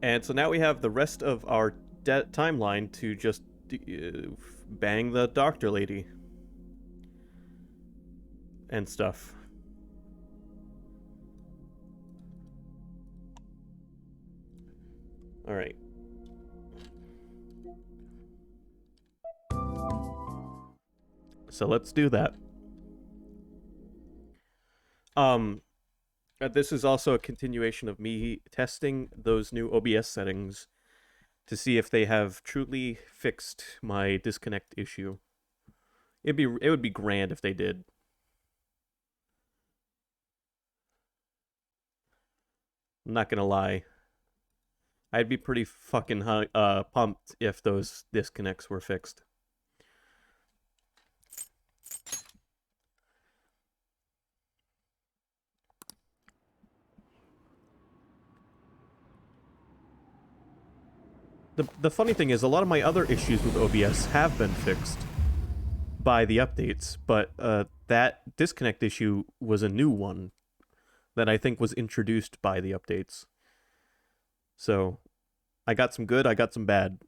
And so now we have the rest of our timeline to just bang the doctor lady and stuff. All right. So let's do that. This is also a continuation of me testing those new OBS settings to see if they have truly fixed my disconnect issue. It would be grand if they did. I'm not gonna lie. I'd be pretty fucking pumped if those disconnects were fixed. The funny thing is, a lot of my other issues with OBS have been fixed by the updates, but that disconnect issue was a new one that I think was introduced by the updates. So, I got some good, I got some bad.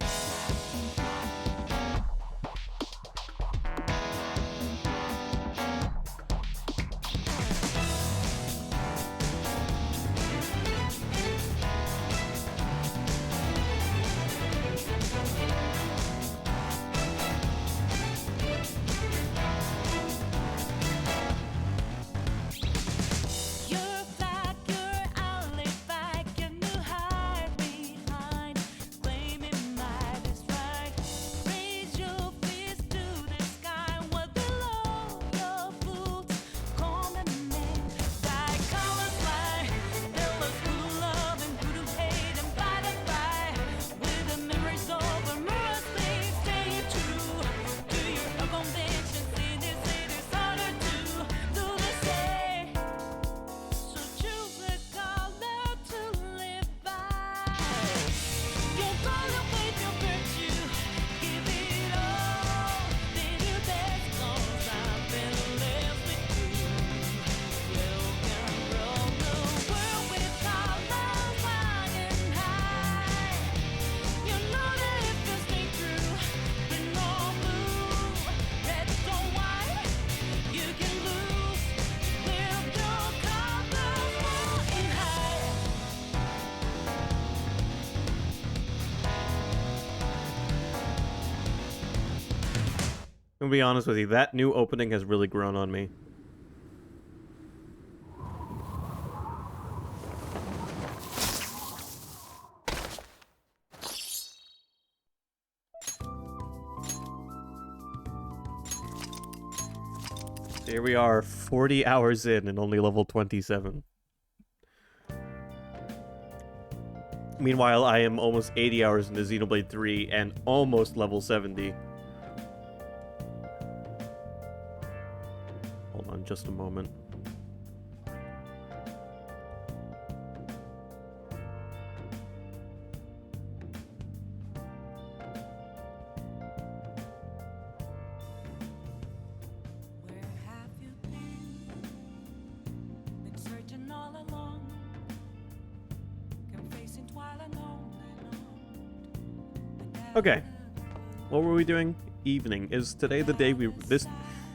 I'm gonna be honest with you, that new opening has really grown on me. Here we are, 40 hours in and only level 27. Meanwhile, I am almost 80 hours into Xenoblade 3 and almost level 70. Hold on just a moment. Okay. What were we doing? Evening. Is today the day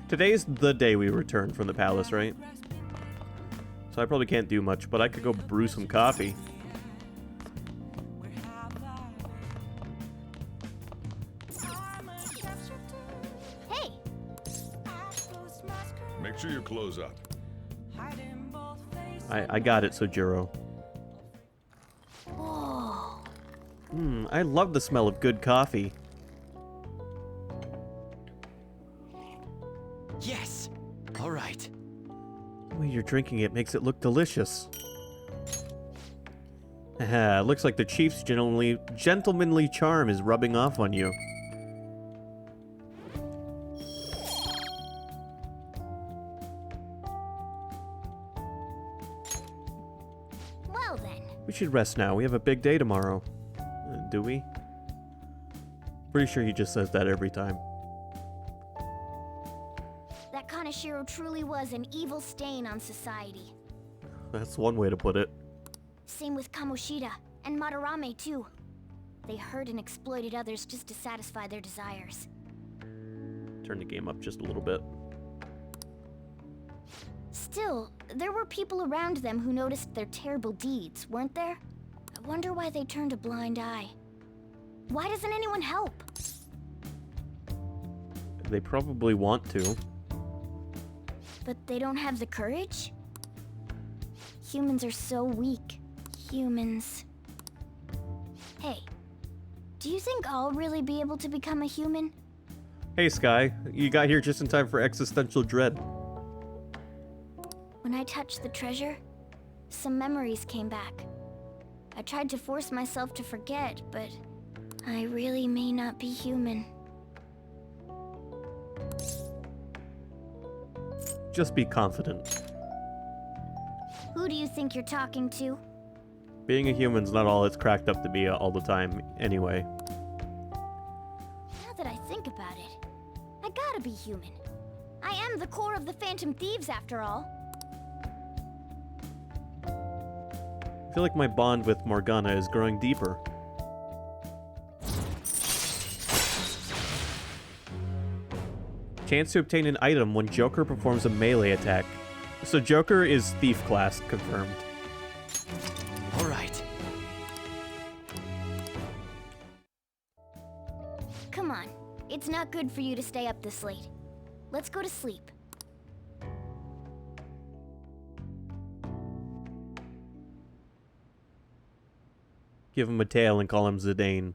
today's the day we return from the palace, right? So I probably can't do much, but I could go brew some coffee. Hey. Make sure you close up. I got it, Sojiro. I love the smell of good coffee. Yes! Alright. The way you're drinking it makes it look delicious. Haha, looks like the chief's gentlemanly charm is rubbing off on you. Well then. We should rest now. We have a big day tomorrow. Do we? Pretty sure he just says that every time. That Kaneshiro truly was an evil stain on society. That's one way to put it. Same with Kamoshida And Madarame, too. They hurt and exploited others just to satisfy their desires. Turn the game up just a little bit. Still, there were people around them who noticed their terrible deeds, weren't there? I wonder why they turned a blind eye. Why doesn't anyone help? They probably want to. But they don't have the courage? Humans are so weak. Humans. Hey, do you think I'll really be able to become a human? Hey, Sky. You got here just in time for existential dread. When I touched the treasure, some memories came back. I tried to force myself to forget, but I really may not be human. Just be confident. Who do you think you're talking to? Being a human's not all it's cracked up to be all the time, anyway. Now that I think about it, I gotta be human. I am the core of the Phantom Thieves, after all. I feel like my bond with Morgana is growing deeper. Chance to obtain an item when Joker performs a melee attack. So Joker is Thief class, confirmed. All right. Come on, it's not good for you to stay up this late. Let's go to sleep. Give him a tail and call him Zidane.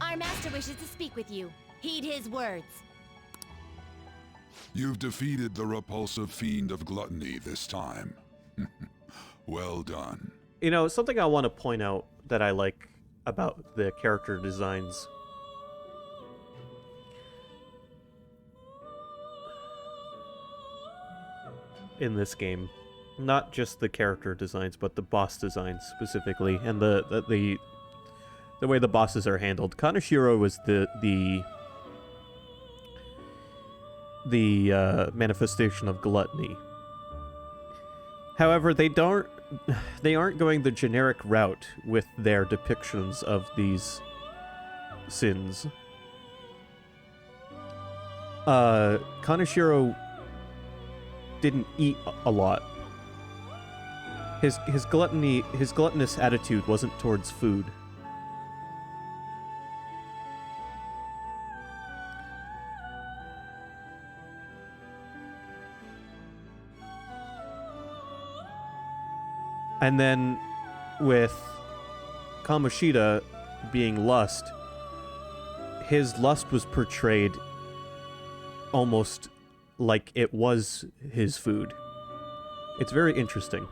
Our master wishes to speak with you. Heed his words. You've defeated the repulsive fiend of gluttony this time. Well done. You know, something I want to point out that I like about the character designs. In this game. Not just the character designs, but the boss designs specifically, and the way the bosses are handled. Kaneshiro was the manifestation of gluttony. However, they aren't going the generic route with their depictions of these sins. Kaneshiro didn't eat a lot. His gluttonous attitude wasn't towards food. And then, with Kamoshida being lust, his lust was portrayed almost like it was his food. It's very interesting.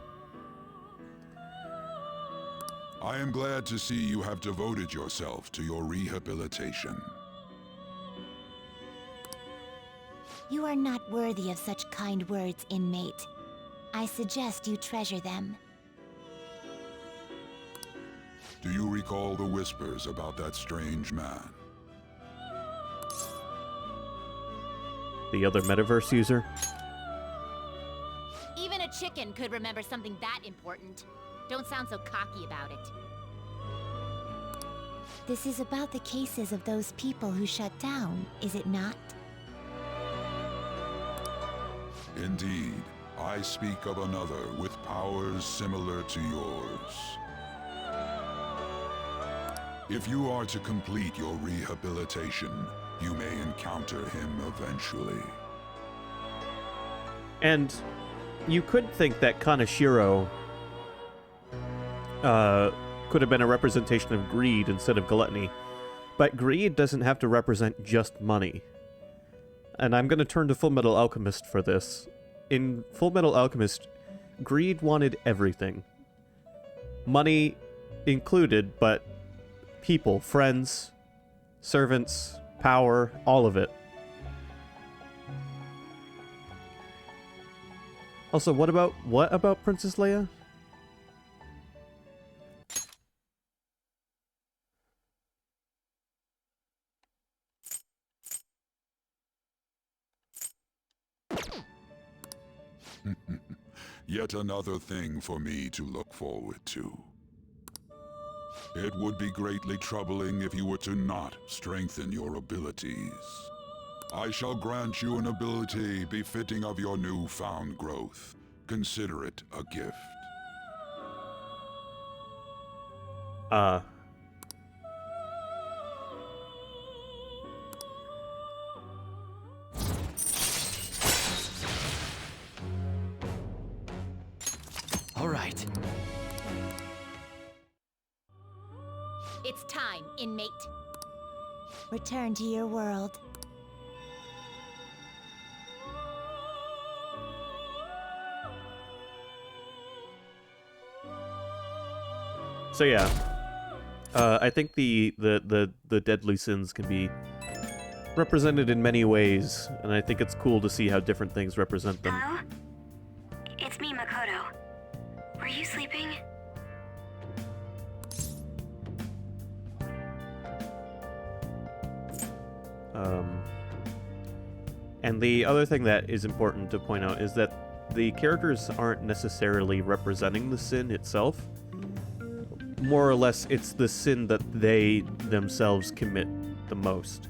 I am glad to see you have devoted yourself to your rehabilitation. You are not worthy of such kind words, inmate. I suggest you treasure them. Do you recall the whispers about that strange man? The other metaverse user? Even a chicken could remember something that important. Don't sound so cocky about it. This is about the cases of those people who shut down, is it not? Indeed, I speak of another with powers similar to yours. If you are to complete your rehabilitation, you may encounter him eventually. And you could think that Kaneshiro could have been a representation of greed instead of gluttony. But greed doesn't have to represent just money. And I'm going to turn to Fullmetal Alchemist for this. In Fullmetal Alchemist, greed wanted everything. Money included, but people, friends, servants, power, all of it. Also, what about Princess Leia? Yet another thing for me to look forward to. It would be greatly troubling if you were to not strengthen your abilities. I shall grant you an ability befitting of your newfound growth. Consider it a gift. All right. It's time, inmate. Return to your world. So yeah, I think the deadly sins can be represented in many ways, and I think it's cool to see how different things represent them. Hello? It's me, Makoto. Were you sleeping? And the other thing that is important to point out is that the characters aren't necessarily representing the sin itself. More or less, it's the sin that they themselves commit the most.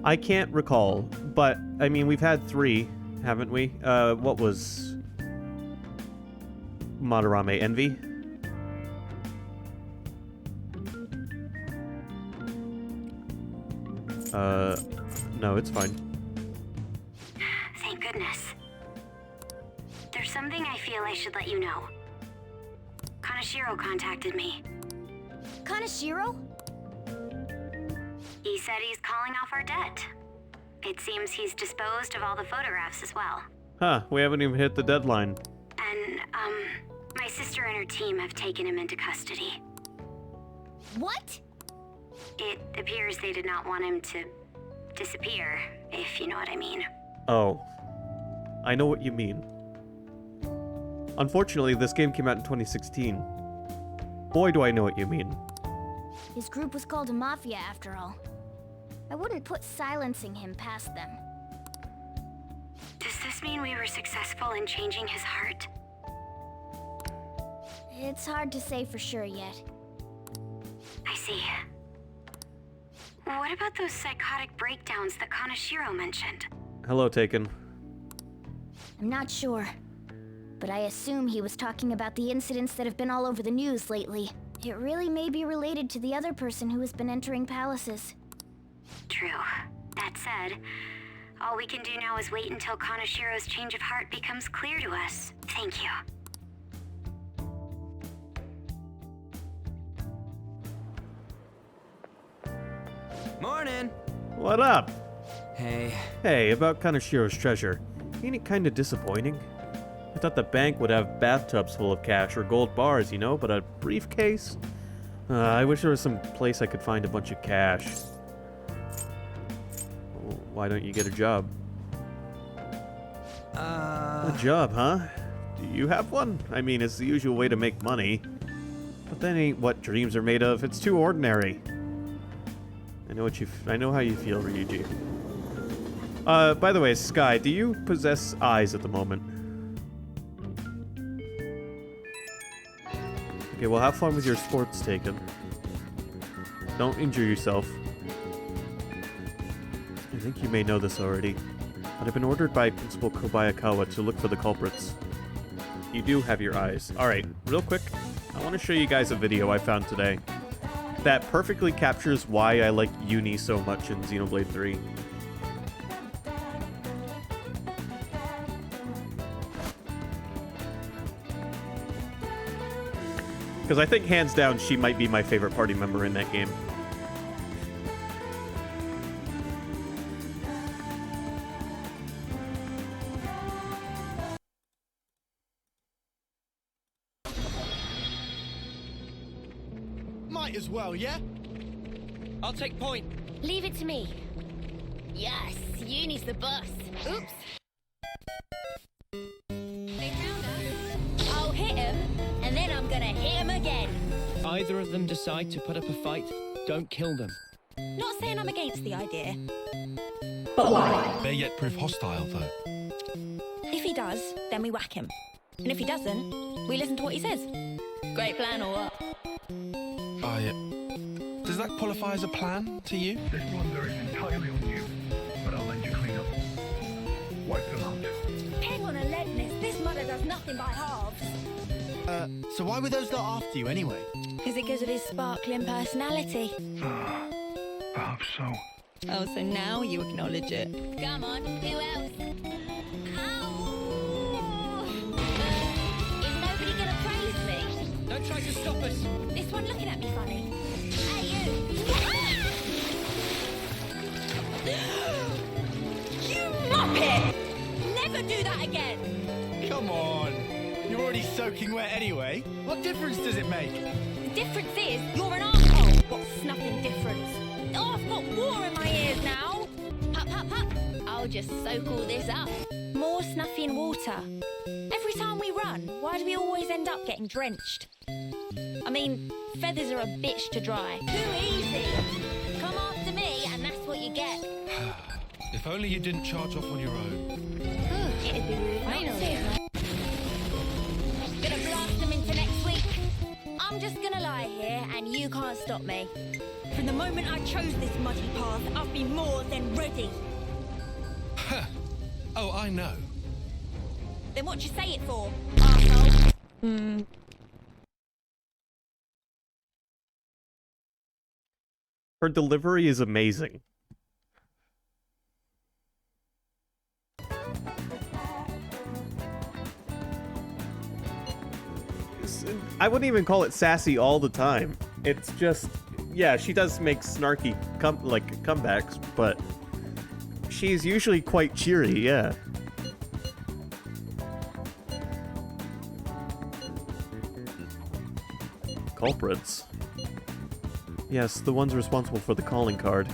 I can't recall, but, I mean, we've had 3, haven't we? What was Madarame? Envy? No, it's fine. Thank goodness. There's something I feel I should let you know. Kanashiro contacted me. Kanashiro? He said he's calling off our debt. It seems he's disposed of all the photographs as well. Huh, we haven't even hit the deadline. And, my sister and her team have taken him into custody. What? It appears they did not want him to disappear, if you know what I mean. Oh. I know what you mean. Unfortunately, this game came out in 2016. Boy, do I know what you mean. His group was called a mafia after all. I wouldn't put silencing him past them. Does this mean we were successful in changing his heart? It's hard to say for sure yet. I see. What about those psychotic breakdowns that Kanashiro mentioned? Hello, Taken. I'm not sure. But I assume he was talking about the incidents that have been all over the news lately. It really may be related to the other person who has been entering palaces. True. That said, all we can do now is wait until Kanashiro's change of heart becomes clear to us. Thank you. Morning. What up? Hey. Hey, about Kanashiro's treasure. Ain't it kinda disappointing? I thought the bank would have bathtubs full of cash or gold bars, you know, but a briefcase? I wish there was some place I could find a bunch of cash. Why don't you get a job? A job, huh? Do you have one? I mean, it's the usual way to make money. But that ain't what dreams are made of. It's too ordinary. I know how you feel, Ryuji. By the way, Sky, do you possess eyes at the moment? Okay, well, have fun with your sports, Taken. Don't injure yourself. I think you may know this already, but I've been ordered by Principal Kobayakawa to look for the culprits. You do have your eyes. Alright, real quick, I want to show you guys a video I found today that perfectly captures why I like Uni so much in Xenoblade 3. Because I think, hands down, she might be my favorite party member in that game. Might as well, yeah? I'll take point. Leave it to me. Yes, Uni's the boss. Oops. They found us. I'll hit him, and then I'm gonna hit him again. Either of them decide to put up a fight, don't kill them. Not saying I'm against the idea. But why? They're yet proof hostile, though. If he does, then we whack him. And if he doesn't, we listen to what he says. Great plan or what? Does that qualify as a plan to you? This blunder is entirely on you, but I'll let you clean up. Wipe them out. Hang on a leadness, this mother does nothing by halves. So why were those lot after you anyway? Is it because of his sparkling personality? Perhaps so. Oh, so now you acknowledge it. Come on, who else? Ow! Is nobody gonna praise me? Don't try to stop us. This one looking at me funny. Hey, you! You muppet! Never do that again! Come on. You're already soaking wet anyway. What difference does it make? The difference is you're an arsehole. What's nothing difference? Oh, I've got water in my ears now. Hup, hup, hup. I'll just soak all this up. More snuffing water. Every time we run, why do we always end up getting drenched? I mean, feathers are a bitch to dry. Too easy. Come after me, and that's what you get. If only you didn't charge off on your own. It'd be rude not to. Gonna blast them into next week. I'm just gonna lie here, and you can't stop me. From the moment I chose this muddy path, I've been more than ready. Oh, I know. Then what you say it for, arsehole? Her delivery is amazing. I wouldn't even call it sassy all the time. It's just, yeah, she does make snarky comebacks, but she's usually quite cheery, yeah. Culprits. Yes, the ones responsible for the calling card.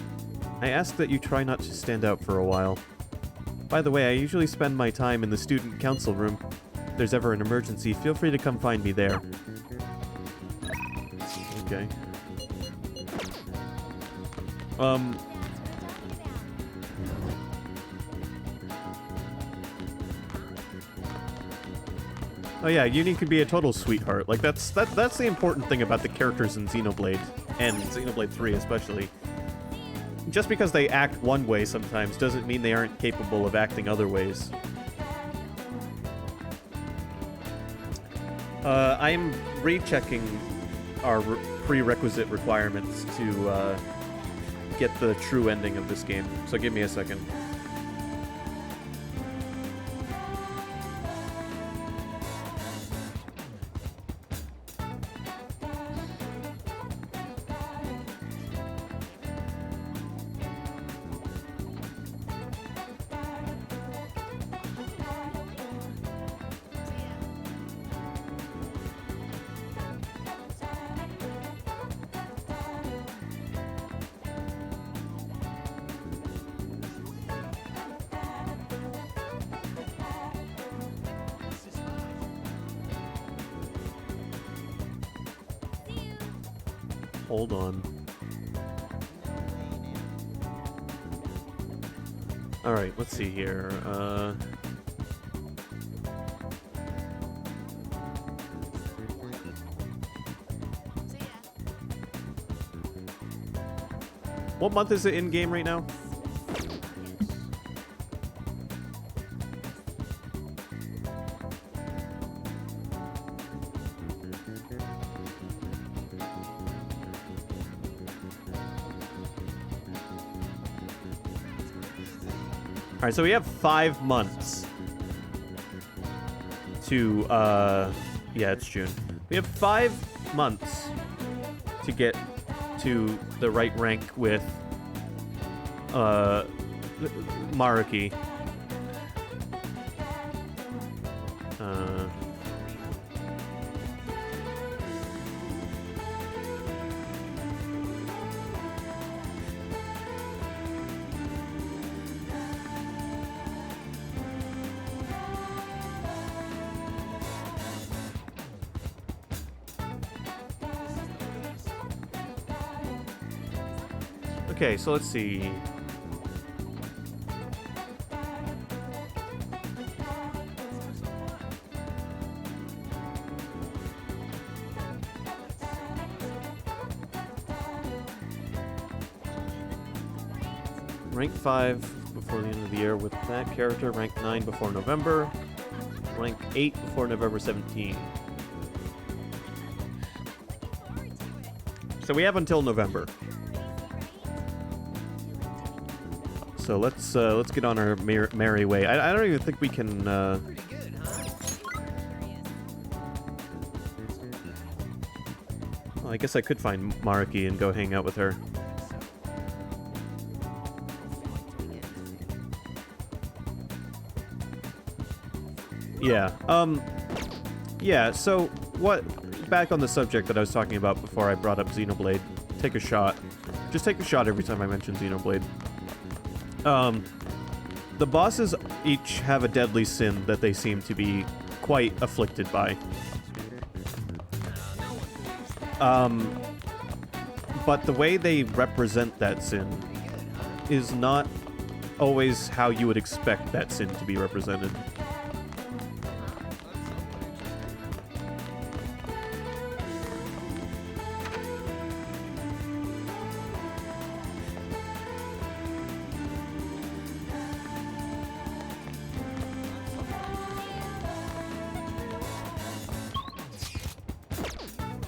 I ask that you try not to stand out for a while. By the way, I usually spend my time in the student council room. If there's ever an emergency, feel free to come find me there. Okay. Oh yeah, Uni could be a total sweetheart. Like, that's the important thing about the characters in Xenoblade, and Xenoblade 3 especially. Just because they act one way sometimes doesn't mean they aren't capable of acting other ways. I'm rechecking our prerequisite requirements to get the true ending of this game, so give me a second. Hold on. Alright, let's see here. What month is it in game right now? Alright, so we have 5 months to, yeah, it's June. We have 5 months to get to the right rank with, Maruki. Okay, so let's see. Rank 5 before the end of the year with that character. Rank 9 before November. Rank 8 before November 17. So we have until November. So let's get on our merry way. I don't even think we can. Well, I guess I could find Maruki and go hang out with her. Yeah. Yeah. So what? Back on the subject that I was talking about before I brought up Xenoblade. Take a shot. Just take a shot every time I mention Xenoblade. The bosses each have a deadly sin that they seem to be quite afflicted by. But the way they represent that sin is not always how you would expect that sin to be represented.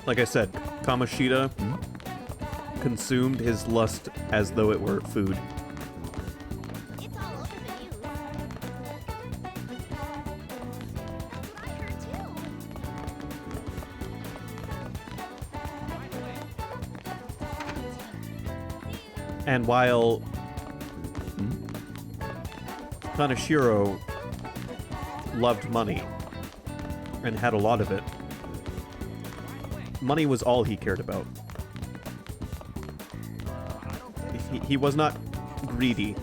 Like I said, Kamoshida consumed his lust as though it were food. It's all over the news. I heard too. And while Kaneshiro loved money and had a lot of it, money was all he cared about. He was not greedy.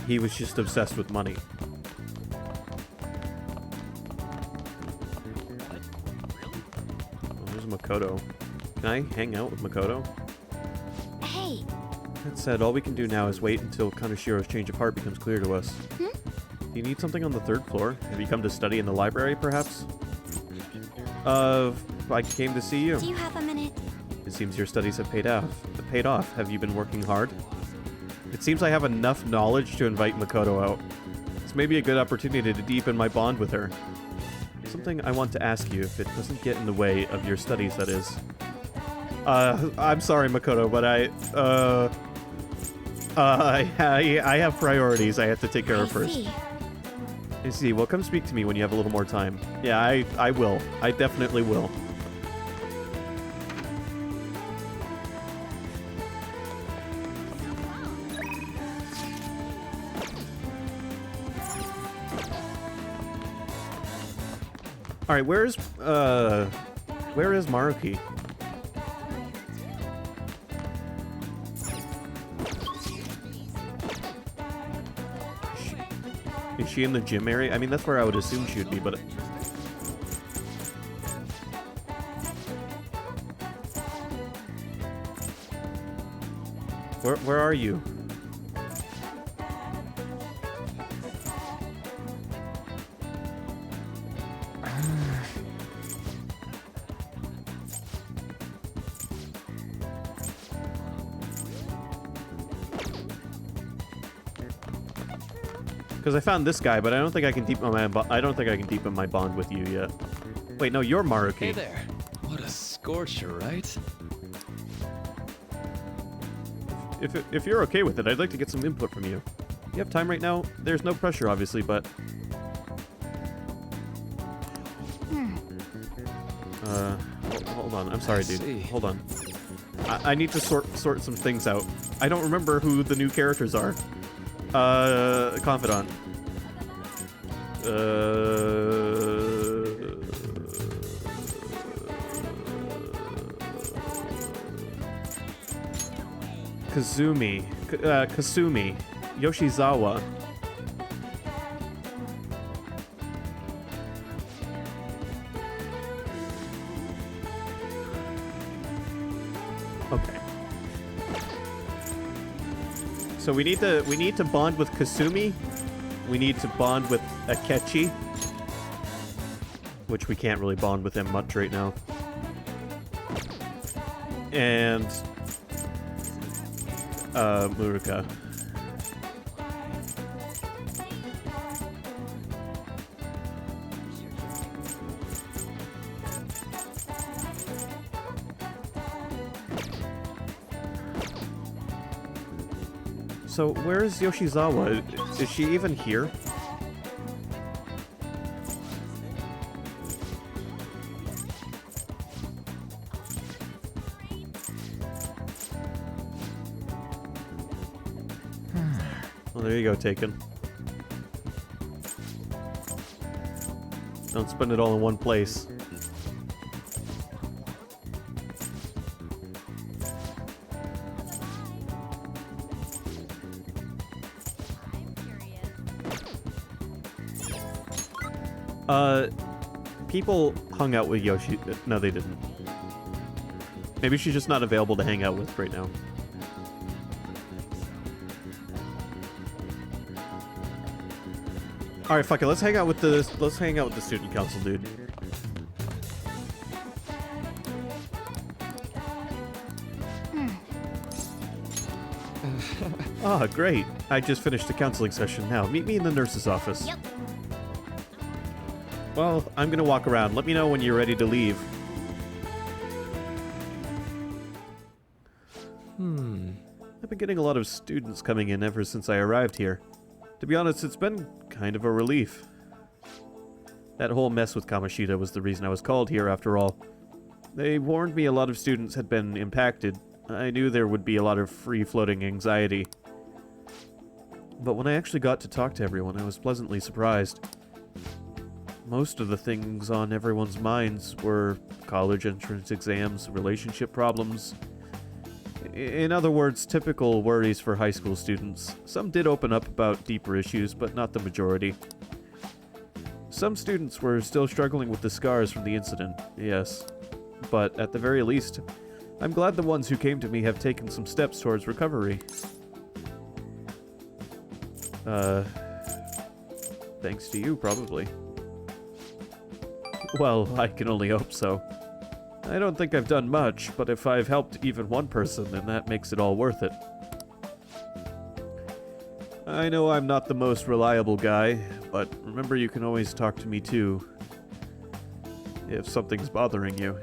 He was just obsessed with money. Oh, there's Makoto. Can I hang out with Makoto? Hey. That said, all we can do now is wait until Kaneshiro's change of heart becomes clear to us. Do you need something on the 3rd floor? Have you come to study in the library, perhaps? I came to see you. Do you have a minute? It seems your studies have paid off. Have you been working hard? It seems I have enough knowledge to invite Makoto out. This may be a good opportunity to deepen my bond with her. Something I want to ask you, if it doesn't get in the way of your studies, that is. I'm sorry, Makoto, but I have priorities I have to take care of first. I see. Well, come speak to me when you have a little more time. Yeah, I will. I definitely will. All right, where is Maruki? Is she in the gym area? I mean, that's where I would assume she would be, but... Where are you? Because I found this guy, but I don't think I can deepen my bond with you yet. Wait, no, you're Maruki. Hey there. What a scorcher, right? If you're okay with it, I'd like to get some input from you. You have time right now? There's no pressure, obviously, but... Hold on. I'm sorry, dude. Hold on. I need to sort some things out. I don't remember who the new characters are. Confidant. Kasumi. Yoshizawa. Okay. So we need to bond with Kasumi. We need to bond with Akechi, which we can't really bond with him much right now. Muruka. So, where is Yoshizawa? Is she even here? Well, there you go, Taken. Don't spend it all in one place. People hung out with Yoshi. No, they didn't. Maybe she's just not available to hang out with right now. All right, fuck it. Let's hang out with the student council, dude. Ah, great. I just finished the counseling session. Now, meet me in the nurse's office. Yep. Well, I'm gonna walk around. Let me know when you're ready to leave. I've been getting a lot of students coming in ever since I arrived here. To be honest, it's been kind of a relief. That whole mess with Kamoshida was the reason I was called here, after all. They warned me a lot of students had been impacted. I knew there would be a lot of free-floating anxiety. But when I actually got to talk to everyone, I was pleasantly surprised. Most of the things on everyone's minds were college entrance exams, relationship problems. In other words, typical worries for high school students. Some did open up about deeper issues, but not the majority. Some students were still struggling with the scars from the incident, yes. But at the very least, I'm glad the ones who came to me have taken some steps towards recovery. Thanks to you, probably. Well, I can only hope so. I don't think I've done much, but if I've helped even one person, then that makes it all worth it. I know I'm not the most reliable guy, but remember you can always talk to me too, if something's bothering you.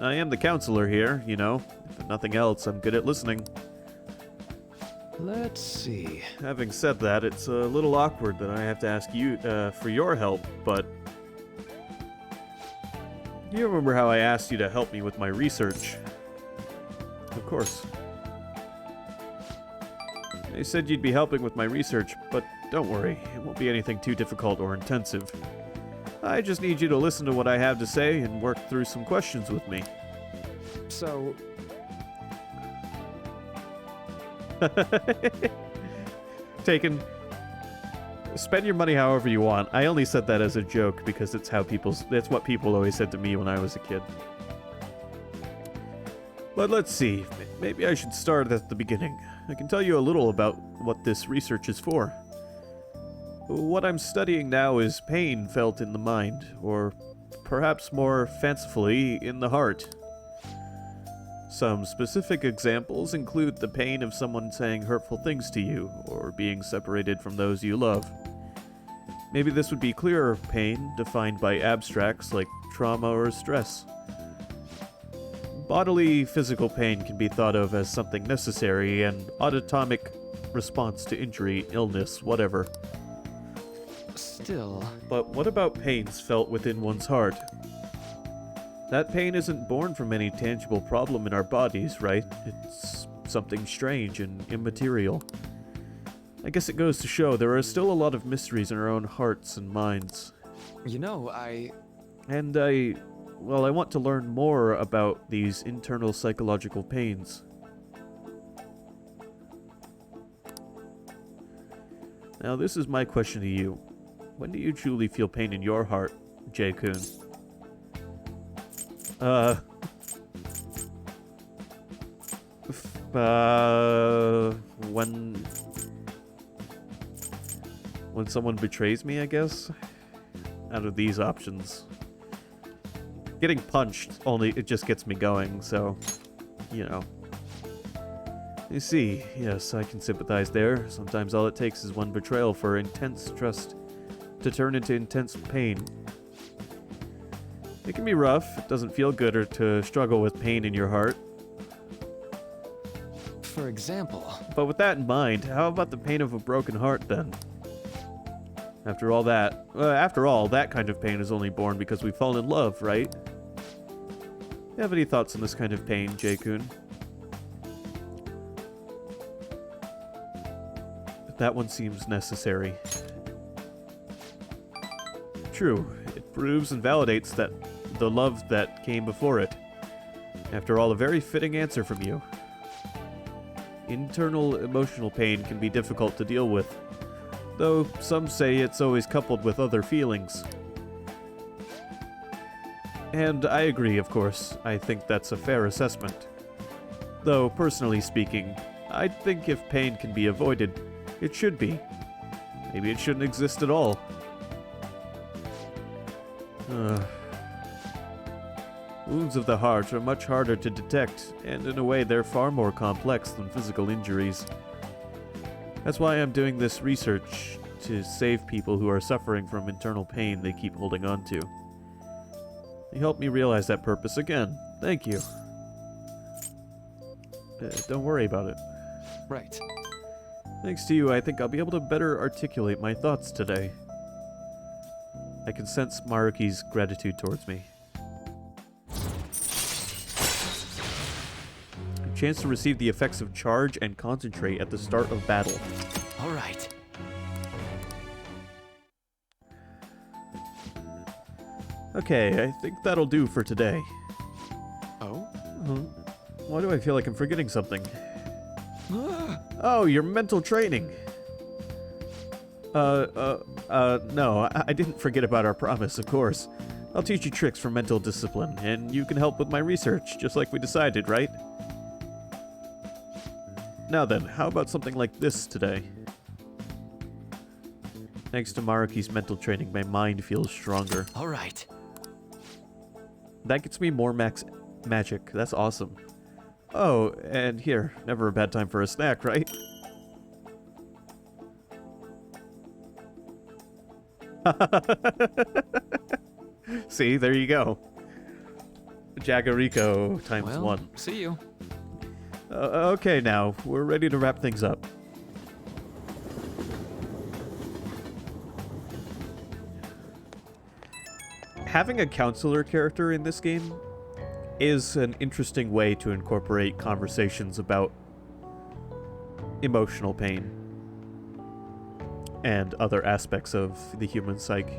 I am the counselor here, you know. If nothing else, I'm good at listening. Let's see. Having said that, it's a little awkward that I have to ask you for your help, but... You remember how I asked you to help me with my research? Of course. I said you'd be helping with my research, but don't worry, it won't be anything too difficult or intensive. I just need you to listen to what I have to say and work through some questions with me. So... Taken. Spend your money however you want. I only said that as a joke because it's what people always said to me when I was a kid. But let's see. Maybe I should start at the beginning. I can tell you a little about what this research is for. What I'm studying now is pain felt in the mind, or perhaps more fancifully, in the heart. Some specific examples include the pain of someone saying hurtful things to you, or being separated from those you love. Maybe this would be clearer pain, defined by abstracts like trauma or stress. Bodily, physical pain can be thought of as something necessary, an autonomic response to injury, illness, whatever. Still... But what about pains felt within one's heart? That pain isn't born from any tangible problem in our bodies, right? It's something strange and immaterial. I guess it goes to show there are still a lot of mysteries in our own hearts and minds. You know, Well, I want to learn more about these internal psychological pains. Now, this is my question to you. When do you truly feel pain in your heart, J-kun? When someone betrays me, I guess? Out of these options. Getting punched, it just gets me going, so, you know. You see, yes, I can sympathize there. Sometimes all it takes is one betrayal for intense trust to turn into intense pain. It can be rough. It doesn't feel good or to struggle with pain in your heart. For example... But with that in mind, how about the pain of a broken heart, then? After all, that kind of pain is only born because we fall in love, right? You have any thoughts on this kind of pain, Jay-kun? That one seems necessary. True, it proves and validates that the love that came before it. After all, a very fitting answer from you. Internal emotional pain can be difficult to deal with, though some say it's always coupled with other feelings. And I agree, of course. I think that's a fair assessment. Though, personally speaking, I think if pain can be avoided, it should be. Maybe it shouldn't exist at all. Wounds of the heart are much harder to detect, and in a way they're far more complex than physical injuries. That's why I'm doing this research, to save people who are suffering from internal pain they keep holding on to. You helped me realize that purpose again. Thank you. Don't worry about it. Right. Thanks to you, I think I'll be able to better articulate my thoughts today. I can sense Maruki's gratitude towards me. A chance to receive the effects of charge and concentrate at the start of battle. All right. Okay, I think that'll do for today. Oh? Why do I feel like I'm forgetting something? Oh, your mental training. No, I didn't forget about our promise, of course. I'll teach you tricks for mental discipline, and you can help with my research, just like we decided, right? Now then, how about something like this today? Thanks to Maruki's mental training, my mind feels stronger. All right. That gets me more max magic. That's awesome. Oh, and here, never a bad time for a snack, right? See, there you go. Jagariko times well, 1. See you. Okay, now, we're ready to wrap things up. Having a counselor character in this game is an interesting way to incorporate conversations about emotional pain and other aspects of the human psyche.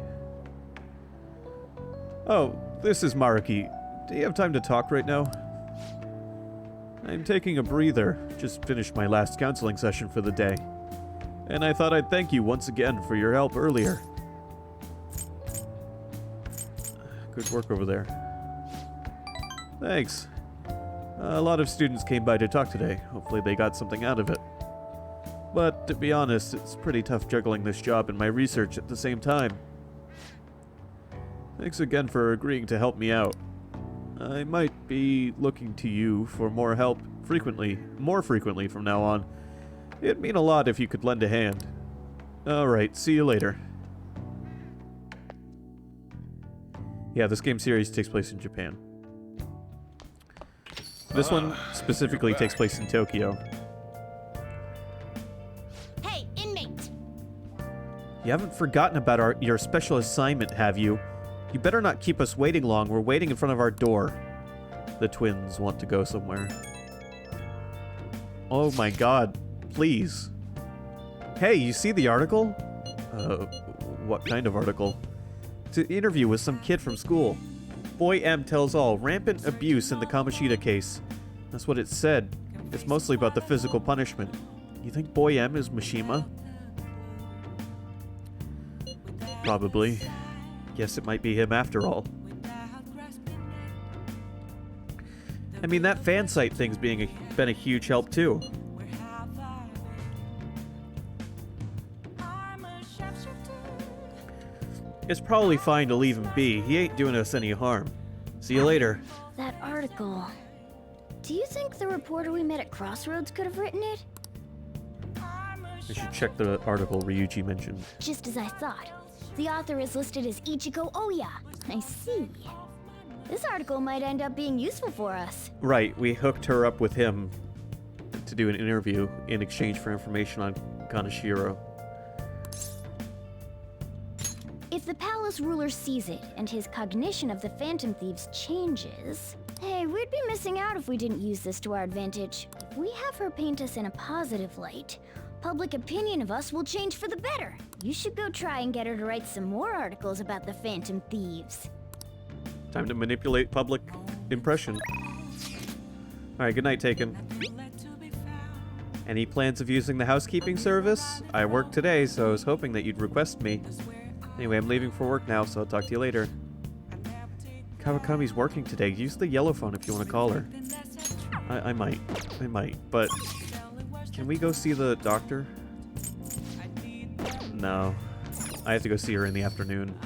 Oh, this is Maruki. Do you have time to talk right now? I'm taking a breather. Just finished my last counseling session for the day. And I thought I'd thank you once again for your help earlier. Good work over there. Thanks. A lot of students came by to talk today. Hopefully they got something out of it. But to be honest, it's pretty tough juggling this job and my research at the same time. Thanks again for agreeing to help me out. I might be looking to you for more help more frequently from now on. It'd mean a lot if you could lend a hand. Alright, see you later. Yeah, this game series takes place in Japan. This one specifically takes place in Tokyo. Hey, inmate! You haven't forgotten about your special assignment, have you? You better not keep us waiting long. We're waiting in front of our door. The twins want to go somewhere. Oh my god. Please. Hey, you see the article? What kind of article? It's an interview with some kid from school. Boy M tells all. Rampant abuse in the Kamoshida case. That's what it said. It's mostly about the physical punishment. You think Boy M is Mishima? Probably. Guess it might be him after all. I mean, that fan site thing's been a huge help too. It's probably fine to leave him be. He ain't doing us any harm. See you later. That article. Do you think the reporter we met at Crossroads could have written it? I should check the article Ryuji mentioned. Just as I thought. The author is listed as Ichigo Oya. I see. This article might end up being useful for us. Right, we hooked her up with him to do an interview in exchange for information on Kaneshiro. If the palace ruler sees it and his cognition of the Phantom Thieves changes... Hey, we'd be missing out if we didn't use this to our advantage. If we have her paint us in a positive light, public opinion of us will change for the better. You should go try and get her to write some more articles about the Phantom Thieves. Time to manipulate public impression. Alright, good night, Taken. Any plans of using the housekeeping service? I work today, so I was hoping that you'd request me. Anyway, I'm leaving for work now, so I'll talk to you later. Kawakami's working today. Use the yellow phone if you want to call her. I might, but... Can we go see the doctor? No. I have to go see her in the afternoon.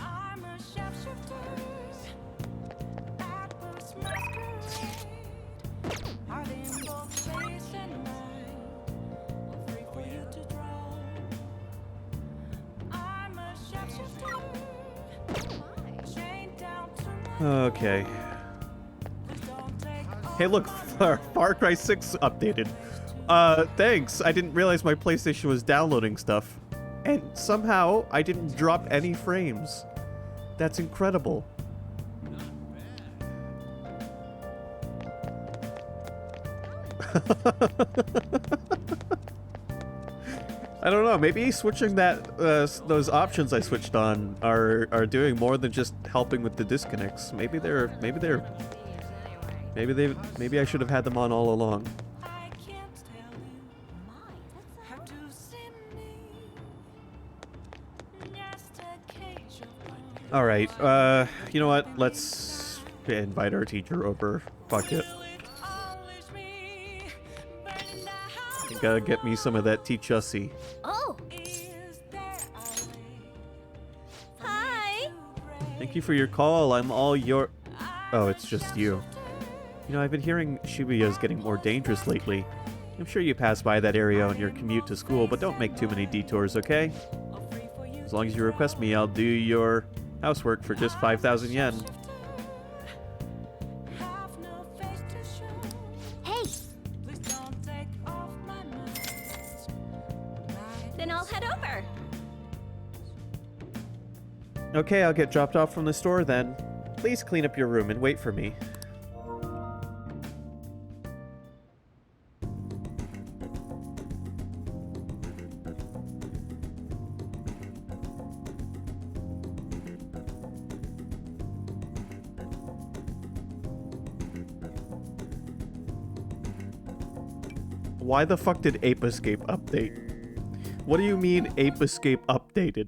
Okay. Hey, look, Far Cry 6 updated. Thanks. I didn't realize my PlayStation was downloading stuff. And somehow, I didn't drop any frames. That's incredible. I don't know, maybe switching those options I switched on are doing more than just helping with the disconnects. Maybe I should have had them on all along. Alright, you know what? Let's invite our teacher over. Fuck it. You gotta get me some of that tea-chussie. Oh! Hi! Thank you for your call. I'm all your... Oh, it's just you. You know, I've been hearing Shibuya's getting more dangerous lately. I'm sure you pass by that area on your commute to school, but don't make too many detours, okay? As long as you request me, I'll do your housework for just 5,000 yen. Hey! Then I'll head over. Okay, I'll get dropped off from the store then. Please clean up your room and wait for me. Why the fuck did Ape Escape update? What do you mean Ape Escape updated?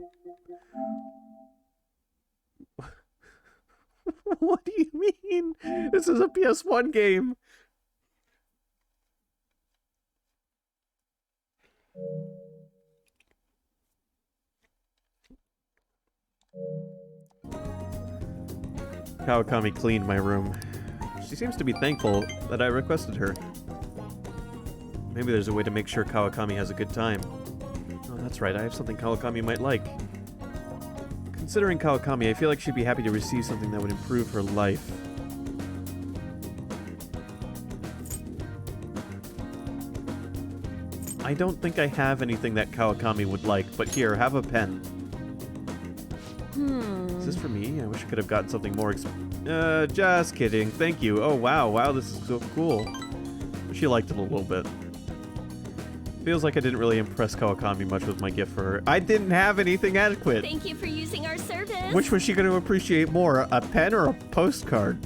What do you mean? This is a PS1 game. Kawakami cleaned my room. She seems to be thankful that I requested her. Maybe there's a way to make sure Kawakami has a good time. Oh, that's right, I have something Kawakami might like. Considering Kawakami, I feel like she'd be happy to receive something that would improve her life. I don't think I have anything that Kawakami would like, but here, have a pen. Is this for me? I wish I could have gotten something more just kidding. Thank you. Oh, wow, this is so cool. She liked it a little bit. Feels like I didn't really impress Kawakami much with my gift for her. I didn't have anything adequate. Thank you for using our service. Which was she going to appreciate more, a pen or a postcard?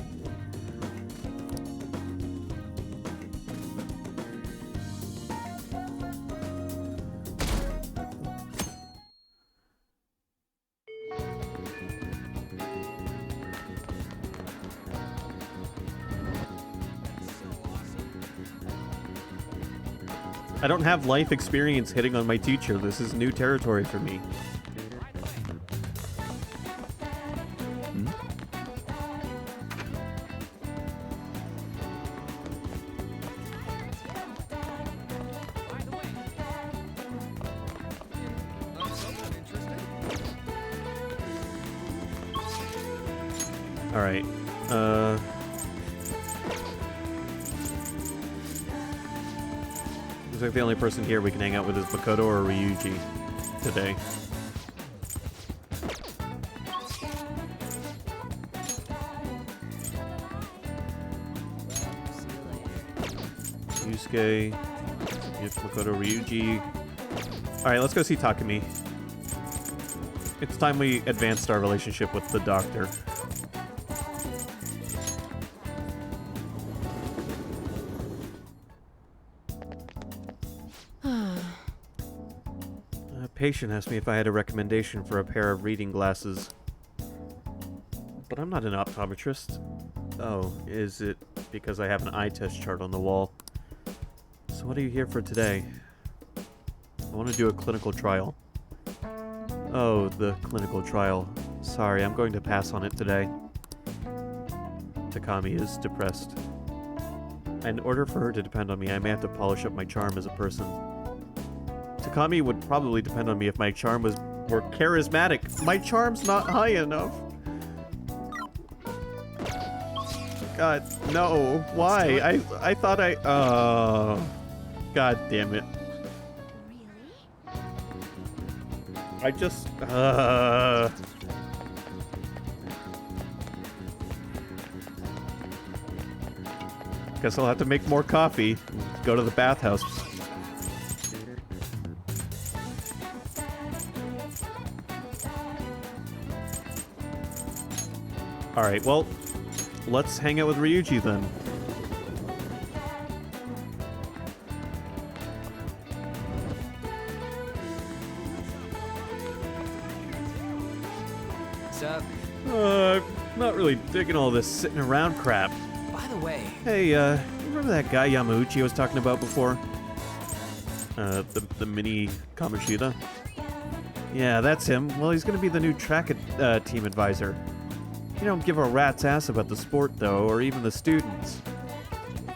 I don't have life experience hitting on my teacher. This is new territory for me. Alright. Looks like the only person here we can hang out with is Makoto or Ryuji today. Yusuke, Makoto, Ryuji. Alright, let's go see Takumi. It's time we advanced our relationship with the doctor. A patient asked me if I had a recommendation for a pair of reading glasses. But I'm not an optometrist. Oh, is it because I have an eye test chart on the wall? So what are you here for today? I want to do a clinical trial. Oh, the clinical trial. Sorry, I'm going to pass on it today. Takami is depressed. In order for her to depend on me, I may have to polish up my charm as a person. Takami would probably depend on me if my charm was more charismatic. My charm's not high enough. God, no. Why? I thought I... God damn it. I just... Guess I'll have to make more coffee. Go to the bathhouse. Alright, well, let's hang out with Ryuji then. What's up? Not really digging all this sitting around crap. By the way... Hey, remember that guy Yamauchi I was talking about before? The mini Kamoshida? Yeah, that's him. Well, he's gonna be the new track team advisor. He don't give a rat's ass about the sport, though, or even the students.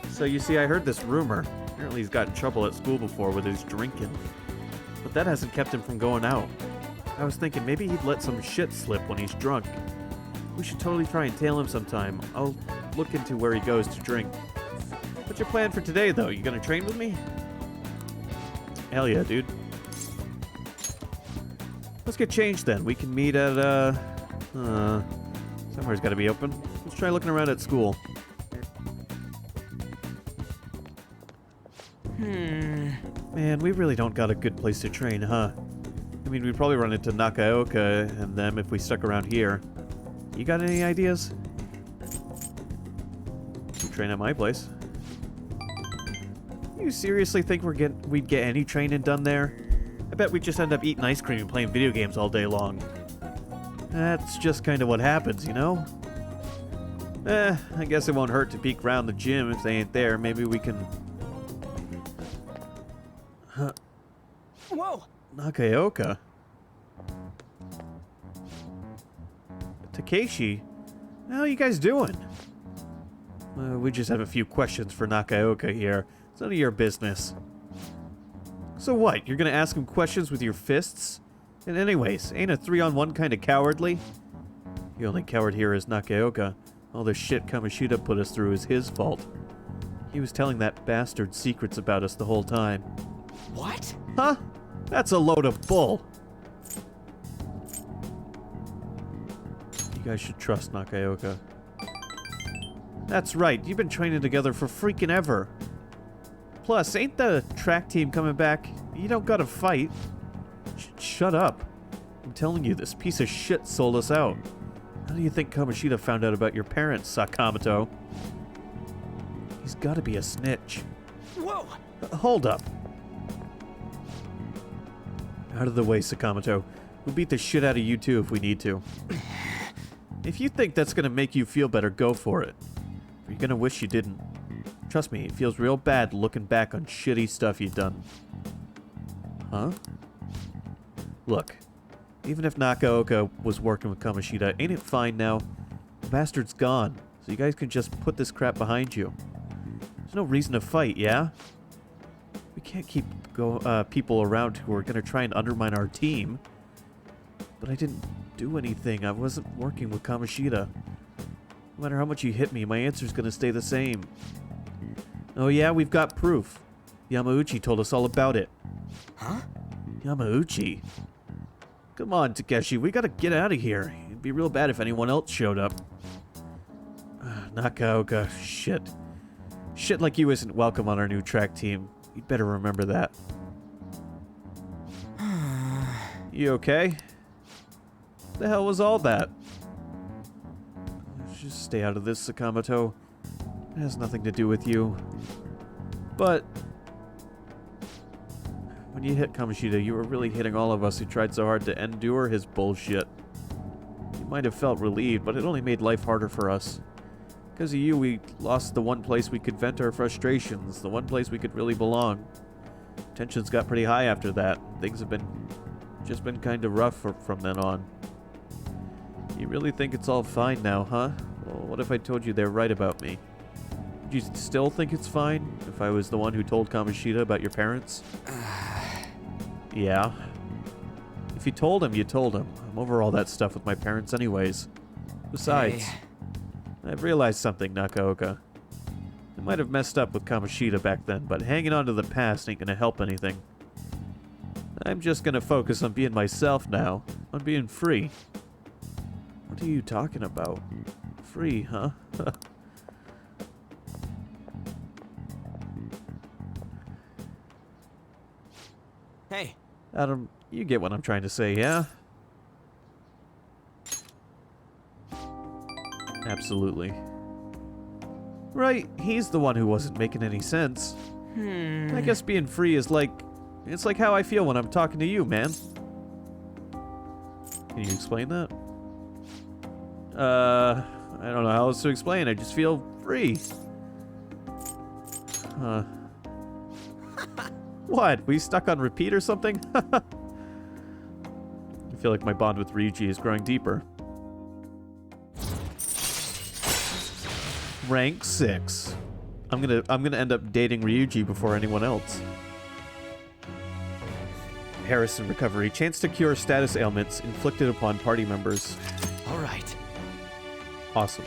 So, you see, I heard this rumor. Apparently he's got in trouble at school before with his drinking. But that hasn't kept him from going out. I was thinking maybe he'd let some shit slip when he's drunk. We should totally try and tail him sometime. I'll look into where he goes to drink. What's your plan for today, though? You gonna train with me? Hell yeah, dude. Let's get changed then. We can meet at, somewhere's gotta be open. Let's try looking around at school. Man, we really don't got a good place to train, huh? I mean, we'd probably run into Nakaoka and them if we stuck around here. You got any ideas? We train at my place. You seriously think we'd get any training done there? I bet we'd just end up eating ice cream and playing video games all day long. That's just kind of what happens, you know? I guess it won't hurt to peek around the gym if they ain't there. Maybe we can... Huh. Whoa! Nakaoka? Takeshi? How are you guys doing? We just have a few questions for Nakaoka here. It's none of your business. So what? You're gonna ask him questions with your fists? And anyways, ain't a 3-on-1 kind of cowardly? The only coward here is Nakaoka. All the shit Kamoshida put us through is his fault. He was telling that bastard secrets about us the whole time. What? Huh? That's a load of bull. You guys should trust Nakaoka. That's right, you've been training together for freaking ever. Plus, ain't the track team coming back? You don't gotta fight. Shut up. I'm telling you, this piece of shit sold us out. How do you think Kamoshida found out about your parents, Sakamoto? He's gotta be a snitch. Whoa! Hold up. Out of the way, Sakamoto. We'll beat the shit out of you too if we need to. If you think that's gonna make you feel better, go for it. You're gonna wish you didn't. Trust me, it feels real bad looking back on shitty stuff you've done. Huh? Look, even if Nakaoka was working with Kamoshida, ain't it fine now? The bastard's gone, so you guys can just put this crap behind you. There's no reason to fight, yeah? We can't keep people around who are gonna try and undermine our team. But I didn't do anything. I wasn't working with Kamoshida. No matter how much you hit me, my answer's gonna stay the same. Oh yeah, we've got proof. Yamauchi told us all about it. Huh? Yamauchi? Come on, Takeshi, we gotta get out of here. It'd be real bad if anyone else showed up. Nakaoka, shit. Shit like you isn't welcome on our new track team. You'd better remember that. You okay? The hell was all that? Just stay out of this, Sakamoto. It has nothing to do with you. But when you hit Kamoshida, you were really hitting all of us who tried so hard to endure his bullshit. You might have felt relieved, but it only made life harder for us. Because of you, we lost the one place we could vent our frustrations, the one place we could really belong. Tensions got pretty high after that. Things have just been kind of rough from then on. You really think it's all fine now, huh? Well, what if I told you they're right about me? Would you still think it's fine if I was the one who told Kamoshida about your parents? Yeah. If you told him, you told him. I'm over all that stuff with my parents anyways. Besides, I've realized something, Nakaoka. I might have messed up with Kamoshida back then, but hanging on to the past ain't gonna help anything. I'm just gonna focus on being myself now, on being free. What are you talking about? Free, huh? Hey. Adam, you get what I'm trying to say, yeah? Absolutely. Right, he's the one who wasn't making any sense. I guess being free is like... It's like how I feel when I'm talking to you, man. Can you explain that? I don't know how else to explain. I just feel free. What? We stuck on repeat or something? I feel like my bond with Ryuji is growing deeper. Rank 6. I'm gonna end up dating Ryuji before anyone else. Harrison recovery. Chance to cure status ailments inflicted upon party members. All right. Awesome.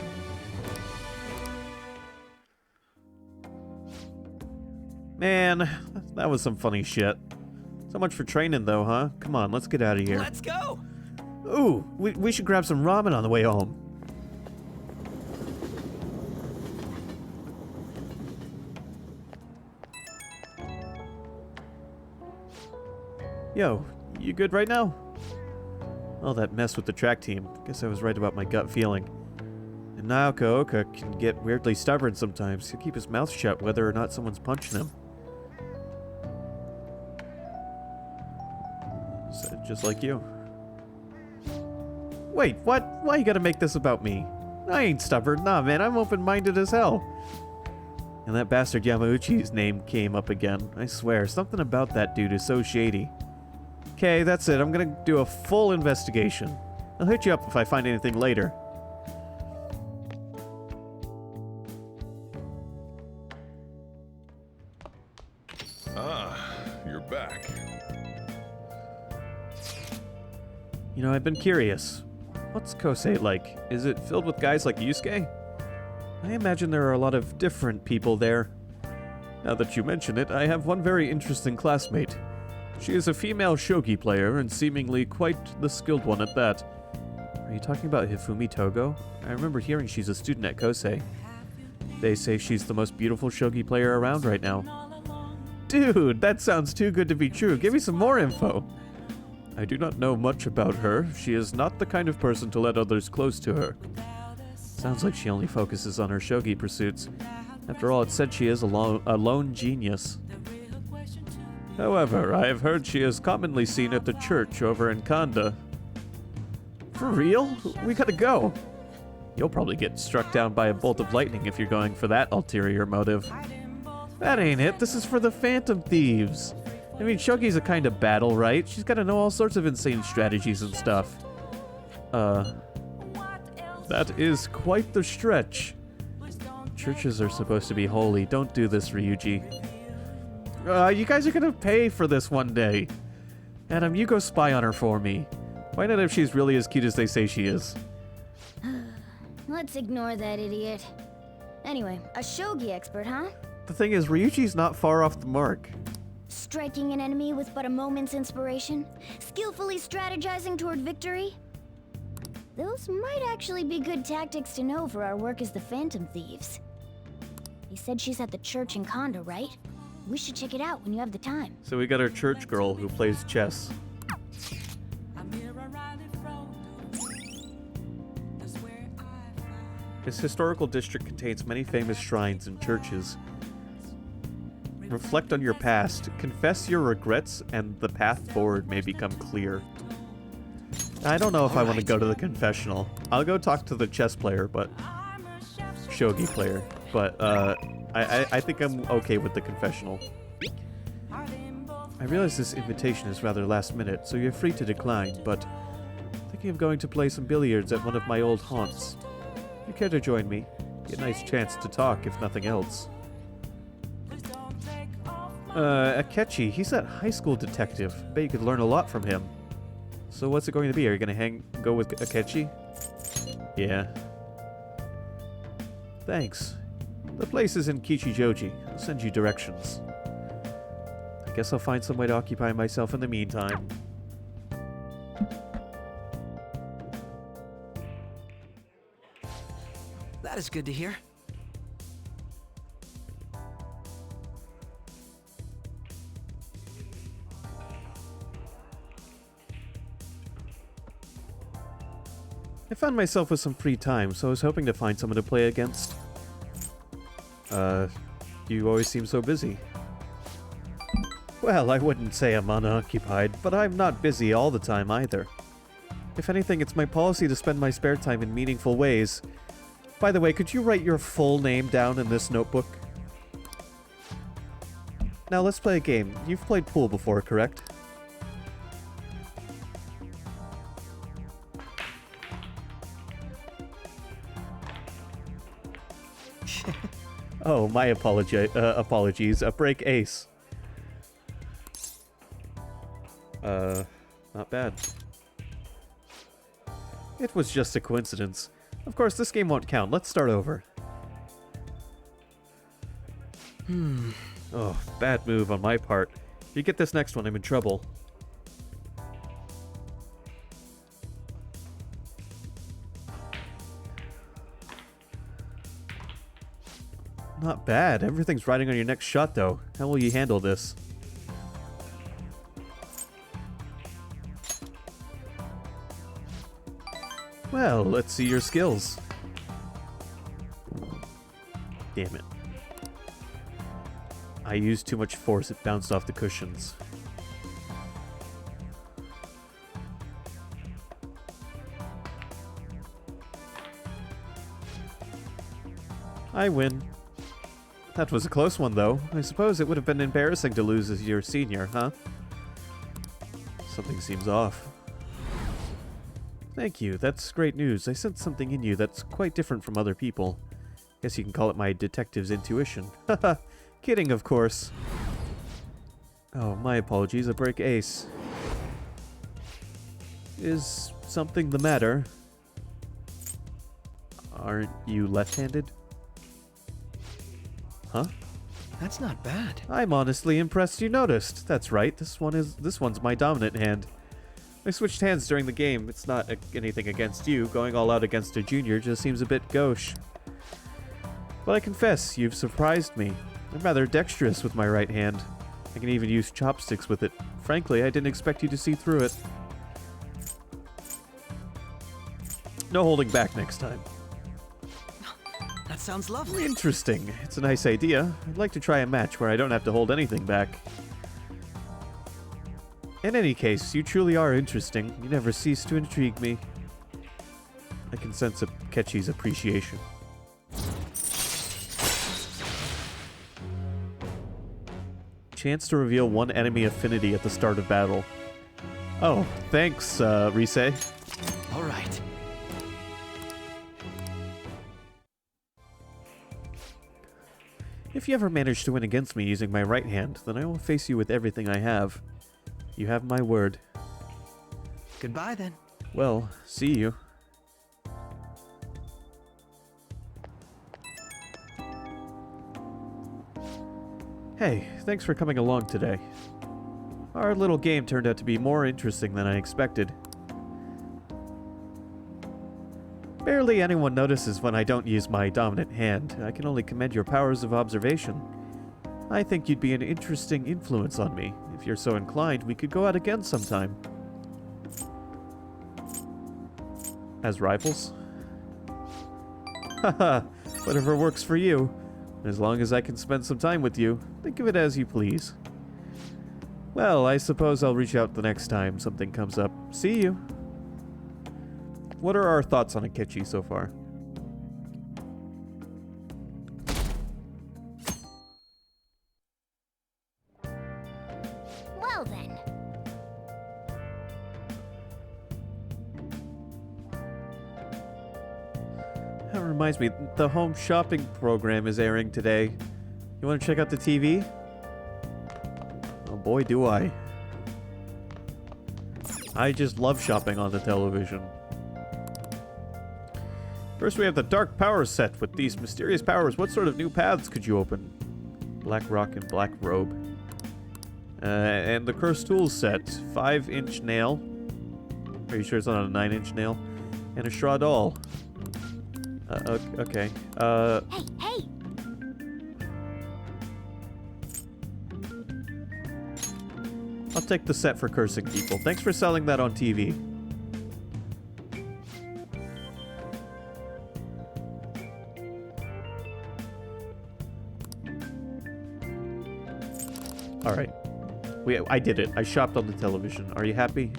Man, that was some funny shit. So much for training though, huh? Come on, let's get out of here. Let's go! Ooh, we should grab some ramen on the way home. Yo, you good right now? Oh, that mess with the track team. Guess I was right about my gut feeling. And Nakaoka can get weirdly stubborn sometimes. He'll keep his mouth shut whether or not someone's punching him. Just like you. Wait, what? Why you gotta make this about me? I ain't stubborn. Nah, man, I'm open-minded as hell. And that bastard Yamauchi's name came up again. I swear, something about that dude is so shady. Okay, that's it. I'm gonna do a full investigation. I'll hit you up if I find anything later. Ah, you're back. You know, I've been curious. What's Kosei like? Is it filled with guys like Yusuke? I imagine there are a lot of different people there. Now that you mention it, I have one very interesting classmate. She is a female shogi player and seemingly quite the skilled one at that. Are you talking about Hifumi Togo? I remember hearing she's a student at Kosei. They say she's the most beautiful shogi player around right now. Dude, that sounds too good to be true. Give me some more info. I do not know much about her. She is not the kind of person to let others close to her. Sounds like she only focuses on her shogi pursuits. After all, it's said she is a lone genius. However, I have heard she is commonly seen at the church over in Kanda. For real? We gotta go. You'll probably get struck down by a bolt of lightning if you're going for that ulterior motive. That ain't it. This is for the Phantom Thieves. I mean, Shogi's a kind of battle, right? She's gotta know all sorts of insane strategies and stuff. That is quite the stretch. Churches are supposed to be holy. Don't do this, Ryuji. You guys are gonna pay for this one day. Adam, you go spy on her for me. Find out if she's really as cute as they say she is. Let's ignore that idiot. Anyway, a shogi expert, huh? The thing is, Ryuji's not far off the mark. Striking an enemy with but a moment's inspiration? Skillfully strategizing toward victory? Those might actually be good tactics to know for our work as the Phantom Thieves. He said she's at the church in Kondo, right? We should check it out when you have the time. So we got our church girl who plays chess. This historical district contains many famous shrines and churches. Reflect on your past, confess your regrets, and the path forward may become clear. I don't know if I want to go to the confessional. I'll go talk to the chess player, but... shogi player. But, I think I'm okay with the confessional. I realize this invitation is rather last minute, so you're free to decline, but... thinking of going to play some billiards at one of my old haunts. If you care to join me, get a nice chance to talk, if nothing else. Akechi, he's that high school detective. Bet you could learn a lot from him. So what's it going to be? Are you gonna go with Akechi? Yeah. Thanks. The place is in Kichijoji. I'll send you directions. I guess I'll find some way to occupy myself in the meantime. That is good to hear. I found myself with some free time, so I was hoping to find someone to play against. You always seem so busy. Well, I wouldn't say I'm unoccupied, but I'm not busy all the time either. If anything, it's my policy to spend my spare time in meaningful ways. By the way, could you write your full name down in this notebook? Now let's play a game. You've played pool before, correct? Oh, my apologies. A break ace. Not bad. It was just a coincidence. Of course, this game won't count. Let's start over. Oh, bad move on my part. If you get this next one, I'm in trouble. Not bad. Everything's riding on your next shot, though. How will you handle this? Well, let's see your skills. Damn it. I used too much force, it bounced off the cushions. I win. That was a close one, though. I suppose it would have been embarrassing to lose as your senior, huh? Something seems off. Thank you, that's great news. I sense something in you that's quite different from other people. Guess you can call it my detective's intuition. Haha, kidding, of course. Oh, my apologies, a break ace. Is something the matter? Aren't you left-handed? Huh? That's not bad. I'm honestly impressed you noticed. That's right, this one's my dominant hand. I switched hands during the game. It's not anything against you. Going all out against a junior just seems a bit gauche. But I confess, you've surprised me. I'm rather dexterous with my right hand. I can even use chopsticks with it. Frankly, I didn't expect you to see through it. No holding back next time. That sounds lovely. Interesting. It's a nice idea. I'd like to try a match where I don't have to hold anything back. In any case, you truly are interesting. You never cease to intrigue me. I can sense Akechi's appreciation. Chance to reveal one enemy affinity at the start of battle. Oh, thanks, Rise. All right. If you ever manage to win against me using my right hand, then I will face you with everything I have. You have my word. Goodbye, then. Well, see you. Hey, thanks for coming along today. Our little game turned out to be more interesting than I expected. Barely anyone notices when I don't use my dominant hand. I can only commend your powers of observation. I think you'd be an interesting influence on me. If you're so inclined, we could go out again sometime. As rivals? Haha, whatever works for you. As long as I can spend some time with you, think of it as you please. Well, I suppose I'll reach out the next time something comes up. See you. What are our thoughts on Akechi so far? Well then. That reminds me, the home shopping program is airing today. You want to check out the TV? Oh boy, do I. I just love shopping on the television. First we have the Dark Power set. With these mysterious powers, what sort of new paths could you open? Black Rock and Black Robe. And the Cursed Tools set. 5-inch nail. Are you sure it's not a 9-inch nail? And a Shroud-All. Okay. Hey, hey! I'll take the set for cursing people. Thanks for selling that on TV. Alright. I did it. I shopped on the television. Are you happy?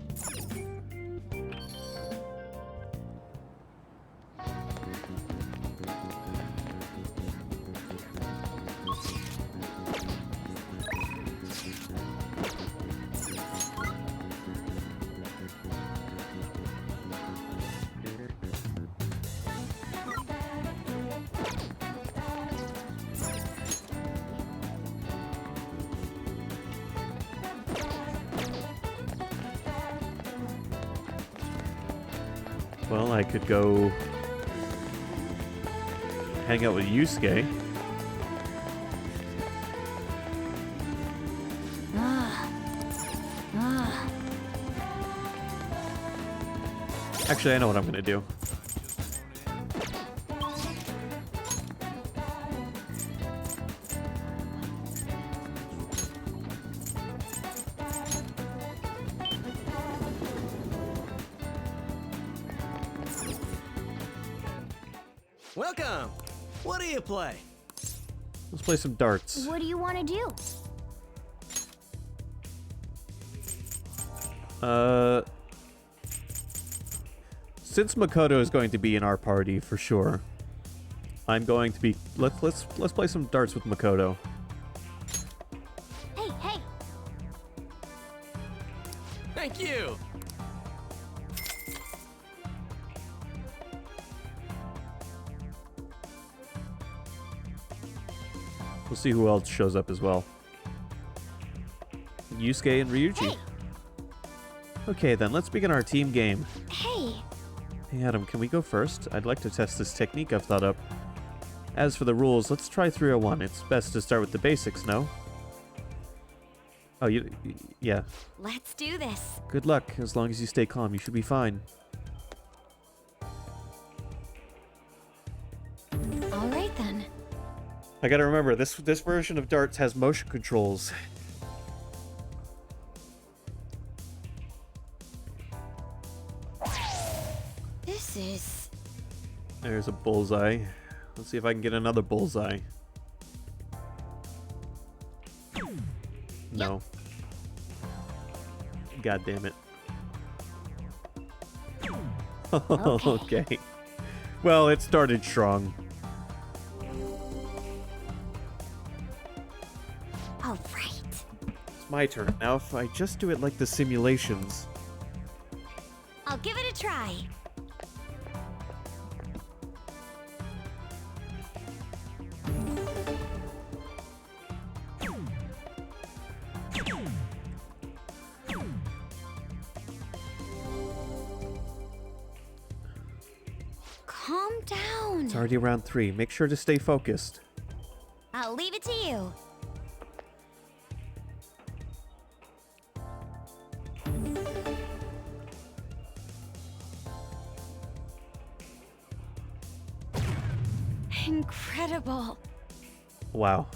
Well, I could go hang out with Yusuke. Actually, I know what I'm gonna do. Welcome! What do you play? Let's play some darts. What do you want to do? Since Makoto is going to be in our party for sure, I'm going to be let's play some darts with Makoto. Hey, hey! Thank you! We'll see who else shows up as well. Yusuke and Ryuji. Hey. Okay then, let's begin our team game. Hey! Hey Adam, can we go first? I'd like to test this technique I've thought up. As for the rules, let's try 301. It's best to start with the basics, no? Oh, yeah. Let's do this. Good luck. As long as you stay calm, you should be fine. All right then. I gotta remember, this version of darts has motion controls. This is... There's a bullseye. Let's see if I can get another bullseye. No. God damn it. Okay. Well, it started strong. All right. It's my turn. Now, if I just do it like the simulations... I'll give it a try. Calm down. It's already round 3. Make sure to stay focused. I'll leave it to you. Incredible. Wow.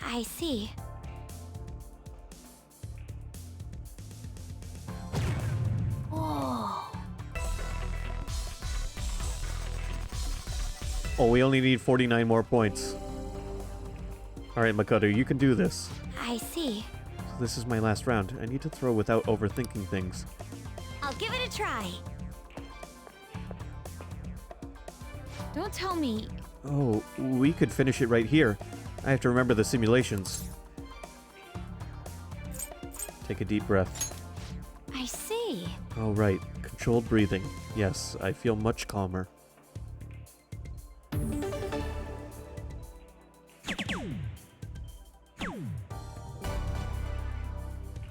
I see. Whoa. Oh, we only need 49 more points. Alright, Makoto, you can do this. I see. So this is my last round. I need to throw without overthinking things. I'll give it a try. Don't tell me. Oh, we could finish it right here. I have to remember the simulations. Take a deep breath. I see. Oh, right. Controlled breathing. Yes, I feel much calmer.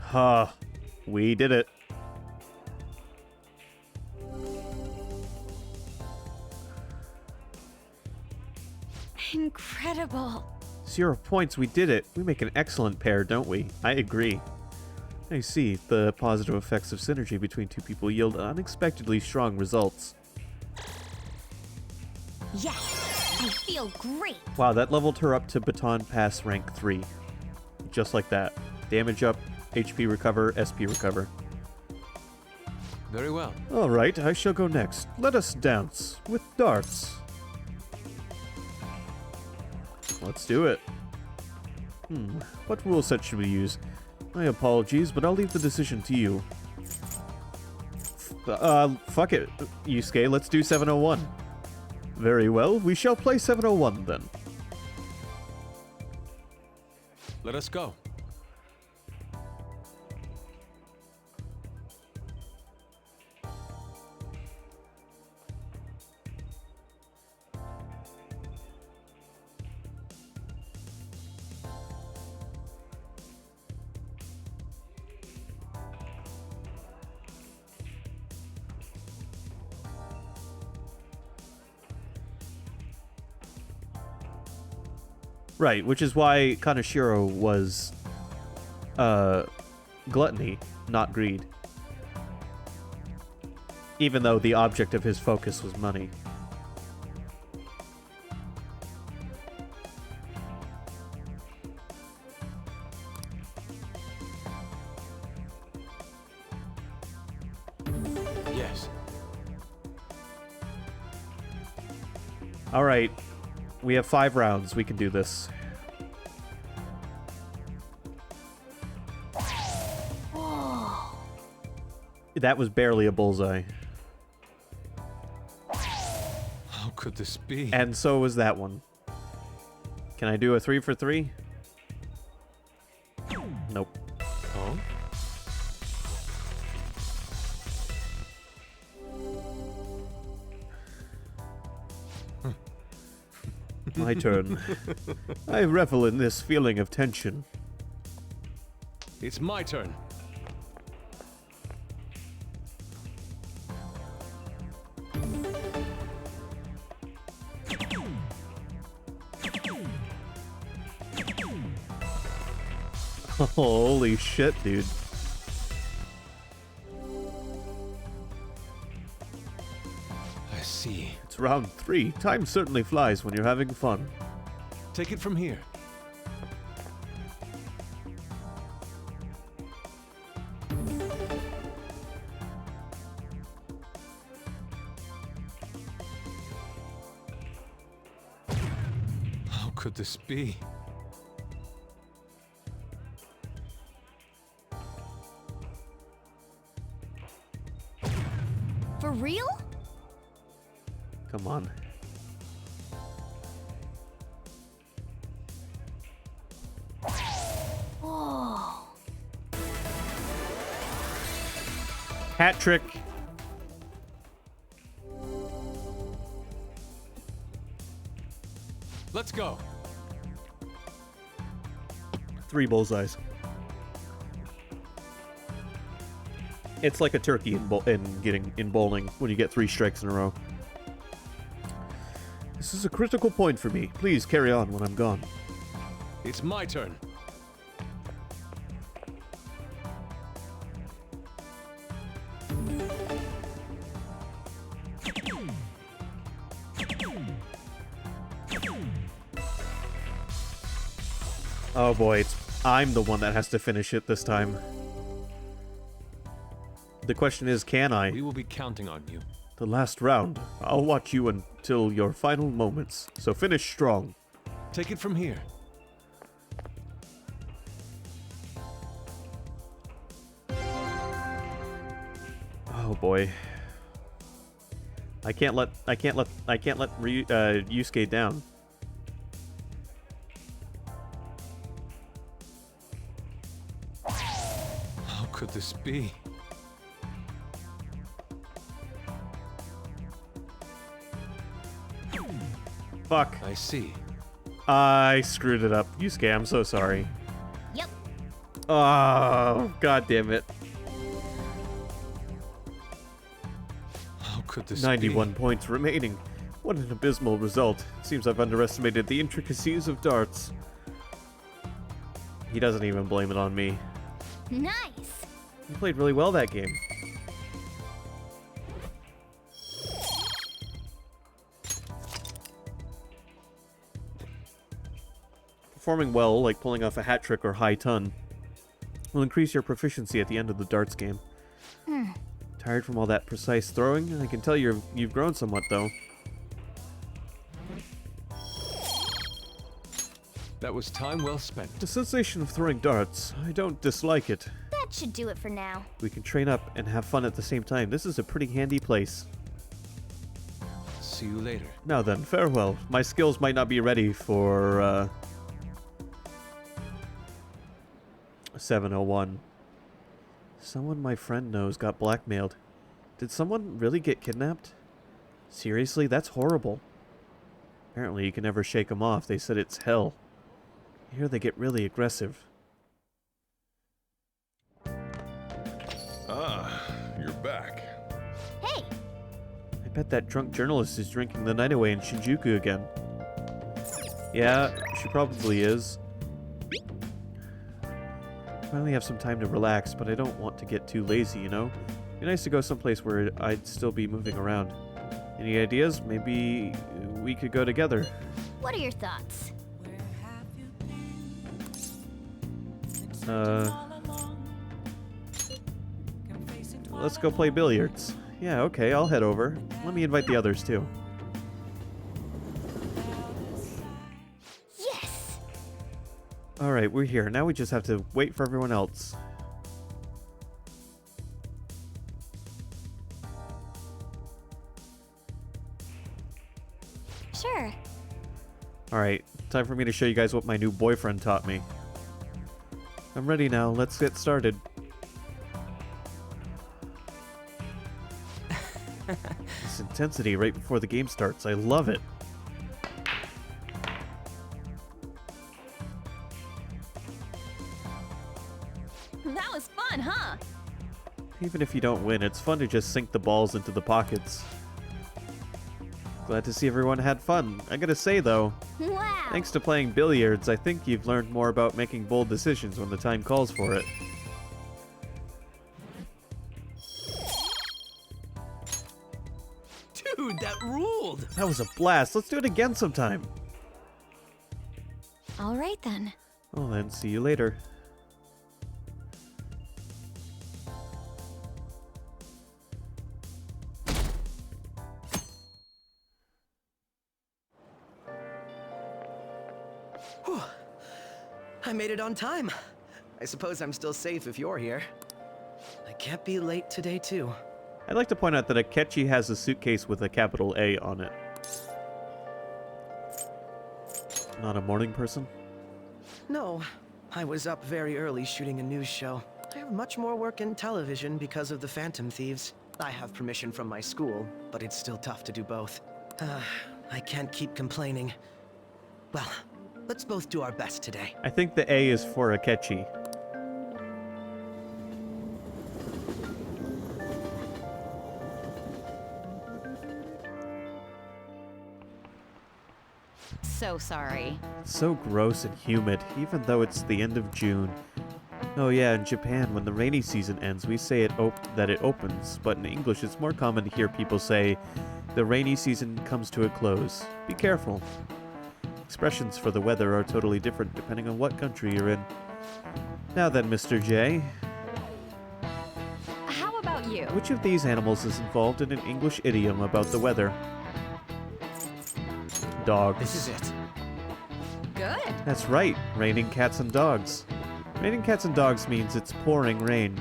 Ha! We did it. Incredible. 0 points, we did it. We make an excellent pair, don't we? I agree. I see. The positive effects of synergy between two people yield unexpectedly strong results. Yes! I feel great! Wow, that leveled her up to Baton Pass rank 3. Just like that. Damage up, HP recover, SP recover. Very well. Alright, I shall go next. Let us dance with darts. Let's do it. What rule set should we use? My apologies, but I'll leave the decision to you. Fuck it, Yusuke, let's do 701. Very well, we shall play 701 then. Let us go. Right, which is why Kaneshiro was gluttony, not greed. Even though the object of his focus was money. Yes. All right. We have 5 rounds. We can do this. Whoa. That was barely a bullseye. How could this be? And so was that one. Can I do a 3 for 3? Nope. Oh? My turn. I revel in this feeling of tension. It's my turn. Holy shit, dude. I see. It's round 3. Time certainly flies when you're having fun. Take it from here. How could this be? For real? Come on. Whoa. Hat trick. Let's go. 3 bullseyes. It's like a turkey in bowling when you get 3 strikes in a row. This is a critical point for me. Please carry on when I'm gone. It's my turn. Oh boy, I'm the one that has to finish it this time. The question is, can I? We will be counting on you. The last round. I'll watch you until your final moments. So finish strong. Take it from here. Oh boy. I can't let Yusuke down. How could this be? Fuck. I see. I screwed it up. Yusuke, I'm so sorry. Yep. Oh, god damn it. How could this 91 be? points remaining. What an abysmal result. Seems I've underestimated the intricacies of darts. He doesn't even blame it on me. Nice. He played really well that game. Performing well, like pulling off a hat trick or high ton, will increase your proficiency at the end of the darts game. Tired from all that precise throwing? I can tell you've grown somewhat, though. That was time well spent. The sensation of throwing darts, I don't dislike it. That should do it for now. We can train up and have fun at the same time. This is a pretty handy place. See you later. Now then, farewell. My skills might not be ready for, 701. Someone my friend knows got blackmailed. Did someone really get kidnapped? Seriously? That's horrible. Apparently you can never shake them off. They said it's hell. I hear they get really aggressive. Ah, you're back. Hey, I bet that drunk journalist is drinking the night away in Shinjuku again. Yeah, she probably is. Finally have some time to relax, but I don't want to get too lazy, you know? Be nice to go someplace where I'd still be moving around. Any ideas? Maybe we could go together. what are your thoughts? Let's go play billiards. Yeah, okay, I'll head over. Let me invite the others too. Yes! Alright, we're here. Now we just have to wait for everyone else. Sure. Alright, time for me to show you guys what my new boyfriend taught me. I'm ready now. Let's get started. This intensity right before the game starts. I love it. That was fun, huh? Even if you don't win, it's fun to just sink the balls into the pockets. Glad to see everyone had fun. I gotta say though, Wow. thanks to playing billiards, I think you've learned more about making bold decisions when the time calls for it. Dude, that ruled! That was a blast. Let's do it again sometime. All right then. Well then, see you later. Whew. I made it on time. I suppose I'm still safe if you're here. I can't be late today, too. I'd like to point out that Akechi has a suitcase with a capital A on it. Not a morning person? No, I was up very early shooting a news show. I have much more work in television because of the Phantom Thieves. I have permission from my school, but it's still tough to do both. I can't keep complaining. Well, let's both do our best today. I think the A is for Akechi. So sorry. So gross and humid, even though it's the end of June. Oh yeah, in Japan, when the rainy season ends, we say that it opens, but in English it's more common to hear people say, the rainy season comes to a close. Be careful. expressions for the weather are totally different depending on what country you're in. Now then, Mr. J, How about you? which of these animals is involved in an English idiom about the weather? Dogs. This is it. Good. That's right, raining cats and dogs. Raining cats and dogs means it's pouring rain.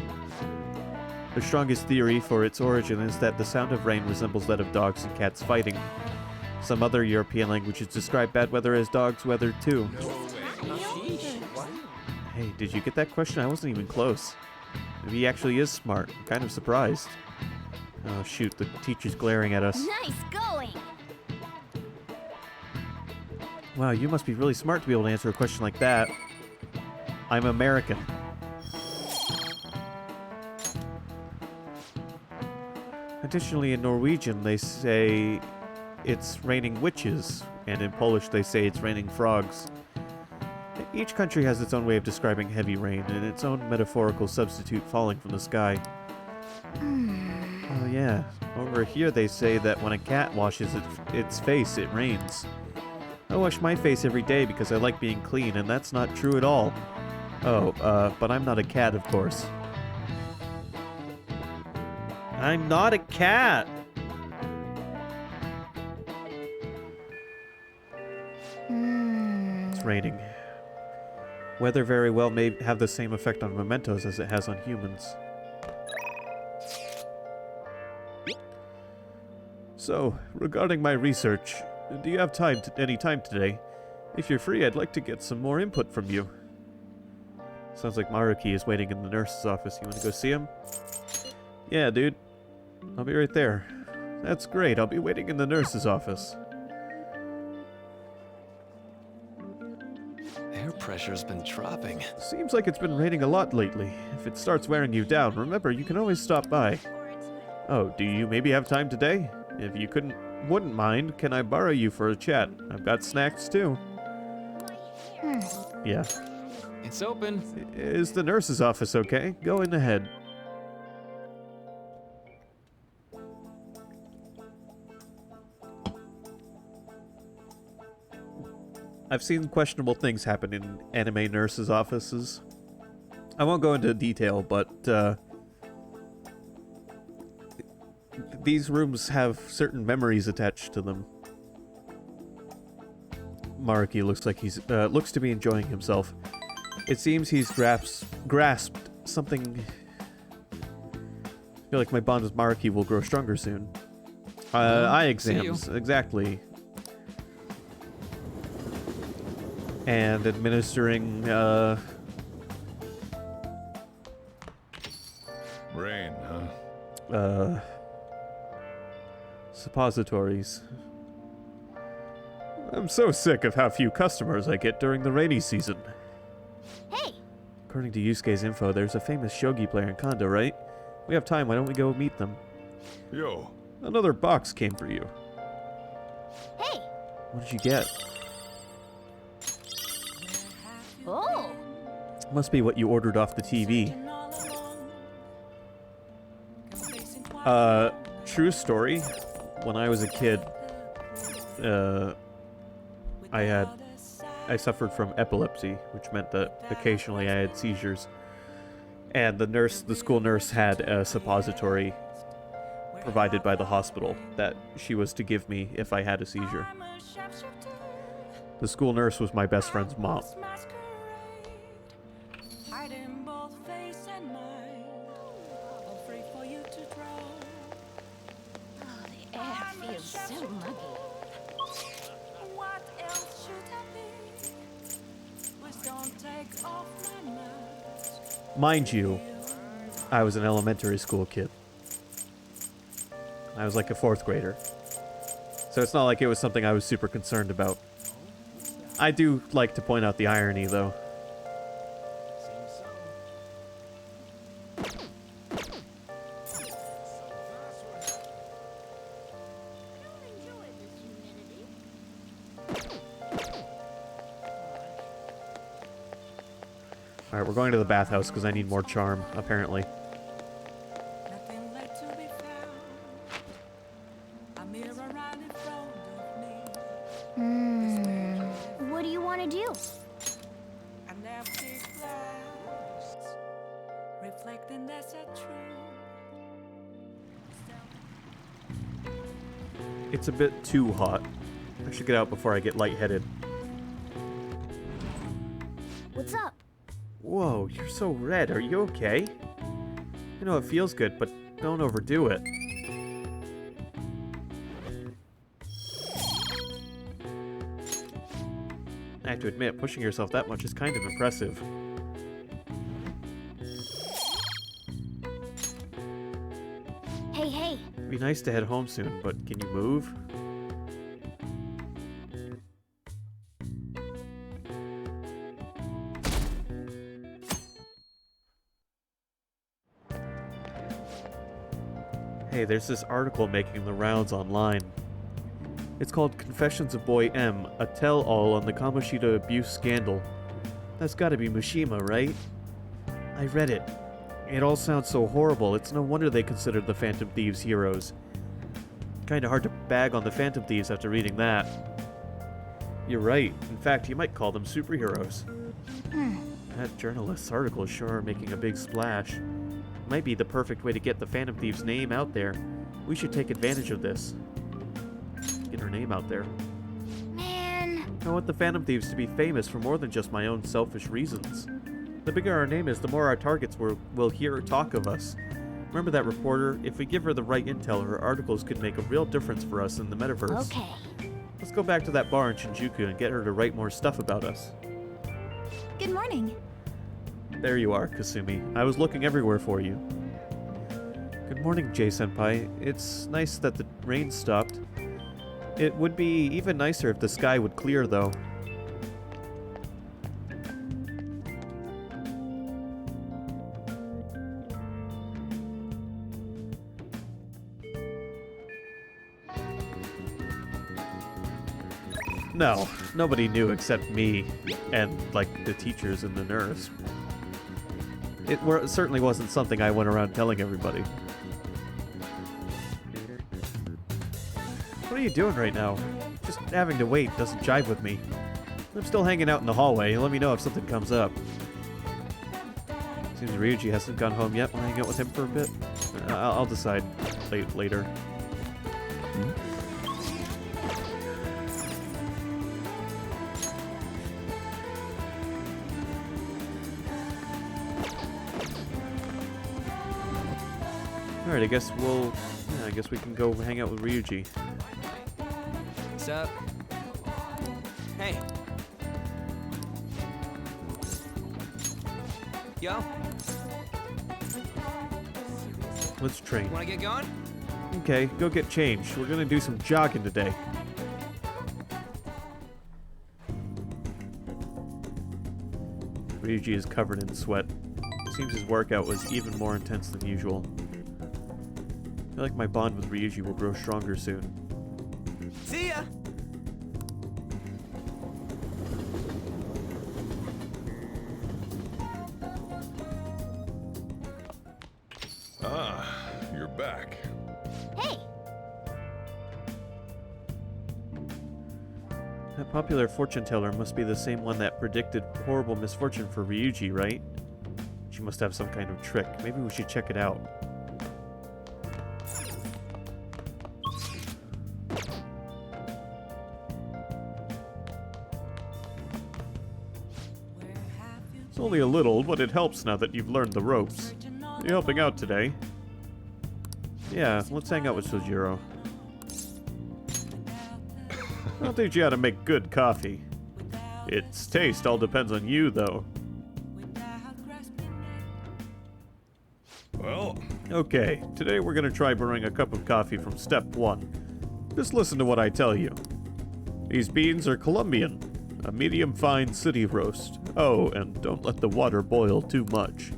The strongest theory for its origin is that the sound of rain resembles that of dogs and cats fighting. Some other European languages describe bad weather as dog's weather too. Hey, did you get that question? I wasn't even close. Maybe he actually is smart. I'm kind of surprised. Oh shoot, the teacher's glaring at us. Nice going! Wow, you must be really smart to be able to answer a question like that. I'm American. Additionally, in Norwegian, they say it's raining witches, and in Polish, they say it's raining frogs. Each country has its own way of describing heavy rain, and its own metaphorical substitute falling from the sky. Oh yeah, over here they say that when a cat washes its face, it rains. I wash my face every day because I like being clean, and that's not true at all. Oh, but I'm not a cat, of course. I'm not a cat! It's raining. Weather very well may have the same effect on mementos as it has on humans. So, regarding my research, do you have any time today? If you're free, I'd like to get some more input from you. Sounds like Maruki is waiting in the nurse's office. You want to go see him? Yeah, dude. I'll be right there. That's great. I'll be waiting in the nurse's office. Air pressure's been dropping. Seems like it's been raining a lot lately. If it starts wearing you down, remember, you can always stop by. Oh, do you maybe have time today? If you wouldn't mind, can I borrow you for a chat? I've got snacks too. Yeah. It's open. Is the nurse's office okay? Go in ahead. I've seen questionable things happen in anime nurses' offices. I won't go into detail, but these rooms have certain memories attached to them. Maruki looks to be enjoying himself. It seems he's grasped something. I feel like my bond with Maruki will grow stronger soon. Eye exams, exactly. And administering, Rain, huh? Suppositories. I'm so sick of how few customers I get during the rainy season. Hey! According to Yusuke's info, there's a famous shogi player in Kondo, right? We have time, why don't we go meet them? Yo. Another box came for you. Hey! What did you get? Oh! Must be what you ordered off the TV. True story. When I was a kid, I suffered from epilepsy, which meant that occasionally I had seizures. And the school nurse had a suppository provided by the hospital that she was to give me if I had a seizure. The school nurse was my best friend's mom. So muggy. Mind you, I was an elementary school kid. I was like a 4th grader. So it's not like it was something I was super concerned about. I do like to point out the irony, though. Alright, we're going to the bathhouse because I need more charm, apparently. want to do? An empty glass, reflecting that's a truth. It's a bit too hot. I should get out before I get lightheaded. What's up? Whoa, you're so red. Are you okay? I know it feels good, but don't overdo it. I have to admit, pushing yourself that much is kind of impressive. Hey, hey. It'd be nice to head home soon, but can you move? Hey, there's this article making the rounds online. It's called Confessions of Boy M, a tell-all on the Kamoshida abuse scandal. That's gotta be Mishima, right? I read it. It all sounds so horrible, it's no wonder they considered the Phantom Thieves heroes. Kinda hard to bag on the Phantom Thieves after reading that. You're right. In fact, you might call them superheroes. That journalist's article is sure making a big splash. Might be the perfect way to get the Phantom Thieves' name out there. We should take advantage of this. Get her name out there. Man. I want the Phantom Thieves to be famous for more than just my own selfish reasons. The bigger our name is, the more our targets will hear or talk of us. Remember that reporter? If we give her the right intel, her articles could make a real difference for us in the metaverse. Okay. Let's go back to that bar in Shinjuku and get her to write more stuff about us. Good morning. There you are, Kasumi. I was looking everywhere for you. Good morning, Jay-senpai. It's nice that the rain stopped. It would be even nicer if the sky would clear, though. No, nobody knew except me and, like, the teachers and the nurse. It certainly wasn't something I went around telling everybody. What are you doing right now? Just having to wait doesn't jive with me. I'm still hanging out in the hallway. Let me know if something comes up. Seems Ryuji hasn't gone home yet. We'll hang out with him for a bit. I'll decide later. Alright, I guess we can go hang out with Ryuji. What's up? Hey. Yo. Let's train. Wanna get going? Okay, go get changed. We're gonna do some jogging today. Ryuji is covered in sweat. It seems his workout was even more intense than usual. I feel like my bond with Ryuji will grow stronger soon. See ya! Ah, you're back. Hey. That popular fortune teller must be the same one that predicted horrible misfortune for Ryuji, right? She must have some kind of trick. Maybe we should check it out. It's only a little, but it helps now that you've learned the ropes. Are you helping out today? Yeah, let's hang out with Sojiro. I'll teach you how to make good coffee. Its taste all depends on you, though. Well... Okay, today we're gonna try brewing a cup of coffee from step 1. Just listen to what I tell you. These beans are Colombian. A medium-fine city roast. Oh, and don't let the water boil too much.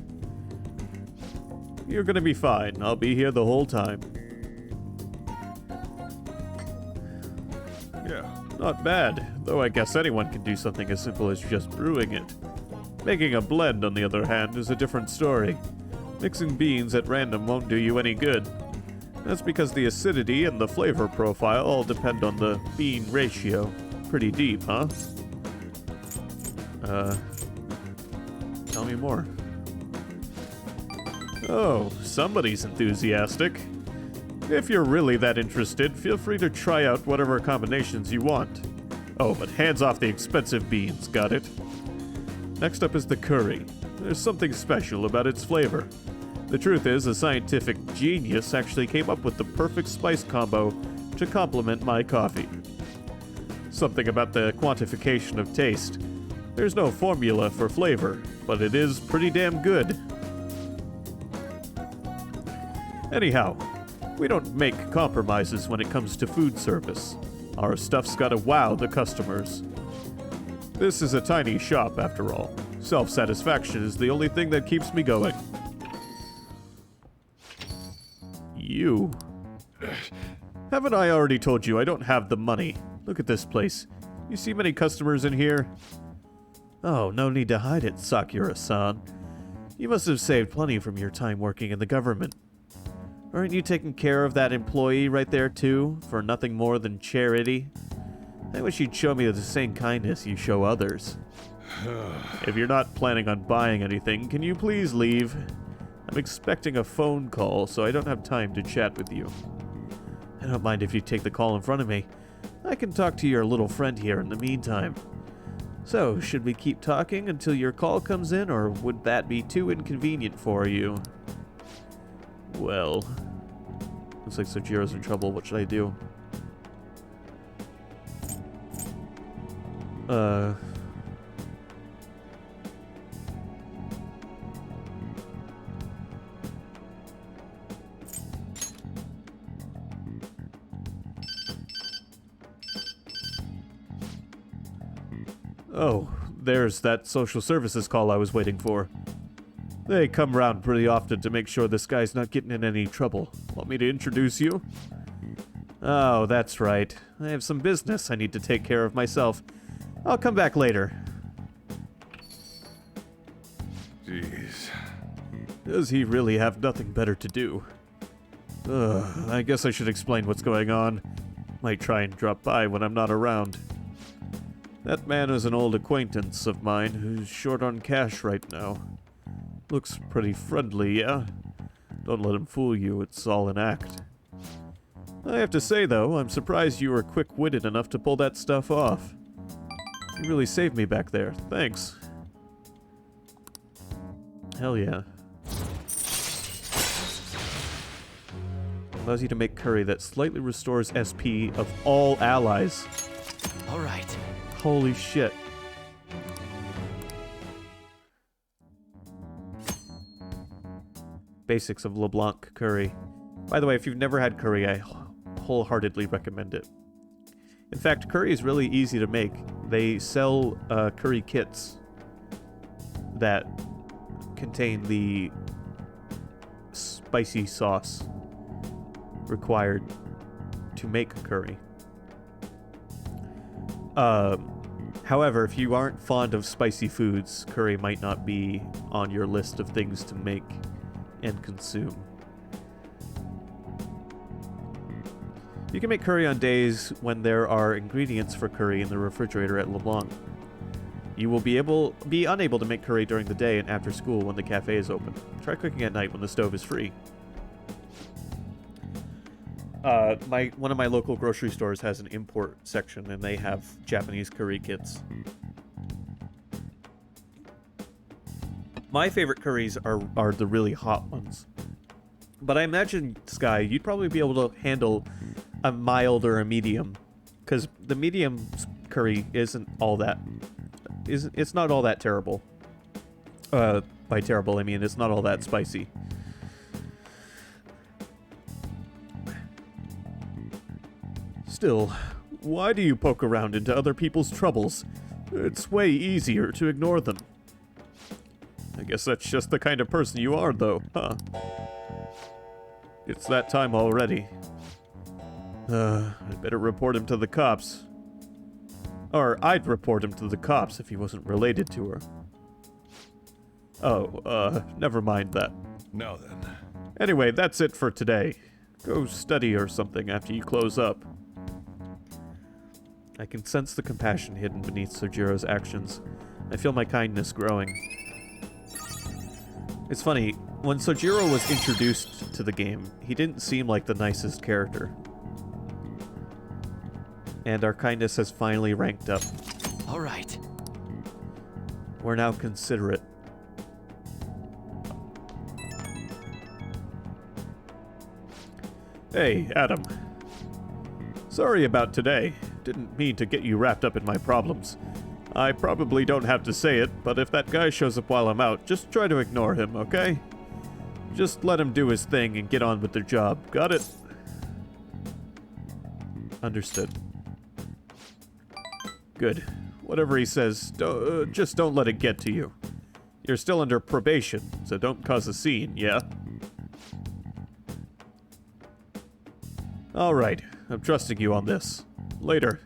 You're gonna be fine. I'll be here the whole time. Yeah. Not bad, though I guess anyone can do something as simple as just brewing it. Making a blend, on the other hand, is a different story. Mixing beans at random won't do you any good. That's because the acidity and the flavor profile all depend on the bean ratio. Pretty deep, huh? Tell me more. Oh, somebody's enthusiastic. If you're really that interested, feel free to try out whatever combinations you want. Oh, but hands off the expensive beans, got it? Next up is the curry. There's something special about its flavor. The truth is, a scientific genius actually came up with the perfect spice combo to complement my coffee. Something about the quantification of taste. There's no formula for flavor, but it is pretty damn good. Anyhow, we don't make compromises when it comes to food service. Our stuff's gotta wow the customers. This is a tiny shop, after all. Self-satisfaction is the only thing that keeps me going. You. Haven't I already told you I don't have the money? Look at this place. You see many customers in here? Oh, no need to hide it, Sakura-san. You must have saved plenty from your time working in the government. Aren't you taking care of that employee right there, too, for nothing more than charity? I wish you'd show me the same kindness you show others. If you're not planning on buying anything, can you please leave? I'm expecting a phone call, so I don't have time to chat with you. I don't mind if you take the call in front of me. I can talk to your little friend here in the meantime. So, should we keep talking until your call comes in, or would that be too inconvenient for you? Well, looks like Sojiro's in trouble. What should I do? Oh, there's that social services call I was waiting for. They come round pretty often to make sure this guy's not getting in any trouble. Want me to introduce you? Oh, that's right. I have some business I need to take care of myself. I'll come back later. Jeez. Does he really have nothing better to do? I guess I should explain what's going on. Might try and drop by when I'm not around. That man is an old acquaintance of mine who's short on cash right now. Looks pretty friendly, yeah? Don't let him fool you, it's all an act. I have to say, though, I'm surprised you were quick-witted enough to pull that stuff off. You really saved me back there, thanks. Hell yeah. Allows you to make curry that slightly restores SP of all allies. Alright. Holy shit. Basics of LeBlanc curry. By the way, if you've never had curry, I wholeheartedly recommend it. In fact, curry is really easy to make. They sell curry kits that contain the spicy sauce required to make curry. However, if you aren't fond of spicy foods, curry might not be on your list of things to make and consume. You can make curry on days when there are ingredients for curry in the refrigerator at LeBlanc. You will be unable to make curry during the day and after school when the cafe is open. Try cooking at night when the stove is free. One of my local grocery stores has an import section, and they have Japanese curry kits. My favorite curries are the really hot ones. But I imagine, Sky, you'd probably be able to handle a mild or a medium. Because the medium curry isn't all that... It's not all that terrible. By terrible, I mean it's not all that spicy. Still, why do you poke around into other people's troubles? It's way easier to ignore them. I guess that's just the kind of person you are, though, huh? It's that time already. I'd better report him to the cops. Or I'd report him to the cops if he wasn't related to her. Oh, never mind that. Now then. Anyway, that's it for today. Go study or something after you close up. I can sense the compassion hidden beneath Sojiro's actions. I feel my kindness growing. It's funny, when Sojiro was introduced to the game, he didn't seem like the nicest character. And our kindness has finally ranked up. All right. We're now considerate. Hey, Adam. Sorry about today. Didn't mean to get you wrapped up in my problems. I probably don't have to say it, but if that guy shows up while I'm out, just try to ignore him, okay? Just let him do his thing and get on with their job. Got it? Understood. Good. Whatever he says, just don't let it get to you. You're still under probation, so don't cause a scene, yeah? Alright, I'm trusting you on this. Later.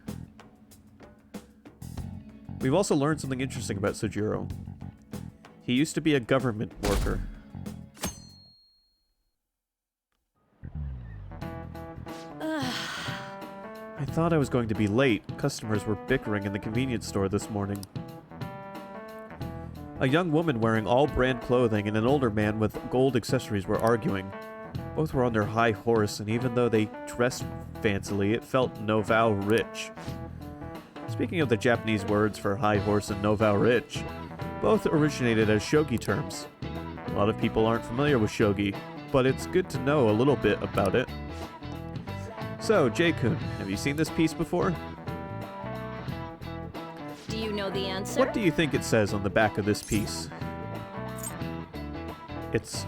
We've also learned something interesting about Sojiro. He used to be a government worker. I thought I was going to be late. Customers were bickering in the convenience store this morning. A young woman wearing all brand clothing and an older man with gold accessories were arguing. Both were on their high horse, and even though they dressed fancily, it felt Novao rich. Speaking of the Japanese words for high horse and Novao rich, both originated as shogi terms. A lot of people aren't familiar with shogi, but it's good to know a little bit about it. So, J-kun, have you seen this piece before? Do you know the answer? What do you think it says on the back of this piece? It's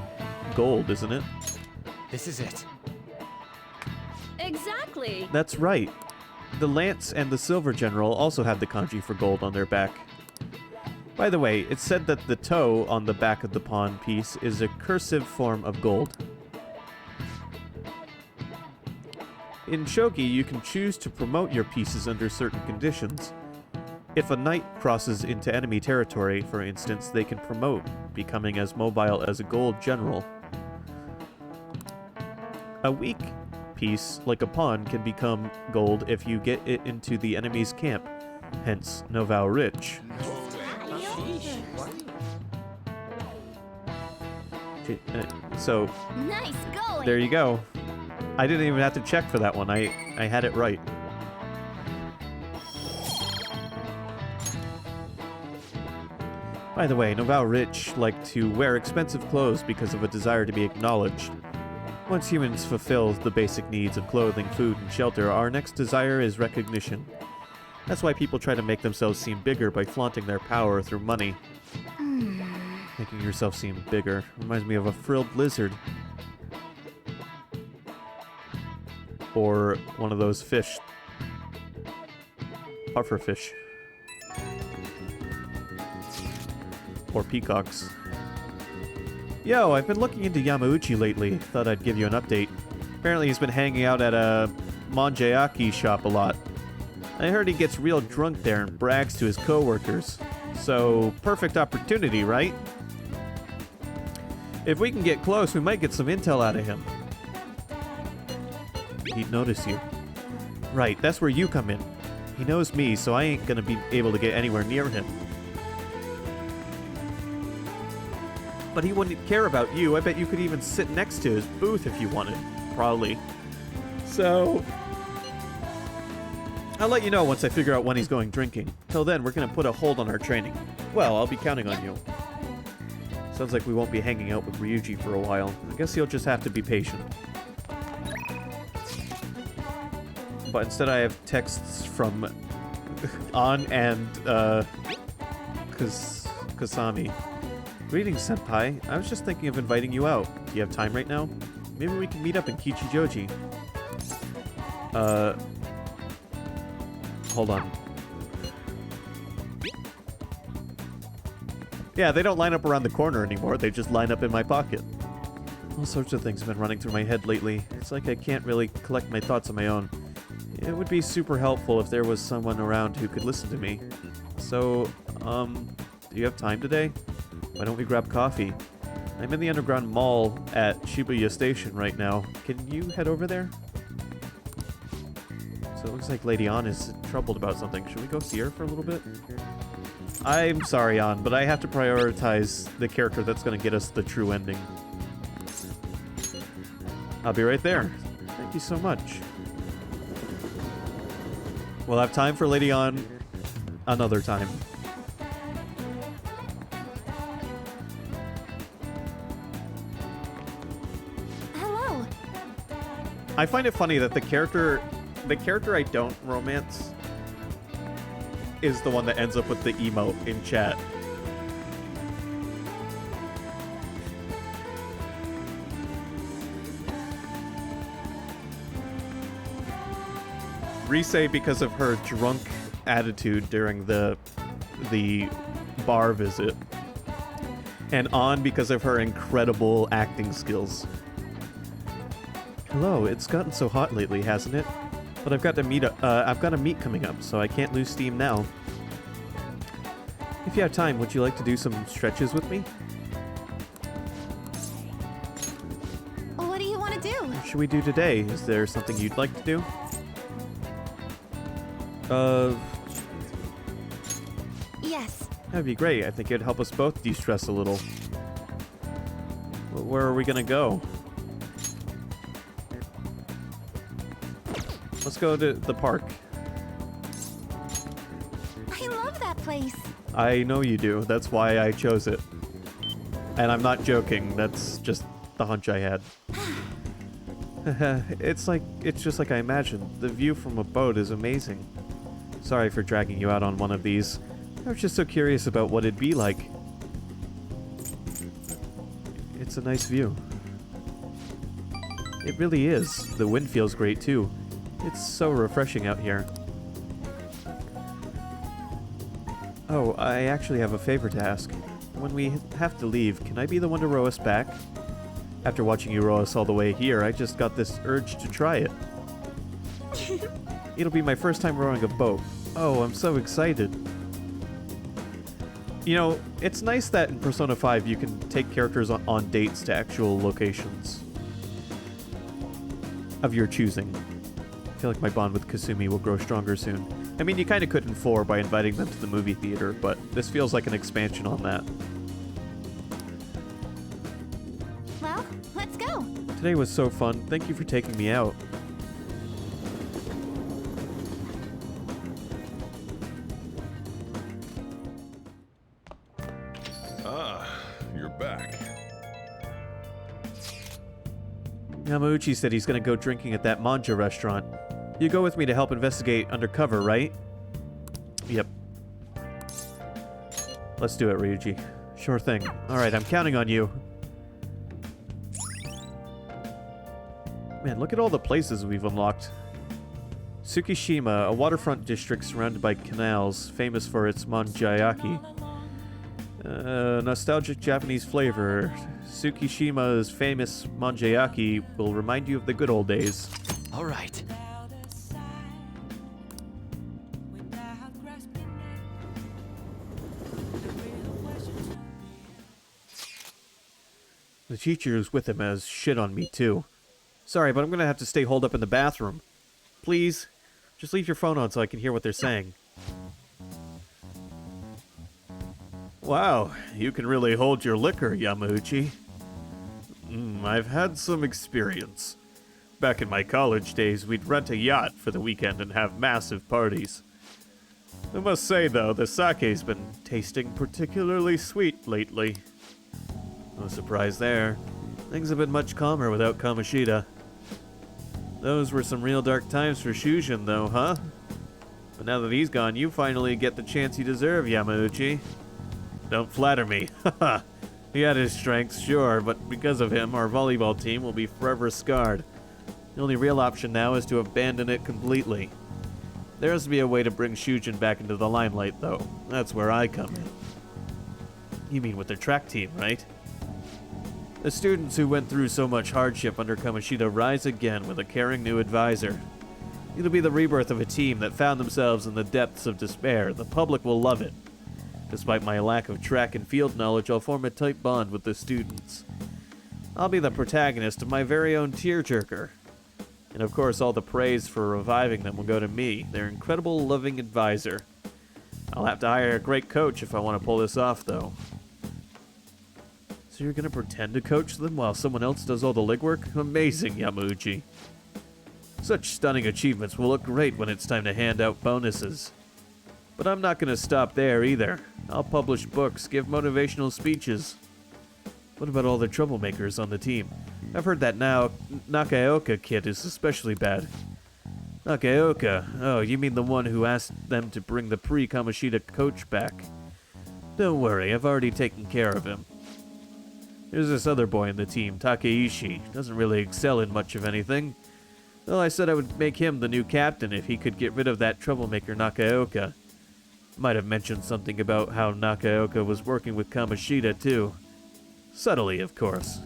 gold, isn't it? This is it. Exactly. That's right. The Lance and the Silver General also have the kanji for gold on their back. By the way, it's said that the toe on the back of the pawn piece is a cursive form of gold. In shogi, you can choose to promote your pieces under certain conditions. If a knight crosses into enemy territory, for instance, they can promote, becoming as mobile as a gold general. A weak piece, like a pawn, can become gold if you get it into the enemy's camp, hence Novao rich. So, Nice going. there you go. I didn't even have to check for that one. I had it right. By the way, Novao rich like to wear expensive clothes because of a desire to be acknowledged. Once humans fulfill the basic needs of clothing, food, and shelter, our next desire is recognition. That's why people try to make themselves seem bigger by flaunting their power through money. Making yourself seem bigger reminds me of a frilled lizard. Or one of those fish. Pufferfish. Or peacocks. Yo, I've been looking into Yamauchi lately. Thought I'd give you an update. Apparently he's been hanging out at a Manjayaki shop a lot. I heard he gets real drunk there and brags to his coworkers. So, perfect opportunity, right? If we can get close, we might get some intel out of him. He'd notice you. Right, that's where you come in. He knows me, so I ain't gonna be able to get anywhere near him. But he wouldn't care about you. I bet you could even sit next to his booth if you wanted. Probably. So, I'll let you know once I figure out when he's going drinking. Till then, we're gonna put a hold on our training. Well, I'll be counting on you. Sounds like we won't be hanging out with Ryuji for a while. I guess you'll just have to be patient. But instead I have texts from An and Kasami. Greetings, Senpai. I was just thinking of inviting you out. Do you have time right now? Maybe we can meet up in Kichijoji. Hold on. Yeah, they don't line up around the corner anymore. They just line up in my pocket. All sorts of things have been running through my head lately. It's like I can't really collect my thoughts on my own. It would be super helpful if there was someone around who could listen to me. So, do you have time today? Why don't we grab coffee? I'm in the underground mall at Shibuya Station right now. Can you head over there? So it looks like Lady An is troubled about something. Should we go see her for a little bit? I'm sorry, An, but I have to prioritize the character that's going to get us the true ending. I'll be right there. Thank you so much. We'll have time for Lady An another time. Hello. I find it funny that the character I don't romance is the one that ends up with the emote in chat. Rise because of her drunk attitude during the bar visit, and An because of her incredible acting skills. Hello, it's gotten so hot lately, hasn't it? But I've got a meet coming up, so I can't lose steam now. If you have time, would you like to do some stretches with me? What do you want to do? What should we do today? Is there something you'd like to do? Yes. That'd be great. I think it'd help us both de-stress a little. Where are we gonna go? Let's go to the park. I love that place. I know you do. That's why I chose it. And I'm not joking. That's just the hunch I had. It's just like I imagined. The view from a boat is amazing. Sorry for dragging you out on one of these. I was just so curious about what it'd be like. It's a nice view. It really is. The wind feels great too. It's so refreshing out here. Oh, I actually have a favor to ask. When we have to leave, can I be the one to row us back? After watching you row us all the way here, I just got this urge to try it. It'll be my first time rowing a boat. Oh, I'm so excited. You know, it's nice that in Persona 5 you can take characters on dates to actual locations of your choosing. I feel like my bond with Kasumi will grow stronger soon. I mean, you kind of could in 4 by inviting them to the movie theater, but this feels like an expansion on that. Well, let's go. Today was so fun. Thank you for taking me out. You're back. Yamauchi said he's gonna go drinking at that manja restaurant. You go with me to help investigate undercover, right? Yep. Let's do it, Ryuji. Sure thing. Alright, I'm counting on you. Man, look at all the places we've unlocked. Tsukishima, a waterfront district surrounded by canals, famous for its manjayaki. Nostalgic Japanese flavor. Tsukishima's famous manjayaki will remind you of the good old days. All right. The teacher who's with him has shit on me, too. Sorry, but I'm gonna have to stay holed up in the bathroom. Please, just leave your phone on so I can hear what they're saying. Wow, you can really hold your liquor, Yamauchi. I've had some experience. Back in my college days, we'd rent a yacht for the weekend and have massive parties. I must say, though, the sake's been tasting particularly sweet lately. No surprise there. Things have been much calmer without Kamoshida. Those were some real dark times for Shujin, though, huh? But now that he's gone, you finally get the chance you deserve, Yamauchi. Don't flatter me. Haha. He had his strengths, sure, but because of him, our volleyball team will be forever scarred. The only real option now is to abandon it completely. There has to be a way to bring Shujin back into the limelight, though. That's where I come in. You mean with their track team, right? The students who went through so much hardship under Kamoshida rise again with a caring new advisor. It'll be the rebirth of a team that found themselves in the depths of despair. The public will love it. Despite my lack of track and field knowledge, I'll form a tight bond with the students. I'll be the protagonist of my very own tearjerker. And of course, all the praise for reviving them will go to me, their incredible loving advisor. I'll have to hire a great coach if I want to pull this off, though. So you're gonna pretend to coach them while someone else does all the legwork? Amazing, Yamauchi. Such stunning achievements will look great when it's time to hand out bonuses. But I'm not gonna stop there either. I'll publish books, give motivational speeches. What about all the troublemakers on the team? I've heard that now Nakaoka kid is especially bad. Nakaoka? Oh, you mean the one who asked them to bring the pre-Kamoshida coach back? Don't worry, I've already taken care of him. There's this other boy in the team, Takeishi. Doesn't really excel in much of anything. Well, I said I would make him the new captain if he could get rid of that troublemaker Nakaoka. Might have mentioned something about how Nakaoka was working with Kamoshida, too. Subtly, of course.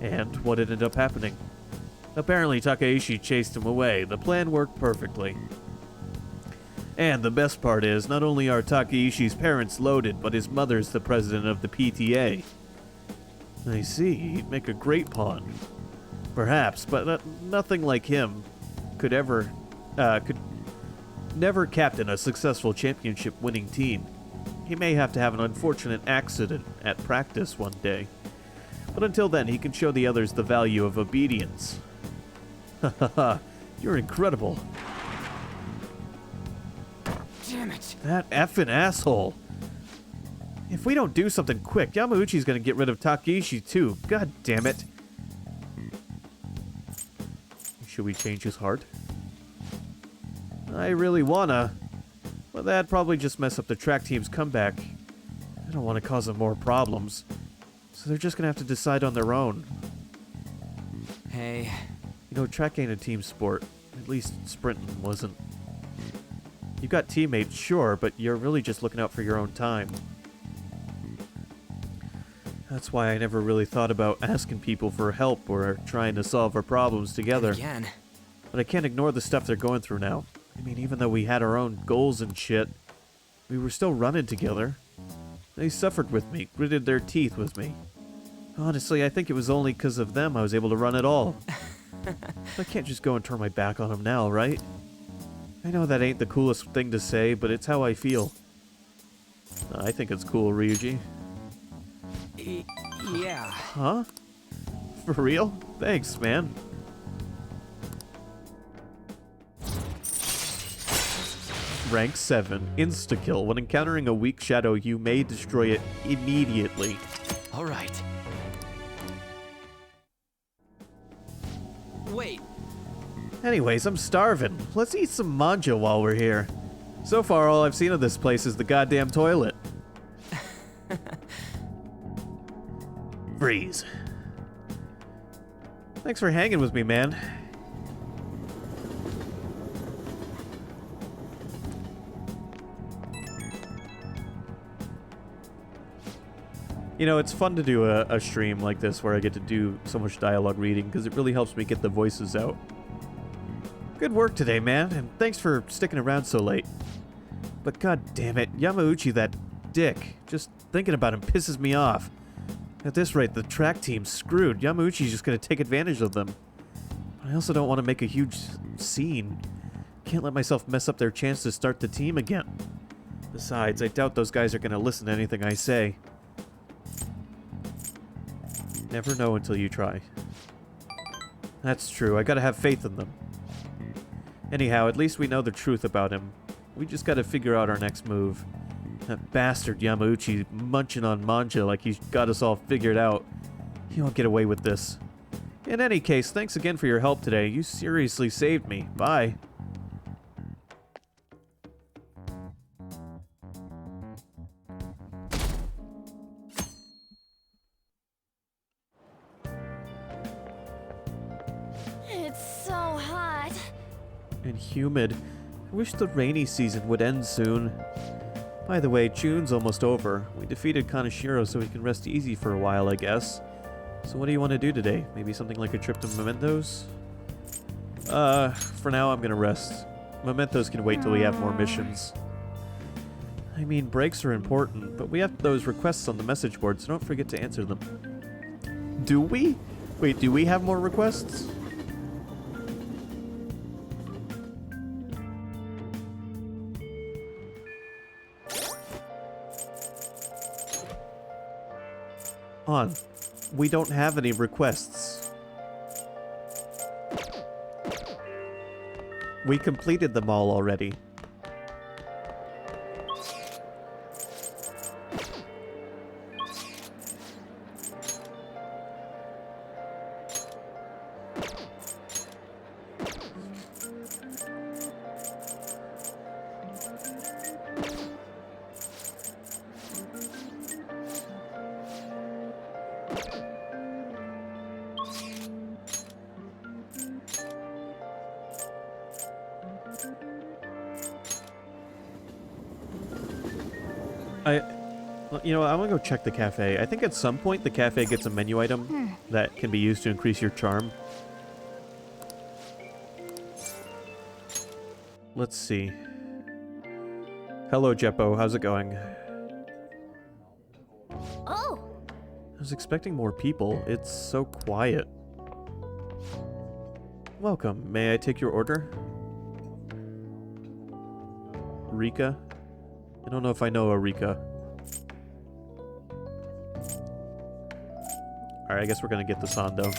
And what ended up happening? Apparently Takeishi chased him away. The plan worked perfectly. And the best part is, not only are Takeishi's parents loaded, but his mother's the president of the PTA. I see, he'd make a great pawn. Perhaps, but nothing like him could never captain a successful championship-winning team. He may have to have an unfortunate accident at practice one day. But until then, he can show the others the value of obedience. Hahaha, you're incredible. Damn it. That effing asshole. If we don't do something quick, Yamauchi's gonna get rid of Takeishi too. God damn it. Should we change his heart? I really wanna. But that'd probably just mess up the track team's comeback. I don't want to cause them more problems. So they're just gonna have to decide on their own. Hey. You know, track ain't a team sport. At least sprinting wasn't. You got teammates, sure, but you're really just looking out for your own time. That's why I never really thought about asking people for help or trying to solve our problems together. Again. But I can't ignore the stuff they're going through now. I mean, even though we had our own goals and shit, we were still running together. They suffered with me, gritted their teeth with me. Honestly, I think it was only because of them I was able to run at all. I can't just go and turn my back on them now, right? I know that ain't the coolest thing to say, but it's how I feel. I think it's cool, Ryuji. Yeah. Huh? For real? Thanks, man. Rank 7. Insta-kill. When encountering a weak shadow, you may destroy it immediately. Alright. Wait. Anyways, I'm starving. Let's eat some manja while we're here. So far, all I've seen of this place is the goddamn toilet. Freeze. Thanks for hanging with me, man. You know, it's fun to do a stream like this where I get to do so much dialogue reading because it really helps me get the voices out. Good work today, man, and thanks for sticking around so late. But god damn it, Yamauchi, that dick. Just thinking about him pisses me off. At this rate, the track team's screwed. Yamauchi's just gonna take advantage of them. I also don't want to make a huge scene. Can't let myself mess up their chance to start the team again. Besides, I doubt those guys are gonna listen to anything I say. Never know until you try. That's true, I gotta have faith in them. Anyhow, at least we know the truth about him. We just gotta figure out our next move. That bastard Yamauchi munching on manja like he's got us all figured out. He won't get away with this. In any case, thanks again for your help today. You seriously saved me. Bye. It's so hot. And humid. I wish the rainy season would end soon. By the way, June's almost over. We defeated Kaneshiro so we can rest easy for a while, I guess. So what do you want to do today? Maybe something like a trip to Mementos? For now I'm gonna rest. Mementos can wait till we have more missions. I mean, breaks are important, but we have those requests on the message board, so don't forget to answer them. Do we? Wait, do we have more requests? on. We don't have any requests. We completed them all already. You know, I'm gonna go check the cafe. I think at some point the cafe gets a menu item that can be used to increase your charm. Let's see. Hello, Jeppo. How's it going? Oh! I was expecting more people. It's so quiet. Welcome. May I take your order? Rika? I don't know if I know a Rika. Alright, I guess we're gonna get the Sando.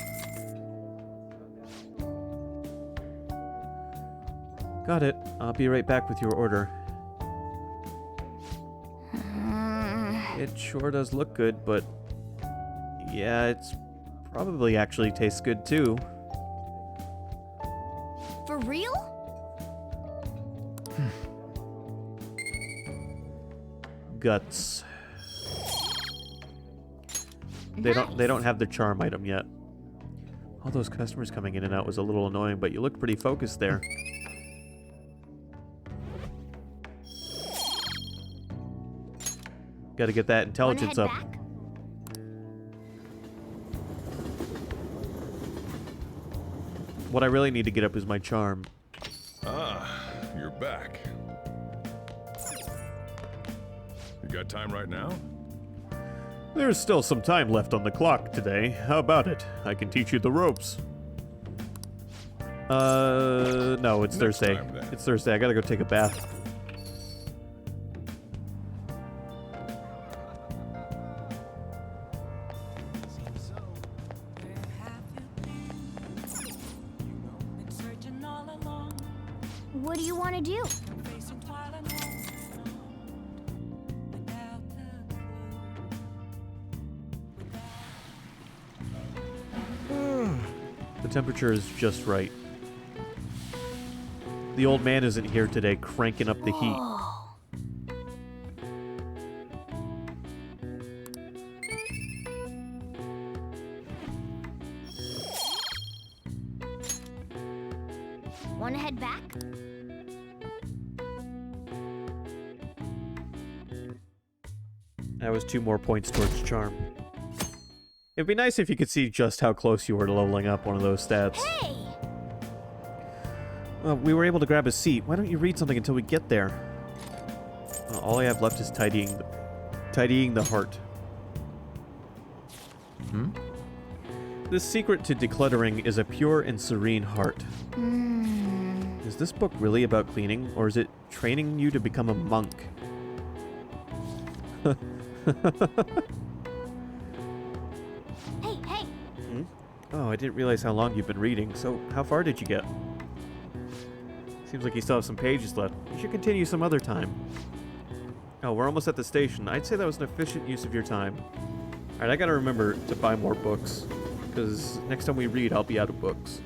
Got it. I'll be right back with your order. It sure does look good, but... yeah, it's probably actually tastes good too. For real? Guts. They don't have the charm item yet. All those customers coming in and out was a little annoying, but you looked pretty focused there. Gotta get that intelligence up. Back? What I really need to get up is my charm. Ah, you're back. You got time right now? There's still some time left on the clock today. How about it? I can teach you the ropes. No, it's Next Thursday. time, then. It's Thursday. I gotta go take a bath. What do you want to do? The temperature is just right. The old man isn't here today cranking up the heat. Want to head back? That was 2 more points towards charm. It'd be nice if you could see just how close you were to leveling up one of those stats. Hey! We were able to grab a seat. Why don't you read something until we get there? All I have left is tidying the heart. The secret to decluttering is a pure and serene heart. Is this book really about cleaning, or is it training you to become a monk? Hey! Oh, I didn't realize how long you've been reading. So, how far did you get? Seems like you still have some pages left. You should continue some other time. Oh, we're almost at the station. I'd say that was an efficient use of your time. Alright, I gotta remember to buy more books. Because next time we read, I'll be out of books.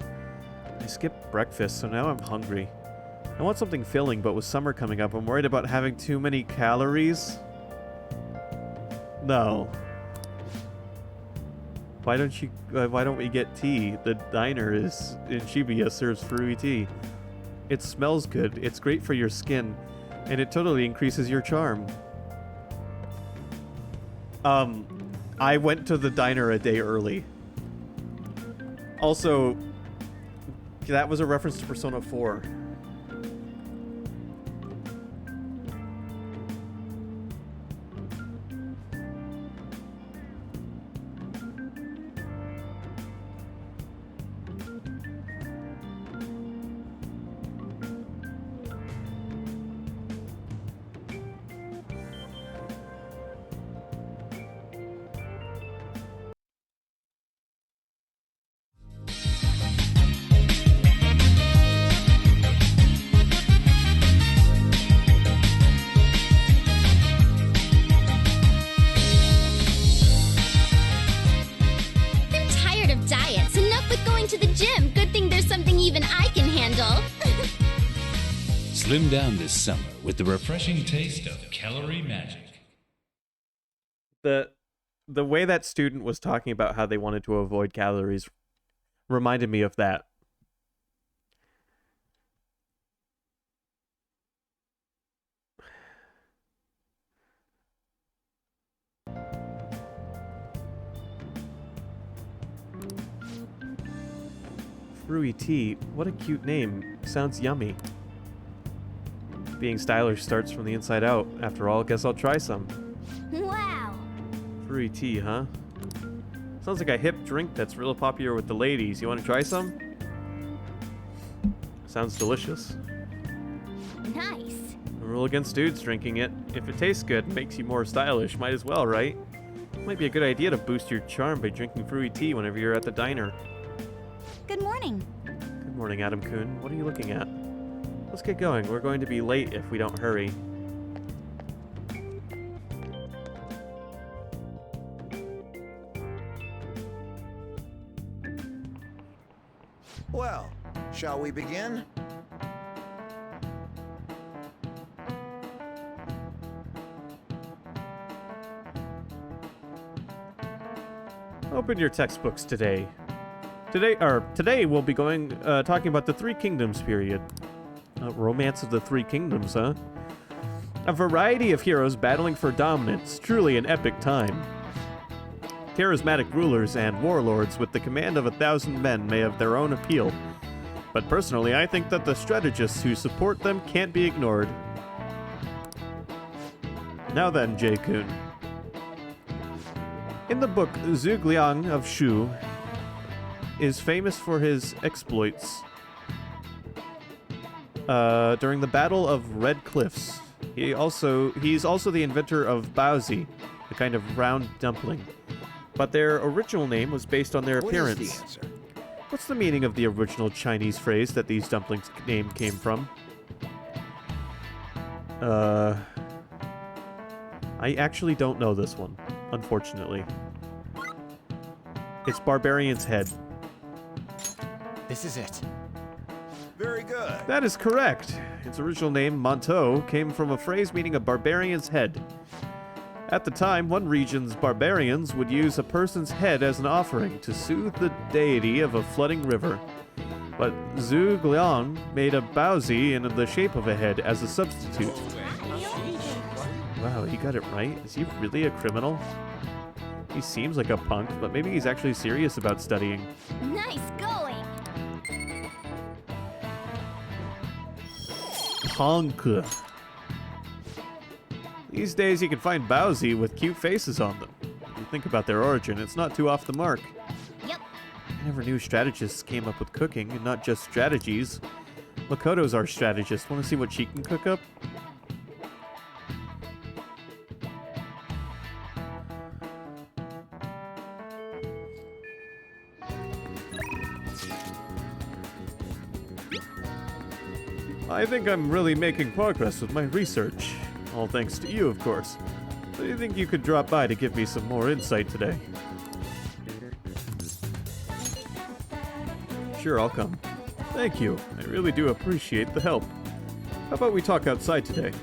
I skipped breakfast, so now I'm hungry. I want something filling, but with summer coming up, I'm worried about having too many calories. No. Why don't we get tea? The diner in Shibuya serves fruity tea. It smells good, it's great for your skin, and it totally increases your charm. I went to the diner a day early. Also, that was a reference to Persona 4. Slim down this summer with the refreshing taste of Calorie Magic. The way that student was talking about how they wanted to avoid calories reminded me of that. Fruity Tea, what a cute name. Sounds yummy. Being stylish starts from the inside out. After all, guess I'll try some. Wow. Fruity Tea, huh? Sounds like a hip drink that's real popular with the ladies. You want to try some? Sounds delicious. Nice. A rule against dudes drinking it. If it tastes good and makes you more stylish, might as well, right? Might be a good idea to boost your charm by drinking Fruity Tea whenever you're at the diner. Good morning. Good morning, Adam Kun. What are you looking at? Let's get going. We're going to be late if we don't hurry. Well, shall we begin? Open your textbooks today. Today we'll be talking about the Three Kingdoms period. Romance of the Three Kingdoms, huh? A variety of heroes battling for dominance. Truly an epic time. Charismatic rulers and warlords with the command of 1,000 men may have their own appeal. But personally, I think that the strategists who support them can't be ignored. Now then, Jay-kun. In the book, Zhuge Liang of Shu is famous for his exploits during the Battle of Red Cliffs. He's also the inventor of baozi, a kind of round dumpling. But their original name was based on their appearance. What is the answer? What's the meaning of the original Chinese phrase that these dumplings' name came from? I actually don't know this one, unfortunately. It's Barbarian's Head. This is it. Very good. That is correct. Its original name, Manteau, came from a phrase meaning a barbarian's head. At the time, one region's barbarians would use a person's head as an offering to soothe the deity of a flooding river. But Zhuge Liang made a baozi in the shape of a head as a substitute. Wow, he got it right. Is he really a criminal? He seems like a punk, but maybe he's actually serious about studying. Nice going. Punk. These days you can find baozi with cute faces on them. If you think about their origin, it's not too off the mark. Yep. I never knew strategists came up with cooking, and not just strategies. Makoto's our strategist. Want to see what she can cook up? I think I'm really making progress with my research. All thanks to you, of course. So do you think you could drop by to give me some more insight today? Sure, I'll come. Thank you. I really do appreciate the help. How about we talk outside today?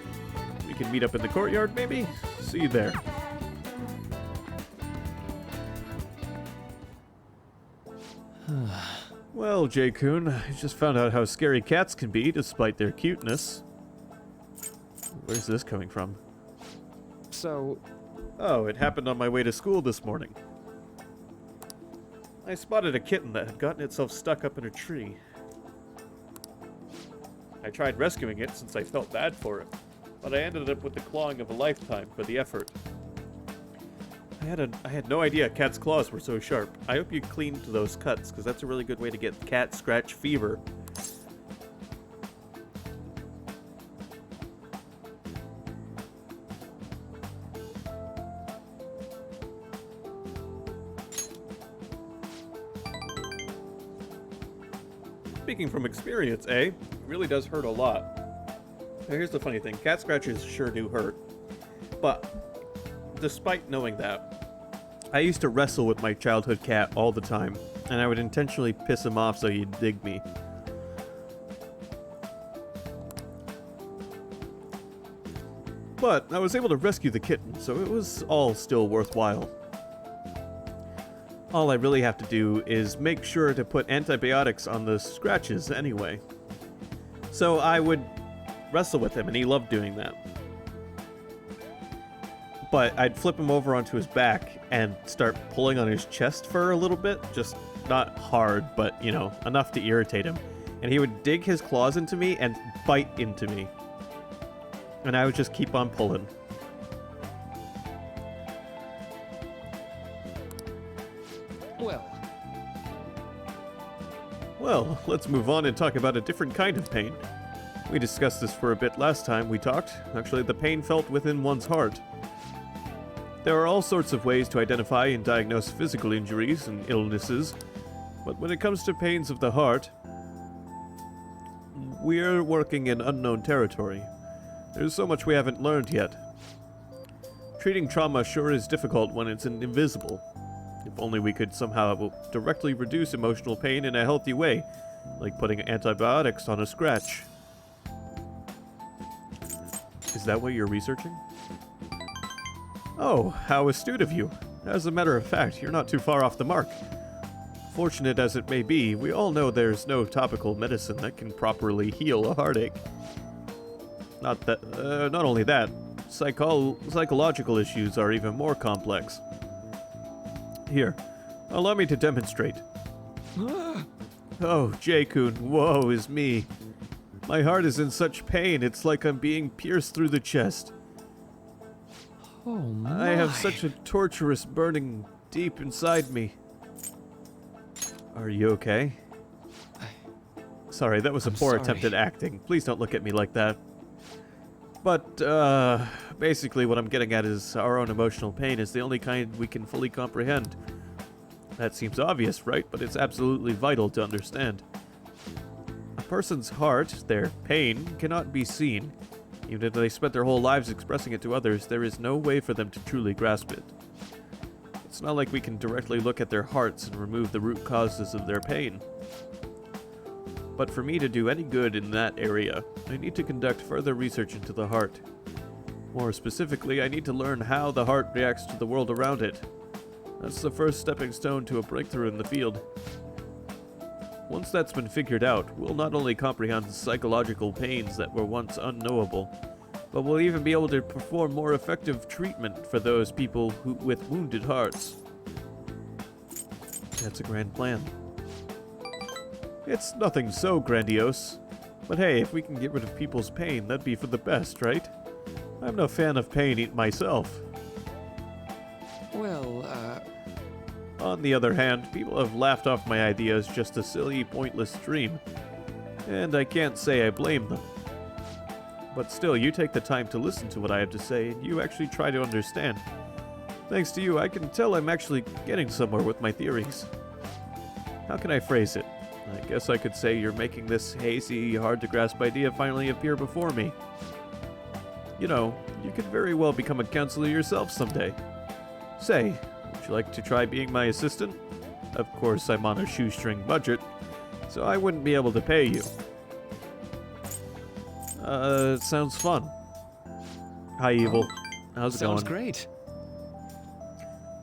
We can meet up in the courtyard, maybe? See you there. Well, Jay-kun, I just found out how scary cats can be despite their cuteness. Where's this coming from? So... Oh, it happened on my way to school this morning. I spotted a kitten that had gotten itself stuck up in a tree. I tried rescuing it since I felt bad for it, but I ended up with the clawing of a lifetime for the effort. I had no idea cat's claws were so sharp. I hope you cleaned those cuts, because that's a really good way to get cat scratch fever. Speaking from experience, eh? It really does hurt a lot. Now here's the funny thing, cat scratches sure do hurt. But, despite knowing that, I used to wrestle with my childhood cat all the time, and I would intentionally piss him off so he'd dig me. But I was able to rescue the kitten, so it was all still worthwhile. All I really have to do is make sure to put antibiotics on the scratches anyway. So I would wrestle with him, and he loved doing that. But I'd flip him over onto his back and start pulling on his chest for a little bit. Just not hard, but, you know, enough to irritate him. And he would dig his claws into me and bite into me. And I would just keep on pulling. Well, let's move on and talk about a different kind of pain. We discussed this for a bit last time we talked. Actually, the pain felt within one's heart. There are all sorts of ways to identify and diagnose physical injuries and illnesses, but when it comes to pains of the heart, we're working in unknown territory. There's so much we haven't learned yet. Treating trauma sure is difficult when it's invisible. If only we could somehow directly reduce emotional pain in a healthy way, like putting antibiotics on a scratch. Is that what you're researching? Oh, how astute of you. As a matter of fact, you're not too far off the mark. Fortunate as it may be, we all know there's no topical medicine that can properly heal a heartache. Not only that, psychological issues are even more complex. Here, allow me to demonstrate. Oh, J-kun, woe is me. My heart is in such pain, it's like I'm being pierced through the chest. Oh my. I have such a torturous burning deep inside me. Are you okay? Sorry, that was a poor attempt at acting. Please don't look at me like that. But, basically what I'm getting at is our own emotional pain is the only kind we can fully comprehend. That seems obvious, right? But it's absolutely vital to understand. A person's heart, their pain, cannot be seen. Even if they spent their whole lives expressing it to others, there is no way for them to truly grasp it. It's not like we can directly look at their hearts and remove the root causes of their pain. But for me to do any good in that area, I need to conduct further research into the heart. More specifically, I need to learn how the heart reacts to the world around it. That's the first stepping stone to a breakthrough in the field. Once that's been figured out, we'll not only comprehend psychological pains that were once unknowable, but we'll even be able to perform more effective treatment for those people with wounded hearts. That's a grand plan. It's nothing so grandiose. But hey, if we can get rid of people's pain, that'd be for the best, right? I'm no fan of pain myself. Well, On the other hand, people have laughed off my idea as just a silly, pointless dream. And I can't say I blame them. But still, you take the time to listen to what I have to say, and you actually try to understand. Thanks to you, I can tell I'm actually getting somewhere with my theories. How can I phrase it? I guess I could say you're making this hazy, hard-to-grasp idea finally appear before me. You know, you could very well become a counselor yourself someday. Say, would you like to try being my assistant? Of course, I'm on a shoestring budget, so I wouldn't be able to pay you. Sounds fun. Hi, Evil. How's it going? Sounds great.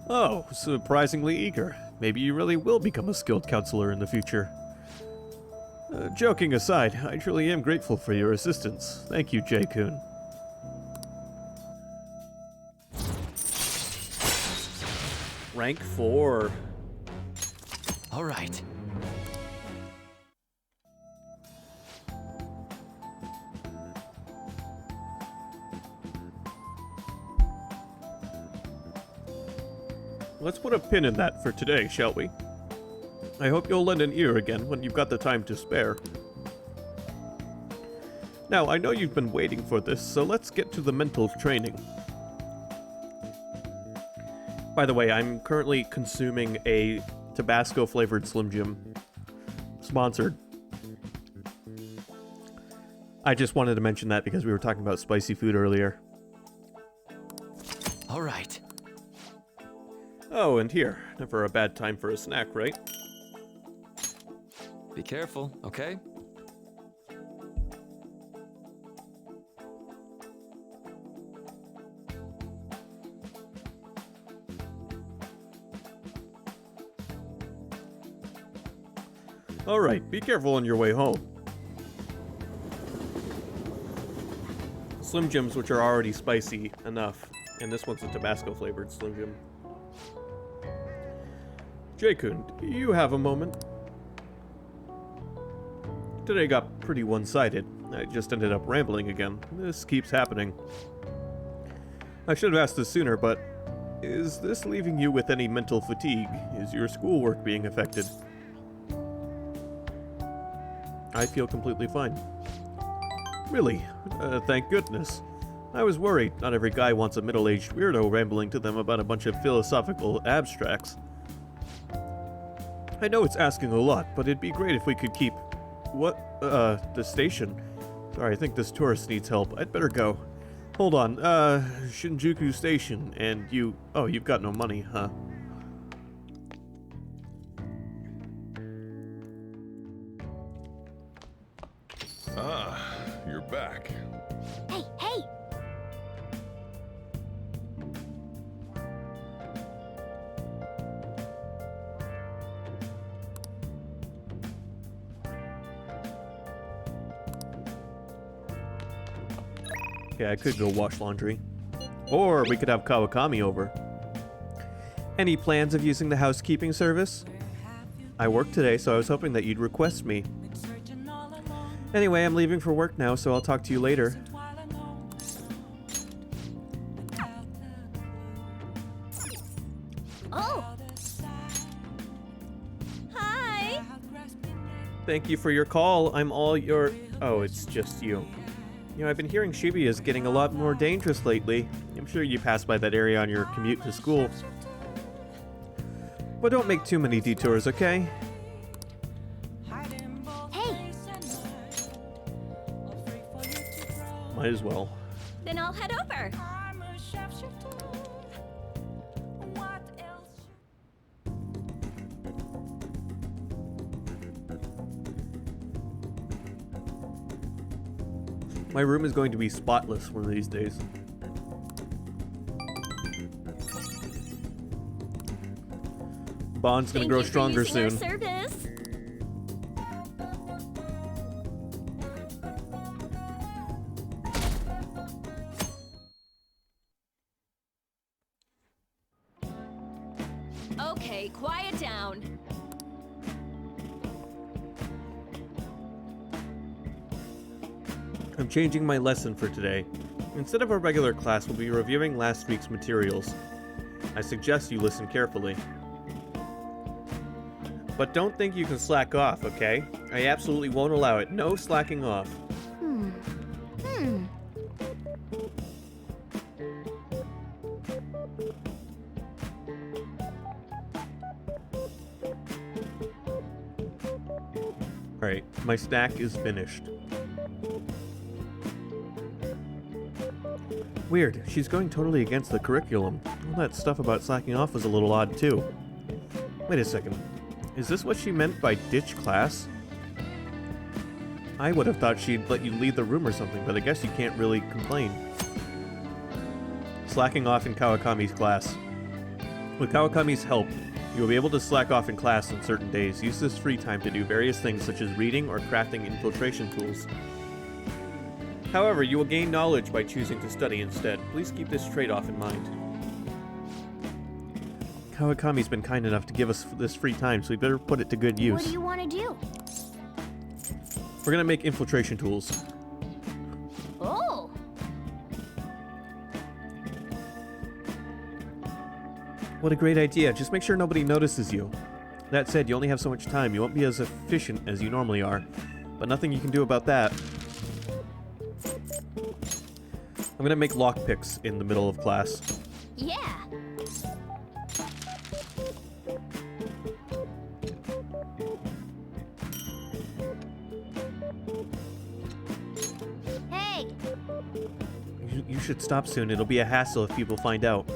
Oh, surprisingly eager. Maybe you really will become a skilled counselor in the future. Joking aside, I truly am grateful for your assistance. Thank you, J-kun. Rank 4. All right. Let's put a pin in that for today, shall we? I hope you'll lend an ear again when you've got the time to spare. Now, I know you've been waiting for this, so let's get to the mental training. By the way, I'm currently consuming a Tabasco-flavored Slim Jim. Sponsored. I just wanted to mention that because we were talking about spicy food earlier. All right. Oh, and here. Never a bad time for a snack, right? Be careful, okay? Alright, be careful on your way home. Slim Jims, which are already spicy enough. And this one's a Tabasco flavored Slim Jim. J-Kun, do you have a moment? Today got pretty one-sided. I just ended up rambling again. This keeps happening. I should have asked this sooner, but is this leaving you with any mental fatigue? Is your schoolwork being affected? I feel completely fine. Really? Thank goodness. I was worried. Not every guy wants a middle-aged weirdo rambling to them about a bunch of philosophical abstracts. I know it's asking a lot, but it'd be great if we could keep... What? The station. Sorry, I think this tourist needs help. I'd better go. Hold on, Shinjuku Station, and you... Oh, you've got no money, huh? Ah, you're back. Hey, hey! Okay, I could go wash laundry. Or we could have Kawakami over. Any plans of using the housekeeping service? I work today, so I was hoping that you'd request me. Anyway, I'm leaving for work now, so I'll talk to you later. Oh! Hi! Thank you for your call. I'm all your... Oh, it's just you. You know, I've been hearing Shibuya is getting a lot more dangerous lately. I'm sure you pass by that area on your commute to school. But don't make too many detours, okay? Hey! Might as well. Then I'll head over. My room is going to be spotless one of these days. Bond's gonna grow stronger soon. Service. Okay, quiet down. I'm changing my lesson for today. Instead of a regular class, we'll be reviewing last week's materials. I suggest you listen carefully. But don't think you can slack off, okay? I absolutely won't allow it. No slacking off. Alright, my snack is finished. Weird, she's going totally against the curriculum. All that stuff about slacking off was a little odd too. Wait a second. Is this what she meant by ditch class? I would have thought she'd let you leave the room or something, but I guess you can't really complain. Slacking off in Kawakami's class. With Kawakami's help, you will be able to slack off in class on certain days. Use this free time to do various things such as reading or crafting infiltration tools. However, you will gain knowledge by choosing to study instead. Please keep this trade-off in mind. Kawakami's been kind enough to give us this free time, so we better put it to good use. What do you want to do? We're gonna make infiltration tools. Oh! What a great idea. Just make sure nobody notices you. That said, you only have so much time. You won't be as efficient as you normally are. But nothing you can do about that. I'm gonna make lockpicks in the middle of class. Yeah! Hey! You should stop soon. It'll be a hassle if people find out.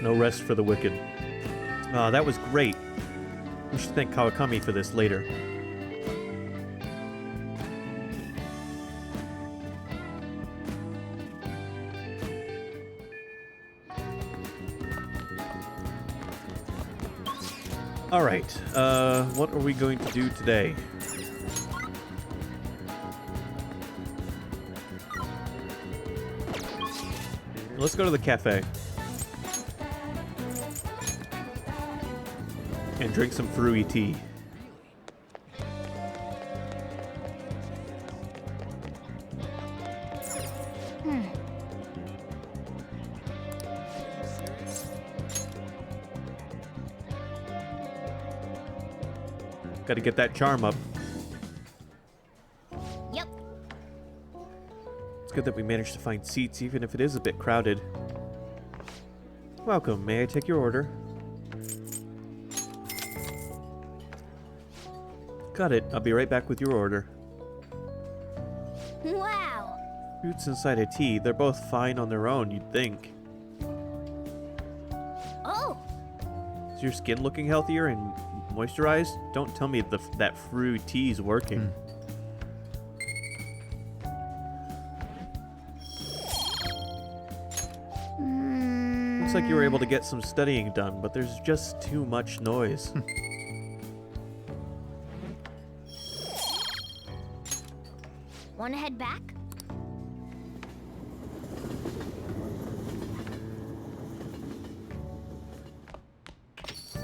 No rest for the wicked. Ah, that was great. We should thank Kawakami for this later. Alright, what are we going to do today? Let's go to the cafe. And drink some Frui tea. Gotta get that charm up. Yep. It's good that we managed to find seats, even if it is a bit crowded. Welcome. May I take your order? Got it. I'll be right back with your order. Wow. Fruits inside a tea. They're both fine on their own, you'd think. Oh. Is your skin looking healthier and moisturized? Don't tell me that Frui tea's working. Looks like you were able to get some studying done, but there's just too much noise. Wanna head back?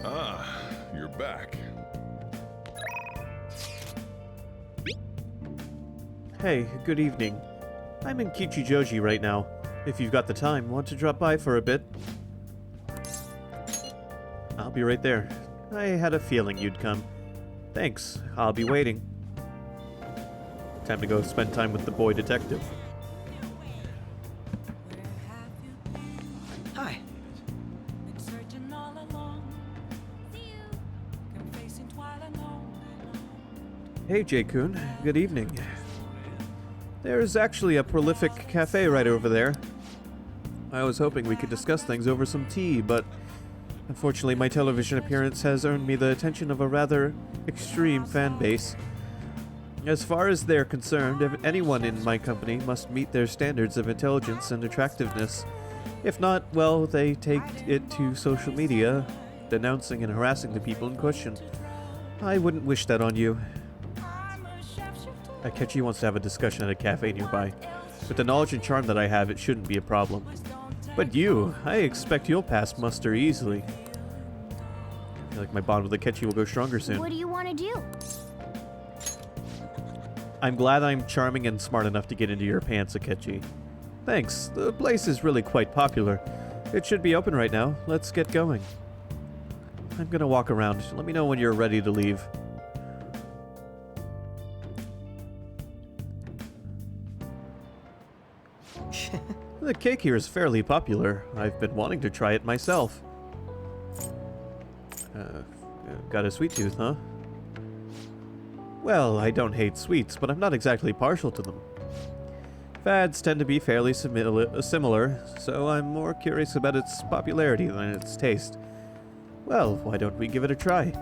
Ah, you're back. Hey, good evening. I'm in Kichijoji right now. If you've got the time, want to drop by for a bit? I'll be right there. I had a feeling you'd come. Thanks, I'll be waiting. Time to go spend time with the boy detective. Hi. Hey, J-kun. Good evening. There's actually a prolific cafe right over there. I was hoping we could discuss things over some tea, but unfortunately my television appearance has earned me the attention of a rather extreme fan base. As far as they're concerned, if anyone in my company must meet their standards of intelligence and attractiveness. If not, well, they take it to social media, denouncing and harassing the people in question. I wouldn't wish that on you. Akechi wants to have a discussion at a cafe nearby. With the knowledge and charm that I have, it shouldn't be a problem. But you, I expect you'll pass muster easily. I feel like my bond with Akechi will go stronger soon. What do you want to do? I'm glad I'm charming and smart enough to get into your pants, Akechi. Thanks. The place is really quite popular. It should be open right now. Let's get going. I'm gonna walk around. Let me know when you're ready to leave. The cake here is fairly popular. I've been wanting to try it myself. Got a sweet tooth, huh? Well, I don't hate sweets, but I'm not exactly partial to them. Fads tend to be fairly similar, so I'm more curious about its popularity than its taste. Well, why don't we give it a try?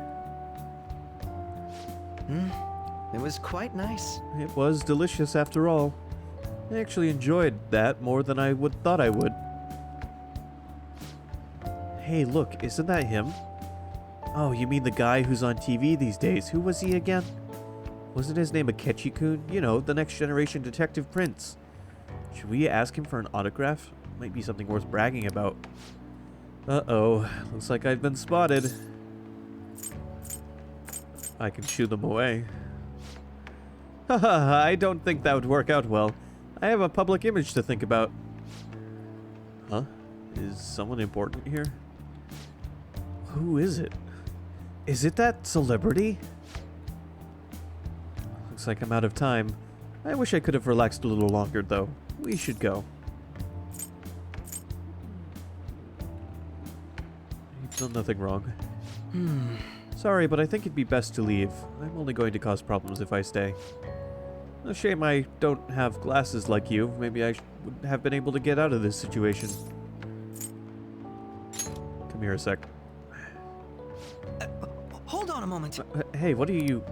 It was quite nice. It was delicious after all. I actually enjoyed that more than I thought I would. Hey, look, isn't that him? Oh, you mean the guy who's on TV these days? Who was he again? Wasn't his name Akechi-kun? You know, the next generation detective prince. Should we ask him for an autograph? Might be something worth bragging about. Uh-oh, looks like I've been spotted. I can shoo them away. Haha, I don't think that would work out well. I have a public image to think about. Huh? Is someone important here? Who is it? Is it that celebrity? Looks like I'm out of time. I wish I could have relaxed a little longer, though. We should go. You've done nothing wrong. Sorry, but I think it'd be best to leave. I'm only going to cause problems if I stay. A shame I don't have glasses like you. Maybe I would have been able to get out of this situation. Come here a sec. Hold on a moment. Hey, what are you...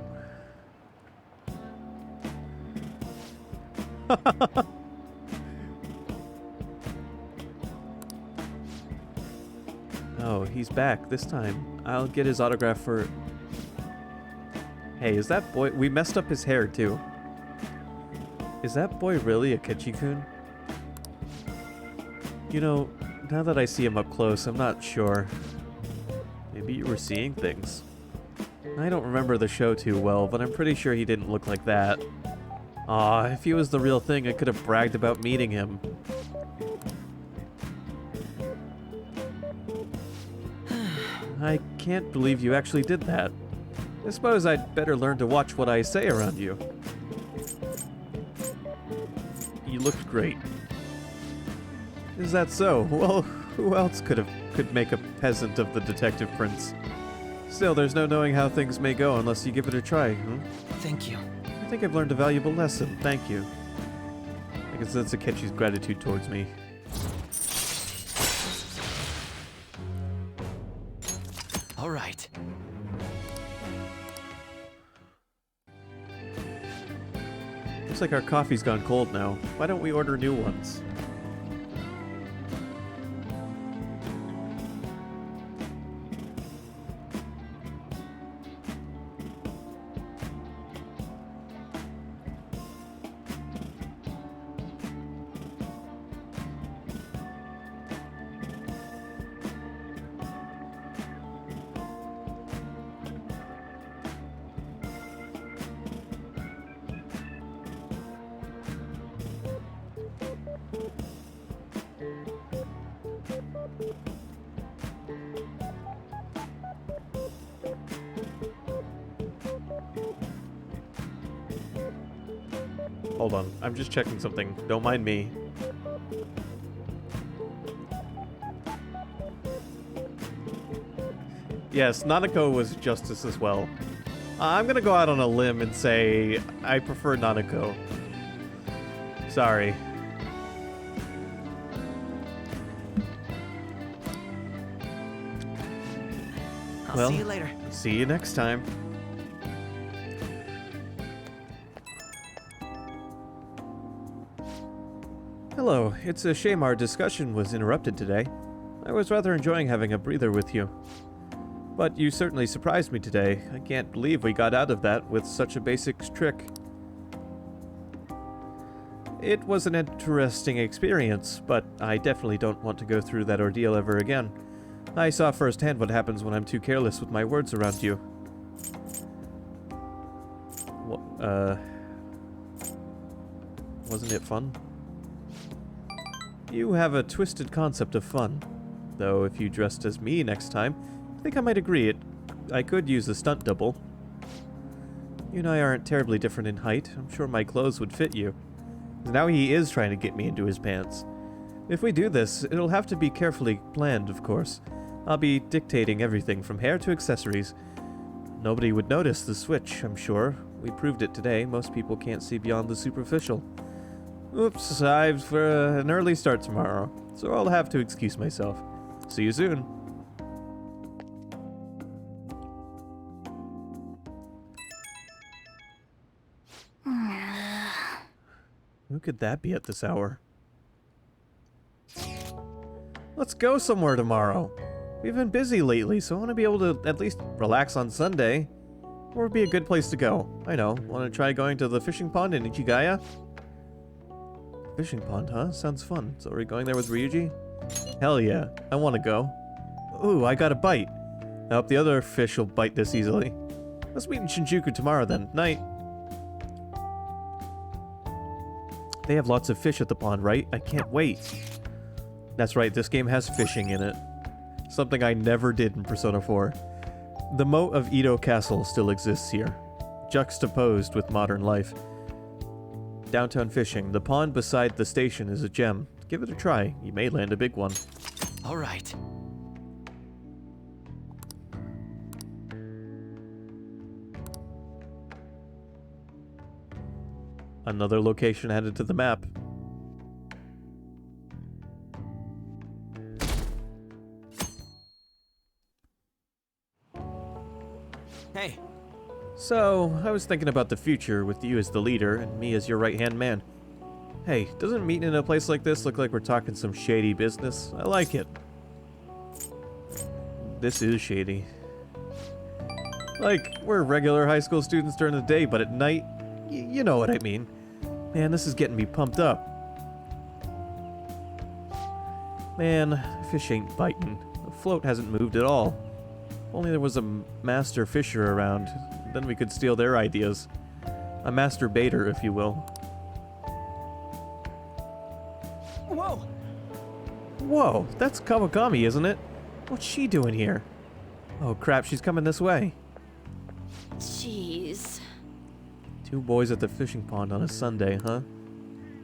Oh, he's back this time. I'll get his autograph for... Hey, is that boy... We messed up his hair, too. Is that boy really a Ketchi-kun? You know, now that I see him up close, I'm not sure. Maybe you were seeing things. I don't remember the show too well, but I'm pretty sure he didn't look like that. Aw, if he was the real thing, I could have bragged about meeting him. I can't believe you actually did that. I suppose I'd better learn to watch what I say around you. You looked great. Is that so? Well, who else could make a peasant of the detective prince? Still, there's no knowing how things may go unless you give it a try, huh? Thank you. I think I've learned a valuable lesson. Thank you. I can sense Akechi's gratitude towards me. All right. Looks like our coffee's gone cold now. Why don't we order new ones? Hold on, I'm just checking something. Don't mind me. Yes, Nanako was justice as well. I'm gonna go out on a limb and say I prefer Nanako. Sorry. I'll see you later. See you next time. Hello, it's a shame our discussion was interrupted today. I was rather enjoying having a breather with you. But you certainly surprised me today. I can't believe we got out of that with such a basic trick. It was an interesting experience, but I definitely don't want to go through that ordeal ever again. I saw firsthand what happens when I'm too careless with my words around you. Wasn't it fun? You have a twisted concept of fun. Though if you dressed as me next time, I think I might agree. I could use a stunt double. You and I aren't terribly different in height. I'm sure my clothes would fit you. Now he is trying to get me into his pants. If we do this, it'll have to be carefully planned, of course. I'll be dictating everything from hair to accessories. Nobody would notice the switch, I'm sure. We proved it today. Most people can't see beyond the superficial. Oops, I've an early start tomorrow, so I'll have to excuse myself. See you soon. Who could that be at this hour? Let's go somewhere tomorrow. We've been busy lately, so I want to be able to at least relax on Sunday. Where would be a good place to go? I know. Want to try going to the fishing pond in Ichigaya? Fishing pond, huh? Sounds fun. So are we going there with Ryuji? Hell yeah. I want to go. Ooh, I got a bite. I hope the other fish will bite this easily. Let's meet in Shinjuku tomorrow then. Night. They have lots of fish at the pond, right? I can't wait. That's right, this game has fishing in it. Something I never did in Persona 4. The moat of Edo Castle still exists here, juxtaposed with modern life. Downtown fishing. The pond beside the station is a gem. Give it a try. You may land a big one. All right. Another location added to the map. Hey. So, I was thinking about the future with you as the leader and me as your right-hand man. Hey, doesn't meeting in a place like this look like we're talking some shady business? I like it. This is shady. Like, we're regular high school students during the day, but at night, you know what I mean. Man, this is getting me pumped up. Man, fish ain't biting. The float hasn't moved at all. If only there was a master fisher around, then we could steal their ideas. A master baiter, if you will. Whoa! Whoa, that's Kawakami, isn't it? What's she doing here? Oh crap, she's coming this way. Jeez. Two boys at the fishing pond on a Sunday, huh?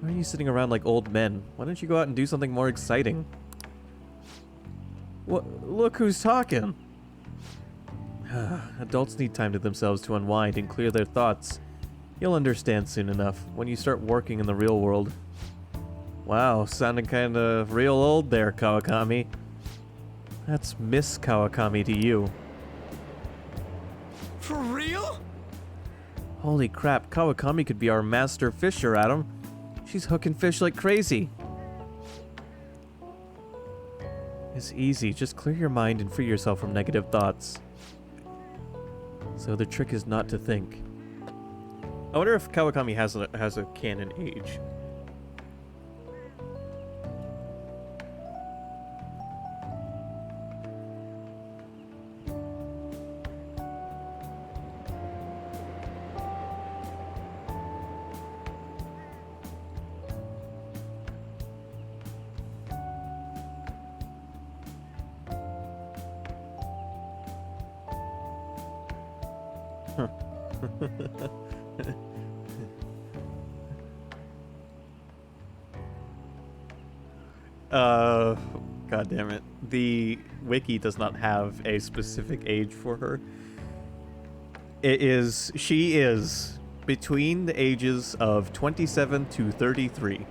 Why are you sitting around like old men? Why don't you go out and do something more exciting? What? Look who's talking! Adults need time to themselves to unwind and clear their thoughts. You'll understand soon enough, when you start working in the real world. Wow, sounding kinda real old there, Kawakami. That's Miss Kawakami to you. For real? Holy crap, Kawakami could be our master fisher, Adam. She's hooking fish like crazy. It's easy, just clear your mind and free yourself from negative thoughts. So the trick is not to think. I wonder if Kawakami has a canon age. God damn it. The wiki does not have a specific age for her. She is between the ages of 27 to 33.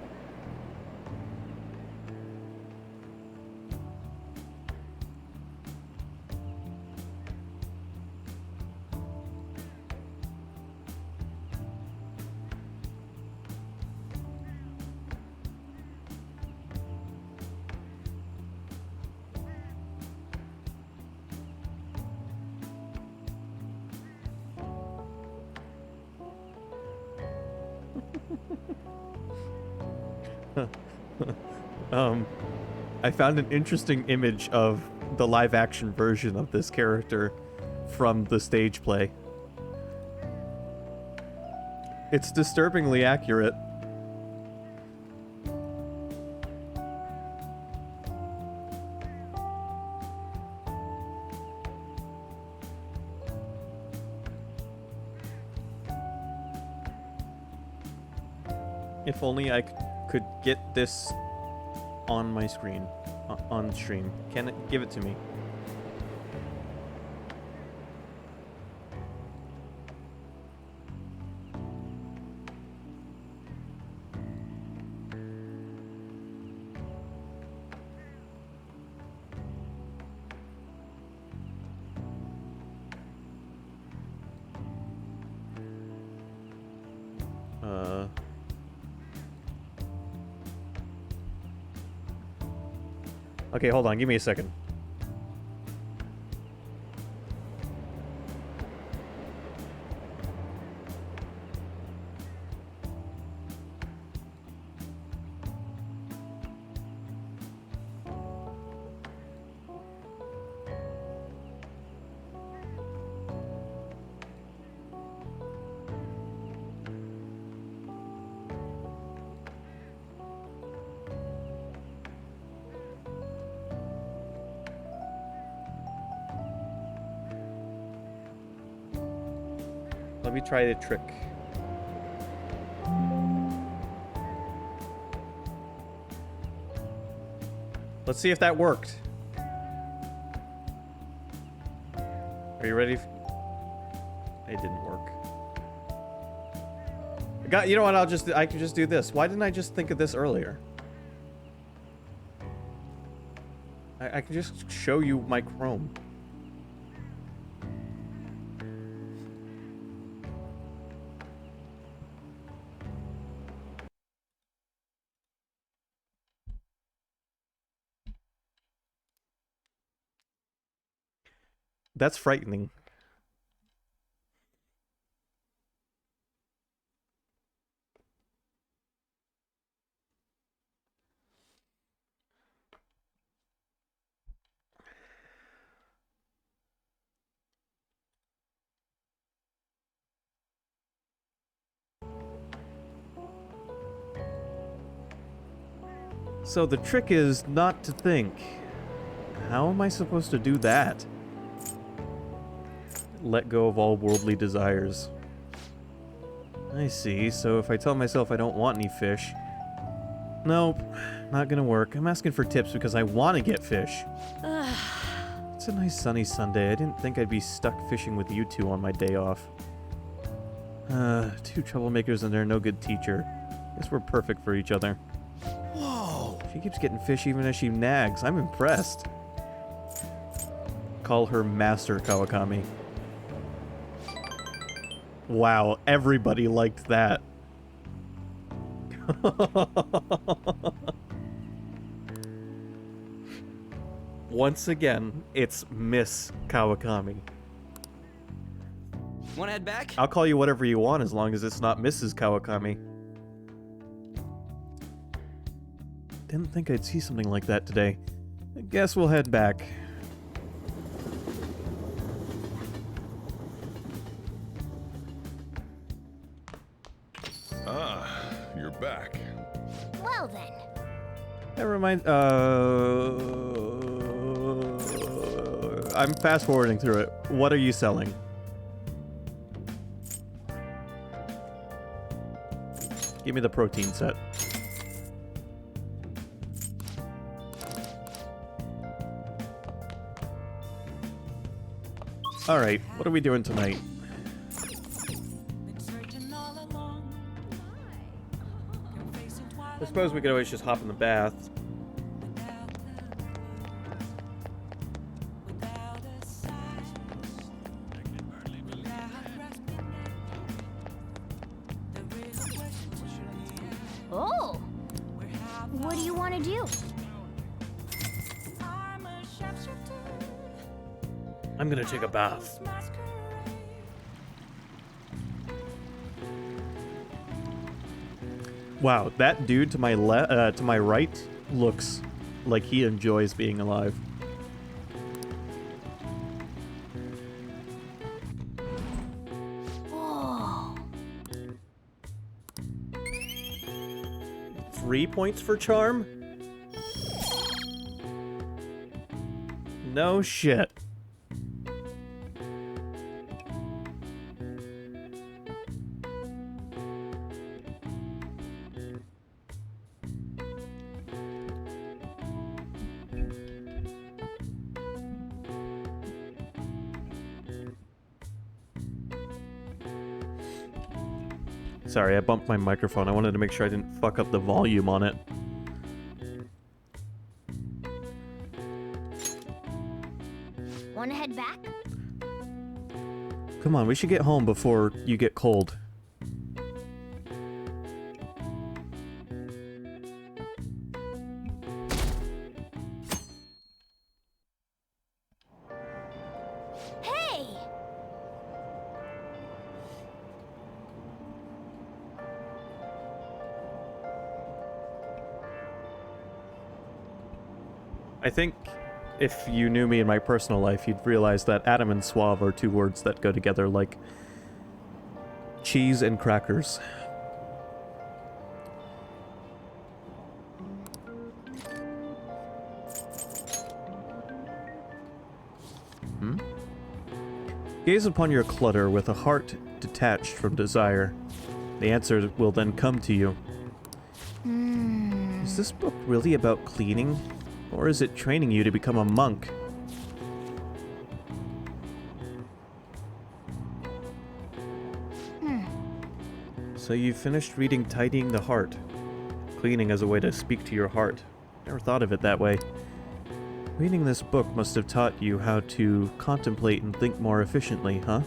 I found an interesting image of the live-action version of this character from the stage play. It's disturbingly accurate. If only I could get this on my screen, on stream. Can it give it to me? Okay, hold on. Give me a second. Let me try the trick. Let's see if that worked. Are you ready? It didn't work. You know what? I can just do this. Why didn't I just think of this earlier? I can just show you my Chrome. That's frightening. So the trick is not to think. How am I supposed to do that? Let go of all worldly desires. I see, so if I tell myself I don't want any fish... Nope, not gonna work. I'm asking for tips because I want to get fish. It's a nice sunny Sunday. I didn't think I'd be stuck fishing with you two on my day off. Two troublemakers and they're no good teacher. Guess we're perfect for each other. Whoa! She keeps getting fish even as she nags. I'm impressed. Call her Master Kawakami. Wow, everybody liked that. Once again, it's Miss Kawakami. Wanna head back? I'll call you whatever you want as long as it's not Mrs. Kawakami. Didn't think I'd see something like that today. I guess we'll head back. Ah, you're back. Well then. Never mind. I'm fast forwarding through it. What are you selling? Give me the protein set. Alright, what are we doing tonight? I suppose we could always just hop in the bath. Oh! What do you want to do? I'm gonna take a bath. Wow, that dude to my to my right looks like he enjoys being alive. Whoa! 3 points for charm? No shit. Sorry, I bumped my microphone. I wanted to make sure I didn't fuck up the volume on it. Want to head back? Come on, we should get home before you get cold. Hey! I think if you knew me in my personal life, you'd realize that Adam and suave are two words that go together like cheese and crackers. Gaze upon your clutter with a heart detached from desire. The answer will then come to you. Is this book really about cleaning? Or is it training you to become a monk? So you finished reading Tidying the Heart. Cleaning as a way to speak to your heart. Never thought of it that way. Reading this book must have taught you how to contemplate and think more efficiently, huh?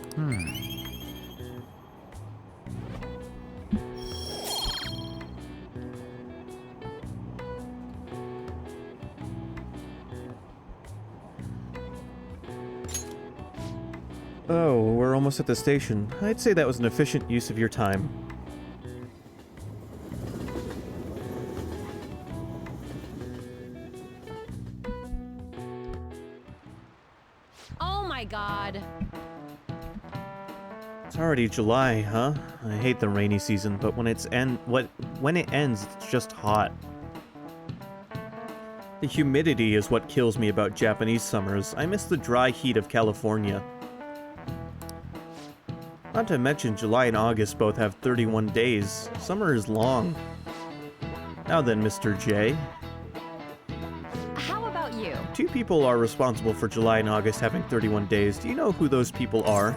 Oh, we're almost at the station. I'd say that was an efficient use of your time. Oh my god. It's already July, huh? I hate the rainy season, but when when it ends, it's just hot. The humidity is what kills me about Japanese summers. I miss the dry heat of California. Not to mention, July and August both have 31 days. Summer is long. Now then, Mr. J. How about you? Two people are responsible for July and August having 31 days. Do you know who those people are?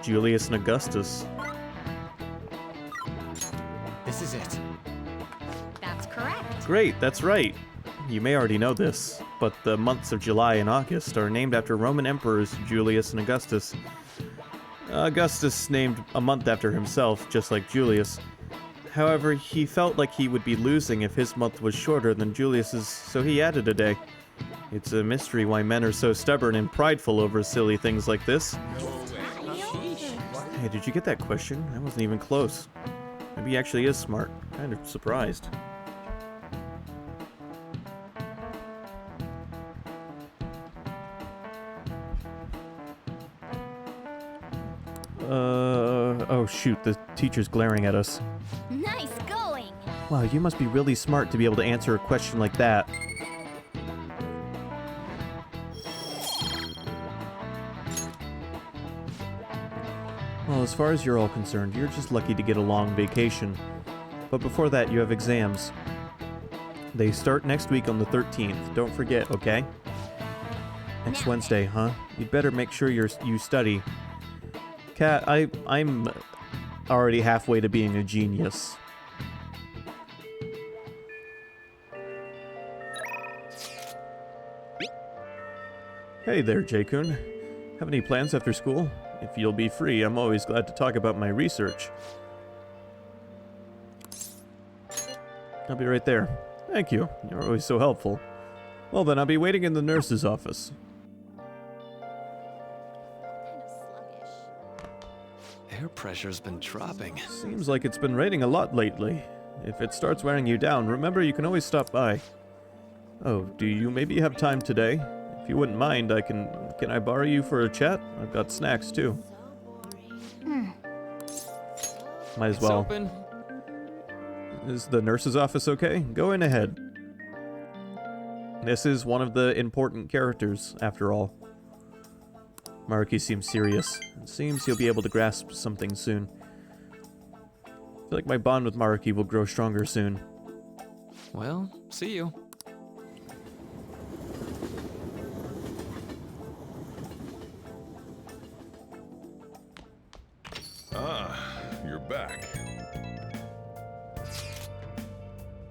Julius and Augustus. This is it. That's correct. Great, that's right. You may already know this, but the months of July and August are named after Roman emperors Julius and Augustus. Augustus named a month after himself, just like Julius. However, he felt like he would be losing if his month was shorter than Julius's, so he added a day. It's a mystery why men are so stubborn and prideful over silly things like this. Hey, did you get that question? I wasn't even close. Maybe he actually is smart. Kind of surprised. Oh shoot, the teacher's glaring at us. Nice going! Wow, you must be really smart to be able to answer a question like that. Well, as far as you're all concerned, you're just lucky to get a long vacation. But before that, you have exams. They start next week on the 13th. Don't forget, okay? Next Wednesday, huh? You'd better make sure you study. Kat, I'm already halfway to being a genius. Hey there, J-kun. Have any plans after school? If you'll be free, I'm always glad to talk about my research. I'll be right there. Thank you. You're always so helpful. Well then, I'll be waiting in the nurse's office. Air pressure's been dropping. Seems like it's been raining a lot lately. If it starts wearing you down, remember you can always stop by. Oh, do you maybe have time today? If you wouldn't mind, can I borrow you for a chat? I've got snacks too. Might as well. Open. Is the nurse's office okay? Go in ahead. This is one of the important characters, after all. Maruki seems serious. It seems he'll be able to grasp something soon. I feel like my bond with Maruki will grow stronger soon. Well, see you. You're back.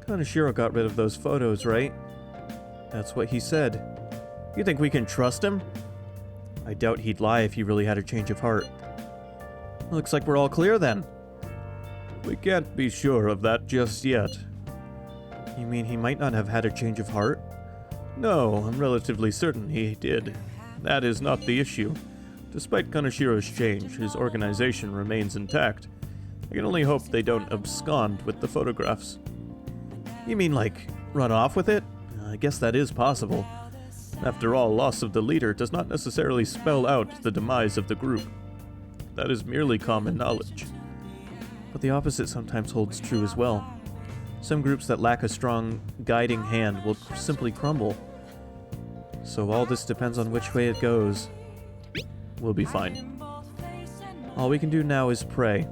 Kaneshiro got rid of those photos, right? That's what he said. You think we can trust him? I doubt he'd lie if he really had a change of heart. Looks like we're all clear then. We can't be sure of that just yet. You mean he might not have had a change of heart? No, I'm relatively certain he did. That is not the issue. Despite Kaneshiro's change, his organization remains intact. I can only hope they don't abscond with the photographs. You mean like, run off with it? I guess that is possible. After all, loss of the leader does not necessarily spell out the demise of the group. That is merely common knowledge. But the opposite sometimes holds true as well. Some groups that lack a strong guiding hand will simply crumble. So all this depends on which way it goes. We'll be fine. All we can do now is pray.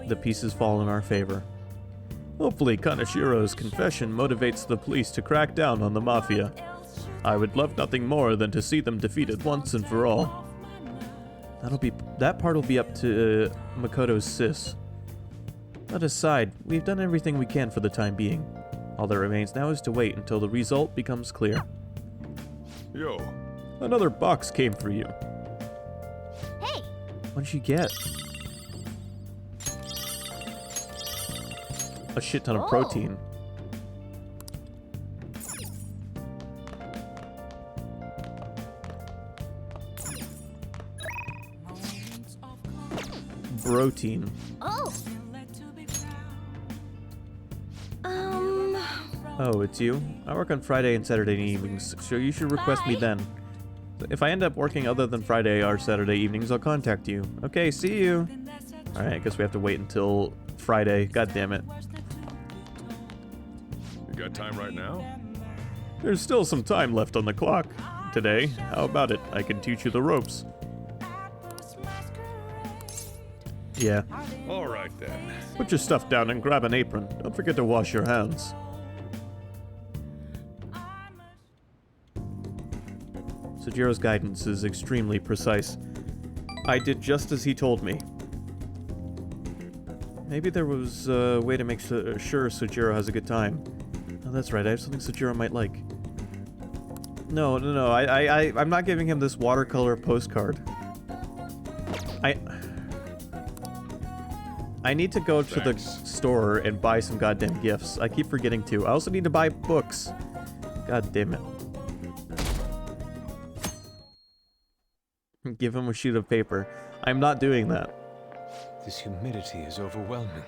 The pieces fall in our favor. Hopefully Kaneshiro's confession motivates the police to crack down on the Mafia. I would love nothing more than to see them defeated once and for all. That part will be up to Makoto's sis. That aside, we've done everything we can for the time being. All that remains now is to wait until the result becomes clear. Yo. Another box came for you. Hey! What'd you get? A shit ton of protein. protein. Oh! Oh, it's you? I work on Friday and Saturday evenings, so you should request me then. If I end up working other than Friday or Saturday evenings, I'll contact you. Okay, see you! Alright, I guess we have to wait until Friday. God damn it. You got time right now? There's still some time left on the clock today. How about it? I can teach you the ropes. Yeah. Alright then. Put your stuff down and grab an apron. Don't forget to wash your hands. Sojiro's guidance is extremely precise. I did just as he told me. Maybe there was a way to make sure Sojiro has a good time. Oh, that's right, I have something Sojiro might like. No, I'm not giving him this watercolor postcard. I need to go to the store and buy some goddamn gifts. I keep forgetting to. I also need to buy books. God damn it. Give him a sheet of paper. I'm not doing that. This humidity is overwhelming.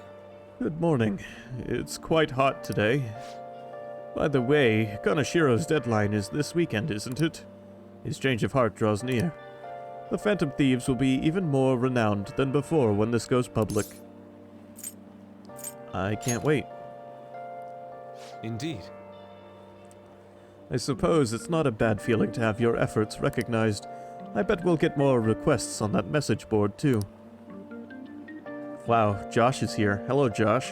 Good morning. It's quite hot today. By the way, Kanashiro's deadline is this weekend, isn't it? His change of heart draws near. The Phantom Thieves will be even more renowned than before when this goes public. I can't wait. Indeed. I suppose it's not a bad feeling to have your efforts recognized. I bet we'll get more requests on that message board, too. Wow, Josh is here. Hello, Josh.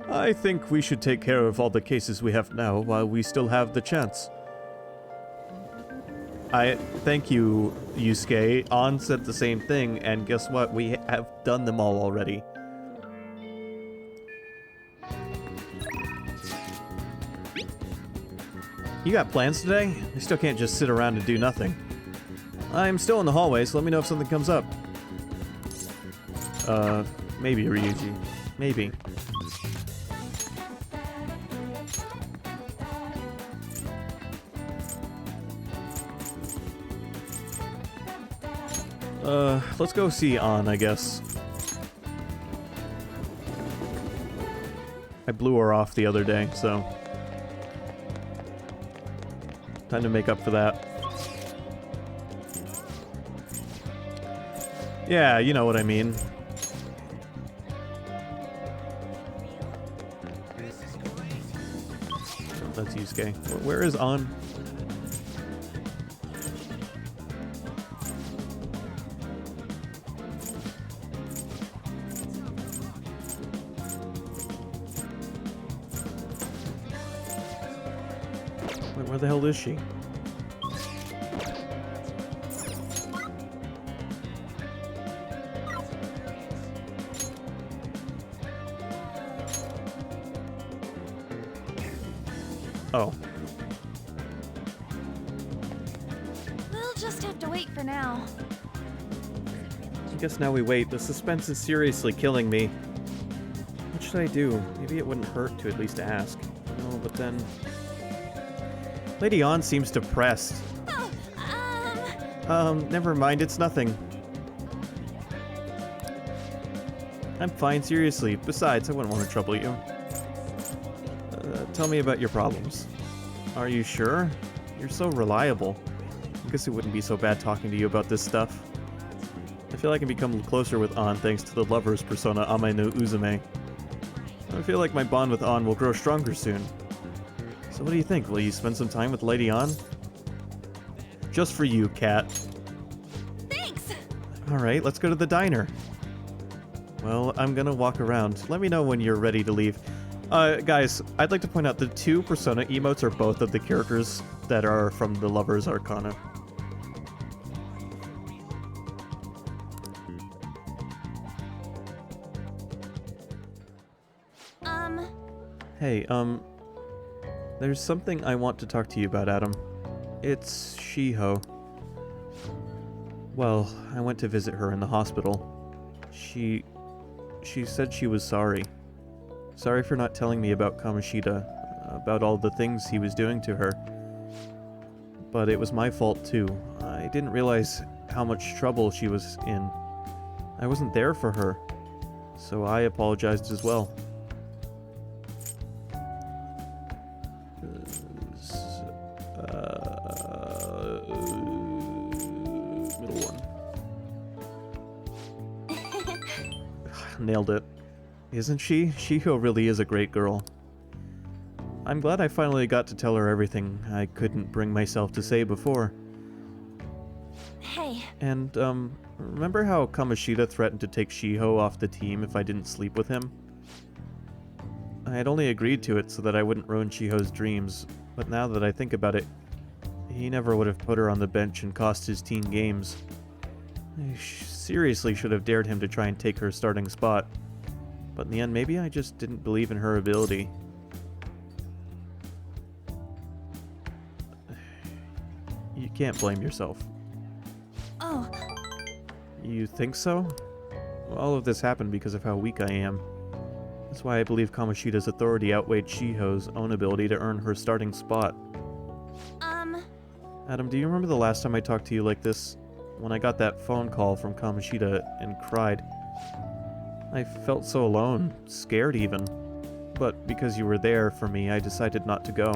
I think we should take care of all the cases we have now while we still have the chance. Thank you, Yusuke. An said the same thing, and guess what? We have done them all already. You got plans today? I still can't just sit around and do nothing. I'm still in the hallway, so let me know if something comes up. Maybe, Ryuji. Maybe. Let's go see An, I guess. I blew her off the other day, so... time to make up for that. Yeah, you know what I mean. That's Yusuke. Where is An? Wait, where the hell is she? Oh. We'll just have to wait for now. I guess now we wait. The suspense is seriously killing me. What should I do? Maybe it wouldn't hurt to at least ask. No, but then... Lady An seems depressed. Never mind, it's nothing. I'm fine, seriously. Besides, I wouldn't want to trouble you. Tell me about your problems. Are you sure? You're so reliable. I guess it wouldn't be so bad talking to you about this stuff. I feel I can become closer with An thanks to the lover's persona Ame no Uzume. I feel like my bond with An will grow stronger soon. So what do you think? Will you spend some time with Lady An? Just for you, Cat. Thanks! Alright, let's go to the diner. Well, I'm gonna walk around. Let me know when you're ready to leave. Guys, I'd like to point out the two Persona emotes are both of the characters that are from the Lover's Arcana. Hey, there's something I want to talk to you about, Adam. It's Shiho. Well, I went to visit her in the hospital. She said she was sorry. Sorry for not telling me about Kamoshida, about all the things he was doing to her. But it was my fault too. I didn't realize how much trouble she was in. I wasn't there for her, so I apologized as well. Middle one. Nailed it. Isn't she? Shiho really is a great girl. I'm glad I finally got to tell her everything I couldn't bring myself to say before. Hey. And, remember how Kamoshida threatened to take Shiho off the team if I didn't sleep with him? I had only agreed to it so that I wouldn't ruin Shiho's dreams, but now that I think about it, he never would have put her on the bench and cost his team games. I seriously should have dared him to try and take her starting spot. But in the end, maybe I just didn't believe in her ability. You can't blame yourself. Oh. You think so? Well, all of this happened because of how weak I am. That's why I believe Kamoshida's authority outweighed Shiho's own ability to earn her starting spot. Adam, do you remember the last time I talked to you like this? When I got that phone call from Kamoshida and cried. I felt so alone, scared even. But because you were there for me, I decided not to go.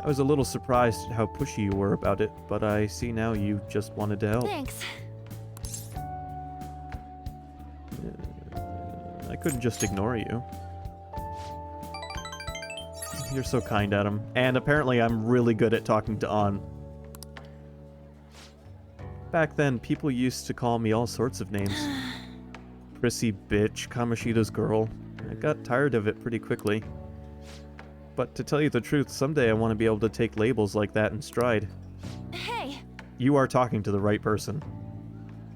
I was a little surprised at how pushy you were about it, but I see now you just wanted to help. Thanks. I couldn't just ignore you. You're so kind, Adam. And apparently I'm really good at talking to An. Back then, people used to call me all sorts of names. Prissy bitch, Kamoshida's girl. I got tired of it pretty quickly. But to tell you the truth, someday I want to be able to take labels like that in stride. Hey! You are talking to the right person.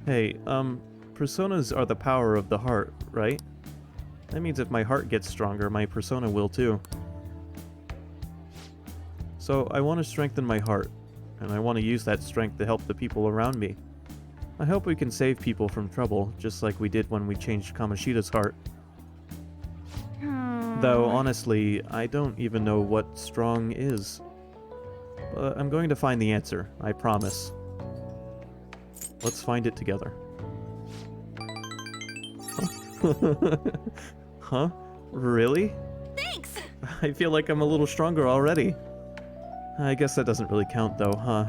Hey, personas are the power of the heart, right? That means if my heart gets stronger, my persona will too. So I want to strengthen my heart, and I want to use that strength to help the people around me. I hope we can save people from trouble, just like we did when we changed Kamoshida's heart. Though, honestly, I don't even know what strong is. But I'm going to find the answer, I promise. Let's find it together. Huh? Really? Thanks! I feel like I'm a little stronger already. I guess that doesn't really count though, huh?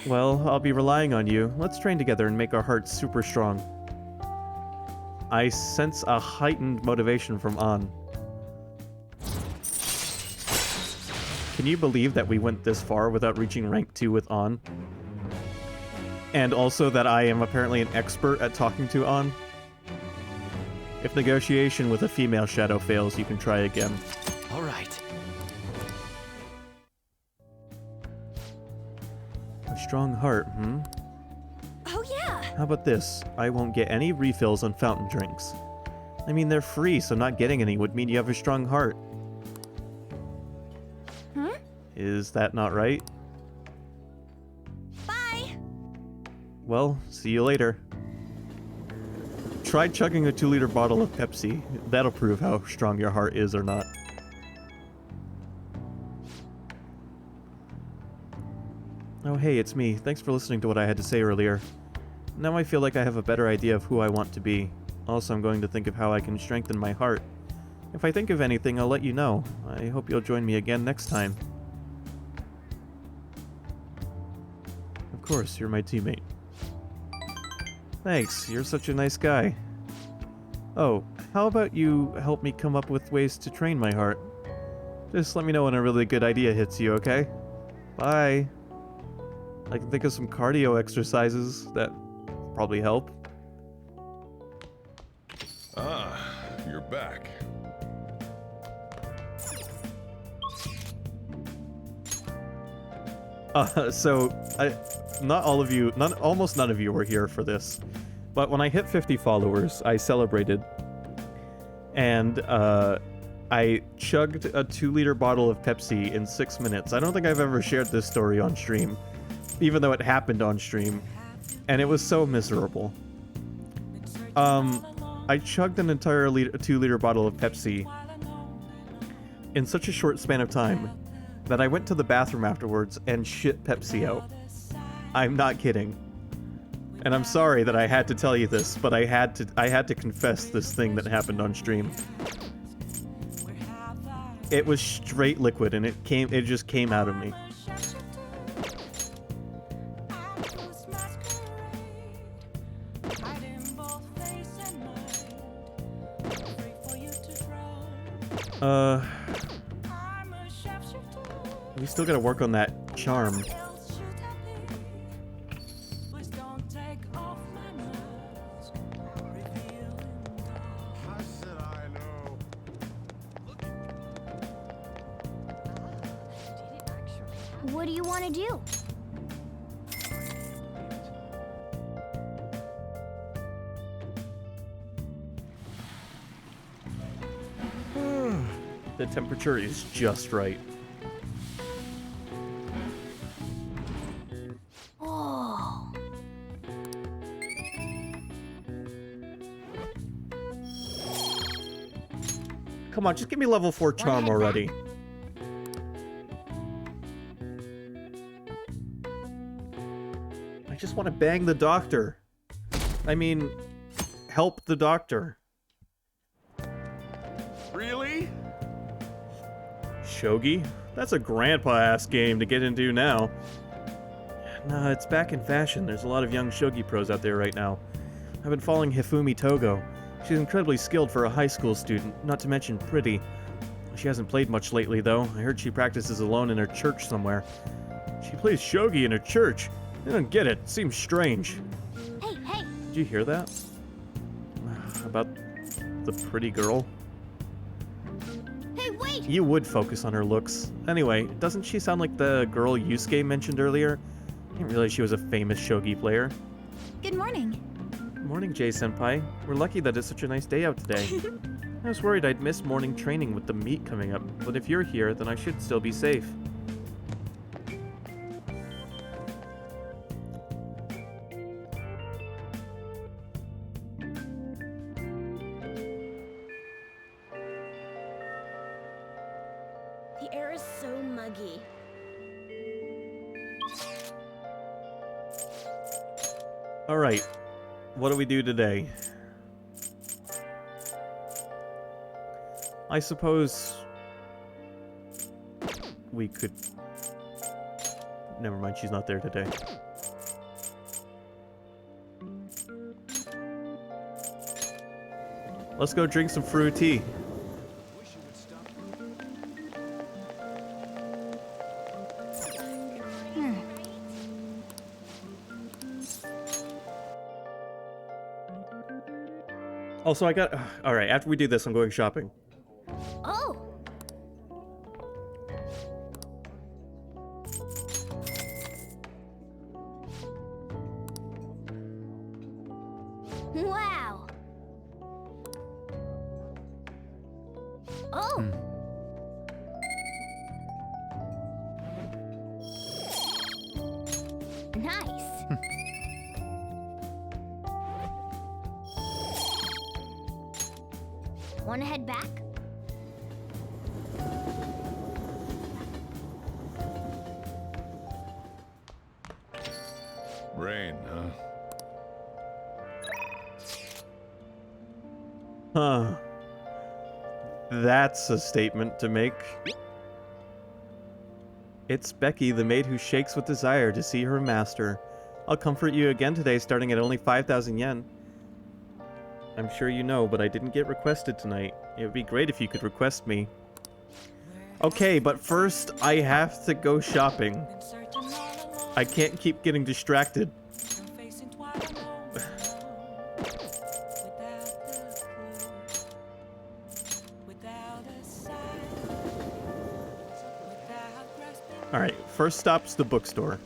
Well, I'll be relying on you. Let's train together and make our hearts super strong. I sense a heightened motivation from An. Can you believe that we went this far without reaching rank 2 with An? And also that I am apparently an expert at talking to An? If negotiation with a female shadow fails, you can try again. All right. A strong heart, hmm? Oh yeah! How about this? I won't get any refills on fountain drinks. I mean, they're free, so not getting any would mean you have a strong heart. Is that not right? Bye! Well, see you later. Try chugging a 2-liter bottle of Pepsi. That'll prove how strong your heart is or not. Oh hey, it's me. Thanks for listening to what I had to say earlier. Now I feel like I have a better idea of who I want to be. Also, I'm going to think of how I can strengthen my heart. If I think of anything, I'll let you know. I hope you'll join me again next time. Of course, you're my teammate. Thanks, you're such a nice guy. Oh, how about you help me come up with ways to train my heart? Just let me know when a really good idea hits you, okay? Bye. I can think of some cardio exercises that probably help. Ah, you're back. Not all of you, almost none of you were here for this, but when I hit 50 followers, I celebrated, and I chugged a 2-liter bottle of Pepsi in 6 minutes. I don't think I've ever shared this story on stream, even though it happened on stream, and it was so miserable. I chugged an entire 2-liter bottle of Pepsi in such a short span of time that I went to the bathroom afterwards and shit Pepsi out. I'm not kidding. And I'm sorry that I had to tell you this, but I had to confess this thing that happened on stream. It was straight liquid, and it just came out of me. We still gotta work on that charm. What do you want to do? The temperature is just right. Oh. Come on, just give me level 4 charm already. I just want to bang the doctor. I mean, help the doctor. Really? Shogi? That's a grandpa-ass game to get into now. Nah, it's back in fashion. There's a lot of young shogi pros out there right now. I've been following Hifumi Togo. She's incredibly skilled for a high school student, not to mention pretty. She hasn't played much lately, though. I heard she practices alone in her church somewhere. She plays shogi in her church. I don't get it. It seems strange. Hey! Did you hear that? About the pretty girl? Hey, wait! You would focus on her looks. Anyway, doesn't she sound like the girl Yusuke mentioned earlier? I didn't realize she was a famous shogi player. Good morning. Good morning, Jay-senpai. We're lucky that it's such a nice day out today. I was worried I'd miss morning training with the meet coming up, but if you're here, then I should still be safe. The air is so muggy. Alright, what do we do today? I suppose we could... Never mind, she's not there today. Let's go drink some fruity. Also, I got... Alright, after we do this, I'm going shopping. Oh! Wow! Oh! Nice! Want to head back? Rain, huh? Huh. That's a statement to make. It's Becky, the maid who shakes with desire to see her master. I'll comfort you again today, starting at only 5,000 yen. I'm sure you know, but I didn't get requested tonight. It would be great if you could request me. Okay, but first, I have to go shopping. I can't keep getting distracted. Alright, first stop's the bookstore.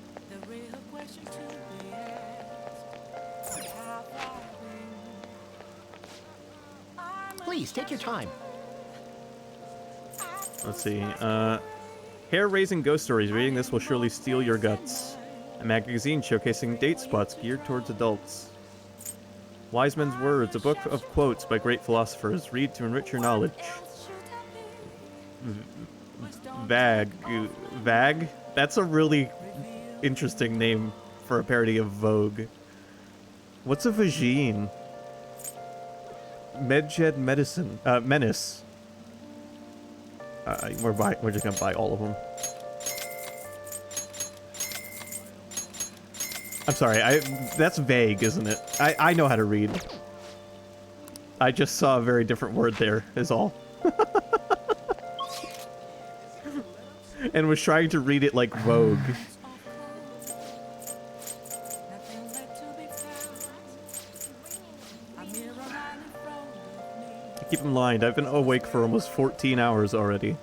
Please, take your time. Let's see, hair-raising ghost stories. Reading this will surely steal your guts. A magazine showcasing date spots geared towards adults. Wise Men's Words, a book of quotes by great philosophers. Read to enrich your knowledge. Vag? That's a really interesting name for a parody of Vogue. What's a vagine? Medjed medicine. Menace. We're just gonna buy all of them. I'm sorry, that's vague, isn't it? I know how to read. I just saw a very different word there, is all. And was trying to read it like Vogue. Keep in mind, I've been awake for almost 14 hours already.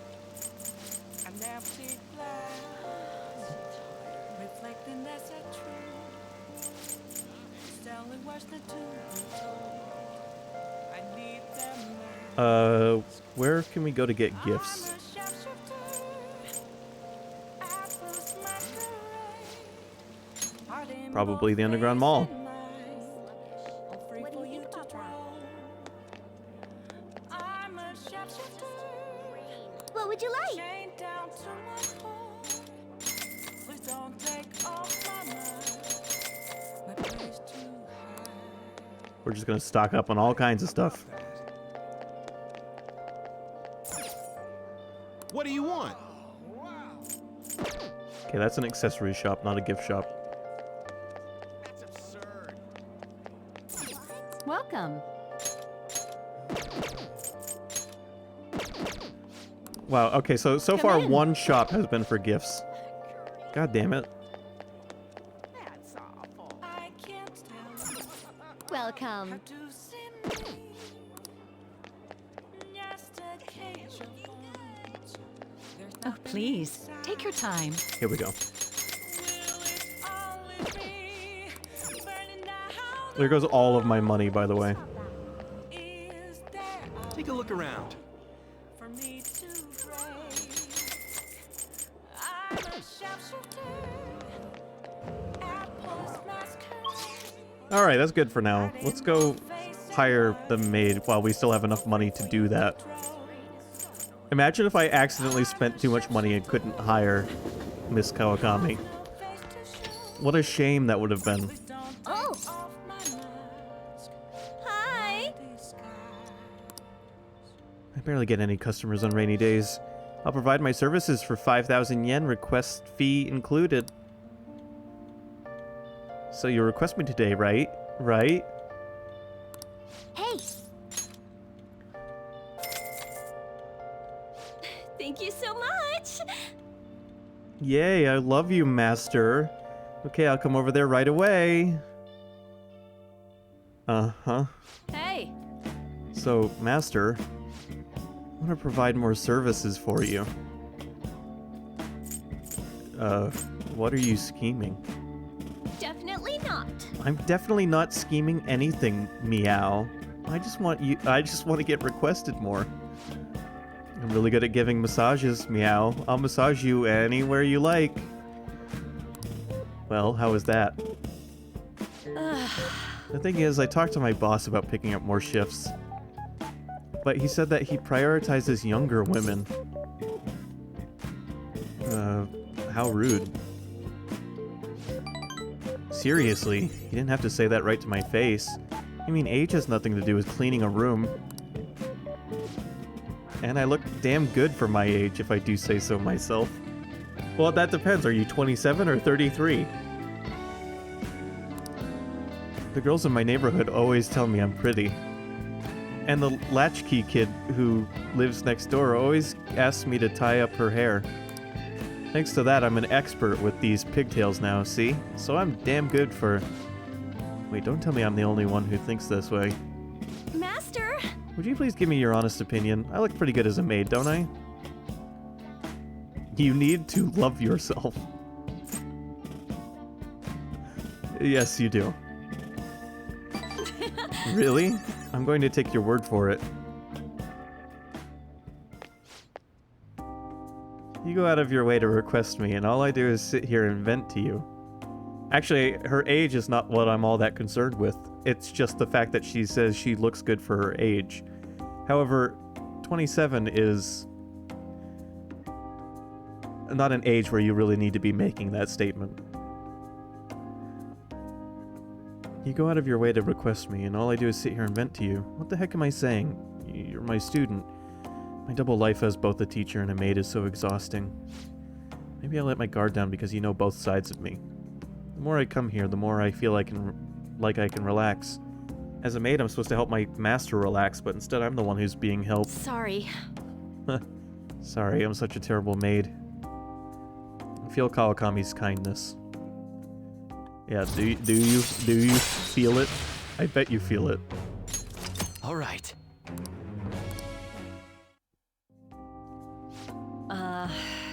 Where can we go to get gifts? Probably the Underground Mall. What would you like? We're just gonna stock up on all kinds of stuff. What do you want? Okay, that's an accessory shop, not a gift shop. Welcome. Wow, okay, so far one shop has been for gifts. God damn it. Welcome. Oh, please, take your time. Here we go. There goes all of my money, by the way. Take a look around. Alright, that's good for now. Let's go hire the maid while we still have enough money to do that. Imagine if I accidentally spent too much money and couldn't hire Miss Kawakami. What a shame that would have been. Oh! Hi! I barely get any customers on rainy days. I'll provide my services for 5,000 yen, request fee included. So you request me today, right? Right? Hey! Thank you so much! Yay, I love you, Master. Okay, I'll come over there right away. Uh-huh. Hey! So, Master, I want to provide more services for you. What are you scheming? Definitely not. I'm definitely not scheming anything, Meow. I just want to get requested more. I'm really good at giving massages, Meow. I'll massage you anywhere you like. Well, how is that? The thing is, I talked to my boss about picking up more shifts. But he said that he prioritizes younger women. How rude. Seriously, you didn't have to say that right to my face. I mean, age has nothing to do with cleaning a room. And I look damn good for my age, if I do say so myself. Well, that depends. Are you 27 or 33? The girls in my neighborhood always tell me I'm pretty. And the latchkey kid who lives next door always asks me to tie up her hair. Thanks to that, I'm an expert with these pigtails now, see? So I'm damn good for... Wait, don't tell me I'm the only one who thinks this way. Master! Would you please give me your honest opinion? I look pretty good as a maid, don't I? You need to love yourself. Yes, you do. Really? I'm going to take your word for it. You go out of your way to request me, and all I do is sit here and vent to you. Actually, her age is not what I'm all that concerned with. It's just the fact that she says she looks good for her age. However, 27 is not an age where you really need to be making that statement. You go out of your way to request me, and all I do is sit here and vent to you. What the heck am I saying? You're my student. My double life as both a teacher and a maid is so exhausting. Maybe I let my guard down because you know both sides of me. The more I come here, the more I feel I can relax. As a maid, I'm supposed to help my master relax, but instead I'm the one who's being helped. Sorry. Sorry, I'm such a terrible maid. I feel Kawakami's kindness. Yeah, do you feel it? I bet you feel it. All right.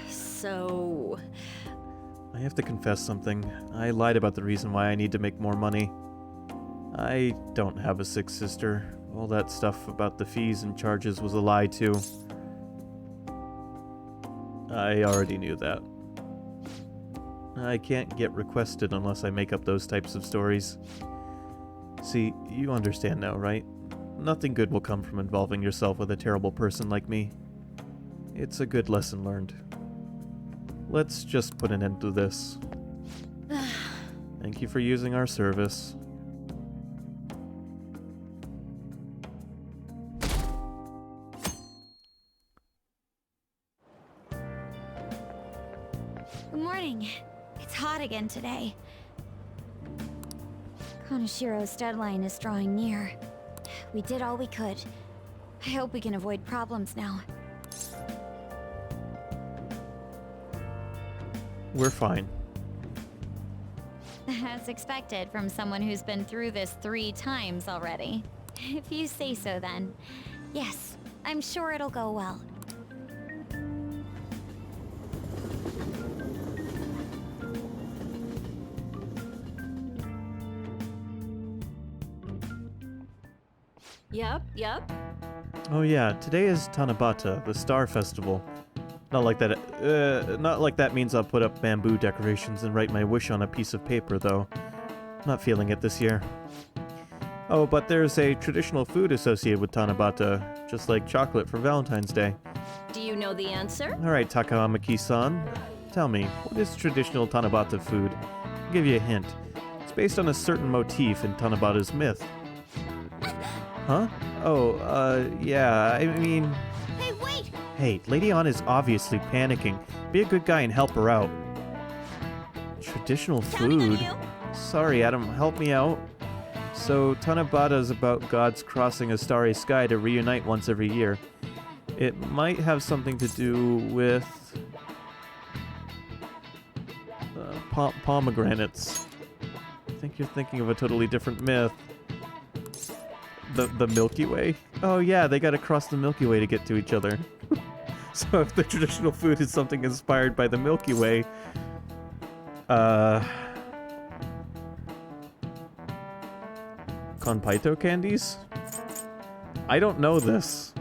So... I have to confess something. I lied about the reason why I need to make more money. I don't have a sick sister. All that stuff about the fees and charges was a lie too. I already knew that. I can't get requested unless I make up those types of stories. See, you understand now, right? Nothing good will come from involving yourself with a terrible person like me. It's a good lesson learned. Let's just put an end to this. Thank you for using our service. Good morning. It's hot again today. Konoshiro's deadline is drawing near. We did all we could. I hope we can avoid problems now. We're fine. As expected from someone who's been through this 3 times already. If you say so then. Yes, I'm sure it'll go well. Yep. Oh yeah, today is Tanabata, the Star Festival. Not like that means I'll put up bamboo decorations and write my wish on a piece of paper, though. Not feeling it this year. Oh, but there's a traditional food associated with Tanabata, just like chocolate for Valentine's Day. Do you know the answer? Alright, Takamaki-san. Tell me, what is traditional Tanabata food? I'll give you a hint. It's based on a certain motif in Tanabata's myth. Huh? Oh, yeah, I mean... Hey, wait! Hey, Lady Ann is obviously panicking. Be a good guy and help her out. Traditional food? Sorry, Adam, help me out. So, Tanabata is about gods crossing a starry sky to reunite once every year. It might have something to do with... pomegranates. I think you're thinking of a totally different myth. The Milky Way? Oh yeah, they gotta cross the Milky Way to get to each other. So if the traditional food is something inspired by the Milky Way, Konpaito candies? I don't know this.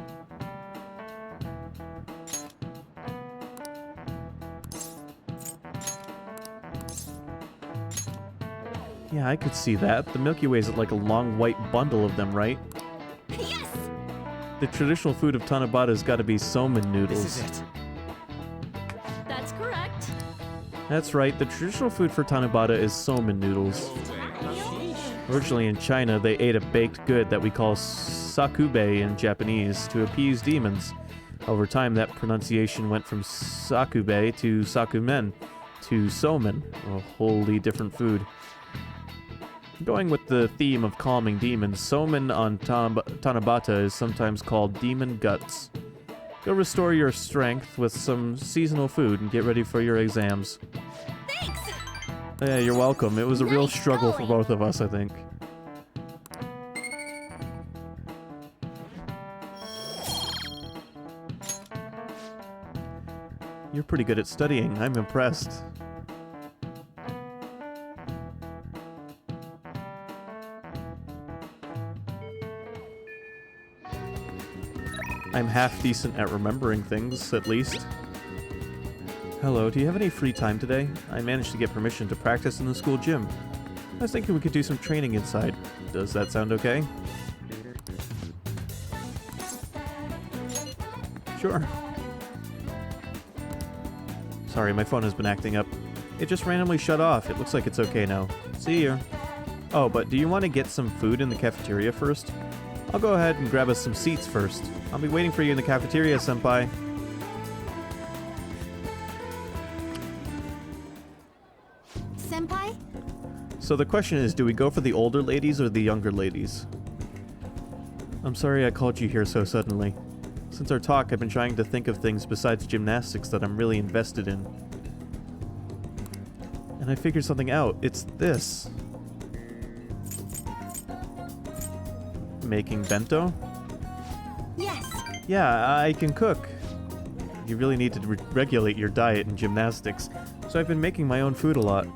Yeah, I could see that. The Milky Way is like a long white bundle of them, right? Yes! The traditional food of Tanabata's gotta be somen noodles. This is it. That's correct. That's right, the traditional food for Tanabata is somen noodles. Originally in China, they ate a baked good that we call sakube in Japanese to appease demons. Over time, that pronunciation went from sakube to sakumen to somen, a wholly different food. Going with the theme of calming demons, somen on Tanabata is sometimes called demon guts. Go restore your strength with some seasonal food and get ready for your exams. Thanks! Yeah, you're welcome. It was a real struggle for both of us, I think. You're pretty good at studying. I'm impressed. I'm half decent at remembering things, at least. Hello, do you have any free time today? I managed to get permission to practice in the school gym. I was thinking we could do some training inside. Does that sound okay? Sure. Sorry, my phone has been acting up. It just randomly shut off. It looks like it's okay now. See you. Oh, but do you want to get some food in the cafeteria first? I'll go ahead and grab us some seats first. I'll be waiting for you in the cafeteria, senpai. Senpai? So the question is, do we go for the older ladies or the younger ladies? I'm sorry I called you here so suddenly. Since our talk, I've been trying to think of things besides gymnastics that I'm really invested in. And I figured something out. It's this. Making bento? Yes. Yeah, I can cook. You really need to regulate your diet and gymnastics. So I've been making my own food a lot.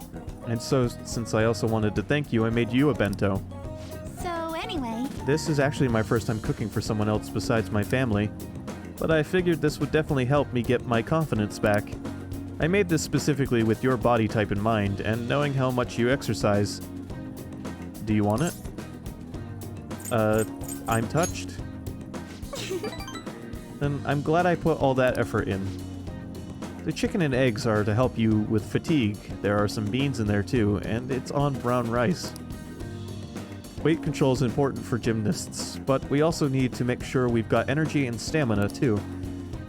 And so, since I also wanted to thank you, I made you a bento. So anyway... This is actually my first time cooking for someone else besides my family. But I figured this would definitely help me get my confidence back. I made this specifically with your body type in mind, and knowing how much you exercise. Do you want it? I'm touched. Then I'm glad I put all that effort in. The chicken and eggs are to help you with fatigue. There are some beans in there too, and it's on brown rice. Weight control is important for gymnasts, but we also need to make sure we've got energy and stamina too.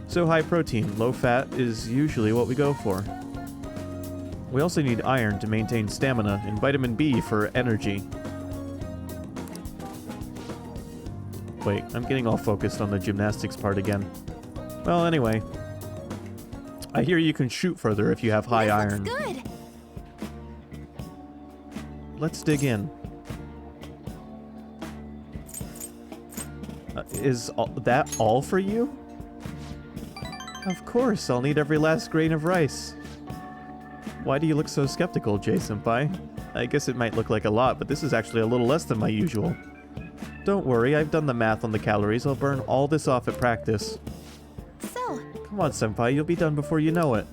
So high protein, low fat is usually what we go for. We also need iron to maintain stamina and vitamin B for energy. Wait, I'm getting all focused on the gymnastics part again. Well, anyway. I hear you can shoot further if you have high iron. Looks good. Let's dig in. Is that all for you? Of course, I'll need every last grain of rice. Why do you look so skeptical, Jay-senpai? I guess it might look like a lot, but this is actually a little less than my usual. Don't worry, I've done the math on the calories. I'll burn all this off at practice. So... Come on, senpai, you'll be done before you know it.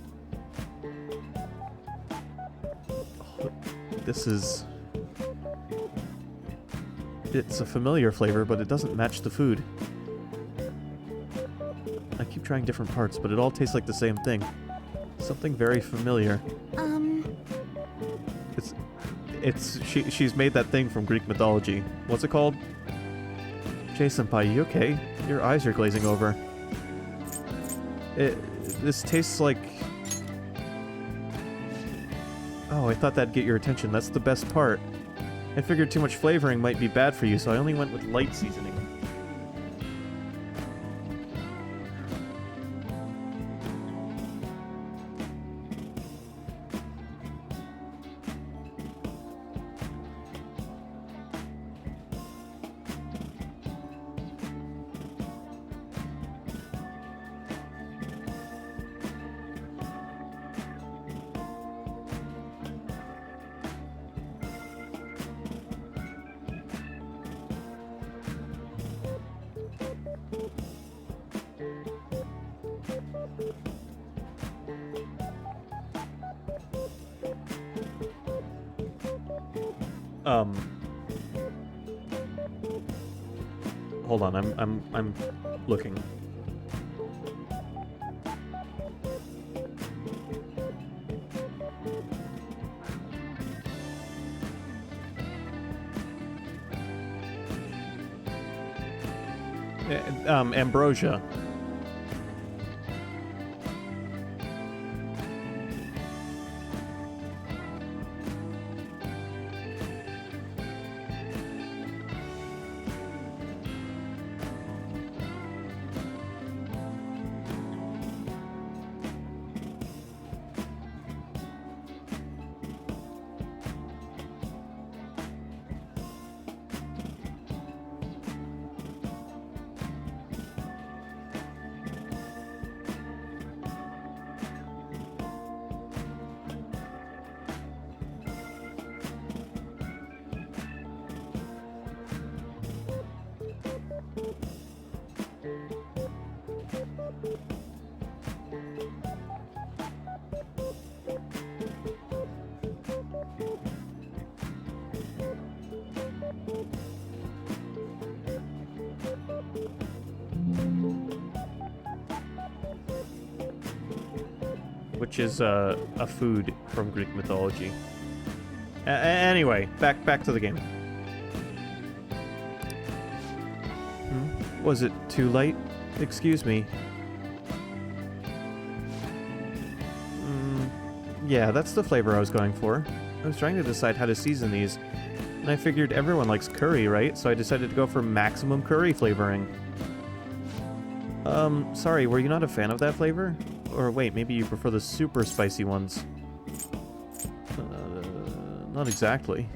Oh, this is... It's a familiar flavor, but it doesn't match the food. I keep trying different parts, but it all tastes like the same thing. Something very familiar. She's made that thing from Greek mythology. What's it called? Jay-senpai, you okay? Your eyes are glazing over. This tastes like... Oh, I thought that'd get your attention. That's the best part. I figured too much flavoring might be bad for you, so I only went with light seasoning. Hold on, I'm looking. Ambrosia. Which is a food from Greek mythology. Anyway, back to the game. Was it too late? Excuse me. Yeah, that's the flavor I was going for. I was trying to decide how to season these, and I figured everyone likes curry, right? So I decided to go for maximum curry flavoring. Sorry, were you not a fan of that flavor? Or wait, maybe you prefer the super spicy ones? Not exactly.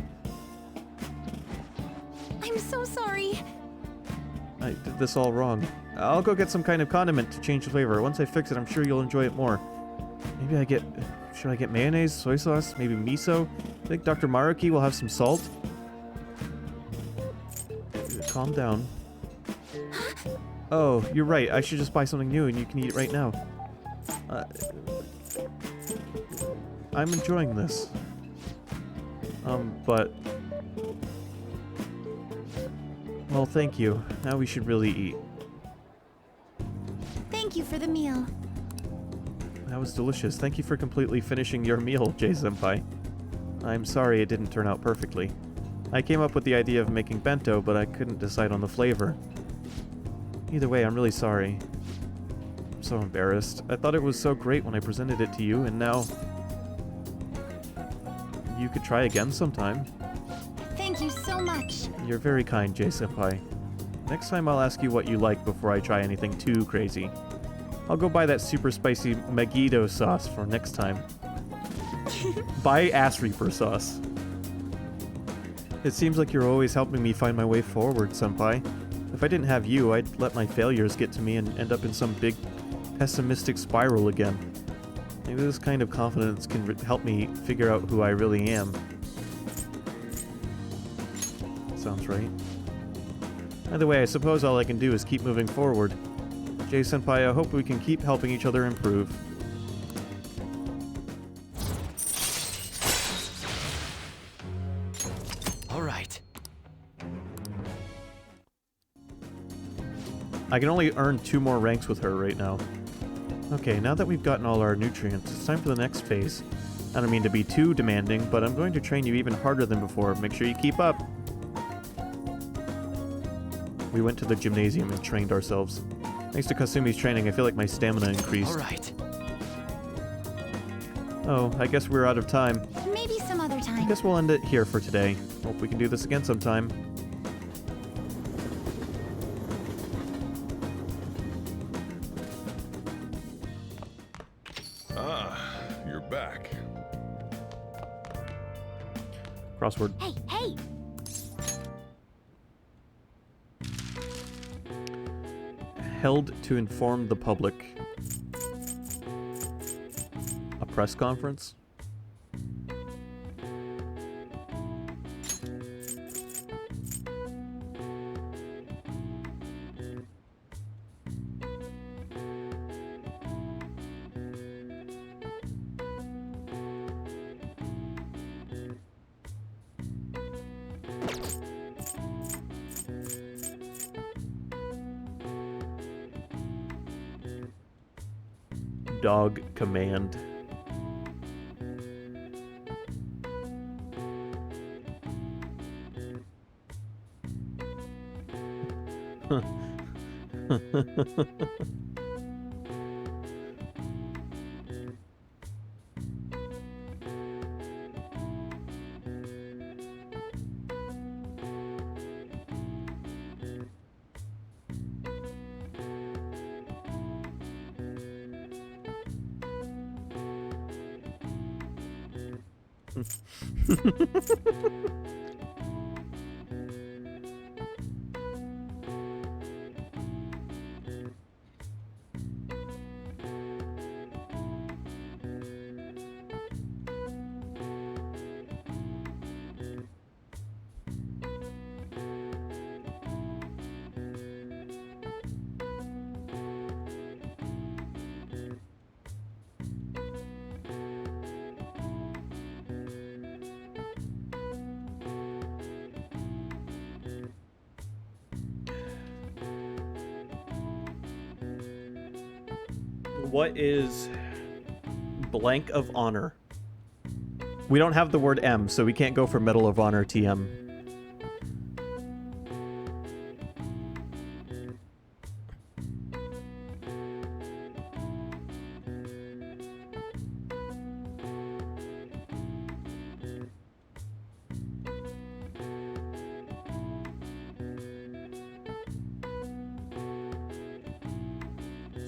I'm so sorry. I did this all wrong. I'll go get some kind of condiment to change the flavor. Once I fix it, I'm sure you'll enjoy it more. Maybe should I get mayonnaise, soy sauce, maybe miso? I think Dr. Maruki will have some salt. Calm down. Oh, you're right. I should just buy something new and you can eat it right now. I'm enjoying this. But... Well, thank you. Now we should really eat. Thank you for the meal. That was delicious. Thank you for completely finishing your meal, J-Senpai. I'm sorry it didn't turn out perfectly. I came up with the idea of making bento, but I couldn't decide on the flavor. Either way, I'm really sorry. I'm so embarrassed. I thought it was so great when I presented it to you, and now... You could try again sometime. Thank you so much. You're very kind, J-Senpai. Next time I'll ask you what you like before I try anything too crazy. I'll go buy that super spicy Megiddo sauce for next time. Buy Ass Reaper sauce. It seems like you're always helping me find my way forward, Senpai. If I didn't have you, I'd let my failures get to me and end up in some big pessimistic spiral again. Maybe this kind of confidence can help me figure out who I really am. Sounds right. Either way, I suppose all I can do is keep moving forward. J-Senpai, I hope we can keep helping each other improve. All right. I can only earn 2 more ranks with her right now. Okay, now that we've gotten all our nutrients, it's time for the next phase. I don't mean to be too demanding, but I'm going to train you even harder than before. Make sure you keep up. We went to the gymnasium and trained ourselves. Thanks to Kasumi's training, I feel like my stamina increased. All right. Oh, I guess we're out of time. Maybe some other time. I guess we'll end it here for today. Hope we can do this again sometime. Ah, you're back. Crossword. Hey, hey! Held to inform the public. A press conference? Dog command. What is blank of honor? We don't have the word M, so we can't go for Medal of Honor TM.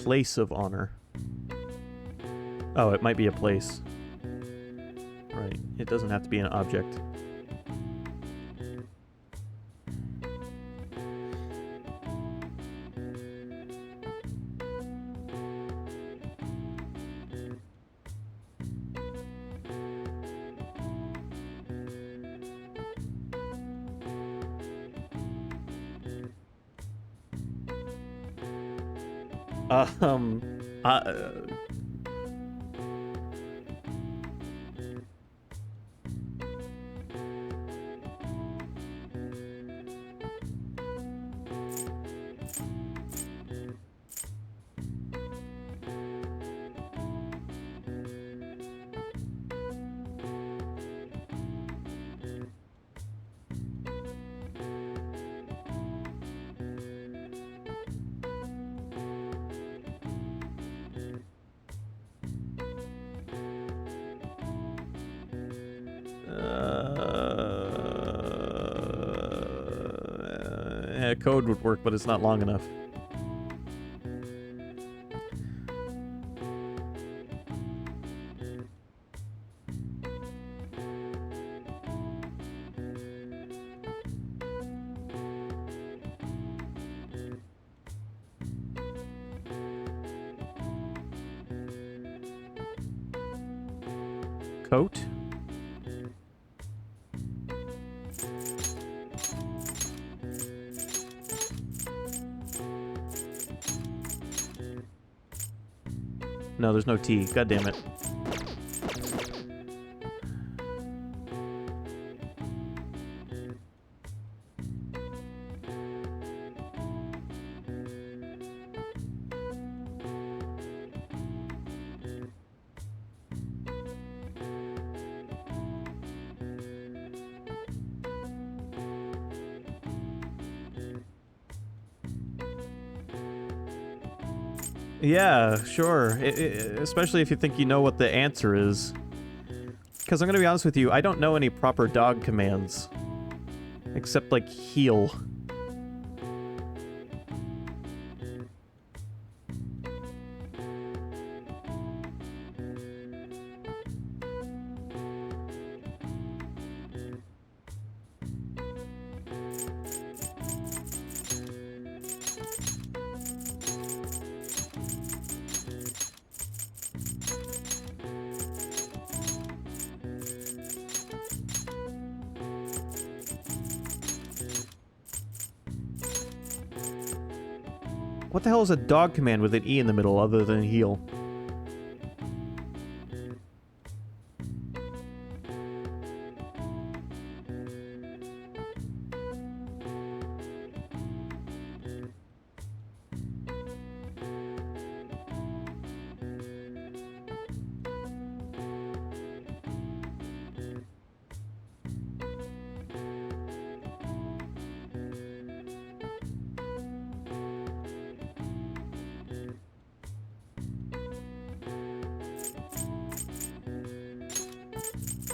Place of honor. Oh, it might be a place. Right. It doesn't have to be an object. Code would work, but it's not long enough. Coat? No, there's no T. God damn it. Yeah, sure. Especially if you think you know what the answer is. Because I'm going to be honest with you, I don't know any proper dog commands. Except, like, heal. What the hell is a dog command with an E in the middle other than heal?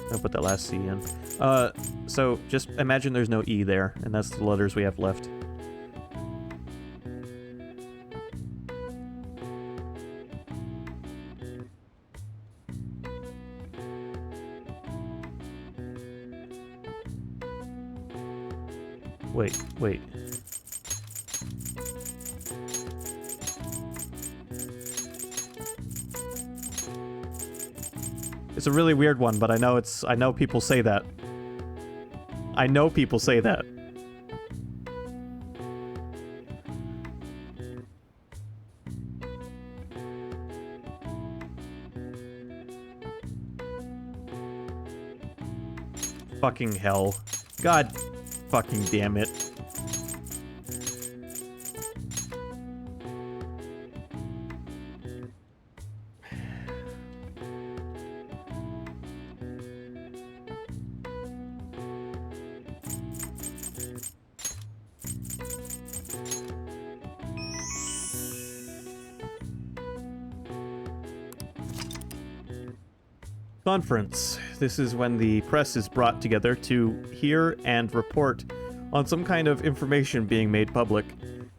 I'll put that last C in. So just imagine there's no E there, and that's the letters we have left. Wait. It's a really weird one, but I know people say that. I know people say that. Fucking hell. God fucking damn it. Conference. This is when the press is brought together to hear and report on some kind of information being made public.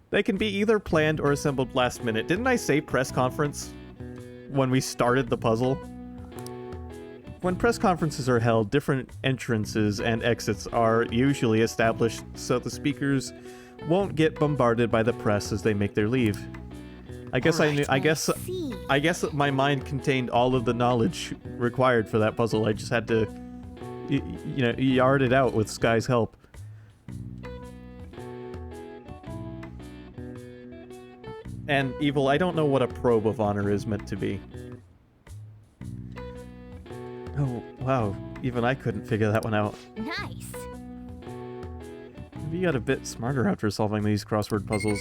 They can be either planned or assembled last minute. Didn't I say press conference when we started the puzzle? When press conferences are held, different entrances and exits are usually established so the speakers won't get bombarded by the press as they make their leave. I guess I guess that my mind contained all of the knowledge required for that puzzle. I just had to, yard it out with Sky's help. And Evil, I don't know what a probe of honor is meant to be. Oh, wow. Even I couldn't figure that one out. Nice. Maybe you got a bit smarter after solving these crossword puzzles.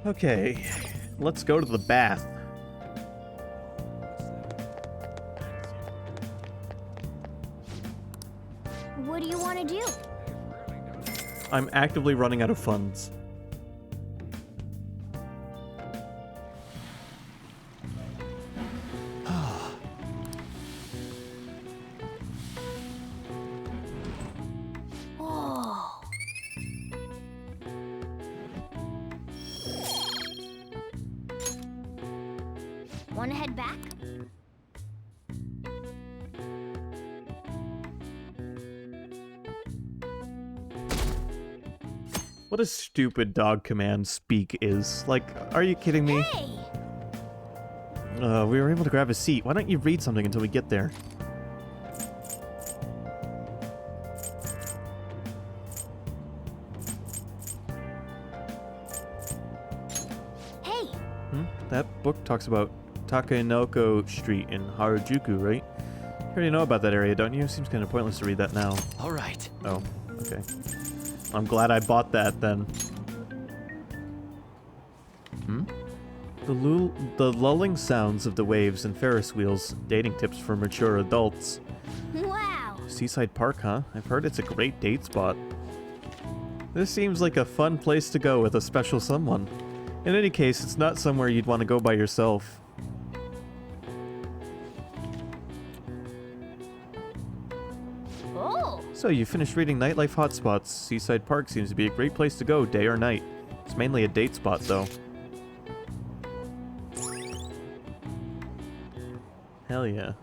Okay, let's go to the bath. What do you want to do? I'm actively running out of funds. Oh. Want to head back? What a stupid dog command speak is. Like, are you kidding me? Hey! We were able to grab a seat. Why don't you read something until we get there? Hey! That book talks about Takenoko Street in Harajuku, right? You already know about that area, don't you? Seems kind of pointless to read that now. All right. Oh, okay. I'm glad I bought that then. The lulling sounds of the waves and Ferris wheels, dating tips for mature adults. Wow! Seaside Park, huh? I've heard it's a great date spot. This seems like a fun place to go with a special someone. In any case, it's not somewhere you'd want to go by yourself. Oh! So you finished reading Nightlife Hotspots. Seaside Park seems to be a great place to go, day or night. It's mainly a date spot, though. Hell yeah.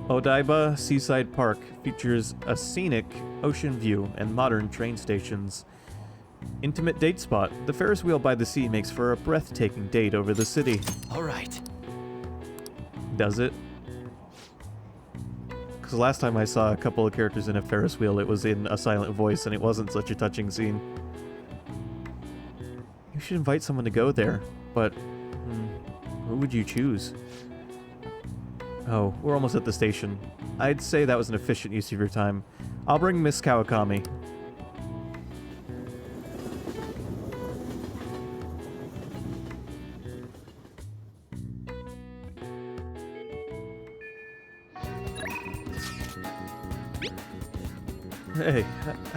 Odaiba Seaside Park features a scenic ocean view and modern train stations. Intimate date spot. The Ferris wheel by the sea makes for a breathtaking date over the city. All right. Does it? Because last time I saw a couple of characters in a Ferris wheel, it was in a silent voice, and it wasn't such a touching scene. You should invite someone to go there, but who would you choose? Oh, we're almost at the station. I'd say that was an efficient use of your time. I'll bring Miss Kawakami. Hey,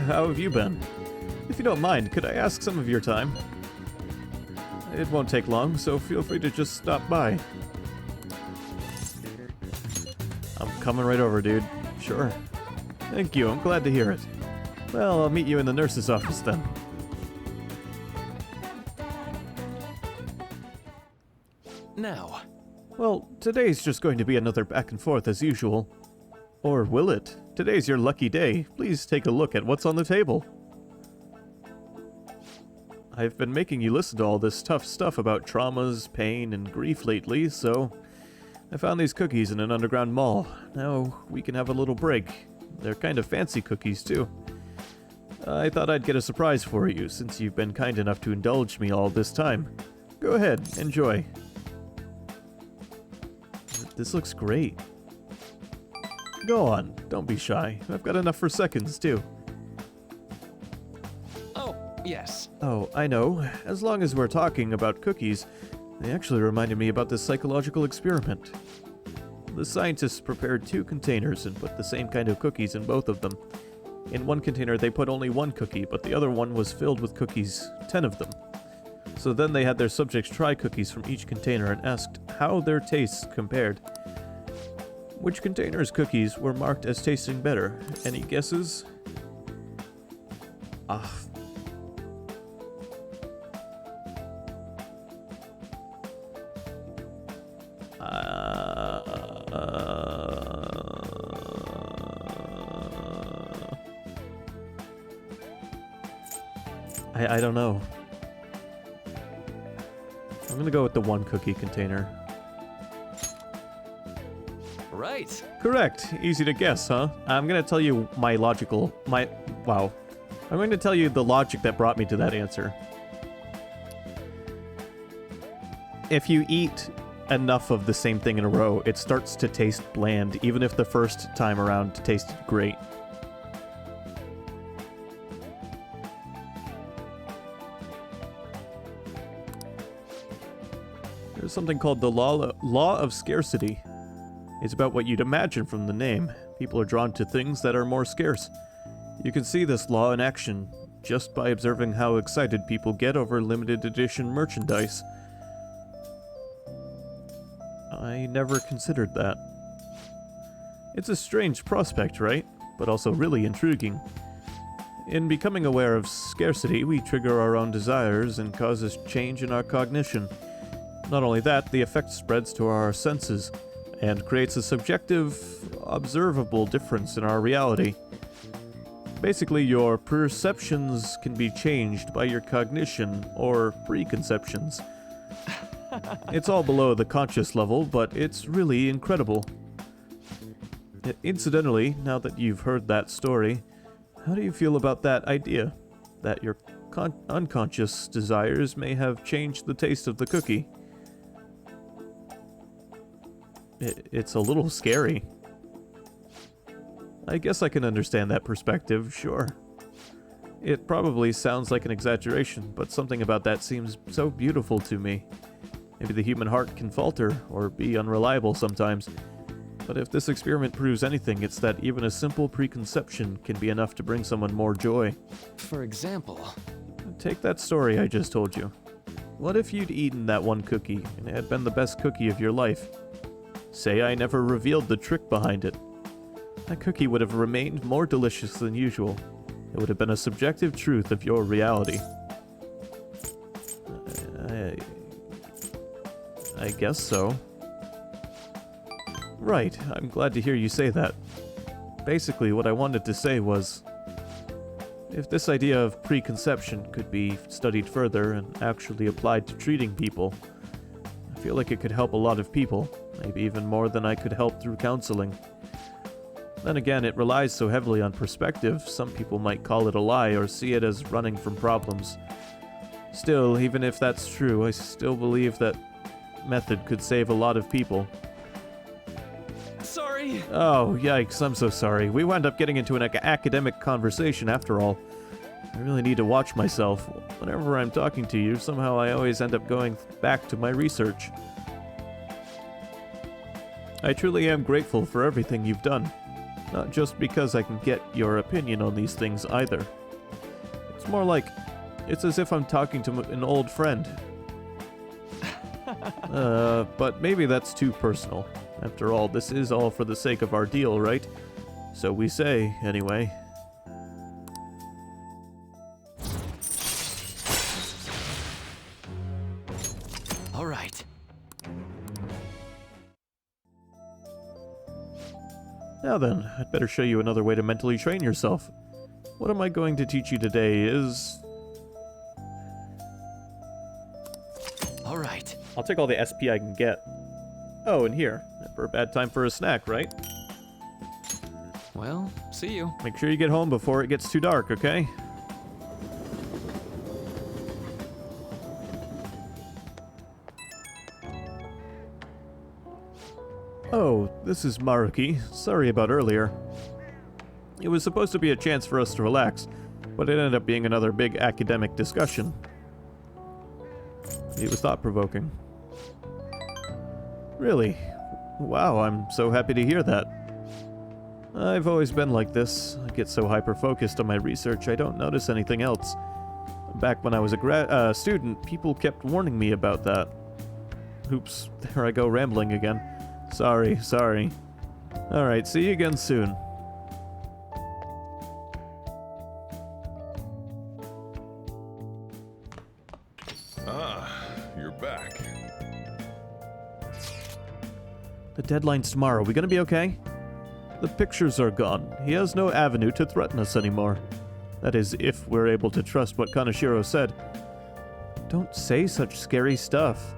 how have you been? If you don't mind, could I ask some of your time? It won't take long, so feel free to just stop by. I'm coming right over, dude. Sure. Thank you, I'm glad to hear it. Well, I'll meet you in the nurse's office then. Now. Well, today's just going to be another back and forth as usual. Or will it? Today's your lucky day. Please take a look at what's on the table. I've been making you listen to all this tough stuff about traumas, pain, and grief lately, so I found these cookies in an underground mall. Now we can have a little break. They're kind of fancy cookies, too. I thought I'd get a surprise for you, since you've been kind enough to indulge me all this time. Go ahead, enjoy. This looks great. Go on, don't be shy. I've got enough for seconds, too. Oh, yes. Oh, I know. As long as we're talking about cookies, they actually reminded me about this psychological experiment. The scientists prepared 2 containers and put the same kind of cookies in both of them. In one container, they put only one cookie, but the other one was filled with cookies, 10 of them. So then they had their subjects try cookies from each container and asked how their tastes compared. Which container's cookies were marked as tasting better? Any guesses? Ah. I don't know. I'm gonna go with the one cookie container. Right. Correct. Easy to guess, huh? I'm gonna tell you wow. I'm going to tell you the logic that brought me to that answer. If you eat enough of the same thing in a row, it starts to taste bland, even if the first time around tasted great. There's something called the law of scarcity. It's about what you'd imagine from the name. People are drawn to things that are more scarce. You can see this law in action just by observing how excited people get over limited edition merchandise. I never considered that. It's a strange prospect, right? But also really intriguing. In becoming aware of scarcity, we trigger our own desires and causes change in our cognition. Not only that, the effect spreads to our senses and creates a subjective, observable difference in our reality. Basically, your perceptions can be changed by your cognition or preconceptions. It's all below the conscious level, but it's really incredible. Incidentally, now that you've heard that story, how do you feel about that idea? That your unconscious desires may have changed the taste of the cookie? It's a little scary. I guess I can understand that perspective, sure. It probably sounds like an exaggeration, but something about that seems so beautiful to me. Maybe the human heart can falter or be unreliable sometimes, but if this experiment proves anything, it's that even a simple preconception can be enough to bring someone more joy. For example... Take that story I just told you. What if you'd eaten that one cookie and it had been the best cookie of your life? Say I never revealed the trick behind it. That cookie would have remained more delicious than usual. It would have been a subjective truth of your reality. I guess so. Right, I'm glad to hear you say that. Basically, what I wanted to say was, if this idea of preconception could be studied further and actually applied to treating people, I feel like it could help a lot of people. Maybe even more than I could help through counseling. Then again, it relies so heavily on perspective, some people might call it a lie or see it as running from problems. Still, even if that's true, I still believe that method could save a lot of people. Sorry! Oh, yikes, I'm so sorry. We wound up getting into an academic conversation after all. I really need to watch myself. Whenever I'm talking to you, somehow I always end up going back to my research. I truly am grateful for everything you've done. Not just because I can get your opinion on these things either. It's more like, it's as if I'm talking to an old friend. But maybe that's too personal. After all, this is all for the sake of our deal, right? So we say, anyway. All right. Now then, I'd better show you another way to mentally train yourself. What am I going to teach you today is... All right. I'll take all the SP I can get. Oh, and here. Never a bad time for a snack, right? Well, see you. Make sure you get home before it gets too dark, okay? Oh, this is Maruki. Sorry about earlier. It was supposed to be a chance for us to relax, but it ended up being another big academic discussion. It was thought-provoking. Really? Wow, I'm so happy to hear that. I've always been like this. I get so hyper-focused on my research, I don't notice anything else. Back when I was a student, people kept warning me about that. Oops, there I go rambling again. Sorry. Alright, see you again soon. You're back. The deadline's tomorrow. We gonna be okay? The pictures are gone. He has no avenue to threaten us anymore. That is, if we're able to trust what Kaneshiro said. Don't say such scary stuff.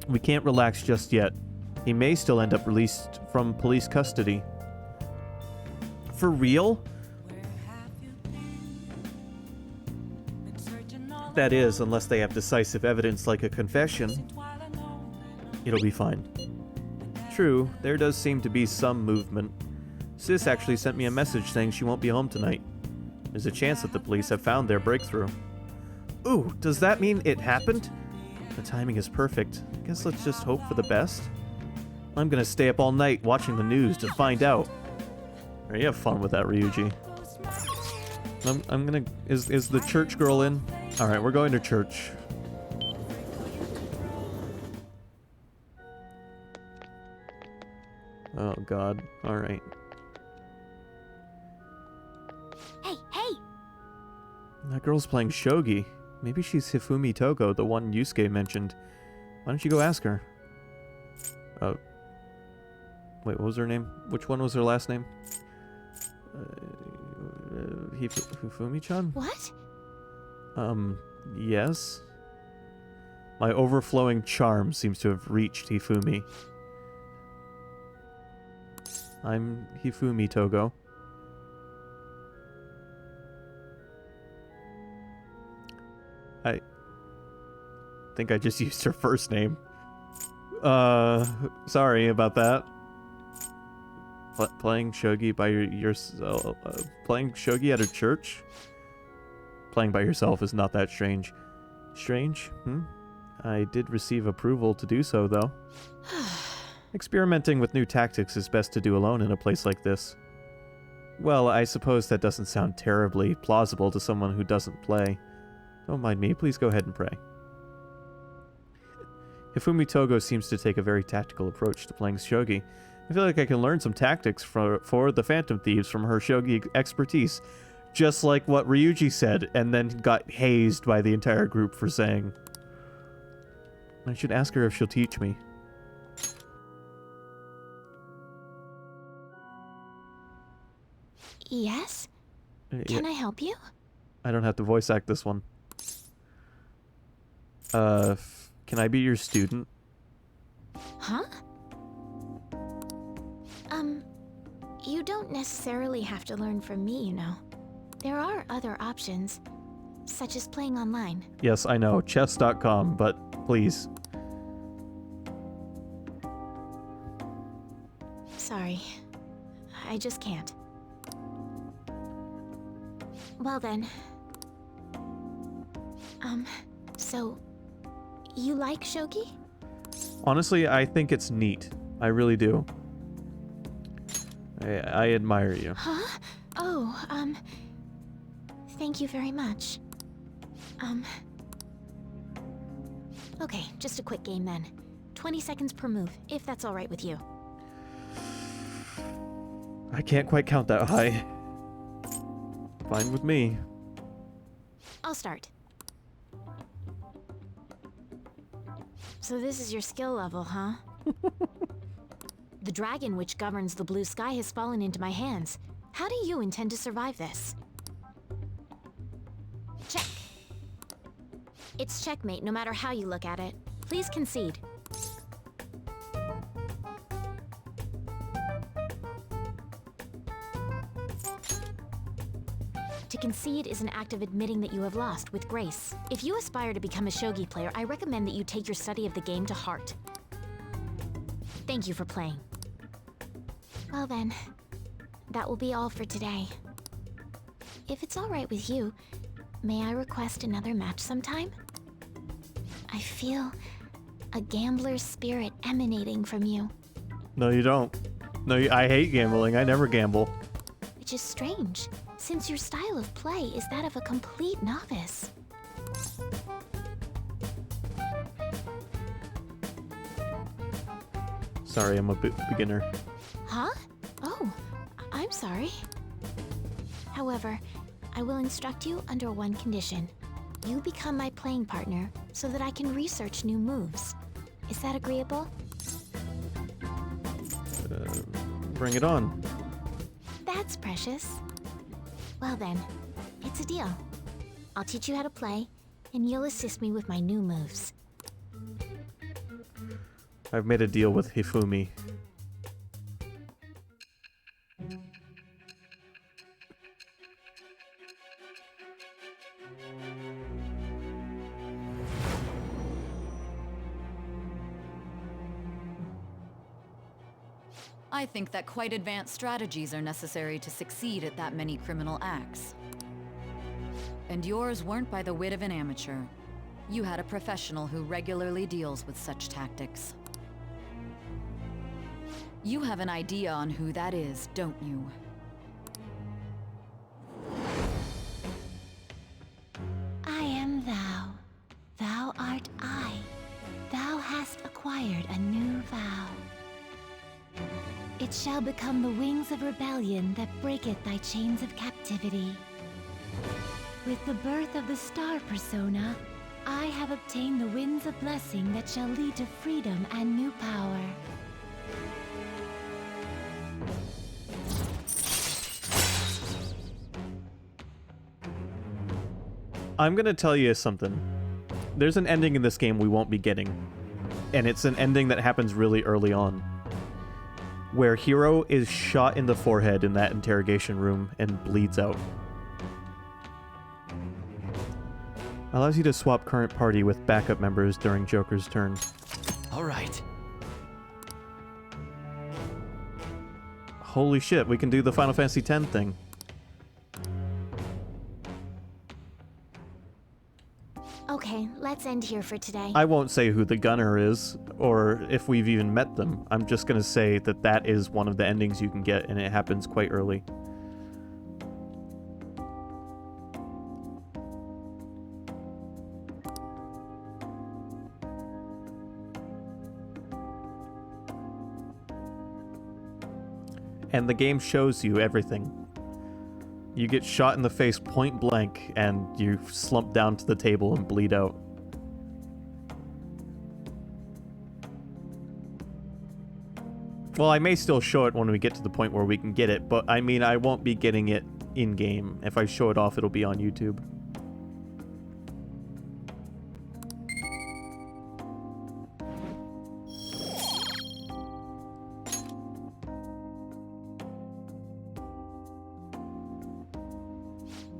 We can't relax just yet. He may still end up released from police custody. For real? That is, unless they have decisive evidence like a confession. It'll be fine. True, there does seem to be some movement. Sis actually sent me a message saying she won't be home tonight. There's a chance that the police have found their breakthrough. Ooh, does that mean it happened? The timing is perfect. Guess let's just hope for the best. I'm gonna stay up all night watching the news to find out. Alright, you have fun with that, Ryuji. I'm gonna... Is the church girl in? Alright, we're going to church. Oh god. Alright. Hey! That girl's playing shogi. Maybe she's Hifumi Togo, the one Yusuke mentioned. Why don't you go ask her? Wait, what was her name? Which one was her last name? Hifumi-chan? What? Yes? My overflowing charm seems to have reached Hifumi. I'm Hifumi Togo. I think I just used her first name. Sorry about that. Playing shogi by yourself? Playing shogi at a church? Playing by yourself is not that strange. Strange? I did receive approval to do so, though. Experimenting with new tactics is best to do alone in a place like this. Well, I suppose that doesn't sound terribly plausible to someone who doesn't play. Don't mind me, please go ahead and pray. Hifumi Togo seems to take a very tactical approach to playing shogi. I feel like I can learn some tactics for the Phantom Thieves from her shogi expertise. Just like what Ryuji said, and then got hazed by the entire group for saying. I should ask her if she'll teach me. Yes? Can I help you? I don't have to voice act this one. Can I be your student? Huh? You don't necessarily have to learn from me, you know. There are other options, such as playing online. Yes, I know, chess.com, but please. Sorry. I just can't. Well then. So, you like shogi? Honestly, I think it's neat. I really do. I admire you. Huh? Oh, thank you very much. Okay, just a quick game then. 20 seconds per move, if that's alright with you. I can't quite count that high. Fine with me. I'll start. So this is your skill level, huh? The dragon which governs the blue sky has fallen into my hands. How do you intend to survive this? Check. It's checkmate no matter how you look at it. Please concede. To concede is an act of admitting that you have lost with grace. If you aspire to become a shogi player, I recommend that you take your study of the game to heart. Thank you for playing. Well then, that will be all for today. If it's alright with you, may I request another match sometime? I feel a gambler's spirit emanating from you. No, you don't. No, I hate gambling. I never gamble. Which is strange, since your style of play is that of a complete novice. Sorry, I'm a beginner. Huh? Oh, I'm sorry. However, I will instruct you under one condition. You become my playing partner so that I can research new moves. Is that agreeable? Bring it on. That's precious. Well then, it's a deal. I'll teach you how to play, and you'll assist me with my new moves. I've made a deal with Hifumi. I think that quite advanced strategies are necessary to succeed at that many criminal acts. And yours weren't by the wit of an amateur. You had a professional who regularly deals with such tactics. You have an idea on who that is, don't you? I am thou. Thou art I. Thou hast acquired a new vow. It shall become the wings of rebellion that breaketh thy chains of captivity. With the birth of the star persona, I have obtained the winds of blessing that shall lead to freedom and new power. I'm gonna tell you something. There's an ending in this game we won't be getting. And it's an ending that happens really early on, where Hiro is shot in the forehead in that interrogation room and bleeds out. Allows you to swap current party with backup members during Joker's turn. Alright. Holy shit, we can do the Final Fantasy X thing. Okay, let's end here for today. I won't say who the gunner is, or if we've even met them. I'm just gonna say that that is one of the endings you can get, and it happens quite early. And the game shows you everything. You get shot in the face point blank, and you slump down to the table and bleed out. Well, I may still show it when we get to the point where we can get it, but I mean, I won't be getting it in-game. If I show it off, it'll be on YouTube.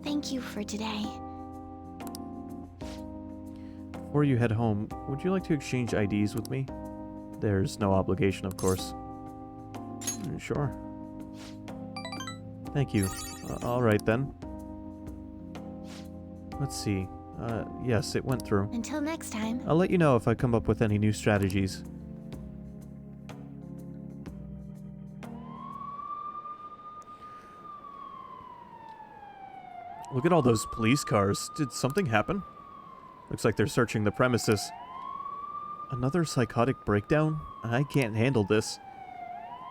Thank you for today. Before you head home, would you like to exchange IDs with me? There's no obligation, of course. Sure. Thank you. Alright then. Let's see. Yes, it went through. Until next time. I'll let you know if I come up with any new strategies. Look at all those police cars. Did something happen? Looks like they're searching the premises. Another psychotic breakdown? I can't handle this.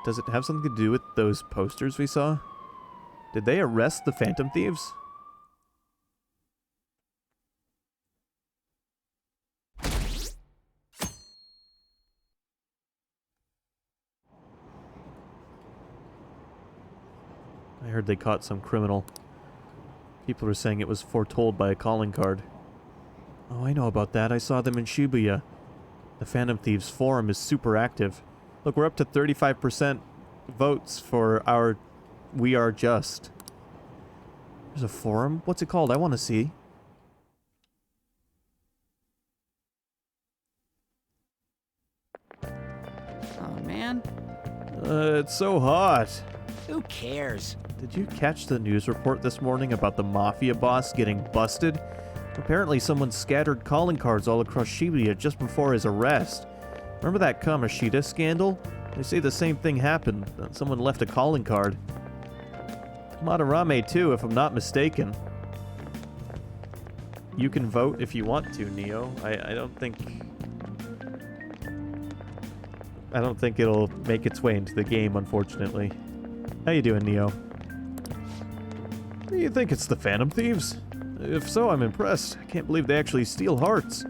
Does it have something to do with those posters we saw? Did they arrest the Phantom Thieves? I heard they caught some criminal. People are saying it was foretold by a calling card. Oh, I know about that. I saw them in Shibuya. The Phantom Thieves forum is super active. Look, we're up to 35% votes for our We Are Just. There's a forum? What's it called? I want to see. Oh, man. It's so hot. Who cares? Did you catch the news report this morning about the Mafia boss getting busted? Apparently someone scattered calling cards all across Shibuya just before his arrest. Remember that Kamoshida scandal? They say the same thing happened. Someone left a calling card. Madarame too, if I'm not mistaken. You can vote if you want to, Neo. I don't think it'll make its way into the game, unfortunately. How you doing, Neo? You think it's the Phantom Thieves? If so, I'm impressed. I can't believe they actually steal hearts.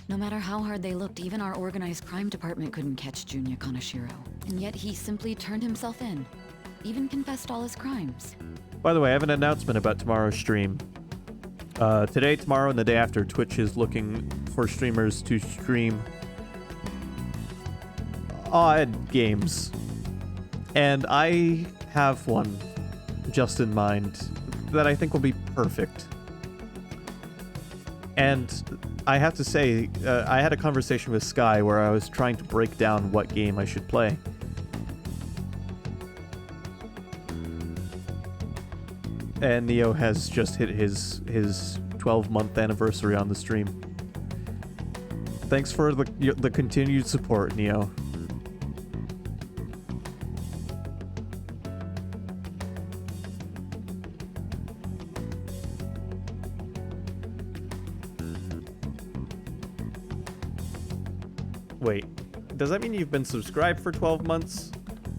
No matter how hard they looked, even our organized crime department couldn't catch Junya Kaneshiro. And yet he simply turned himself in. Even confessed all his crimes. By the way, I have an announcement about tomorrow's stream. Today, tomorrow, and the day after, Twitch is looking for streamers to stream odd games. And I have one just in mind that I think will be perfect. And I have to say, I had a conversation with Sky where I was trying to break down what game I should play. And Neo has just hit his 12-month anniversary on the stream. Thanks for the continued support, Neo. Wait, does that mean you've been subscribed for 12 months?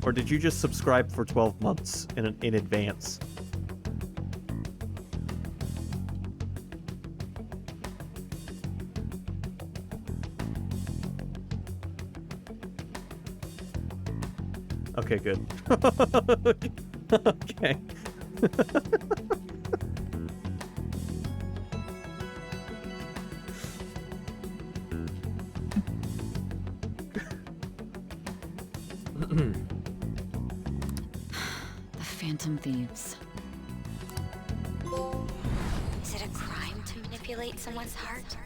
Or did you just subscribe for 12 months in advance? Okay, good. Okay. The Phantom Thieves. Is it a crime to manipulate someone's heart?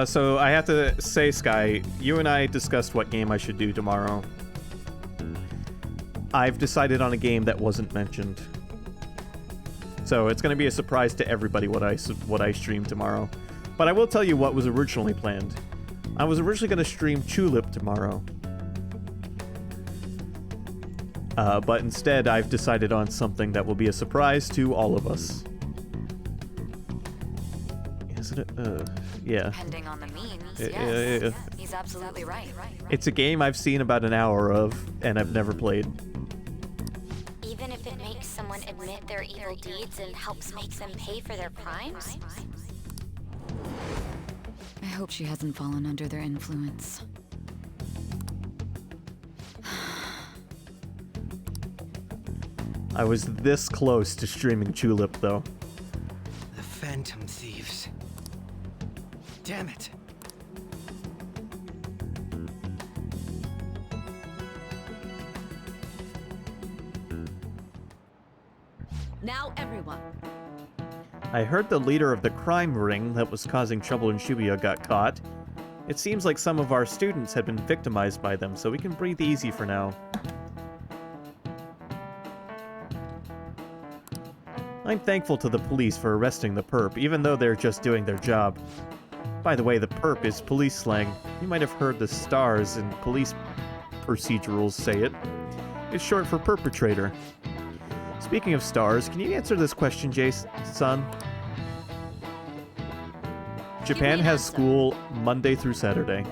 So I have to say, Sky, you and I discussed what game I should do tomorrow. I've decided on a game that wasn't mentioned. So it's going to be a surprise to everybody what I stream tomorrow. But I will tell you what was originally planned. I was originally going to stream Tulip tomorrow. But instead, I've decided on something that will be a surprise to all of us. Isn't it? Yeah. Depending on the means, yes. He's absolutely right. It's a game I've seen about an hour of, and I've never played. Even if it makes someone admit their evil deeds and helps make them pay for their crimes? I hope she hasn't fallen under their influence. I was this close to streaming Tulip, though. The Phantom Thieves. Damn it. Now, everyone. I heard the leader of the crime ring that was causing trouble in Shibuya got caught. It seems like some of our students had been victimized by them, so we can breathe easy for now. I'm thankful to the police for arresting the perp, even though they're just doing their job. By the way, the perp is police slang. You might have heard the stars in police procedurals say it. It's short for perpetrator. Speaking of stars, can you answer this question, Jason? Japan has school Monday through Saturday.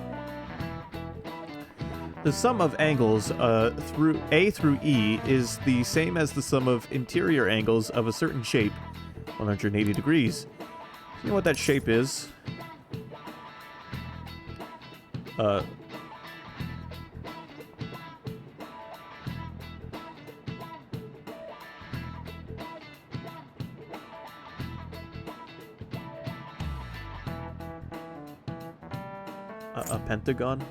The sum of angles through A through E is the same as the sum of interior angles of a certain shape, 180 degrees. You know what that shape is? A pentagon?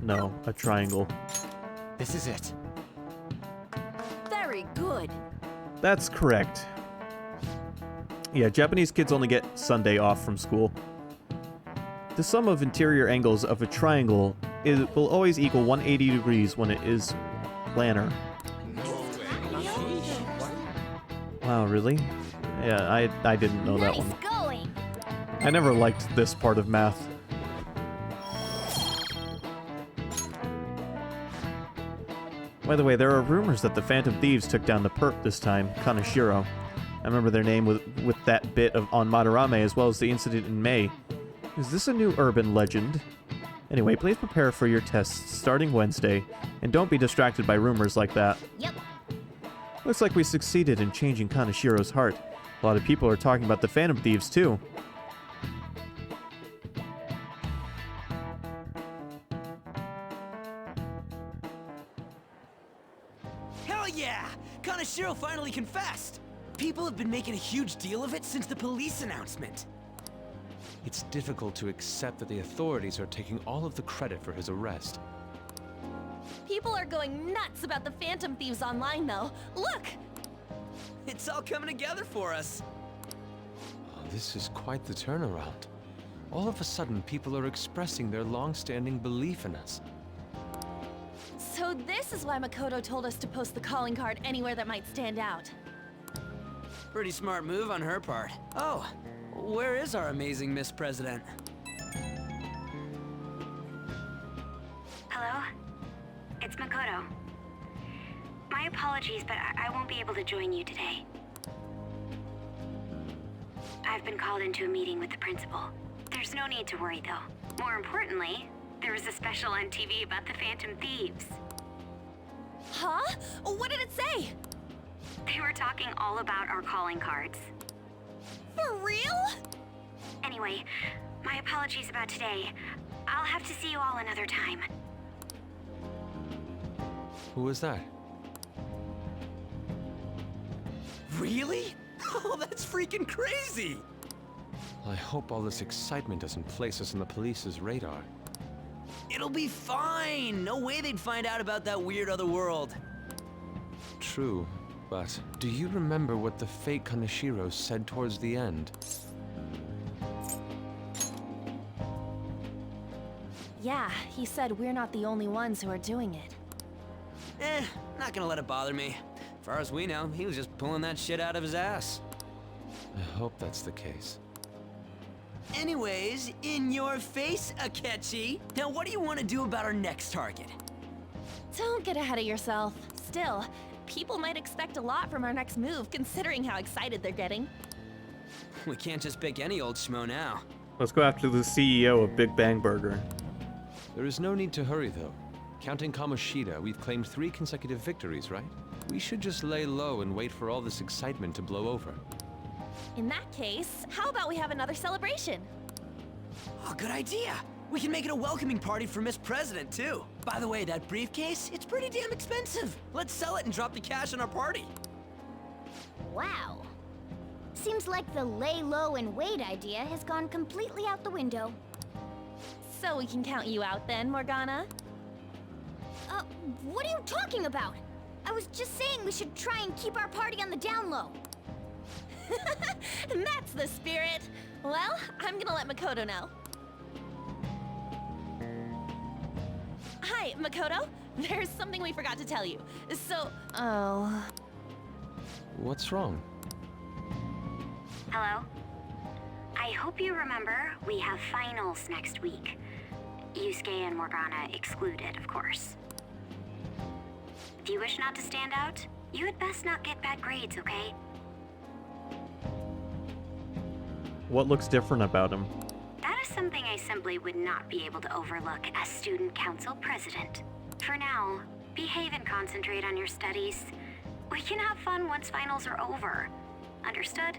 No, a triangle. This is it. Very good. That's correct. Yeah, Japanese kids only get Sunday off from school. The sum of interior angles of a triangle will always equal 180 degrees when it is planar. Wow, really? Yeah, I didn't know that Nice one. going. I never liked this part of math. By the way, there are rumors that the Phantom Thieves took down the perp this time, Kaneshiro. I remember their name with that bit on Madarame as well as the incident in May. Is this a new urban legend? Anyway, please prepare for your tests starting Wednesday, and don't be distracted by rumors like that. Yep. Looks like we succeeded in changing Kaneshiro's heart. A lot of people are talking about the Phantom Thieves too. Hell yeah! Kaneshiro finally confessed! People have been making a huge deal of it since the police announcement. It's difficult to accept that the authorities are taking all of the credit for his arrest. People are going nuts about the Phantom Thieves online, though. Look! It's all coming together for us. Oh, this is quite the turnaround. All of a sudden, people are expressing their long-standing belief in us. So this is why Makoto told us to post the calling card anywhere that might stand out. Pretty smart move on her part. Oh, where is our amazing Miss President? Hello? It's Makoto. My apologies, but I won't be able to join you today. I've been called into a meeting with the principal. There's no need to worry, though. More importantly, there was a special on TV about the Phantom Thieves. Huh? What did it say? They were talking all about our calling cards. For real? Anyway, my apologies about today. I'll have to see you all another time. Who was that? Really? Oh, that's freaking crazy! I hope all this excitement doesn't place us on the police's radar. It'll be fine! No way they'd find out about that weird other world. True, but do you remember what the fake Kaneshiro said towards the end? Yeah, he said we're not the only ones who are doing it. Not gonna let it bother me. As far as we know, he was just pulling that shit out of his ass. I hope that's the case. Anyways, in your face, Akechi. Now what do you want to do about our next target? Don't get ahead of yourself. Still, people might expect a lot from our next move, considering how excited they're getting. We can't just pick any old schmo now. Let's go after the CEO of Big Bang Burger. There is no need to hurry, though. Counting Kamoshida, we've claimed 3 consecutive victories, right? We should just lay low and wait for all this excitement to blow over. In that case, how about we have another celebration? Oh, good idea! We can make it a welcoming party for Miss President, too. By the way, that briefcase, it's pretty damn expensive. Let's sell it and drop the cash on our party. Wow. Seems like the lay low and wait idea has gone completely out the window. So we can count you out then, Morgana? What are you talking about? I was just saying we should try and keep our party on the down low. That's the spirit. Well, I'm gonna let Makoto know. Hi, Makoto. There's something we forgot to tell you. So, What's wrong? Hello? I hope you remember we have finals next week. Yusuke and Morgana excluded, of course. If you wish not to stand out, you had best not get bad grades, okay? What looks different about him? That is something I simply would not be able to overlook as student council president. For now, behave and concentrate on your studies. We can have fun once finals are over. Understood?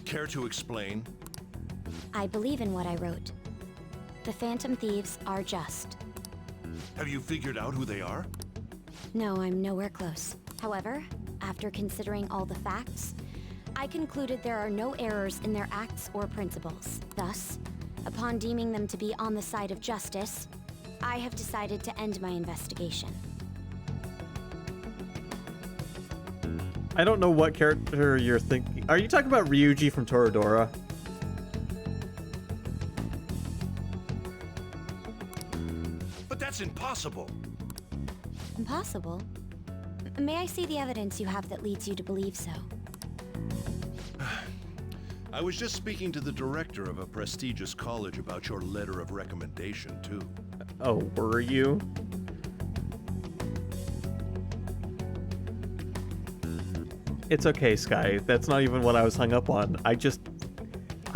Care to explain? I believe in what I wrote. The Phantom Thieves are just. Have you figured out who they are? No, I'm nowhere close. However, after considering all the facts, I concluded there are no errors in their acts or principles. Thus, upon deeming them to be on the side of justice, I have decided to end my investigation. I don't know what character you're thinking. Are you talking about Ryuji from Toradora? But that's impossible. Impossible? May I see the evidence you have that leads you to believe so? I was just speaking to the director of a prestigious college about your letter of recommendation, too. Oh, were you? It's okay, Sky. That's not even what I was hung up on. I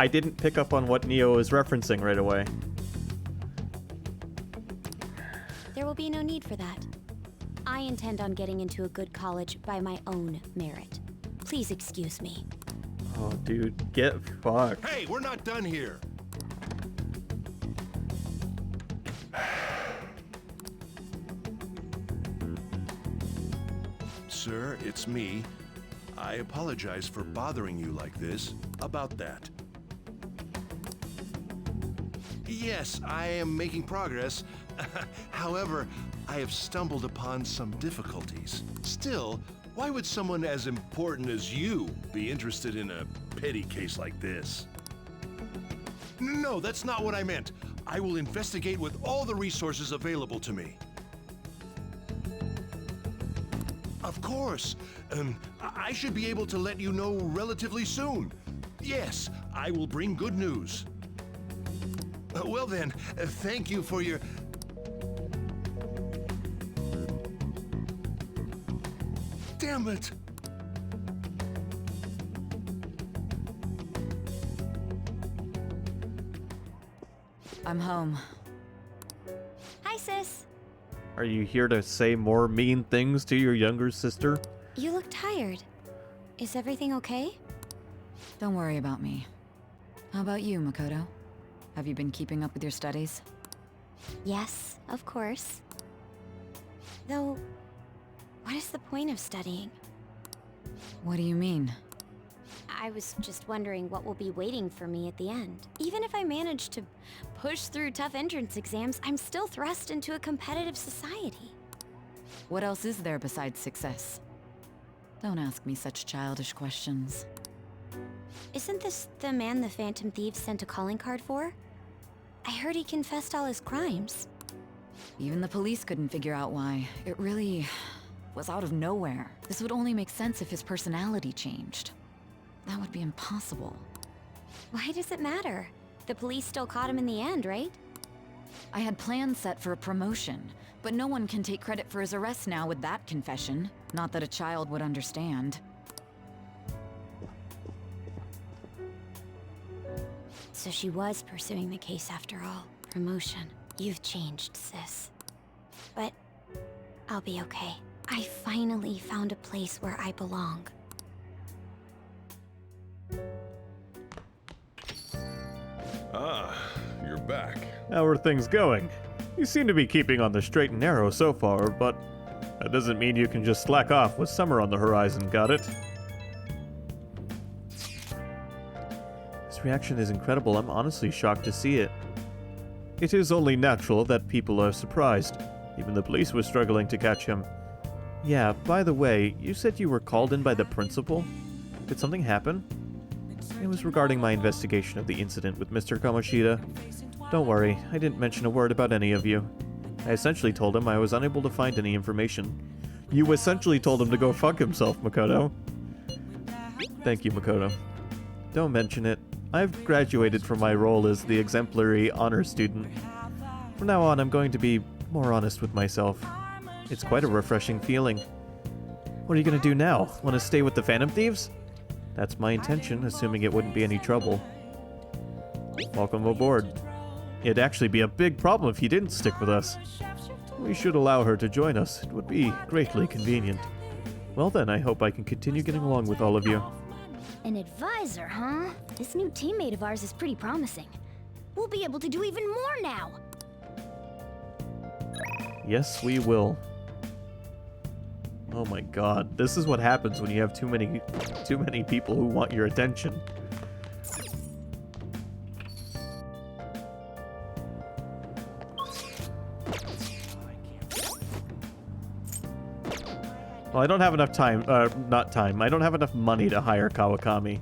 didn't pick up on what Neo was referencing right away. There will be no need for that. I intend on getting into a good college by my own merit. Please excuse me. Oh, dude, get fucked. Hey, we're not done here. Sir, it's me. I apologize for bothering you like this. About that. Yes, I am making progress. However, I have stumbled upon some difficulties. Still, why would someone as important as you be interested in a petty case like this? No, that's not what I meant. I will investigate with all the resources available to me. Of course. I should be able to let you know relatively soon. Yes, I will bring good news. Well then, thank you for your... Damn it! I'm home. Hi, sis. Are you here to say more mean things to your younger sister? You look tired. Is everything okay? Don't worry about me. How about you, Makoto? Have you been keeping up with your studies? Yes, of course. Though, what is the point of studying? What do you mean? I was just wondering what will be waiting for me at the end. Even if I manage to push through tough entrance exams, I'm still thrust into a competitive society. What else is there besides success? Don't ask me such childish questions. Isn't this the man the Phantom Thieves sent a calling card for? I heard he confessed all his crimes. Even the police couldn't figure out why. It really was out of nowhere. This would only make sense if his personality changed. That would be impossible. Why does it matter? The police still caught him in the end, right? I had plans set for a promotion, but no one can take credit for his arrest now with that confession. Not that a child would understand. So she was pursuing the case after all. Promotion. You've changed, sis. But I'll be okay. I finally found a place where I belong. Ah, you're back. How are things going? You seem to be keeping on the straight and narrow so far, but that doesn't mean you can just slack off with summer on the horizon, got it? His reaction is incredible. I'm honestly shocked to see it. It is only natural that people are surprised. Even the police were struggling to catch him. Yeah, by the way, you said you were called in by the principal? Did something happen? It was regarding my investigation of the incident with Mr. Kamoshida. Don't worry, I didn't mention a word about any of you. I essentially told him I was unable to find any information. You essentially told him to go fuck himself, Makoto. Thank you, Makoto. Don't mention it. I've graduated from my role as the exemplary honor student. From now on, I'm going to be more honest with myself. It's quite a refreshing feeling. What are you going to do now? Want to stay with the Phantom Thieves? That's my intention, assuming it wouldn't be any trouble. Welcome aboard. It'd actually be a big problem if you didn't stick with us. We should allow her to join us. It would be greatly convenient. Well then, I hope I can continue getting along with all of you. An advisor, huh? This new teammate of ours is pretty promising. We'll be able to do even more now! Yes, we will. Oh my god, this is what happens when you have too many people who want your attention. Well, I don't have enough time, not time, I don't have enough money to hire Kawakami.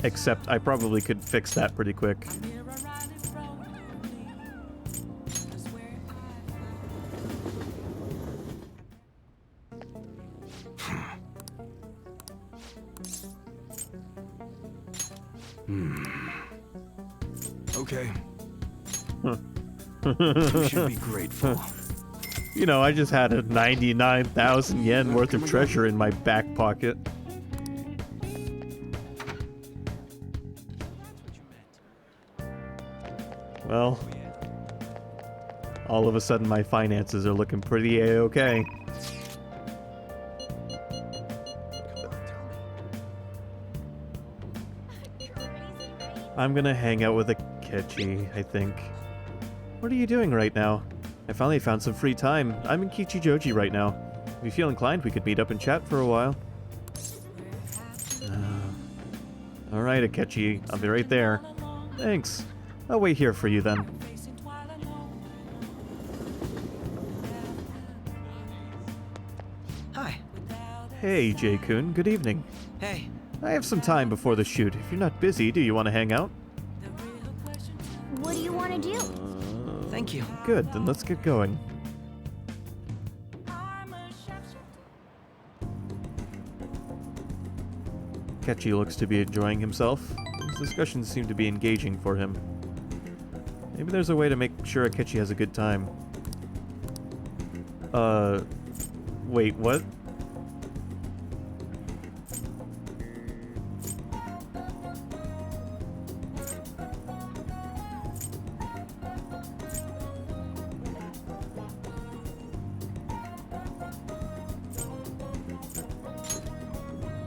Except I probably could fix that pretty quick. Okay. Huh. You should be grateful. You know, I just had a 99,000 yen worth of treasure in my back pocket. Well, all of a sudden my finances are looking pretty A-okay. I'm gonna hang out with Akechi, I think. What are you doing right now? I finally found some free time. I'm in Kichijoji right now. If you feel inclined, we could meet up and chat for a while. Alright, Akechi. I'll be right there. Thanks. I'll wait here for you then. Hi. Hey, J-kun. Good evening. Hey. I have some time before the shoot. If you're not busy, do you want to hang out? What do you want to do? Thank you. Good, then let's get going. Akechi looks to be enjoying himself. These discussions seem to be engaging for him. Maybe there's a way to make sure Akechi has a good time. Wait, what?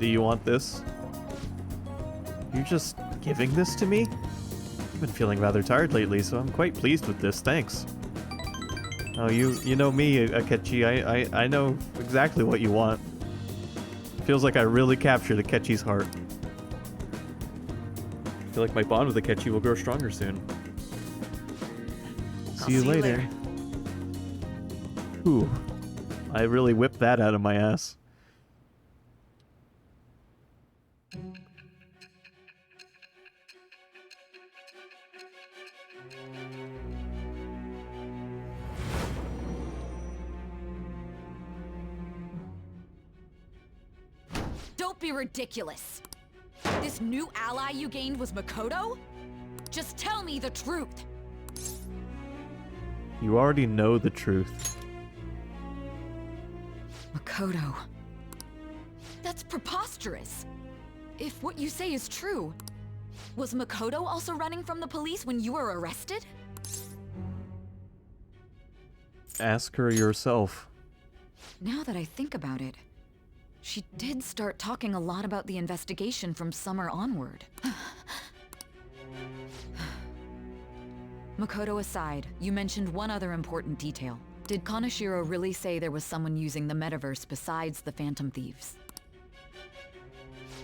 Do you want this? You're just giving this to me? I've been feeling rather tired lately, so I'm quite pleased with this, thanks. Oh, you know me, Akechi, I know exactly what you want. Feels like I really captured Akechi's heart. I feel like my bond with Akechi will grow stronger soon. See you later. Ooh, I really whipped that out of my ass. Don't be ridiculous. This new ally you gained was Makoto? Just tell me the truth. You already know the truth. Makoto. That's preposterous. If what you say is true, was Makoto also running from the police when you were arrested? Ask her yourself. Now that I think about it, she did start talking a lot about the investigation from summer onward. Makoto aside, you mentioned one other important detail. Did Kaneshiro really say there was someone using the metaverse besides the Phantom Thieves?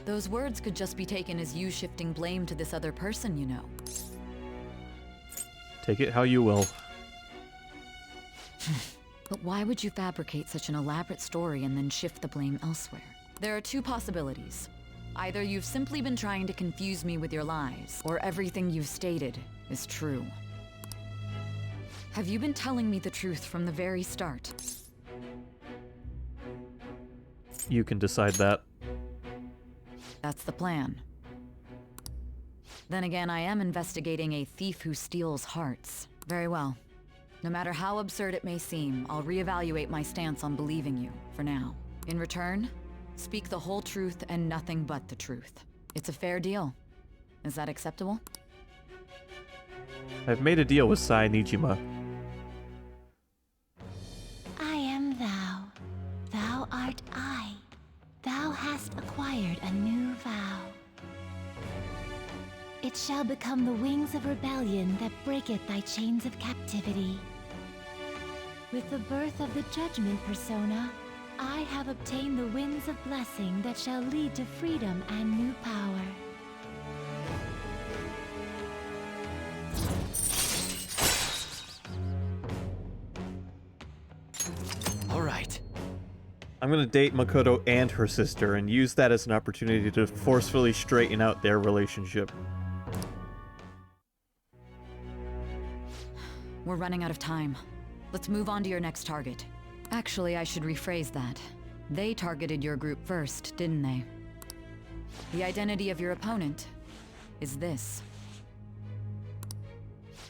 Those words could just be taken as you shifting blame to this other person, you know. Take it how you will. But why would you fabricate such an elaborate story and then shift the blame elsewhere? There are two possibilities. Either you've simply been trying to confuse me with your lies, or everything you've stated is true. Have you been telling me the truth from the very start? You can decide that. That's the plan. Then again, I am investigating a thief who steals hearts. Very well. No matter how absurd it may seem, I'll reevaluate my stance on believing you, for now. In return, speak the whole truth and nothing but the truth. It's a fair deal. Is that acceptable? I've made a deal with Sai Nijima. I am thou. Thou art I. Thou hast acquired a new vow. It shall become the wings of rebellion that breaketh thy chains of captivity. With the birth of the Judgment Persona, I have obtained the winds of blessing that shall lead to freedom and new power. All right. I'm gonna date Makoto and her sister and use that as an opportunity to forcefully straighten out their relationship. We're running out of time. Let's move on to your next target. Actually, I should rephrase that. They targeted your group first, didn't they? The identity of your opponent. is this.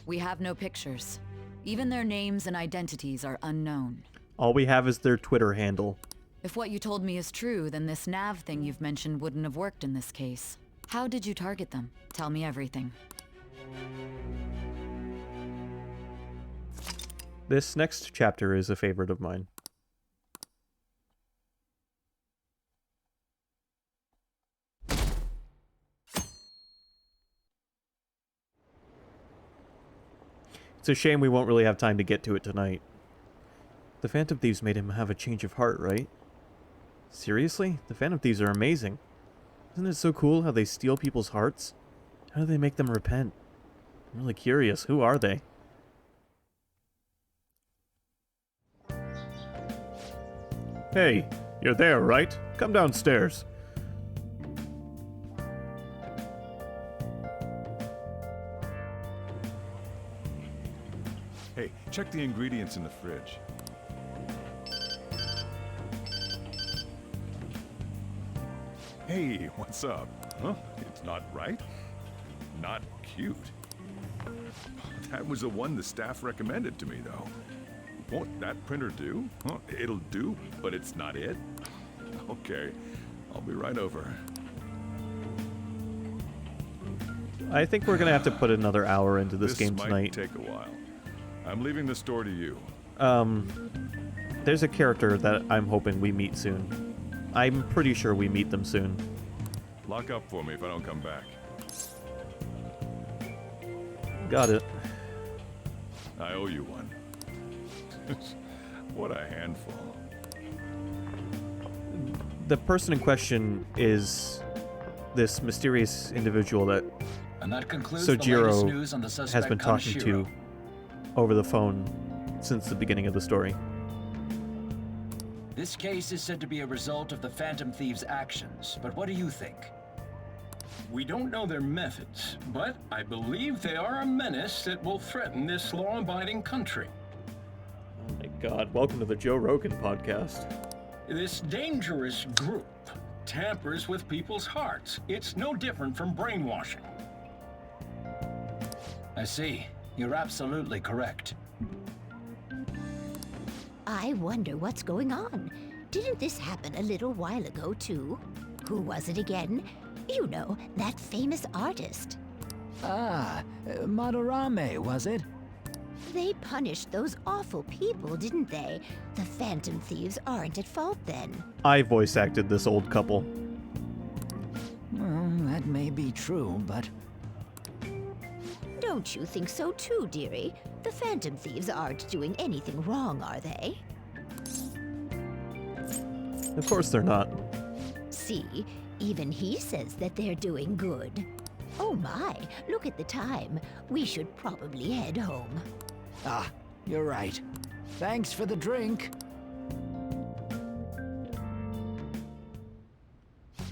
We have no pictures. Even their names and identities are unknown. All we have is their Twitter handle. If what you told me is true, then this nav thing you've mentioned wouldn't have worked in this case. How did you target them? Tell me everything. This next chapter is a favorite of mine. It's a shame we won't really have time to get to it tonight. The Phantom Thieves made him have a change of heart, right? Seriously? The Phantom Thieves are amazing. Isn't it so cool how they steal people's hearts? How do they make them repent? I'm really curious. Who are they? Hey, you're there, right? Come downstairs. Hey, check the ingredients in the fridge. Hey, what's up? Huh? It's not right? Not cute. That was the one the staff recommended to me, though. Won't that printer do? Huh? It'll do, but it's not it? Okay, I'll be right over. I think we're gonna have to put another hour into this game might tonight. Take a while. I'm leaving the store to you. There's a character that I'm hoping we meet soon. I'm pretty sure we meet them soon. Lock up for me if I don't come back. Got it. I owe you one. What a handful. The person in question is this mysterious individual that And that concludes the latest Sojiro news on the has suspect been talking to Kaneshiro. over the phone since the beginning of the story. This case is said to be a result of the Phantom Thieves' actions, but what do you think? We don't know their methods, but I believe they are a menace that will threaten this law-abiding country. Oh my god, welcome to the Joe Rogan podcast. This dangerous group tampers with people's hearts. It's no different from brainwashing. I see. You're absolutely correct. I wonder what's going on. Didn't this happen a little while ago, too? Who was it again? You know, that famous artist. Ah, Madarame, was it? They punished those awful people, didn't they? The Phantom Thieves aren't at fault then. I voice acted this old couple. Well, that may be true, but... Don't you think so too, dearie? The Phantom Thieves aren't doing anything wrong, are they? Of course they're not. See, even he says that they're doing good. Oh my, look at the time. We should probably head home. Ah, you're right. Thanks for the drink.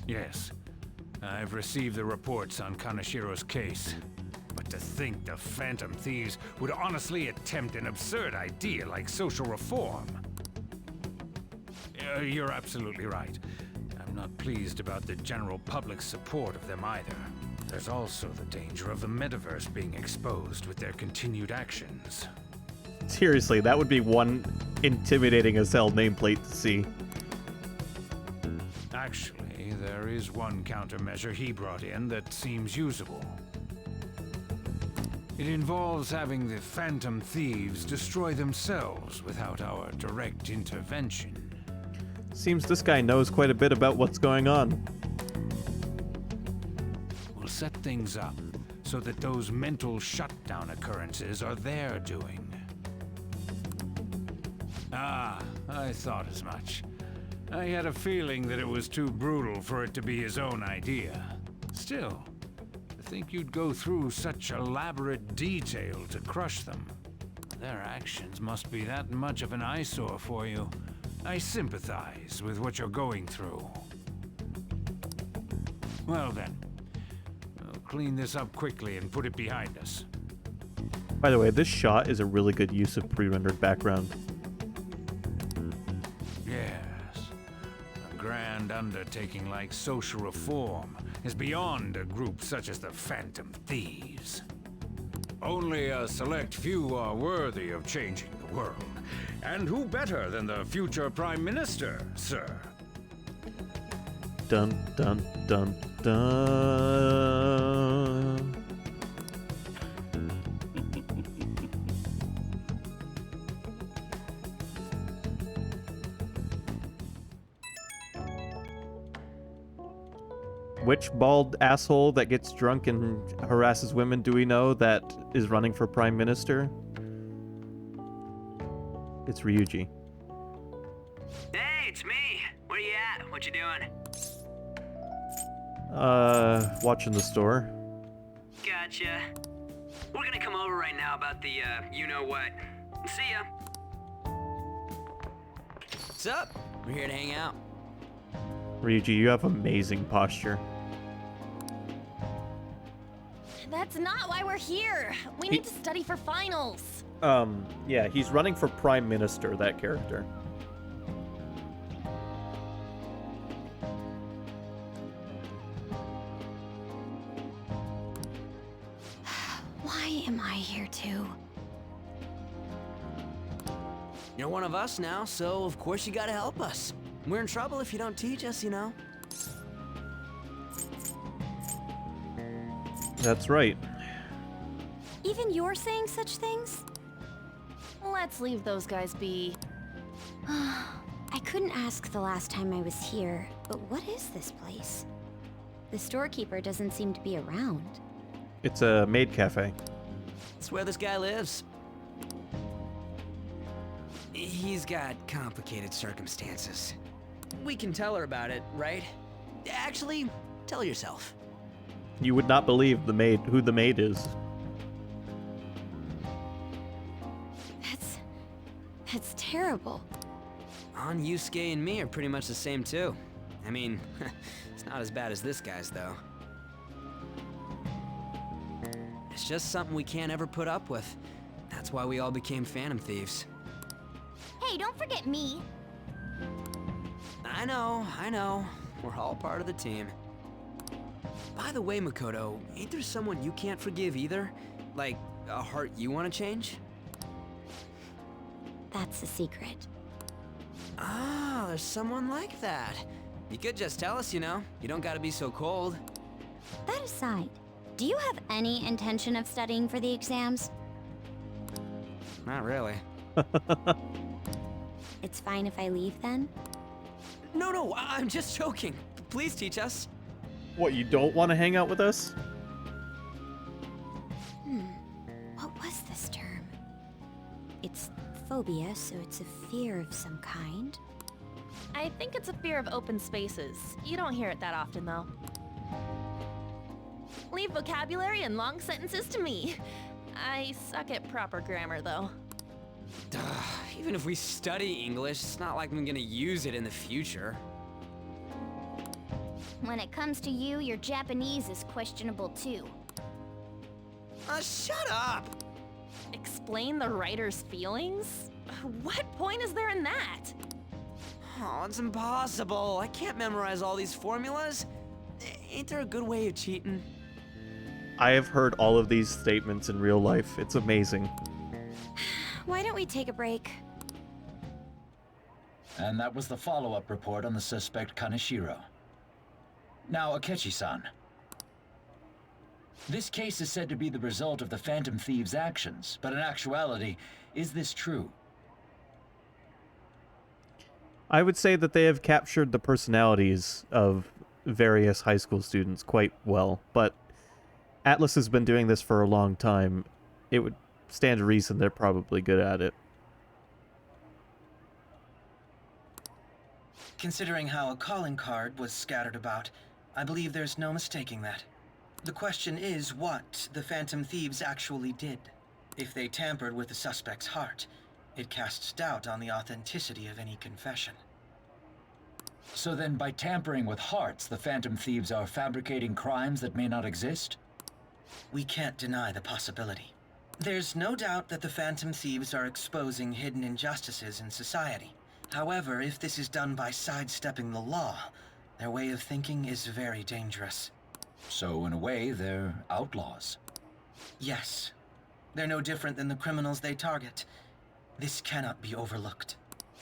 Yes, I've received the reports on Kaneshiro's case. But to think the Phantom Thieves would honestly attempt an absurd idea like social reform. You're absolutely right. I'm not pleased about the general public's support of them either. There's also the danger of the metaverse being exposed with their continued actions. Seriously, that would be one intimidating as hell nameplate to see. Actually, there is one countermeasure he brought in that seems usable. It involves having the Phantom Thieves destroy themselves without our direct intervention. Seems this guy knows quite a bit about what's going on. We'll set things up so that those mental shutdown occurrences are their doing. Ah, I thought as much. I had a feeling that it was too brutal for it to be his own idea. Still, to think you'd go through such elaborate detail to crush them. Their actions must be that much of an eyesore for you. I sympathize with what you're going through. Well then, we'll clean this up quickly and put it behind us. By the way, this shot is a really good use of pre-rendered background. Yes. A grand undertaking like social reform is beyond a group such as the Phantom Thieves. Only a select few are worthy of changing the world. And who better than the future Prime Minister, sir? Dun dun dun dun. Which bald asshole that gets drunk and harasses women do we know that is running for Prime Minister? It's Ryuji. Hey, it's me. Where you at? What you doing? Watching the store. Gotcha. We're gonna come over right now about the, you-know-what. See ya. What's up? We're here to hang out. Ryuji, you have amazing posture. That's not why we're here. We need to study for finals. Yeah, he's running for Prime Minister, that character. Why am I here too? You're one of us now, so of course you gotta help us. We're in trouble if you don't teach us, you know. That's right. Even you're saying such things? Let's leave those guys be. I couldn't ask the last time I was here, but what is this place? The storekeeper doesn't seem to be around. It's a maid cafe. It's where this guy lives. He's got complicated circumstances. We can tell her about it, right? Actually, tell yourself. You would not believe who the maid is. That's terrible. On Yusuke and me are pretty much the same too. I mean, it's not as bad as this guy's though. It's just something we can't ever put up with. That's why we all became Phantom Thieves. Hey, don't forget me. I know. We're all part of the team. By the way, Makoto, ain't there someone you can't forgive either? Like, a heart you want to change? That's a secret. Ah, there's someone like that. You could just tell us, you know. You don't gotta be so cold. That aside, do you have any intention of studying for the exams? Not really. It's fine if I leave then? No, I'm just joking. Please teach us. What, you don't want to hang out with us? What was this term? It's phobia, so it's a fear of some kind. I think it's a fear of open spaces. You don't hear it that often, though. Leave vocabulary and long sentences to me. I suck at proper grammar, though. Even if we study English, it's not like I'm gonna use it in the future. When it comes to you, your Japanese is questionable too. Shut up! Explain the writer's feelings? What point is there in that? Oh, it's impossible. I can't memorize all these formulas. Ain't there a good way of cheating? I have heard all of these statements in real life. It's amazing. Why don't we take a break? And that was the follow-up report on the suspect Kaneshiro. Now, Akechi-san. This case is said to be the result of the Phantom Thieves' actions, but in actuality, is this true? I would say that they have captured the personalities of various high school students quite well, but Atlus has been doing this for a long time. It would stand to reason they're probably good at it. Considering how a calling card was scattered about, I believe there's no mistaking that. The question is what the Phantom Thieves actually did. If they tampered with the suspect's heart, it casts doubt on the authenticity of any confession. So then, by tampering with hearts, the Phantom Thieves are fabricating crimes that may not exist? We can't deny the possibility. There's no doubt that the Phantom Thieves are exposing hidden injustices in society. However, if this is done by sidestepping the law, their way of thinking is very dangerous. So, in a way, they're outlaws. Yes. They're no different than the criminals they target. This cannot be overlooked.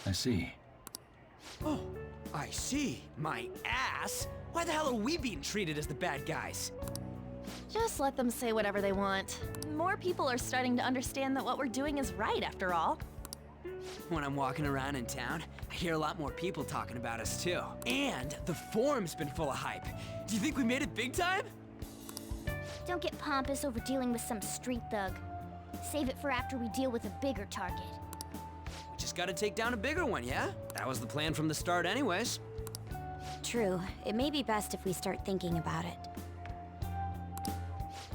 I see. Oh, I see. My ass? Why the hell are we being treated as the bad guys? Just let them say whatever they want. More people are starting to understand that what we're doing is right, after all. When I'm walking around in town, I hear a lot more people talking about us too. And the forum's been full of hype. Do you think we made it big time? Don't get pompous over dealing with some street thug. Save it for after we deal with a bigger target. We just gotta take down a bigger one, yeah? That was the plan from the start anyways. True. It may be best if we start thinking about it.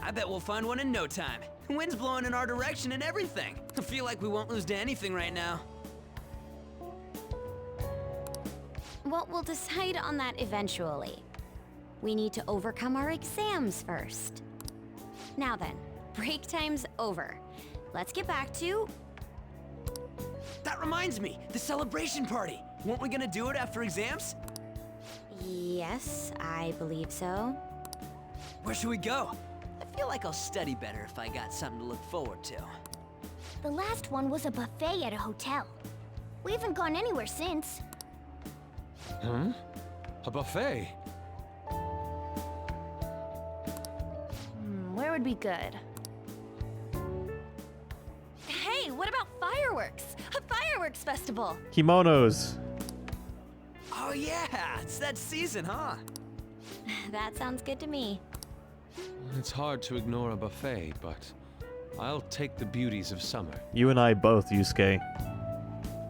I bet we'll find one in no time. The wind's blowing in our direction and everything. I feel like we won't lose to anything right now. Well, we'll decide on that eventually. We need to overcome our exams first. Now then, break time's over. Let's get back to... That reminds me, the celebration party. Weren't we gonna do it after exams? Yes, I believe so. Where should we go? I feel like I'll study better if I got something to look forward to. The last one was a buffet at a hotel. We haven't gone anywhere since. Huh? A buffet? Where would be good? Hey, what about fireworks? A fireworks festival! Kimonos. Oh yeah, it's that season, huh? That sounds good to me. It's hard to ignore a buffet, but I'll take the beauties of summer. You and I both, Yusuke.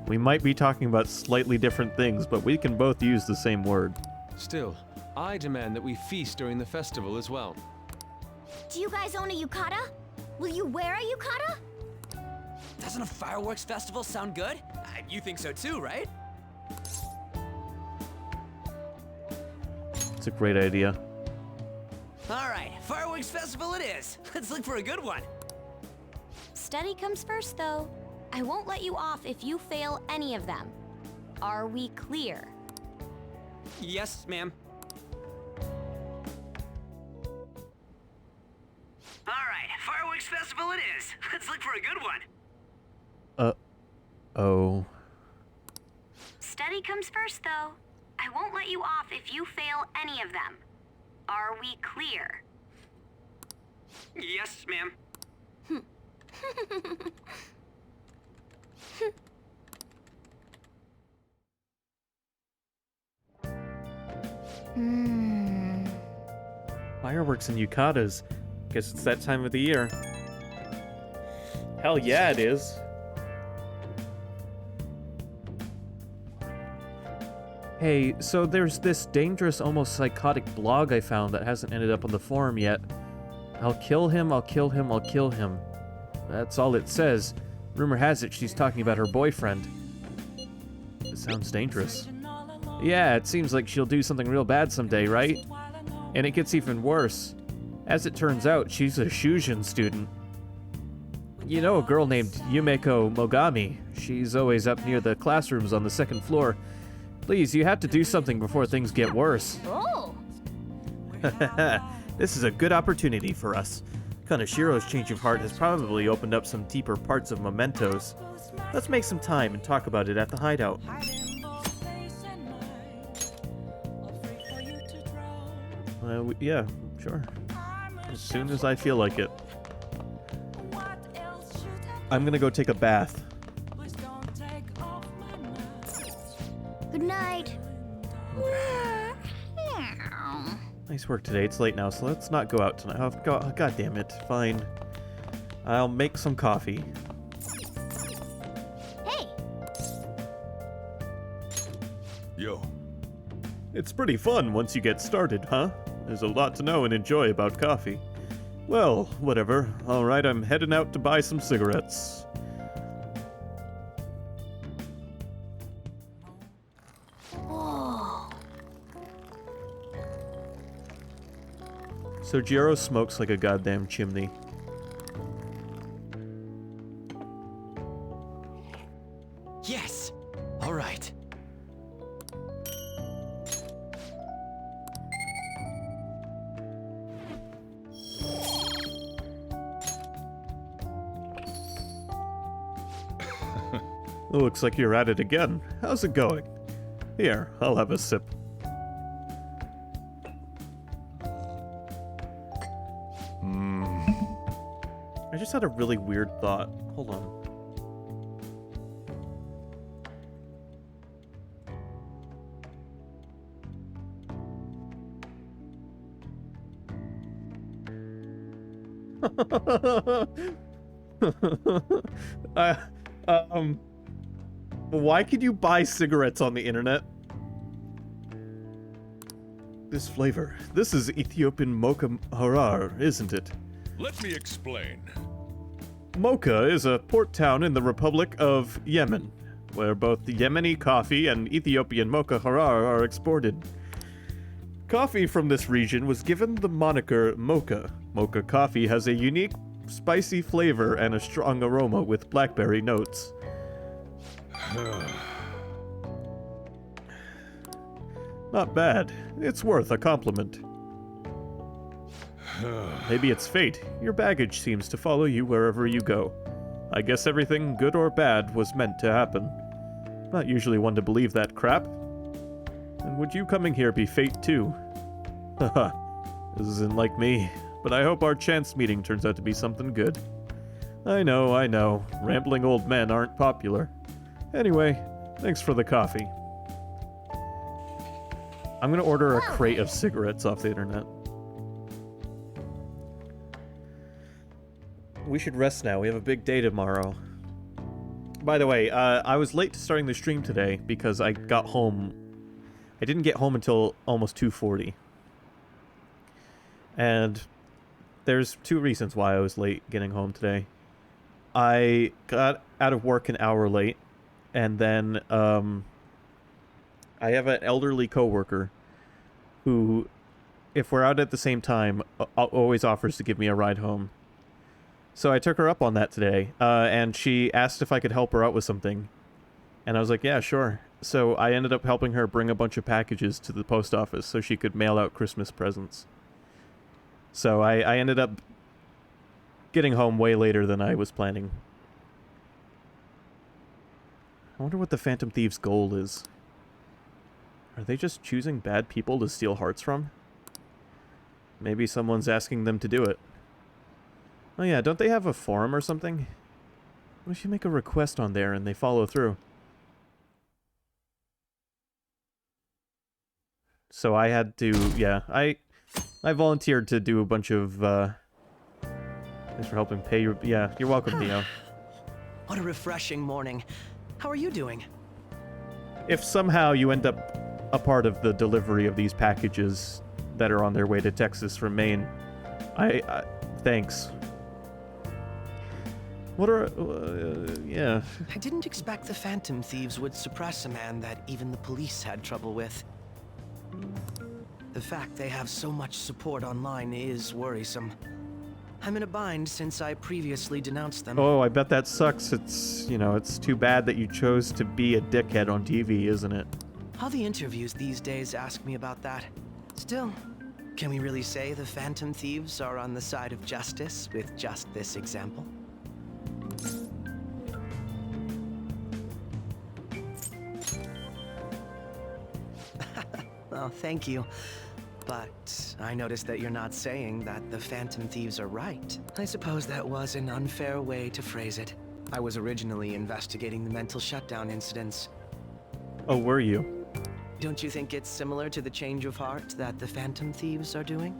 We might be talking about slightly different things, but we can both use the same word. Still, I demand that we feast during the festival as well. Do you guys own a yukata? Will you wear a yukata? Doesn't a fireworks festival sound good? You think so too, right? It's a great idea. All right, fireworks festival it is. Let's look for a good one. Study comes first, though. I won't let you off if you fail any of them. Are we clear? Yes, ma'am. All right, fireworks festival it is. Let's look for a good one. Oh. Study comes first, though. I won't let you off if you fail any of them. Are we clear? Yes, ma'am. Fireworks and yukatas. Guess it's that time of the year. Hell yeah, it is. Hey, so there's this dangerous, almost psychotic blog I found that hasn't ended up on the forum yet. I'll kill him, I'll kill him, I'll kill him. That's all it says. Rumor has it she's talking about her boyfriend. It sounds dangerous. Yeah, it seems like she'll do something real bad someday, right? And it gets even worse. As it turns out, she's a Shujin student. You know a girl named Yumeko Mogami. She's always up near the classrooms on the second floor. Please, you have to do something before things get worse. Oh! This is a good opportunity for us. Kanashiro's change of heart has probably opened up some deeper parts of Mementos. Let's make some time and talk about it at the hideout. Yeah, sure. As soon as I feel like it. I'm gonna go take a bath. Good night. Nice work today. It's late now, so let's not go out tonight. Oh, God damn it. Fine. I'll make some coffee. Hey! Yo. It's pretty fun once you get started, huh? There's a lot to know and enjoy about coffee. Well, whatever. Alright, I'm heading out to buy some cigarettes. Whoa. So Jiro smokes like a goddamn chimney. Yes! All right. Looks like you're at it again. How's it going? Here, I'll have a sip. I just had a really weird thought. Hold on. Why could you buy cigarettes on the internet? This flavor. This is Ethiopian mocha harar, isn't it? Let me explain. Mocha is a port town in the Republic of Yemen, where both Yemeni coffee and Ethiopian mocha harar are exported. Coffee from this region was given the moniker mocha. Mocha coffee has a unique, spicy flavor and a strong aroma with blackberry notes. Not bad. It's worth a compliment. Maybe it's fate. Your baggage seems to follow you wherever you go. I guess everything, good or bad, was meant to happen. Not usually one to believe that crap. And would you coming here be fate too? Haha. This isn't like me, but I hope our chance meeting turns out to be something good. I know. Rambling old men aren't popular. Anyway, thanks for the coffee. I'm gonna order a crate of cigarettes off the internet. We should rest now. We have a big day tomorrow. By the way, I was late to starting the stream today because I got home. I didn't get home until almost 2:40. And there's two reasons why I was late getting home today. I got out of work an hour late, and then I have an elderly coworker who, if we're out at the same time, always offers to give me a ride home. So I took her up on that today, and she asked if I could help her out with something. And I was like, yeah, sure. So I ended up helping her bring a bunch of packages to the post office so she could mail out Christmas presents. So I ended up getting home way later than I was planning. I wonder what the Phantom Thieves' goal is. Are they just choosing bad people to steal hearts from? Maybe someone's asking them to do it. Oh yeah, don't they have a forum or something? What if you make a request on there and they follow through? So I had to, yeah, I volunteered to do a bunch of, thanks for helping pay your, yeah, you're welcome, Theo. What a refreshing morning. How are you doing? If somehow you end up a part of the delivery of these packages that are on their way to Texas from Maine, I thanks. What are, yeah. I didn't expect the Phantom Thieves would suppress a man that even the police had trouble with. The fact they have so much support online is worrisome. I'm in a bind since I previously denounced them. Oh, I bet that sucks. It's, you know, it's too bad that you chose to be a dickhead on TV, isn't it? All the interviews these days ask me about that. Still, can we really say the Phantom Thieves are on the side of justice with just this example? Well, thank you. But I noticed that you're not saying that the Phantom Thieves are right. I suppose that was an unfair way to phrase it. I was originally investigating the mental shutdown incidents. Oh, were you? Don't you think it's similar to the change of heart that the Phantom Thieves are doing?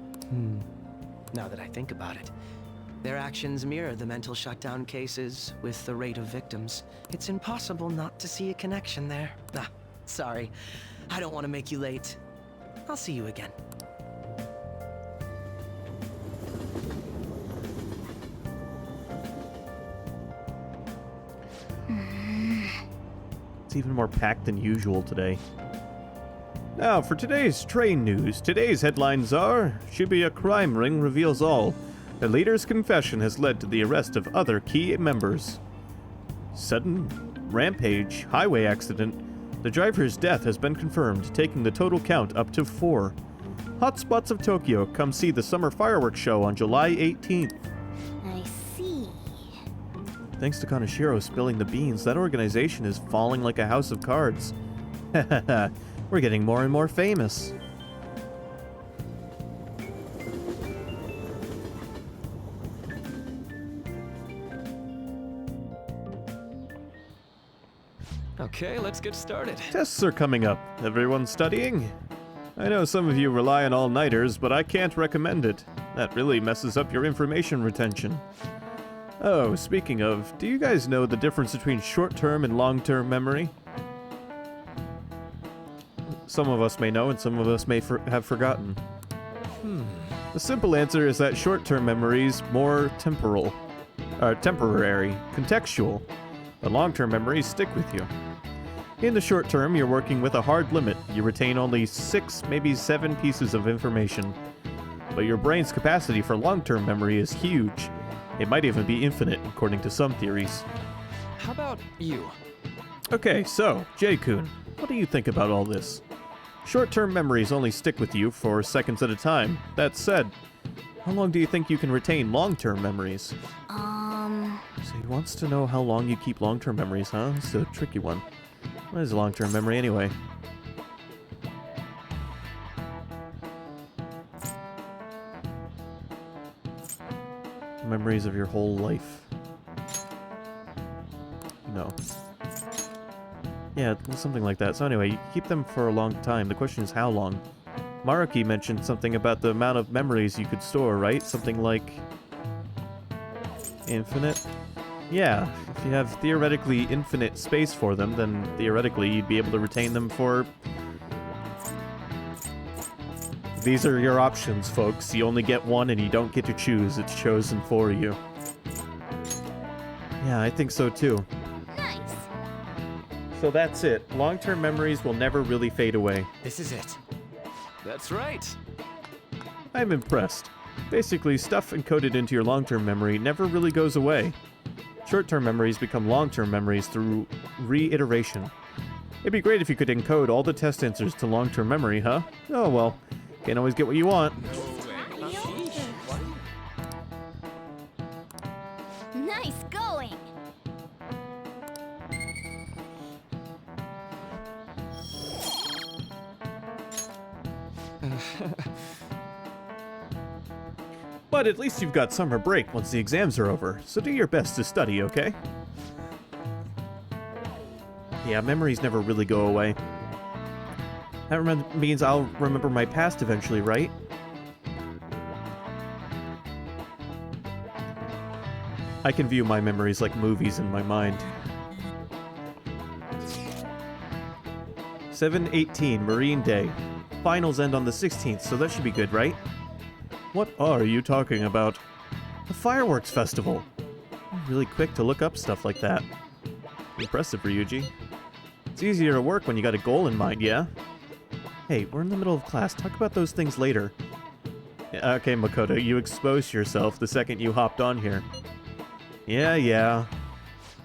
Now that I think about it, their actions mirror the mental shutdown cases with the rate of victims. It's impossible not to see a connection there. Ah, sorry. I don't want to make you late. I'll see you again. It's even more packed than usual today. Now, for today's train news. Today's headlines are, Shibuya crime ring reveals all. The leader's confession has led to the arrest of other key members. Sudden rampage highway accident. The driver's death has been confirmed, taking the total count up to 4. Hotspots of Tokyo. Come see the summer fireworks show on July 18th. I see. Thanks to Kaneshiro spilling the beans, that organization is falling like a house of cards. We're getting more and more famous. Okay, let's get started. Tests are coming up. Everyone studying? I know some of you rely on all-nighters, but I can't recommend it. That really messes up your information retention. Oh, speaking of, do you guys know the difference between short-term and long-term memory? Some of us may know, and some of us may have forgotten. The simple answer is that short-term memories more temporary, contextual, but long-term memories stick with you. In the short term, you're working with a hard limit. You retain only 6, maybe 7 pieces of information. But your brain's capacity for long-term memory is huge. It might even be infinite, according to some theories. How about you? Okay, so, Jay-kun, what do you think about all this? Short-term memories only stick with you for seconds at a time. That said, how long do you think you can retain long-term memories? So he wants to know how long you keep long-term memories, huh? It's a tricky one. What is long-term memory anyway? Memories of your whole life. No. Yeah, something like that. So anyway, you keep them for a long time. The question is how long? Maruki mentioned something about the amount of memories you could store, right? Something like... infinite? Yeah, if you have theoretically infinite space for them, then theoretically you'd be able to retain them for... These are your options, folks. You only get one and you don't get to choose. It's chosen for you. Yeah, I think so too. Nice. So that's it. Long-term memories will never really fade away. This is it. That's right. I'm impressed. Basically, stuff encoded into your long-term memory never really goes away. Short-term memories become long-term memories through reiteration. It'd be great if you could encode all the test answers to long-term memory, huh? Oh well, can't always get what you want. Nice going! But at least you've got summer break once the exams are over, so do your best to study, okay? Yeah, memories never really go away. That means I'll remember my past eventually, right? I can view my memories like movies in my mind. 7/18, Marine Day. Finals end on the 16th, so that should be good, right? What are you talking about? The fireworks festival. I'm really quick to look up stuff like that. Impressive, Ryuji. It's easier to work when you got a goal in mind, yeah? Hey, we're in the middle of class. Talk about those things later. Yeah, okay, Makoto, you exposed yourself the second you hopped on here. Yeah.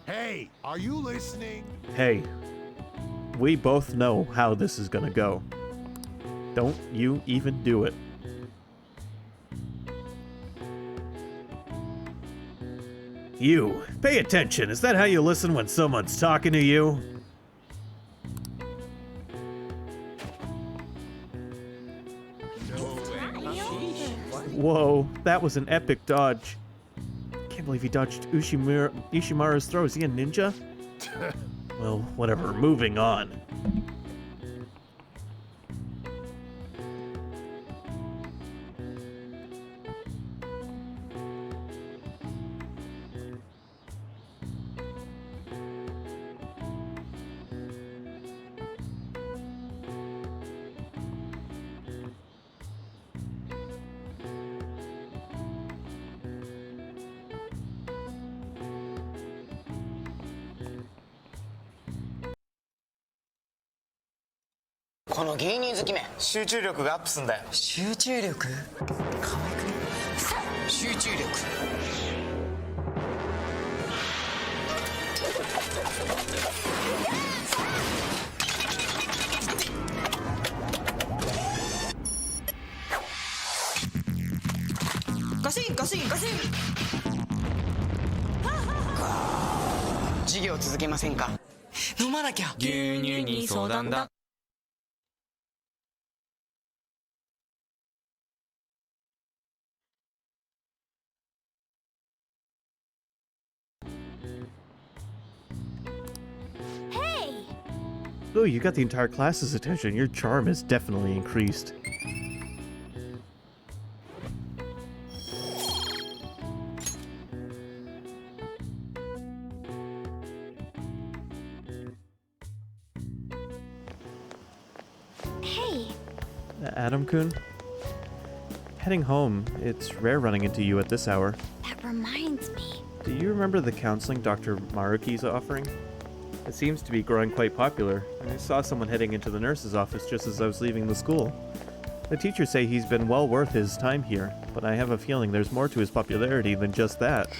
Hey, are you listening? Hey, we both know how this is gonna go. Don't you even do it. You, pay attention. Is that how you listen when someone's talking to you? Whoa, that was an epic dodge. Can't believe he dodged Ishimaru's throw. Is he a ninja? Well, whatever. Moving on.この芸人好きめ集中力がアップすんだよ集中力可愛くね集中力ガシンガシンガシンガー授業を続けませんか？飲まなきゃ。牛乳に相談だ。Hey! Oh, you got the entire class's attention. Your charm is definitely increased. Hey! Adam-kun? Heading home. It's rare running into you at this hour. That reminds me. Do you remember the counseling Dr. Maruki's offering? It seems to be growing quite popular. I saw someone heading into the nurse's office just as I was leaving the school. The teachers say he's been well worth his time here, but I have a feeling there's more to his popularity than just that.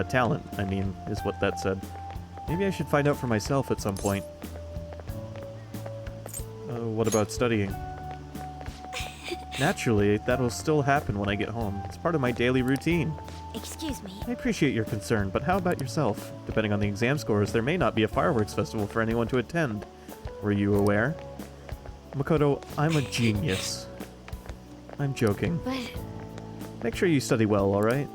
Talent, I mean, is what that said. Maybe I should find out for myself at some point. What about studying? Naturally, that'll still happen when I get home. It's part of my daily routine. Excuse me. I appreciate your concern, but how about yourself? Depending on the exam scores, there may not be a fireworks festival for anyone to attend. Were you aware? Makoto, I'm a genius. I'm joking. But... Make sure you study well, alright?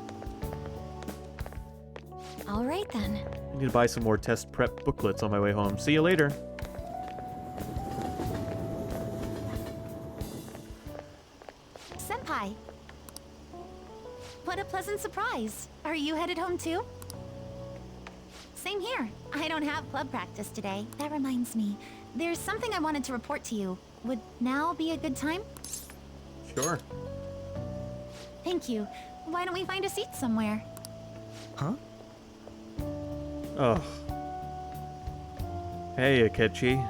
Alright then. I need to buy some more test prep booklets on my way home. See you later. Senpai! What a pleasant surprise. Are you headed home too? Same here. I don't have club practice today. That reminds me. There's something I wanted to report to you. Would now be a good time? Sure. Thank you. Why don't we find a seat somewhere? Huh? Oh. Hey, Akechi.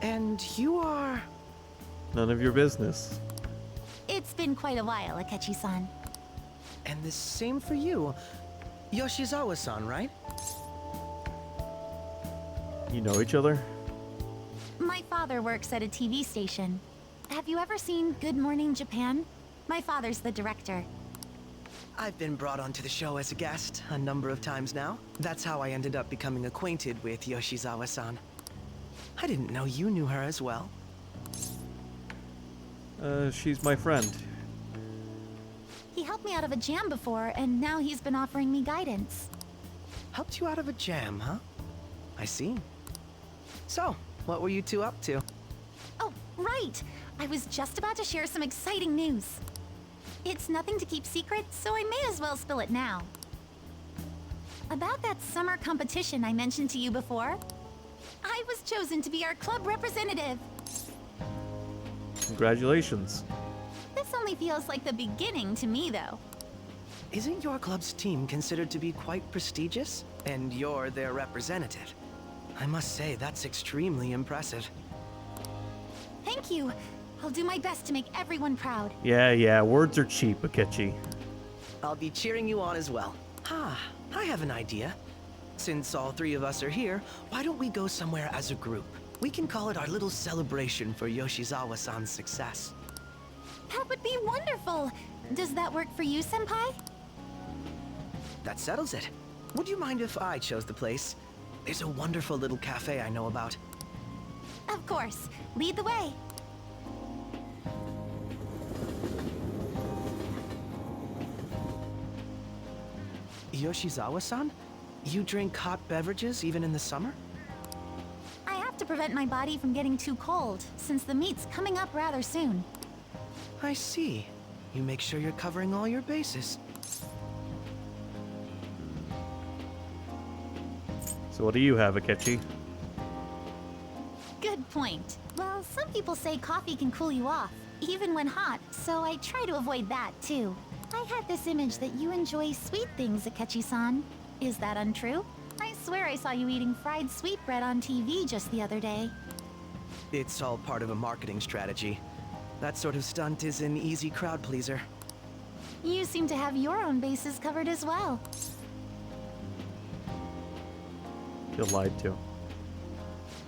And you are... None of your business. It's been quite a while, Akechi-san. And the same for you. Yoshizawa-san, right? You know each other? My father works at a TV station. Have you ever seen Good Morning Japan? My father's the director. I've been brought onto the show as a guest a number of times now. That's how I ended up becoming acquainted with Yoshizawa-san. I didn't know you knew her as well. She's my friend. He helped me out of a jam before, and now he's been offering me guidance. Helped you out of a jam, huh? I see. So, what were you two up to? Oh, right! I was just about to share some exciting news. It's nothing to keep secret, so I may as well spill it now. About that summer competition I mentioned to you before, I was chosen to be our club representative. Congratulations. This only feels like the beginning to me, though. Isn't your club's team considered to be quite prestigious? And you're their representative. I must say, that's extremely impressive. Thank you. I'll do my best to make everyone proud. Yeah, words are cheap, Akechi. I'll be cheering you on as well. I have an idea. Since all three of us are here, why don't we go somewhere as a group? We can call it our little celebration for Yoshizawa-san's success. That would be wonderful! Does that work for you, Senpai? That settles it. Would you mind if I chose the place? There's a wonderful little cafe I know about. Of course. Lead the way. Yoshizawa-san? You drink hot beverages even in the summer? I have to prevent my body from getting too cold, since the meet's coming up rather soon. I see. You make sure you're covering all your bases. So what do you have, Akechi? Good point. Well, some people say coffee can cool you off, even when hot, so I try to avoid that, too. I had this image that you enjoy sweet things, Akechi-san. Is that untrue? I swear I saw you eating fried sweetbread on TV just the other day. It's all part of a marketing strategy. That sort of stunt is an easy crowd pleaser. You seem to have your own bases covered as well. Feel lied to.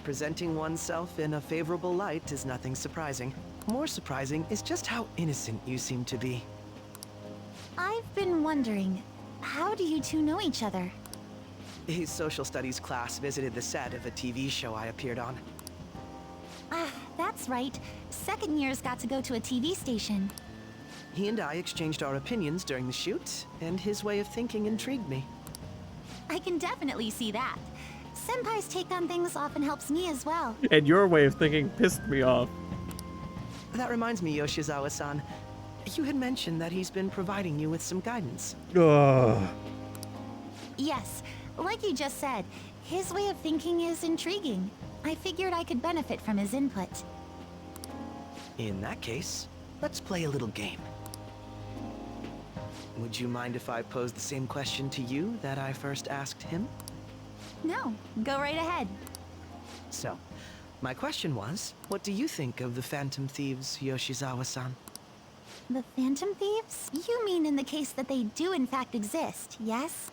Presenting oneself in a favorable light is nothing surprising. More surprising is just how innocent you seem to be. I've been wondering, how do you two know each other? His social studies class visited the set of a TV show I appeared on. Ah, that's right. Second years got to go to a TV station. He and I exchanged our opinions during the shoot, and his way of thinking intrigued me. I can definitely see that. Senpai's take on things often helps me as well. And your way of thinking pissed me off. That reminds me, Yoshizawa-san. You had mentioned that he's been providing you with some guidance. Ugh. Yes, like you just said, his way of thinking is intriguing. I figured I could benefit from his input. In that case, let's play a little game. Would you mind if I posed the same question to you that I first asked him? No, go right ahead. So, my question was, what do you think of the Phantom Thieves, Yoshizawa-san? The Phantom Thieves? You mean in the case that they do in fact exist, yes?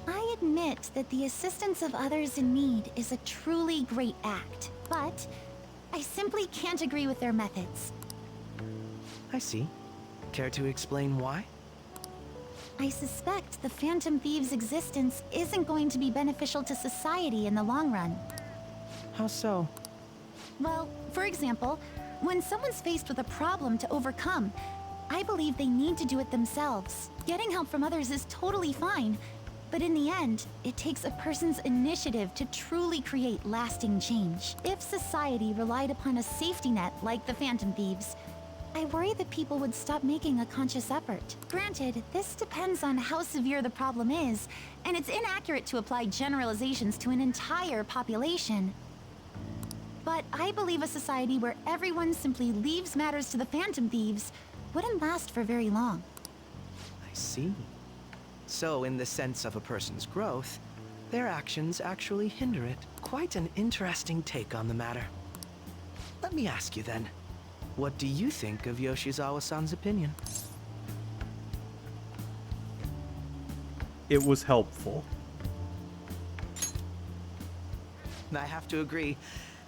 I admit that the assistance of others in need is a truly great act, but I simply can't agree with their methods. I see. Care to explain why? I suspect the Phantom Thieves' existence isn't going to be beneficial to society in the long run. How so? Well, for example, when someone's faced with a problem to overcome, I believe they need to do it themselves. Getting help from others is totally fine, but in the end, it takes a person's initiative to truly create lasting change. If society relied upon a safety net like the Phantom Thieves, I worry that people would stop making a conscious effort. Granted, this depends on how severe the problem is, and it's inaccurate to apply generalizations to an entire population. But I believe a society where everyone simply leaves matters to the Phantom Thieves wouldn't last for very long. I see. So, in the sense of a person's growth, their actions actually hinder it. Quite an interesting take on the matter. Let me ask you then, what do you think of Yoshizawa-san's opinion? It was helpful. I have to agree.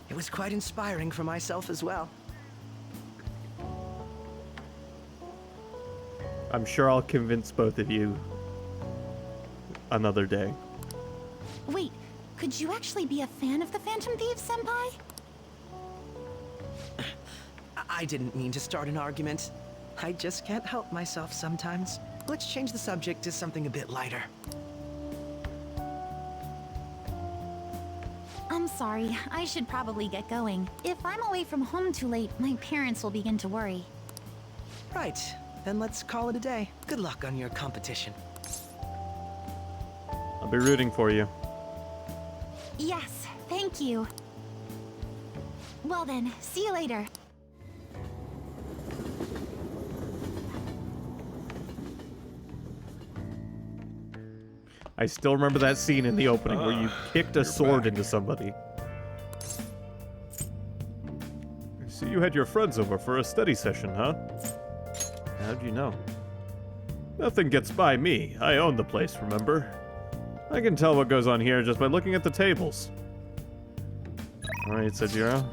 It was quite inspiring for myself as well. I'm sure I'll convince both of you another day. Wait, could you actually be a fan of the Phantom Thieves, Senpai? I didn't mean to start an argument. I just can't help myself sometimes. Let's change the subject to something a bit lighter. I'm sorry, I should probably get going. If I'm away from home too late, my parents will begin to worry. Right, then let's call it a day. Good luck on your competition. I'll be rooting for you. Yes, thank you. Well then, see you later. I still remember that scene in the opening where you kicked a sword into somebody. I see you had your friends over for a study session, huh? How'd you know? Nothing gets by me. I own the place, remember? I can tell what goes on here just by looking at the tables. Alright, Sejiro.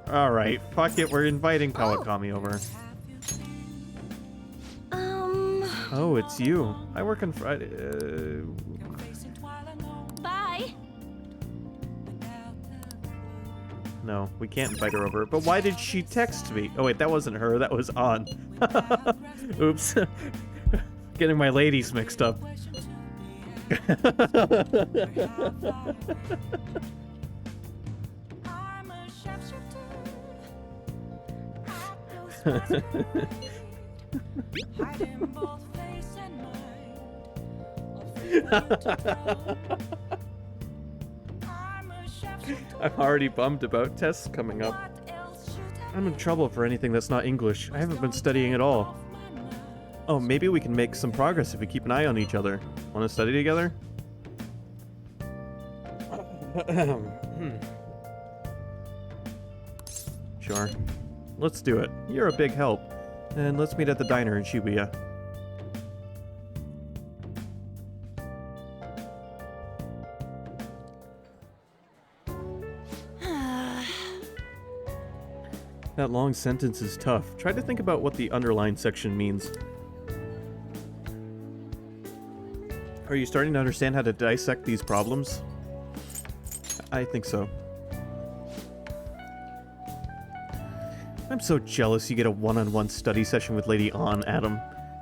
Alright, fuck it, we're inviting Kawakami over. Oh, it's you. I work on Friday. Bye. No, we can't invite her over. But why did she text me? Oh wait, that wasn't her. That was On. Oops. Getting my ladies mixed up. I'm already bummed about tests coming up. I'm in trouble for anything that's not English. I haven't been studying at all. Oh, maybe we can make some progress if we keep an eye on each other. Want to study together? Sure. Let's do it. You're a big help. And let's meet at the diner in Shibuya. That long sentence is tough. Try to think about what the underlined section means. Are you starting to understand how to dissect these problems? I think so. I'm so jealous you get a one-on-one study session with Lady An, Adam.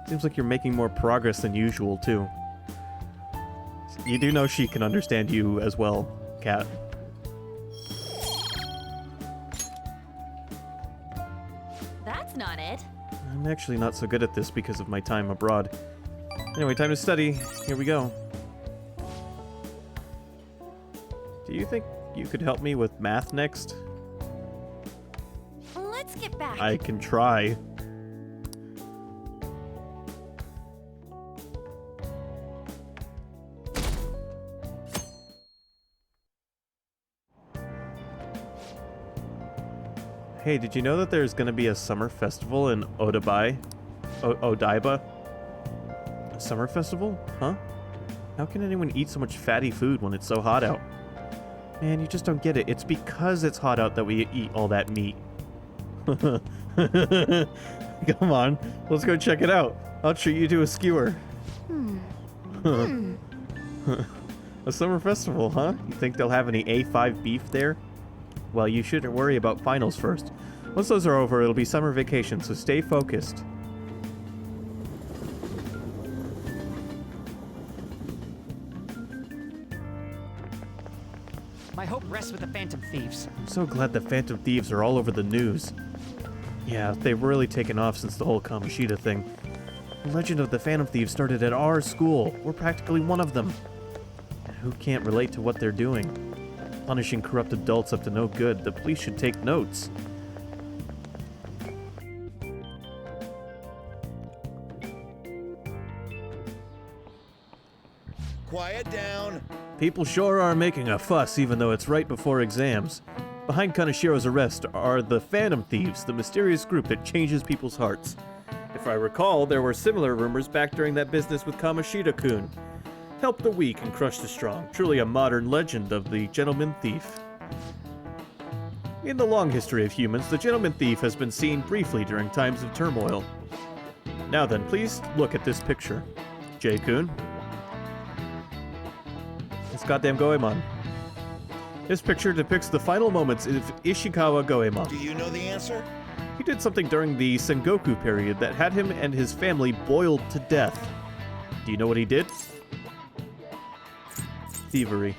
Seems like you're making more progress than usual, too. You do know she can understand you as well, Kat. That's not it. I'm actually not so good at this because of my time abroad. Anyway, time to study. Here we go. Do you think you could help me with math next? Let's get back. I can try. Hey, did you know that there's gonna be a summer festival in Odaiba? Odaiba? A summer festival? Huh? How can anyone eat so much fatty food when it's so hot out? Man, you just don't get it. It's because it's hot out that we eat all that meat. Come on, let's go check it out. I'll treat you to a skewer. A summer festival, huh? You think they'll have any A5 beef there? Well, you shouldn't worry about finals first. Once those are over, it'll be summer vacation, so stay focused. My hope rests with the Phantom Thieves. I'm so glad the Phantom Thieves are all over the news. Yeah, they've really taken off since the whole Kamoshida thing. The legend of the Phantom Thieves started at our school. We're practically one of them. Who can't relate to what they're doing? Punishing corrupt adults up to no good. The police should take notes. Quiet down. People sure are making a fuss even though it's right before exams. Behind Kanashiro's arrest are the Phantom Thieves, the mysterious group that changes people's hearts. If I recall, there were similar rumors back during that business with Kamoshida-kun. Help the weak and crush the strong. Truly a modern legend of the Gentleman Thief. In the long history of humans, the Gentleman Thief has been seen briefly during times of turmoil. Now then, please look at this picture. J-kun. It's goddamn Goemon. This picture depicts the final moments of Ishikawa Goemon. Do you know the answer? He did something during the Sengoku period that had him and his family boiled to death. Do you know what he did? Thievery.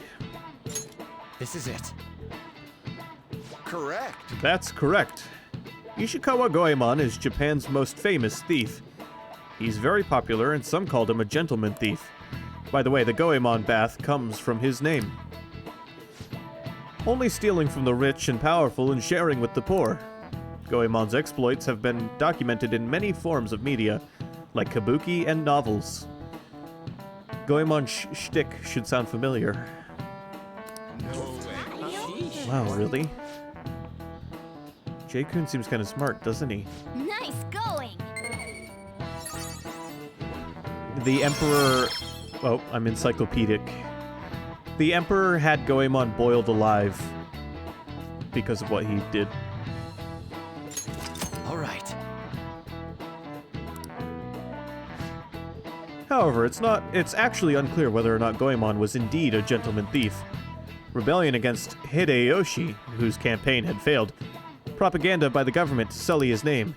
This is it. Correct. That's correct. Ishikawa Goemon is Japan's most famous thief. He's very popular and some called him a gentleman thief. By the way, the Goemon bath comes from his name. Only stealing from the rich and powerful and sharing with the poor. Goemon's exploits have been documented in many forms of media, like kabuki and novels. Goemon's shtick should sound familiar. No way. Wow, really? J-kun seems kind of smart, doesn't he? Nice going! The Emperor... Oh, I'm encyclopedic. The Emperor had Goemon boiled alive because of what he did. All right. However, it's actually unclear whether or not Goemon was indeed a gentleman thief. Rebellion against Hideyoshi, whose campaign had failed. Propaganda by the government to sully his name.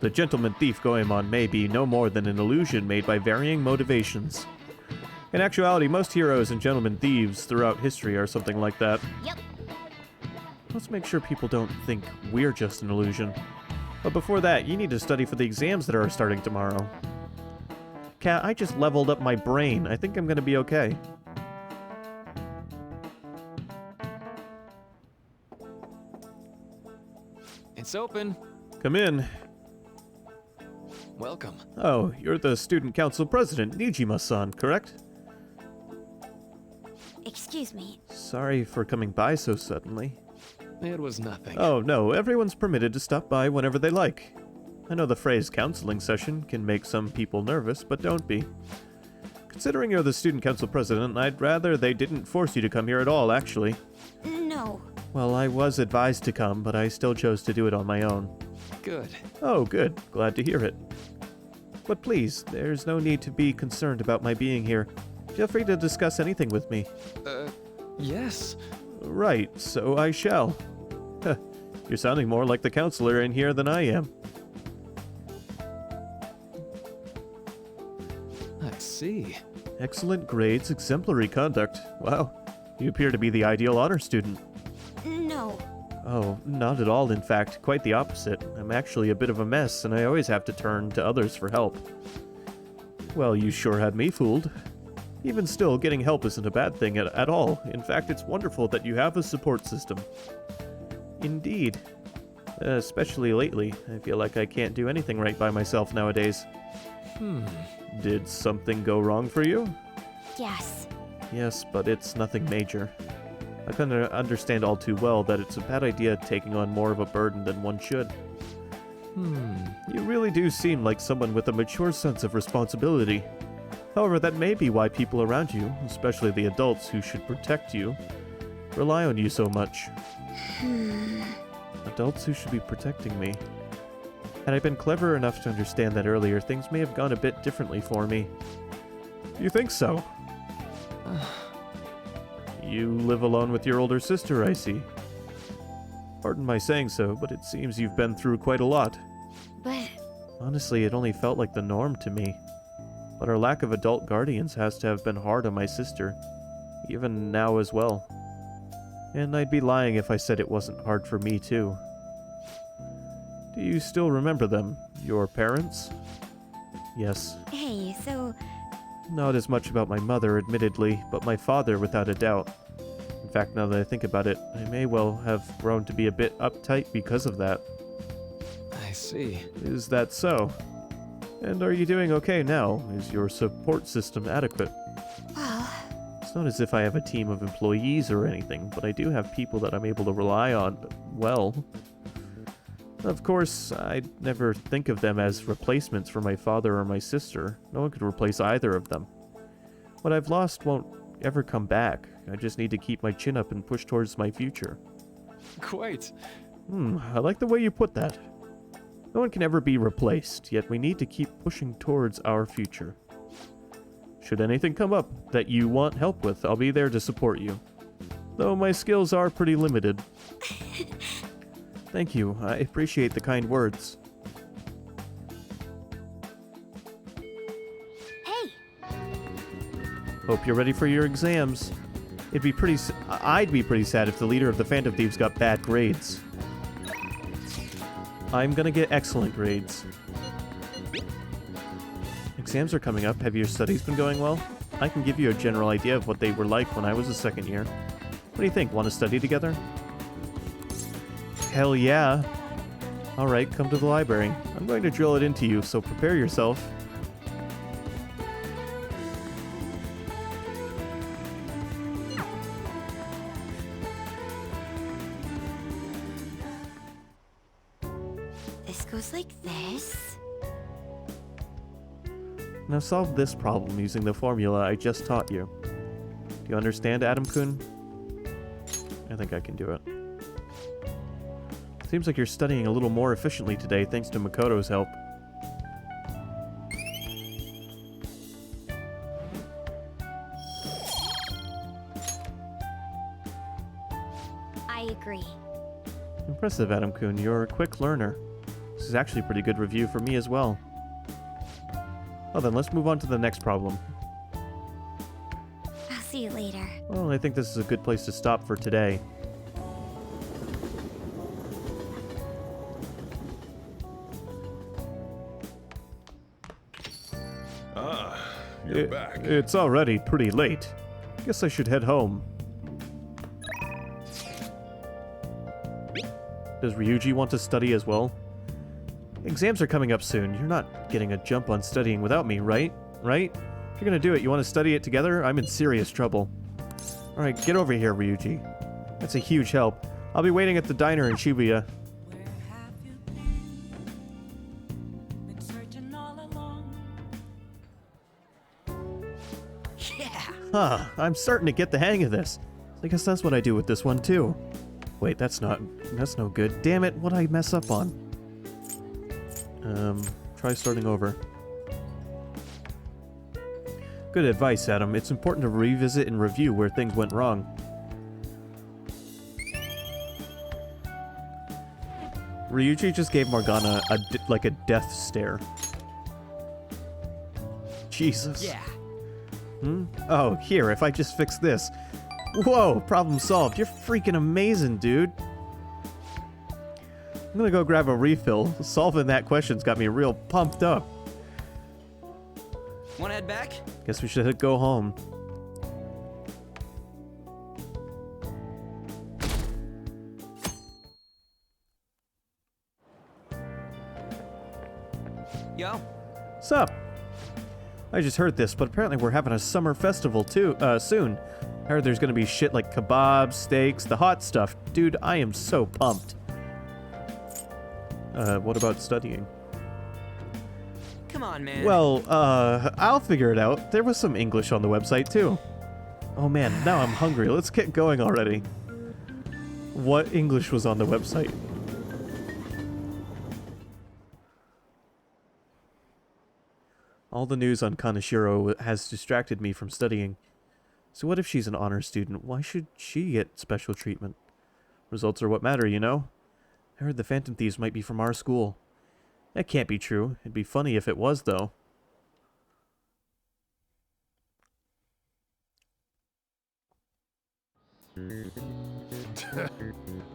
The gentleman thief Goemon may be no more than an illusion made by varying motivations. In actuality, most heroes and gentleman thieves throughout history are something like that. Yep. Let's make sure people don't think we're just an illusion. But before that, you need to study for the exams that are starting tomorrow. Kat, I just leveled up my brain. I think I'm gonna be okay. It's open. Come in. Welcome. Oh, you're the student council president, Nijima-san, correct? Excuse me. Sorry for coming by so suddenly. It was nothing. Oh no, everyone's permitted to stop by whenever they like. I know the phrase counseling session can make some people nervous, but don't be. Considering you're the student council president, I'd rather they didn't force you to come here at all, actually. No. Well, I was advised to come, but I still chose to do it on my own. Good. Oh, good. Glad to hear it. But please, there's no need to be concerned about my being here. Feel free to discuss anything with me. Yes. Right, so I shall. You're sounding more like the counselor in here than I am. I see. Excellent grades, exemplary conduct. Wow, you appear to be the ideal honor student. No. Oh, not at all, in fact. Quite the opposite. I'm actually a bit of a mess, and I always have to turn to others for help. Well, you sure had me fooled. Even still, getting help isn't a bad thing at all. In fact, it's wonderful that you have a support system. Indeed. Especially lately. I feel like I can't do anything right by myself nowadays. Did something go wrong for you? Yes. Yes, but it's nothing major. I can understand all too well that it's a bad idea taking on more of a burden than one should. You really do seem like someone with a mature sense of responsibility. However, that may be why people around you, especially the adults who should protect you, rely on you so much. Adults who should be protecting me. Had I been clever enough to understand that earlier, things may have gone a bit differently for me. You think so? You live alone with your older sister, I see. Pardon my saying so, but it seems you've been through quite a lot. But... Honestly, it only felt like the norm to me. But our lack of adult guardians has to have been hard on my sister, even now as well. And I'd be lying if I said it wasn't hard for me too. Do you still remember them? Your parents? Yes. Hey, so... Not as much about my mother, admittedly, but my father without a doubt. In fact, now that I think about it, I may well have grown to be a bit uptight because of that. I see. Is that so? And are you doing okay now? Is your support system adequate? Well... It's not as if I have a team of employees or anything, but I do have people that I'm able to rely on, well. Of course, I'd never think of them as replacements for my father or my sister. No one could replace either of them. What I've lost won't ever come back. I just need to keep my chin up and push towards my future. Quite. I like the way you put that. No one can ever be replaced, yet we need to keep pushing towards our future. Should anything come up that you want help with, I'll be there to support you. Though my skills are pretty limited. Thank you. I appreciate the kind words. Hey! Hope you're ready for your exams. I'd be pretty sad if the leader of the Phantom Thieves got bad grades. I'm gonna get excellent grades. Exams are coming up. Have your studies been going well? I can give you a general idea of what they were like when I was a second year. What do you think? Want to study together? Hell yeah. Alright, come to the library. I'm going to drill it into you, so prepare yourself. This goes like this. Now solve this problem using the formula I just taught you. Do you understand, Adam-kun? I think I can do it. Seems like you're studying a little more efficiently today, thanks to Makoto's help. I agree. Impressive, Adam-kun. You're a quick learner. This is actually a pretty good review for me as well. Well then, let's move on to the next problem. I'll see you later. Well, I think this is a good place to stop for today. You're back. It's already pretty late. Guess I should head home. Does Ryuji want to study as well? Exams are coming up soon. You're not getting a jump on studying without me, right? Right? If you're gonna do it, you want to study it together? I'm in serious trouble. Alright, get over here, Ryuji. That's a huge help. I'll be waiting at the diner in Shibuya. Huh, I'm starting to get the hang of this. I guess that's what I do with this one too. Wait, that's no good. Damn it, what'd I mess up on? Try starting over. Good advice, Adam. It's important to revisit and review where things went wrong. Ryuji just gave Morgana like a death stare. Jesus. Yeah. Hmm? Oh, here, if I just fix this. Whoa, problem solved. You're freaking amazing, dude. I'm gonna go grab a refill. Solving that question's got me real pumped up. Wanna head back? Guess we should go home. Yo. Sup? I just heard this, but apparently we're having a summer festival too, soon. I heard there's gonna be shit like kebabs, steaks, the hot stuff. Dude, I am so pumped. What about studying? Come on, man. Well, I'll figure it out. There was some English on the website too. Oh man, now I'm hungry. Let's get going already. What English was on the website? All the news on Kaneshiro has distracted me from studying. So what if she's an honor student? Why should she get special treatment? Results are what matter, you know? I heard the Phantom Thieves might be from our school. That can't be true. It'd be funny if it was, though.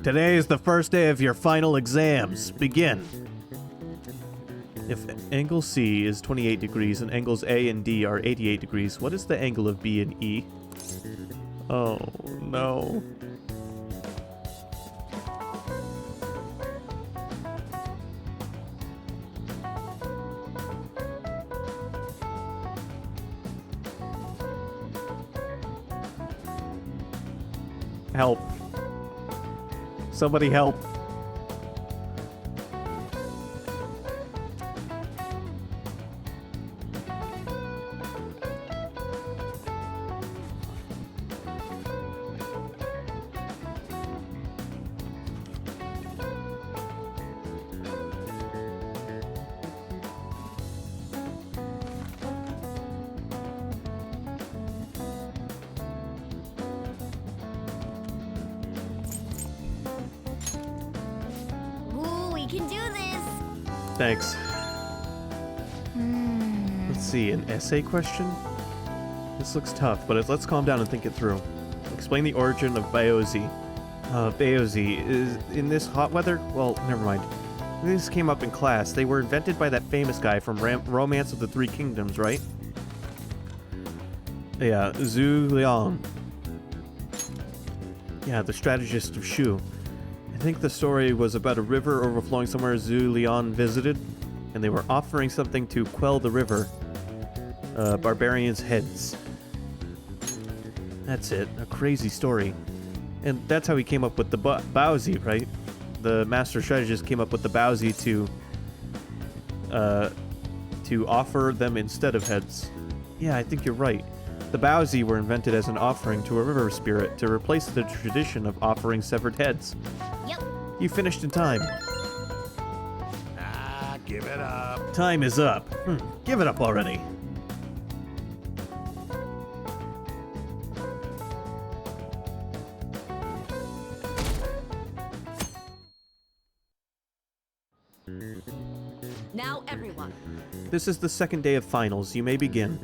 Today is the first day of your final exams. Begin. If angle C is 28 degrees and angles A and D are 88 degrees, what is the angle of B and E? Oh, no. Help. Somebody help. Thanks. Let's see, an essay question? This looks tough, but let's calm down and think it through. Explain the origin of Baozi. Baozi is in this hot weather? Well, never mind. This came up in class. They were invented by that famous guy from Romance of the Three Kingdoms, right? Yeah, Zhu Liang. Yeah, the strategist of Shu. I think the story was about a river overflowing somewhere Zhu Liang visited, and they were offering something to quell the river. Barbarians' heads. That's it. A crazy story. And that's how he came up with the Baozi, right? The master strategist came up with the Baozi to offer them instead of heads. Yeah, I think you're right. The Baozi were invented as an offering to a river spirit to replace the tradition of offering severed heads. Yep. You finished in time. Ah, give it up. Time is up. Give it up already. Now, everyone. This is the second day of finals. You may begin.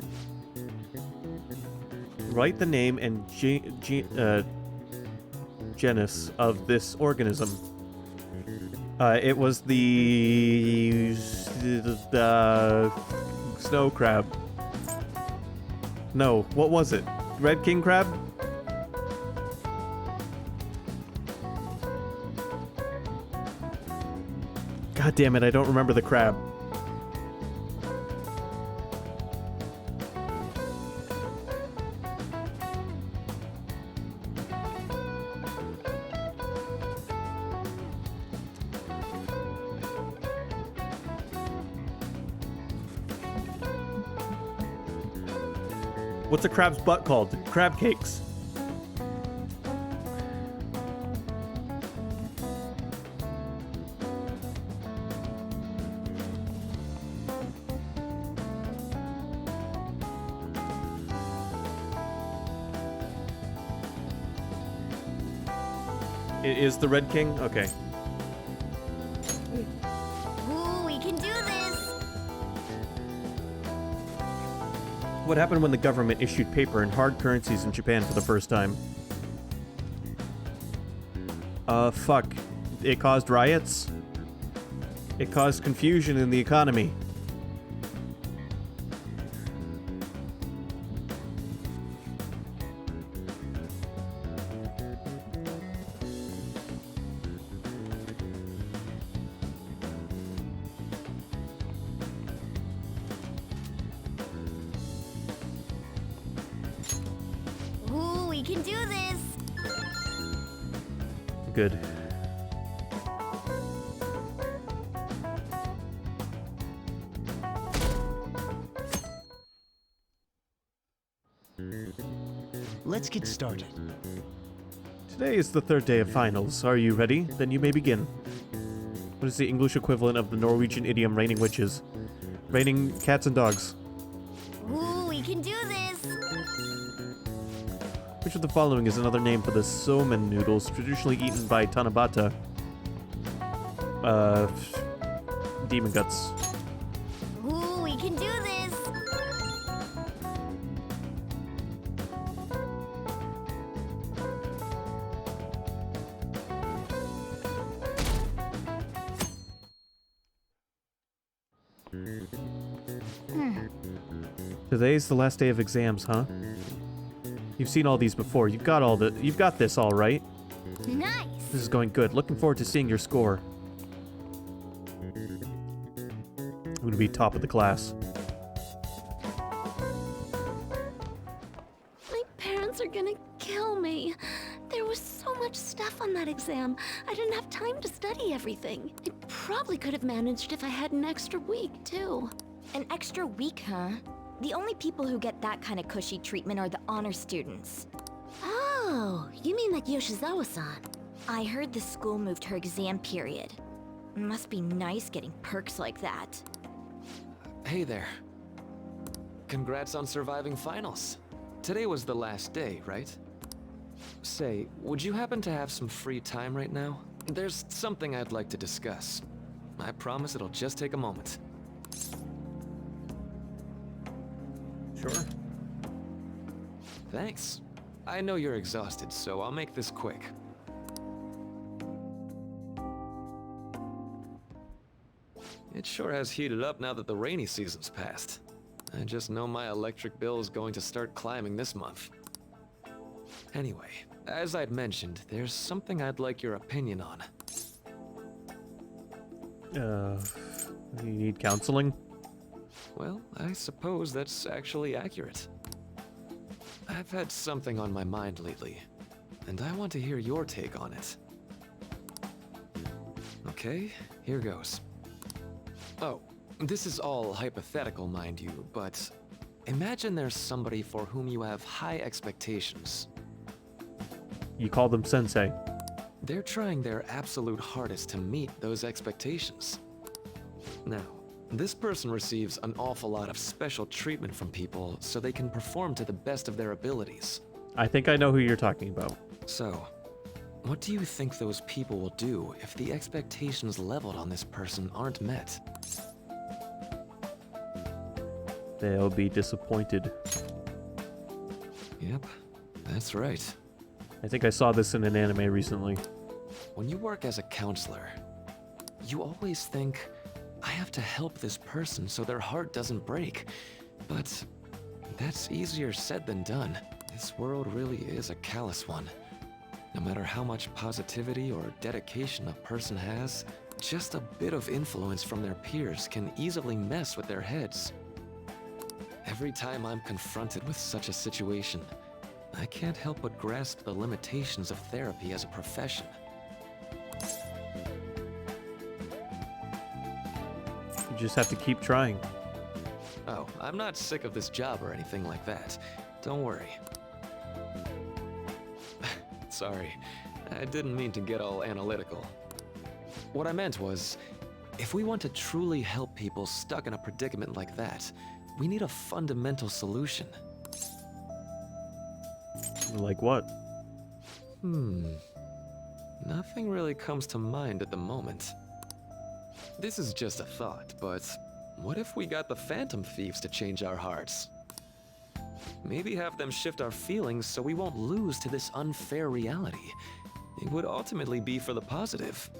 Write the name and genus of this organism. It was the snow crab. No, what was it? Red king crab? God damn it, I don't remember the crab. What's a crab's butt called? Crab cakes. It is the Red King? Okay. Ooh, we can do this! What happened when the government issued paper and hard currencies in Japan for the first time? Fuck. It caused riots? It caused confusion in the economy. Ooh, we can do this! Good. Let's get started. Today is the third day of finals. Are you ready? Then you may begin. What is the English equivalent of the Norwegian idiom raining witches? Raining cats and dogs. Ooh, we can do this! Which of the following is another name for the somen noodles traditionally eaten by Tanabata? Demon guts. Ooh, we can do this! Today's the last day of exams, huh? You've seen all these before. You've got this all right. Nice! This is going good. Looking forward to seeing your score. I'm gonna be top of the class. My parents are gonna kill me. There was so much stuff on that exam. I didn't have time to study everything. I probably could have managed if I had an extra week, too. An extra week, huh? The only people who get that kind of cushy treatment are the honor students. Oh, you mean like Yoshizawa-san? I heard the school moved her exam period. Must be nice getting perks like that. Hey there. Congrats on surviving finals. Today was the last day, right? Say, would you happen to have some free time right now? There's something I'd like to discuss. I promise it'll just take a moment. Sure. Thanks. I know you're exhausted, so I'll make this quick. It sure has heated up now that the rainy season's passed. I just know my electric bill is going to start climbing this month. Anyway, as I'd mentioned, there's something I'd like your opinion on. You need counseling? Well, I suppose that's actually accurate. I've had something on my mind lately, and I want to hear your take on it. Okay, here goes. Oh, this is all hypothetical, mind you, but imagine there's somebody for whom you have high expectations. You call them sensei. They're trying their absolute hardest to meet those expectations. Now, this person receives an awful lot of special treatment from people so they can perform to the best of their abilities. I think I know who you're talking about. So, what do you think those people will do if the expectations leveled on this person aren't met? They'll be disappointed. Yep, that's right. I think I saw this in an anime recently. When you work as a counselor, you always think, I have to help this person so their heart doesn't break. But that's easier said than done. This world really is a callous one. No matter how much positivity or dedication a person has, just a bit of influence from their peers can easily mess with their heads. Every time I'm confronted with such a situation, I can't help but grasp the limitations of therapy as a profession. You just have to keep trying. Oh, I'm not sick of this job or anything like that. Don't worry. Sorry, I didn't mean to get all analytical. What I meant was, if we want to truly help people stuck in a predicament like that, we need a fundamental solution. Like what? Nothing really comes to mind at the moment. This is just a thought, but what if we got the Phantom Thieves to change our hearts? Maybe have them shift our feelings so we won't lose to this unfair reality. It would ultimately be for the positive.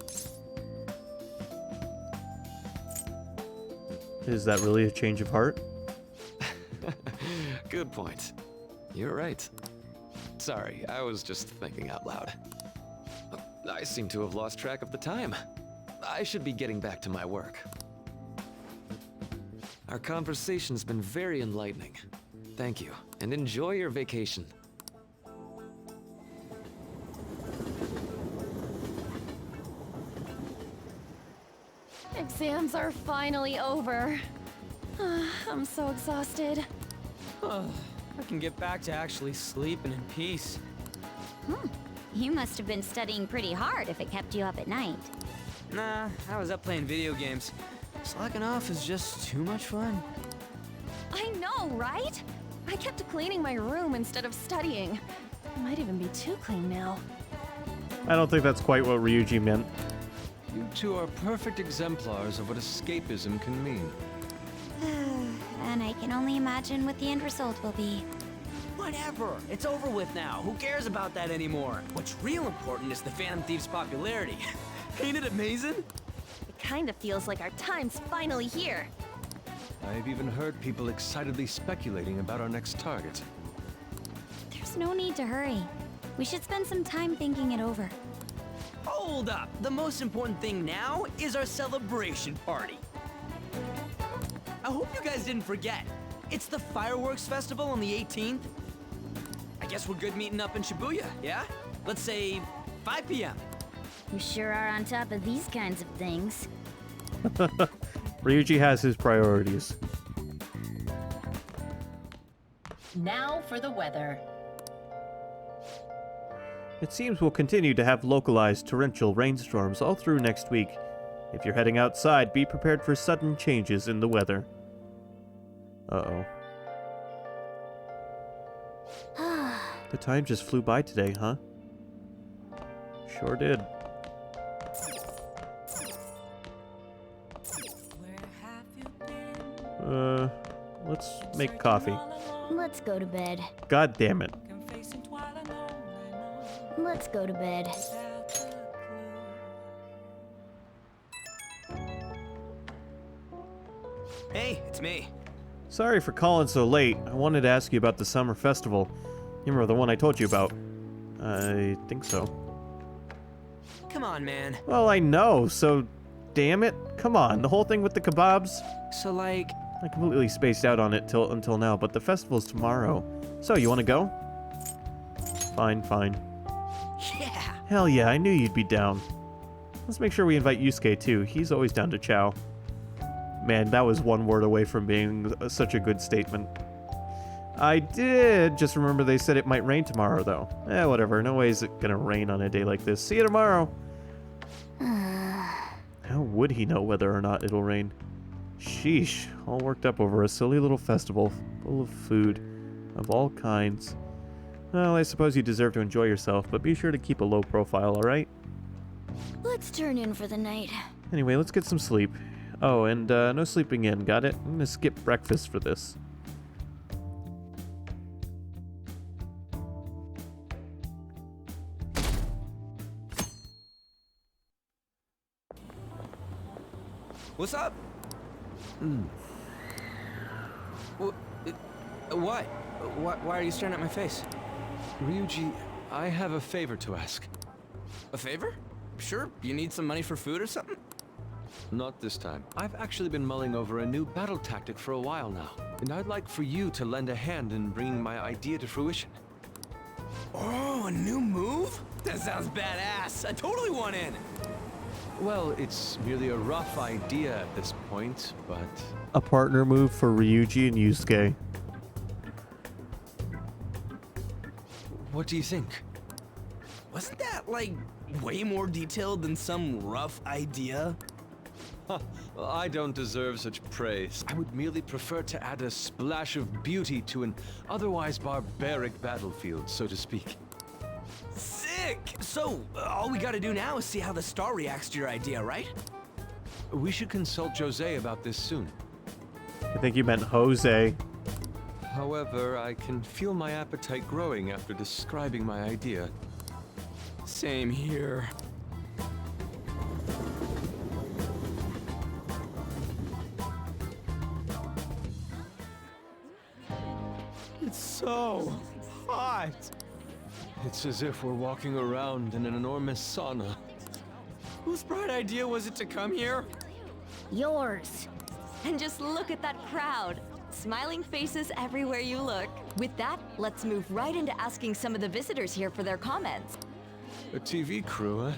Is that really a change of heart? Good point. You're right. Sorry, I was just thinking out loud. I seem to have lost track of the time. I should be getting back to my work. Our conversation's been very enlightening. Thank you, and enjoy your vacation. Exams are finally over. I'm so exhausted. I can get back to actually sleeping in peace. You must have been studying pretty hard if it kept you up at night. Nah, I was up playing video games. Slacking off is just too much fun. I know, right? I kept cleaning my room instead of studying. It might even be too clean now. I don't think that's quite what Ryuji meant. You two are perfect exemplars of what escapism can mean. And I can only imagine what the end result will be. Whatever. It's over with now. Who cares about that anymore? What's real important is the Phantom Thieves' popularity. Ain't it amazing? It kind of feels like our time's finally here. I've even heard people excitedly speculating about our next target. There's no need to hurry. We should spend some time thinking it over. Hold up. The most important thing now is our celebration party. I hope you guys didn't forget. It's the fireworks festival on the 18th. I guess we're good meeting up in Shibuya, yeah? Let's say 5 p.m. You sure are on top of these kinds of things. Ryuji has his priorities. Now for the weather. It seems we'll continue to have localized torrential rainstorms all through next week. If you're heading outside, be prepared for sudden changes in the weather. Uh-oh. The time just flew by today, huh? Sure did. Let's make coffee. Let's go to bed. God damn it. Let's go to bed. Hey, it's me. Sorry for calling so late. I wanted to ask you about the summer festival. You remember the one I told you about? I think so. Come on, man. Well, I know, so damn it. Come on, the whole thing with the kebabs? So, like... I completely spaced out on it until now, but the festival's tomorrow. So, you want to go? Fine, fine. Yeah! Hell yeah, I knew you'd be down. Let's make sure we invite Yusuke too. He's always down to chow. Man, that was one word away from being such a good statement. I did just remember they said it might rain tomorrow, though. Whatever. No way is it gonna rain on a day like this. See you tomorrow. How would he know whether or not it'll rain? Sheesh. All worked up over a silly little festival full of food of all kinds. Well, I suppose you deserve to enjoy yourself, but be sure to keep a low profile, alright? Let's turn in for the night. Anyway, let's get some sleep. Oh, and no sleeping in, got it? I'm gonna skip breakfast for this. What's up? What? Why are you staring at my face? Ryuji, I have a favor to ask. A favor? Sure, you need some money for food or something? Not this time. I've actually been mulling over a new battle tactic for a while now, and I'd like for you to lend a hand in bringing my idea to fruition. Oh, a new move? That sounds badass. I totally want in. Well, it's merely a rough idea at this point, but... A partner move for Ryuji and Yusuke. What do you think? Wasn't that, like, way more detailed than some rough idea? Well, I don't deserve such praise. I would merely prefer to add a splash of beauty to an otherwise barbaric battlefield, so to speak. Sick! sick! So, all we gotta do now is see how the star reacts to your idea, right? We should consult Jose about this soon. I think you meant Jose. However, I can feel my appetite growing after describing my idea. Same here. It's so hot. It's as if we're walking around in an enormous sauna. Whose bright idea was it to come here? Yours. And just look at that crowd. Smiling faces everywhere you look. With that, let's move right into asking some of the visitors here for their comments. A TV crew, huh?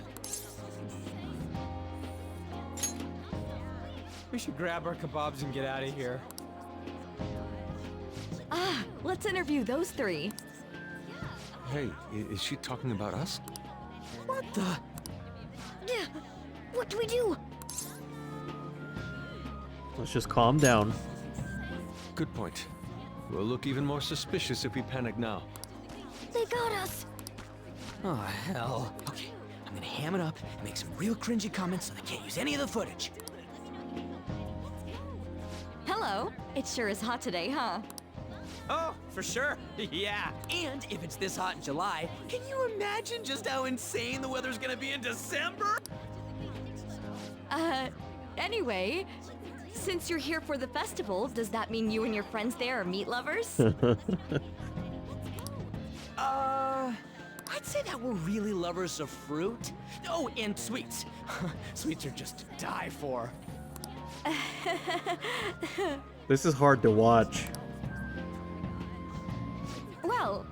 We should grab our kebabs and get out of here. Ah, let's interview those three. Hey, is she talking about us? What the? Yeah. What do we do? Let's just calm down. Good point. We'll look even more suspicious if we panic now. They got us. Oh, hell. Okay, I'm gonna ham it up and make some real cringy comments so they can't use any of the footage. Hello. It sure is hot today, huh? Oh, for sure. Yeah. And if it's this hot in July, can you imagine just how insane the weather's gonna be in December? Anyway, since you're here for the festival, does that mean you and your friends there are meat lovers? I'd say that we're really lovers of fruit. Oh, and sweets. Sweets are just to die for. This is hard to watch. Well,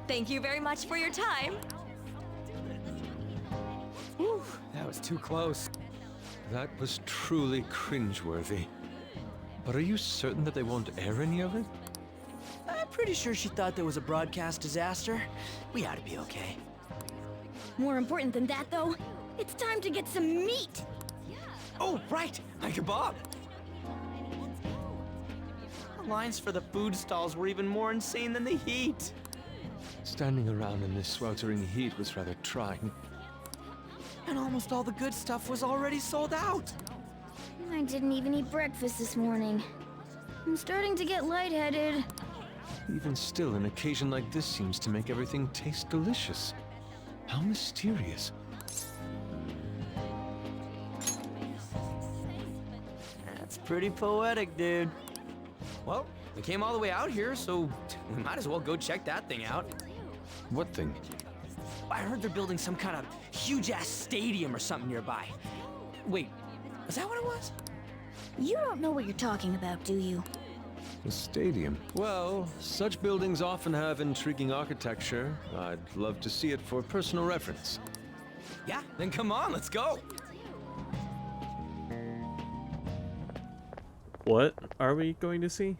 thank you very much for your time. Whew, that was too close. That was truly cringeworthy. But are you certain that they won't air any of it? I'm pretty sure she thought there was a broadcast disaster. We ought to be okay. More important than that, though, it's time to get some meat. Oh, right, my kebab. The lines for the food stalls were even more insane than the heat. Standing around in this sweltering heat was rather trying. And almost all the good stuff was already sold out. I didn't even eat breakfast this morning. I'm starting to get lightheaded. Even still, an occasion like this seems to make everything taste delicious. How mysterious. That's pretty poetic, dude. Well, we came all the way out here, so we might as well go check that thing out. What thing? I heard they're building some kind of huge-ass stadium or something nearby. Wait, was that what it was? You don't know what you're talking about, do you? A stadium? Well, such buildings often have intriguing architecture. I'd love to see it for personal reference. Yeah, then come on, let's go. What are we going to see?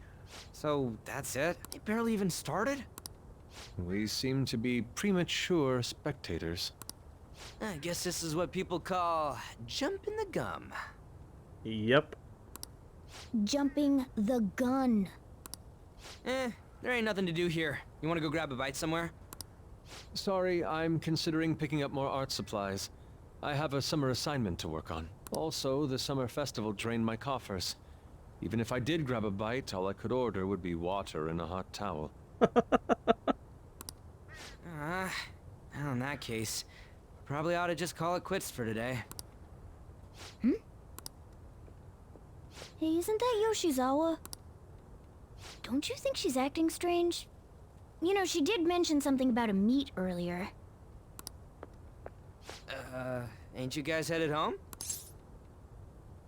So, that's it? It barely even started? We seem to be premature spectators. I guess this is what people call jumping the gum. Yep. Jumping the gun. There ain't nothing to do here. You wanna go grab a bite somewhere? Sorry, I'm considering picking up more art supplies. I have a summer assignment to work on. Also, the summer festival drained my coffers. Even if I did grab a bite, all I could order would be water and a hot towel. Well, in that case, probably ought to just call it quits for today. Hey, isn't that Yoshizawa? Don't you think she's acting strange? You know, she did mention something about a meet earlier. Ain't you guys headed home?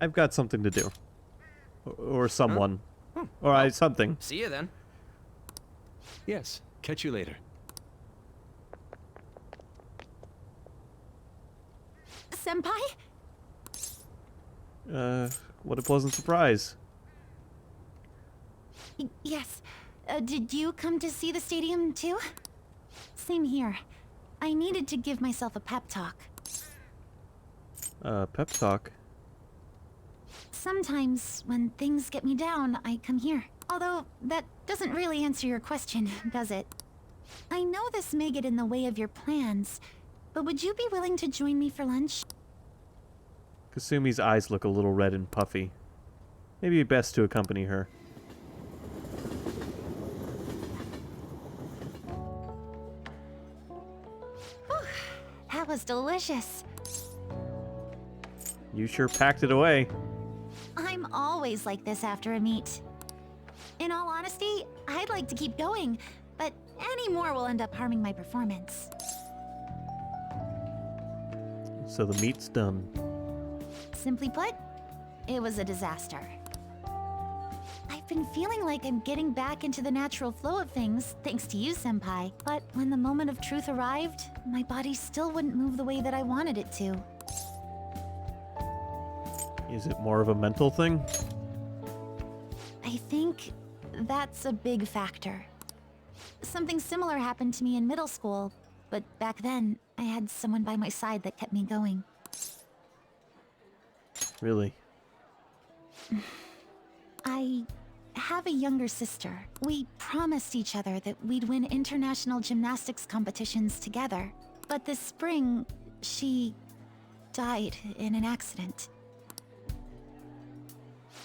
I've got something to do. Or someone. Or something. See you then. Yes, catch you later. Senpai? What a pleasant surprise. Yes. Did you come to see the stadium too? Same here. I needed to give myself a pep talk. Pep talk? Sometimes, when things get me down, I come here. Although, that doesn't really answer your question, does it? I know this may get in the way of your plans, but would you be willing to join me for lunch? Kasumi's eyes look a little red and puffy. Maybe best to accompany her. That was delicious. You sure packed it away. I'm always like this after a meet. In all honesty, I'd like to keep going, but any more will end up harming my performance. So the meat's done. Simply put, it was a disaster. I've been feeling like I'm getting back into the natural flow of things, thanks to you, Senpai. But when the moment of truth arrived, my body still wouldn't move the way that I wanted it to. Is it more of a mental thing? I think that's a big factor. Something similar happened to me in middle school, but back then, I had someone by my side that kept me going. Really? I have a younger sister. We promised each other that we'd win international gymnastics competitions together. But this spring, she died in an accident.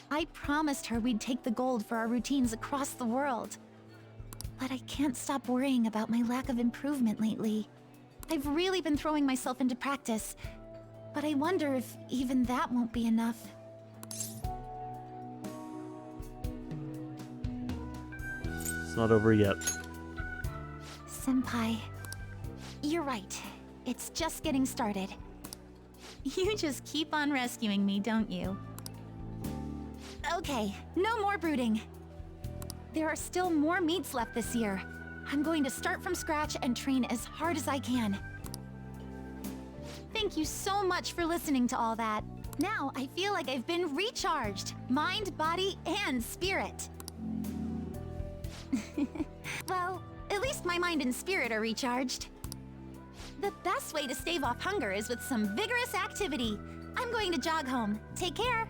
I promised her we'd take the gold for our routines across the world. But I can't stop worrying about my lack of improvement lately. I've really been throwing myself into practice, but I wonder if even that won't be enough. It's not over yet. Senpai, you're right. It's just getting started. You just keep on rescuing me, don't you? Okay, no more brooding. There are still more meets left this year. I'm going to start from scratch and train as hard as I can. Thank you so much for listening to all that. Now I feel like I've been recharged. Mind, body, and spirit. Well, at least my mind and spirit are recharged. The best way to stave off hunger is with some vigorous activity. I'm going to jog home. Take care.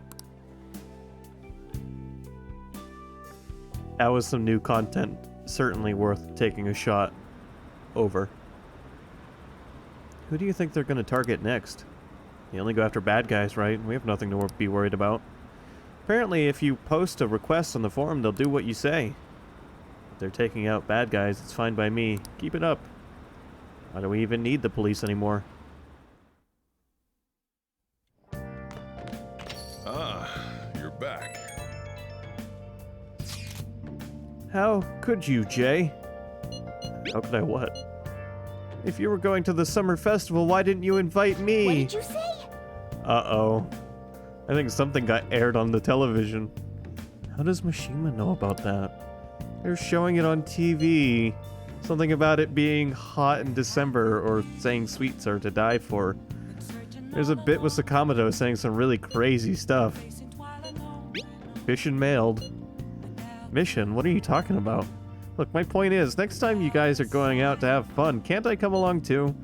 That was some new content. Certainly worth taking a shot. Over. Who do you think they're going to target next? They only go after bad guys, right? We have nothing to be worried about. Apparently, if you post a request on the forum, they'll do what you say. If they're taking out bad guys, it's fine by me. Keep it up. Why do we even need the police anymore? Ah, you're back. How could you, Jay? How could I what? If you were going to the summer festival, why didn't you invite me? What did you say? Uh-oh. I think something got aired on the television. How does Mishima know about that? They're showing it on TV. Something about it being hot in December, or saying sweets are to die for. There's a bit with Sakamoto saying some really crazy stuff. Mission mailed. Mission? What are you talking about? Look, my point is, next time you guys are going out to have fun, can't I come along too?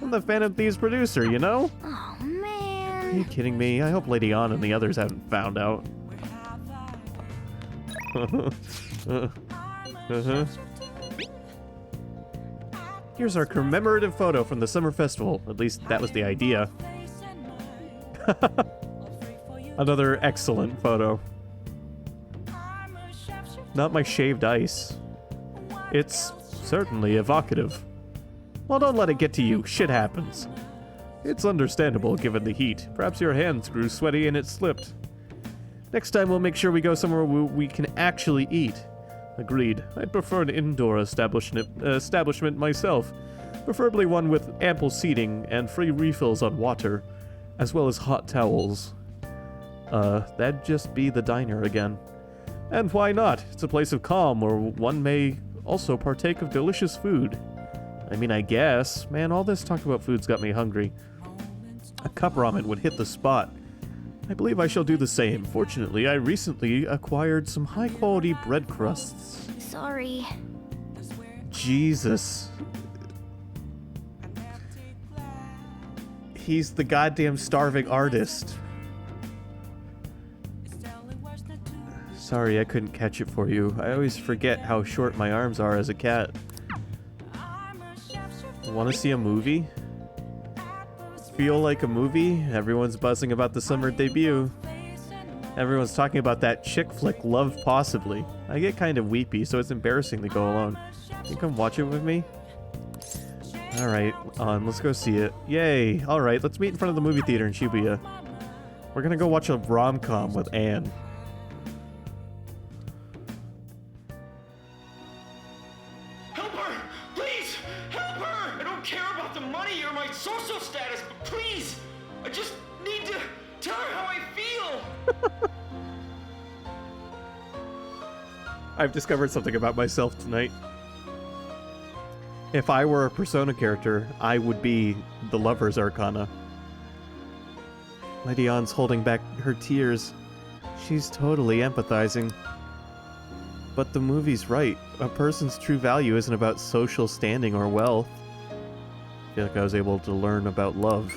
I'm the Phantom Thieves producer, you know? Oh, man. Are you kidding me? I hope Lady Ann and the others haven't found out. Here's our commemorative photo from the summer festival. At least that was the idea. Another excellent photo. Not my shaved ice. It's certainly evocative. Well, don't let it get to you. Shit happens. It's understandable given the heat. Perhaps your hands grew sweaty and it slipped. Next time we'll make sure we go somewhere we can actually eat. Agreed. I'd prefer an indoor establishment myself. Preferably one with ample seating and free refills on water, as well as hot towels. That'd just be the diner again. And why not? It's a place of calm where one may also partake of delicious food. I mean, I guess. Man, all this talk about food's got me hungry. A cup ramen would hit the spot. I believe I shall do the same. Fortunately, I recently acquired some high-quality bread crusts. Sorry. Jesus. He's the goddamn starving artist. Sorry, I couldn't catch it for you. I always forget how short my arms are as a cat. Want to see a movie? Feel like a movie? Everyone's buzzing about the summer debut. Everyone's talking about that chick flick, Love Possibly. I get kind of weepy, so it's embarrassing to go alone. Can you come watch it with me? Alright, let's go see it. Yay! Alright, let's meet in front of the movie theater in Shibuya. We're gonna go watch a rom-com with Anne. Help her! Please! Help her! I don't care about the money or my social status, but please! I just need to tell her how I feel! I've discovered something about myself tonight. If I were a Persona character, I would be the Lover's Arcana. Lady Ann's holding back her tears. She's totally empathizing. But the movie's right. A person's true value isn't about social standing or wealth. I feel like I was able to learn about love.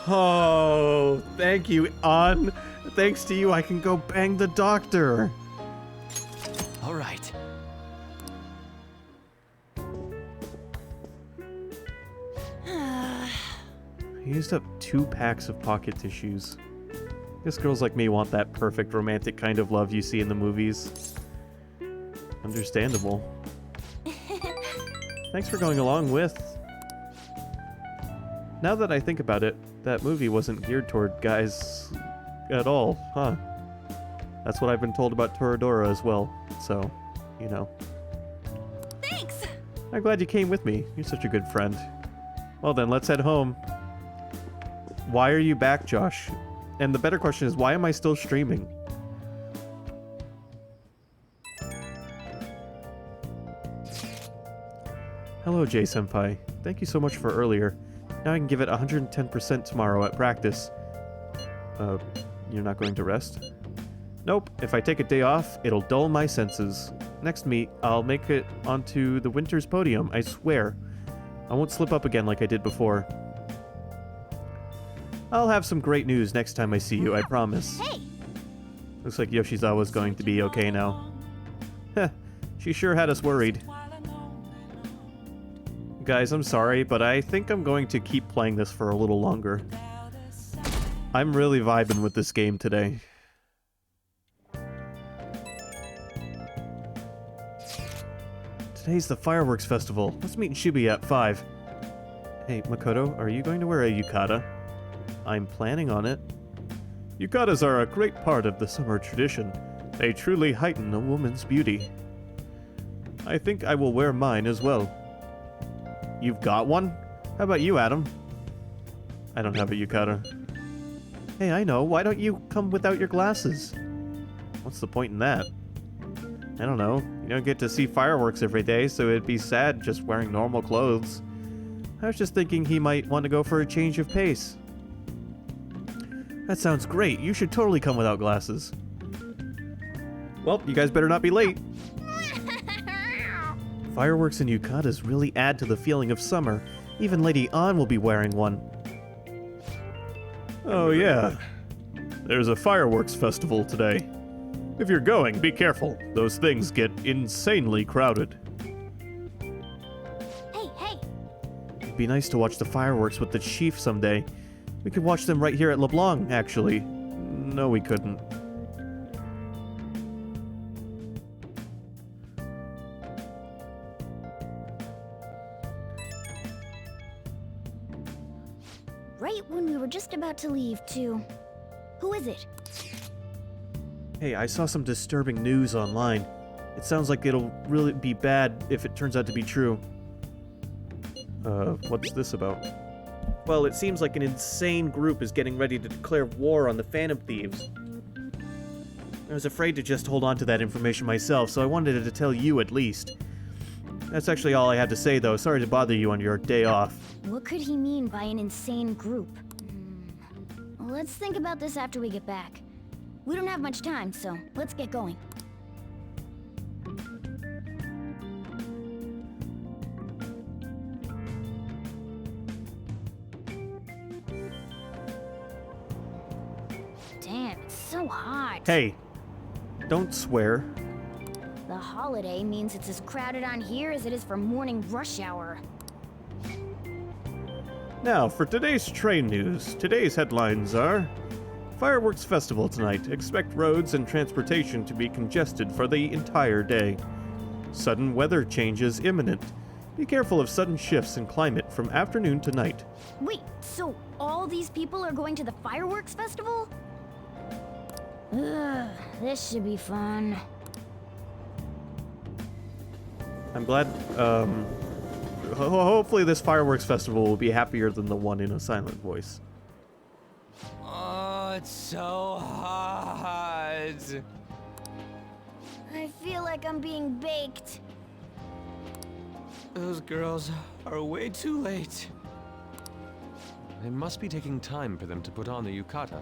Oh, thank you, Ann. Thanks to you, I can go bang the doctor. All right. I used up 2 packs of pocket tissues. Guess girls like me want that perfect romantic kind of love you see in the movies. Understandable. Thanks for going along with. Now that I think about it, that movie wasn't geared toward guys at all, huh? That's what I've been told about Toradora as well, so, you know. Thanks! I'm glad you came with me. You're such a good friend. Well then, let's head home. Why are you back, Josh? And the better question is, why am I still streaming? Hello, J-Senpai. Thank you so much for earlier. Now I can give it 110% tomorrow at practice. You're not going to rest? Nope. If I take a day off, it'll dull my senses. Next meet, I'll make it onto the winter's podium, I swear. I won't slip up again like I did before. I'll have some great news next time I see you, I promise. Hey! Looks like Yoshizawa's going to be okay now. Heh, she sure had us worried. Guys, I'm sorry, but I think I'm going to keep playing this for a little longer. I'm really vibing with this game today. Today's the fireworks festival. Let's meet in Shibuya at 5. Hey, Makoto, are you going to wear a yukata? I'm planning on it. Yukatas are a great part of the summer tradition. They truly heighten a woman's beauty. I think I will wear mine as well. You've got one? How about you, Adam? I don't have a yukata. Hey, I know. Why don't you come without your glasses? What's the point in that? I don't know. You don't get to see fireworks every day, so it'd be sad just wearing normal clothes. I was just thinking he might want to go for a change of pace. That sounds great. You should totally come without glasses. Well, you guys better not be late. Fireworks and yukatas really add to the feeling of summer. Even Lady Ann will be wearing one. Oh yeah. There's a fireworks festival today. If you're going, be careful. Those things get insanely crowded. Hey, hey! It'd be nice to watch the fireworks with the chief someday. We could watch them right here at LeBlanc, actually. No, we couldn't. Right when we were just about to leave, too. Who is it? Hey, I saw some disturbing news online. It sounds like it'll really be bad if it turns out to be true. What's this about? Well, it seems like an insane group is getting ready to declare war on the Phantom Thieves. I was afraid to just hold on to that information myself, so I wanted to tell you at least. That's actually all I had to say, though. Sorry to bother you on your day off. What could he mean by an insane group? Let's think about this after we get back. We don't have much time, so let's get going. Damn, it's so hot. Hey, don't swear. The holiday means it's as crowded on here as it is for morning rush hour. Now, for today's train news, today's headlines are: Fireworks Festival tonight. Expect roads and transportation to be congested for the entire day. Sudden weather changes imminent. Be careful of sudden shifts in climate from afternoon to night. Wait, so all these people are going to the fireworks festival? Ugh, this should be fun. I'm glad, hopefully this fireworks festival will be happier than the one in A Silent Voice. Oh, it's so hot. I feel like I'm being baked. Those girls are way too late. It must be taking time for them to put on the yukata.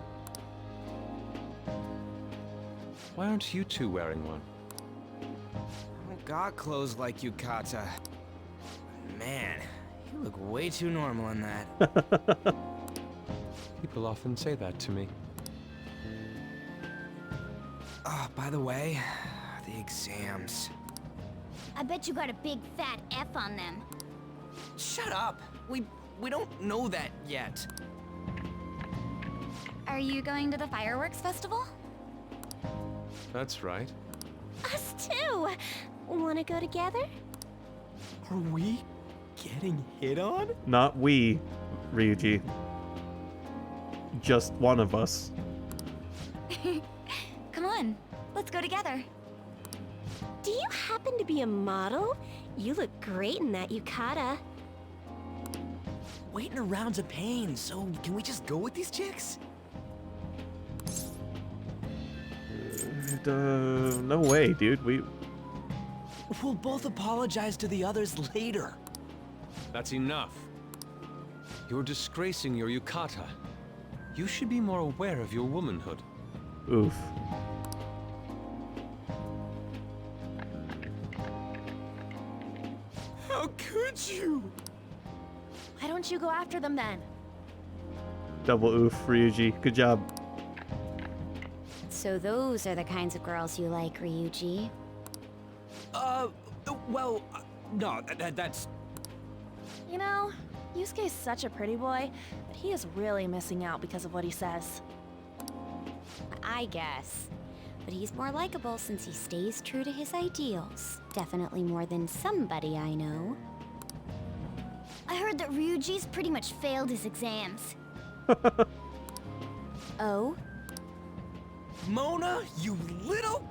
Why aren't you two wearing one? I don't got clothes like yukata. Man, you look way too normal in that. People often say that to me. Oh, by the way, the exams. I bet you got a big fat F on them. Shut up! We don't know that yet. Are you going to the fireworks festival? That's right. Us too! Wanna go together? Are we getting hit on? Not we, Ryuji. Just one of us. Come on, let's go together. Do you happen to be a model? You look great in that yukata. Waiting around's a pain, so can we just go with these chicks? No way, dude. We'll both apologize to the others later. That's enough. You're disgracing your yukata. You should be more aware of your womanhood. Oof. How could you? Why don't you go after them then? Double oof, Ryuji. Good job. So those are the kinds of girls you like, Ryuji? Well, no, that's... You know, Yusuke's such a pretty boy, but he is really missing out because of what he says. I guess. But he's more likable since he stays true to his ideals. Definitely more than somebody I know. I heard that Ryuji's pretty much failed his exams. Oh? Mona, you little...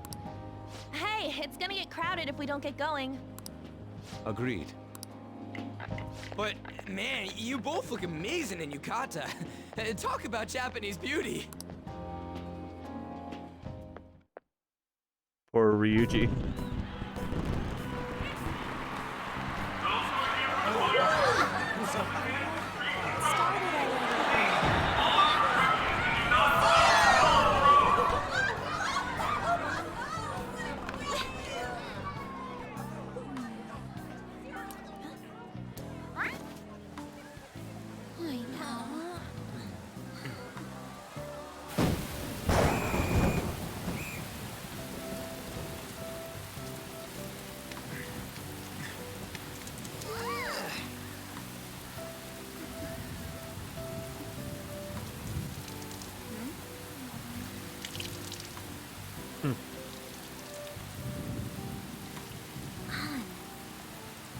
Hey, it's gonna get crowded if we don't get going. Agreed. But, man, you both look amazing in yukata. Talk about Japanese beauty. Or Ryuji.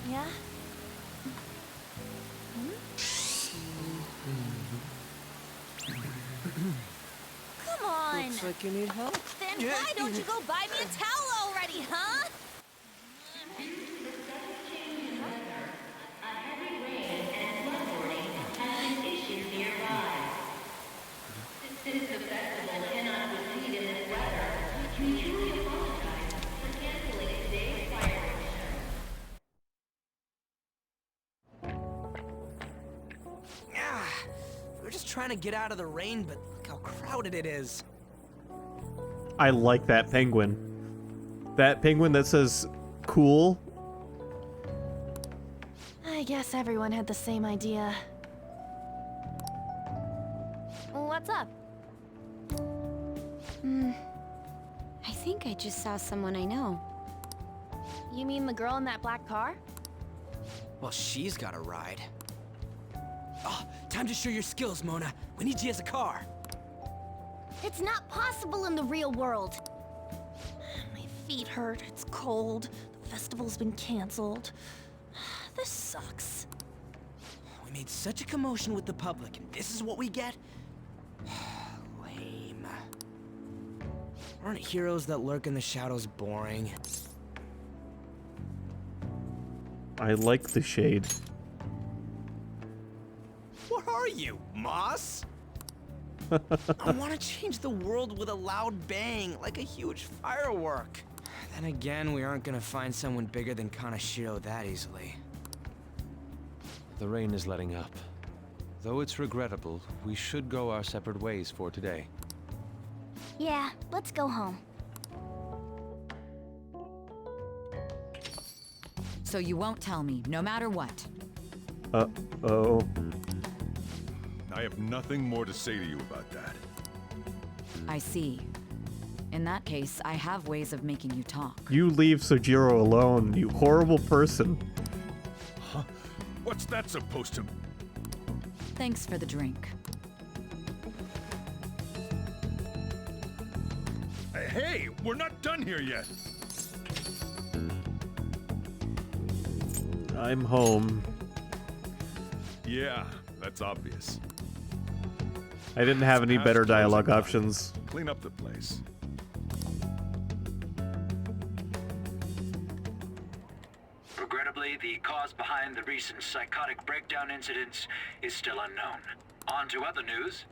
Yeah? Come on! Looks like you need help. Then why don't you go buy me a towel already, huh? We're just trying to get out of the rain, but look how crowded it is. I like that penguin. That penguin that says cool. I guess everyone had the same idea. What's up? I think I just saw someone I know. You mean the girl in that black car? Well, she's got a ride. Oh, time to show your skills, Mona. We need you as a car. It's not possible in the real world. My feet hurt, it's cold, the festival's been canceled. This sucks. We made such a commotion with the public, and this is what we get? Lame. Aren't heroes that lurk in the shadows boring? I like the shade. What are you, Moss? I want to change the world with a loud bang, like a huge firework. Then again, we aren't gonna find someone bigger than Kanashiro that easily. The rain is letting up. Though it's regrettable, we should go our separate ways for today. Yeah, let's go home. So you won't tell me, no matter what. Uh-oh. I have nothing more to say to you about that. I see. In that case, I have ways of making you talk. You leave Sojiro alone, you horrible person. Huh? What's that supposed to... Thanks for the drink. Hey, we're not done here yet. I'm home. Yeah, that's obvious. I didn't have any Past better dialogue closing options. time. Clean up the place. Regrettably, the cause behind the recent psychotic breakdown incidents is still unknown. On to other news.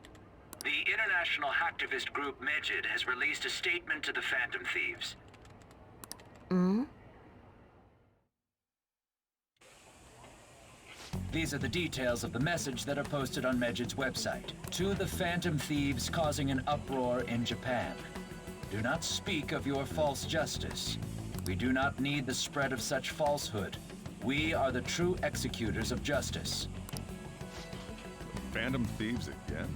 The international hacktivist group Medjed has released a statement to the Phantom Thieves. These are the details of the message that are posted on Medjed's website. To the Phantom Thieves causing an uproar in Japan. Do not speak of your false justice. We do not need the spread of such falsehood. We are the true executors of justice. Phantom Thieves again?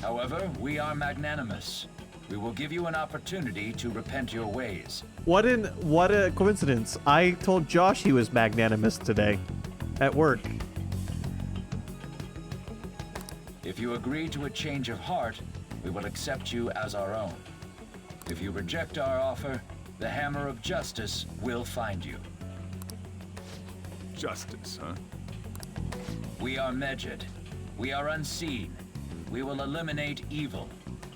However, we are magnanimous. We will give you an opportunity to repent your ways. What a coincidence. I told Josh he was magnanimous today. At work. If you agree to a change of heart, we will accept you as our own. If you reject our offer, the hammer of justice will find you. Justice, huh? We are Medjed. We are unseen. We will eliminate evil.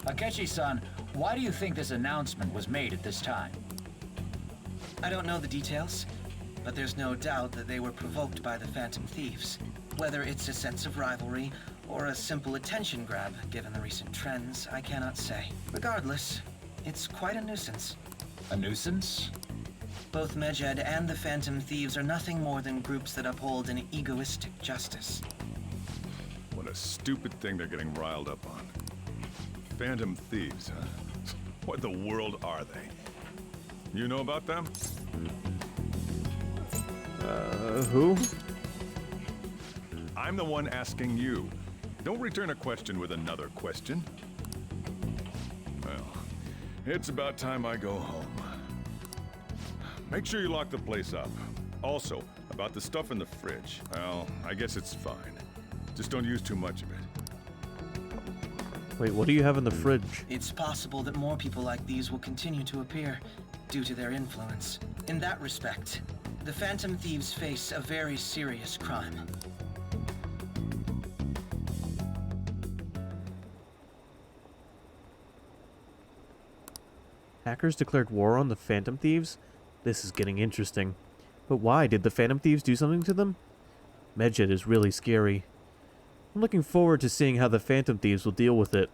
Akechi-san, why do you think this announcement was made at this time? I don't know the details, but there's no doubt that they were provoked by the Phantom Thieves. Whether it's a sense of rivalry or a simple attention grab, given the recent trends, I cannot say. Regardless, it's quite a nuisance. A nuisance? Both Medjed and the Phantom Thieves are nothing more than groups that uphold an egoistic justice. What a stupid thing they're getting riled up on. Phantom Thieves, huh? What the world are they? You know about them? Who? I'm the one asking you. Don't return a question with another question. Well, it's about time I go home. Make sure you lock the place up. Also, about the stuff in the fridge. Well, I guess it's fine. Just don't use too much of it. Wait, what do you have in the fridge? It's possible that more people like these will continue to appear due to their influence. In that respect, the Phantom Thieves face a very serious crime. Hackers declared war on the Phantom Thieves? This is getting interesting. But why? Did the Phantom Thieves do something to them? Medjed is really scary. I'm looking forward to seeing how the Phantom Thieves will deal with it.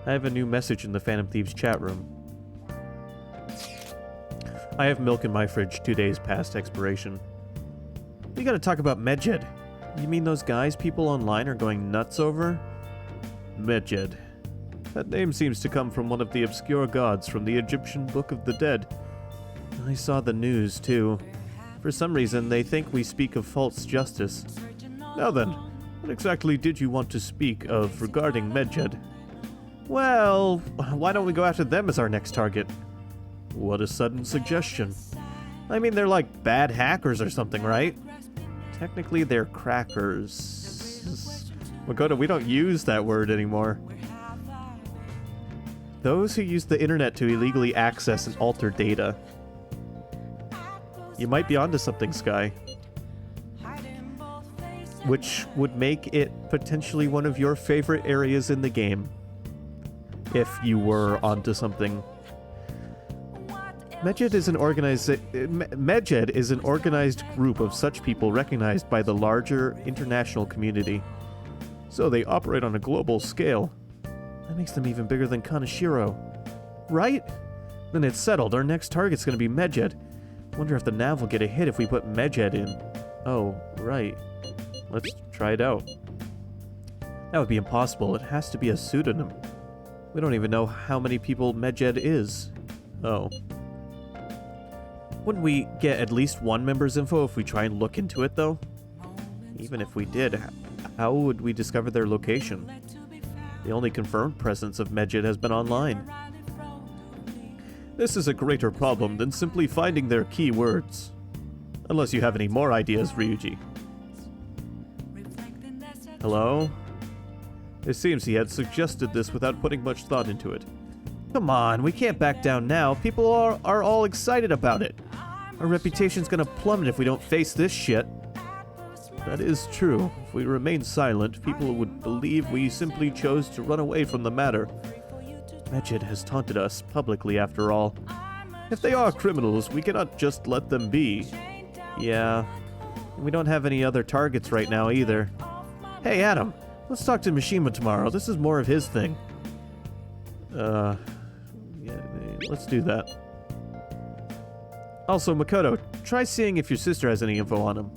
I have a new message in the Phantom Thieves chat room. I have milk in my fridge 2 days past expiration. We gotta talk about Medjed. You mean those guys people online are going nuts over? Medjed. That name seems to come from one of the obscure gods from the Egyptian Book of the Dead. I saw the news, too. For some reason, they think we speak of false justice. Now then, what exactly did you want to speak of regarding Medjed? Well, why don't we go after them as our next target? What a sudden suggestion. I mean, they're like bad hackers or something, right? Technically, they're crackers. Makoto, we don't use that word anymore. Those who use the internet to illegally access and alter data. You might be onto something, Sky. Which would make it potentially one of your favorite areas in the game. If you were onto something. Medjed is an organized group of such people recognized by the larger international community. So they operate on a global scale. That makes them even bigger than Kaneshiro. Right? Then it's settled. Our next target's gonna be Medjed. Wonder if the nav will get a hit if we put Medjed in. Oh, right. Let's try it out. That would be impossible. It has to be a pseudonym. We don't even know how many people Medjed is. Oh. Wouldn't we get at least one member's info if we try and look into it, though? Even if we did, how would we discover their location? The only confirmed presence of Medjed has been online. This is a greater problem than simply finding their keywords. Unless you have any more ideas, Ryuji. Hello? It seems he had suggested this without putting much thought into it. Come on, we can't back down now. People are all excited about it. Our reputation's gonna plummet if we don't face this shit. That is true. If we remain silent, people would believe we simply chose to run away from the matter. Medjed has taunted us publicly, after all. If they are criminals, we cannot just let them be. Yeah. We don't have any other targets right now, either. Hey, Adam. Let's talk to Mishima tomorrow. This is more of his thing. Yeah, let's do that. Also, Makoto, try seeing if your sister has any info on him.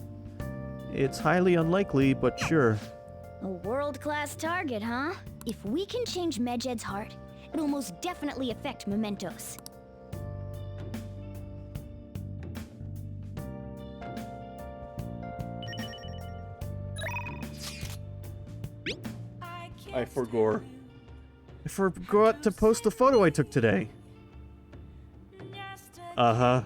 It's highly unlikely, but sure. A world-class target, huh? If we can change Medjed's heart, it'll most definitely affect Mementos. I forgot to post the photo I took today. Uh-huh.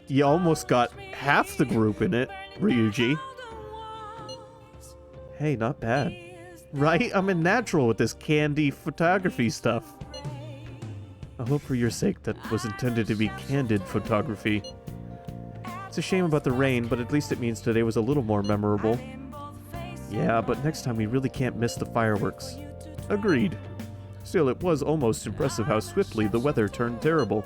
You almost got half the group in it, Ryuji. Hey, not bad. Right? I'm a natural with this candy photography stuff. I hope for your sake that was intended to be candid photography. It's a shame about the rain, but at least it means today was a little more memorable. Yeah, but next time we really can't miss the fireworks. Agreed. Still, it was almost impressive how swiftly the weather turned terrible.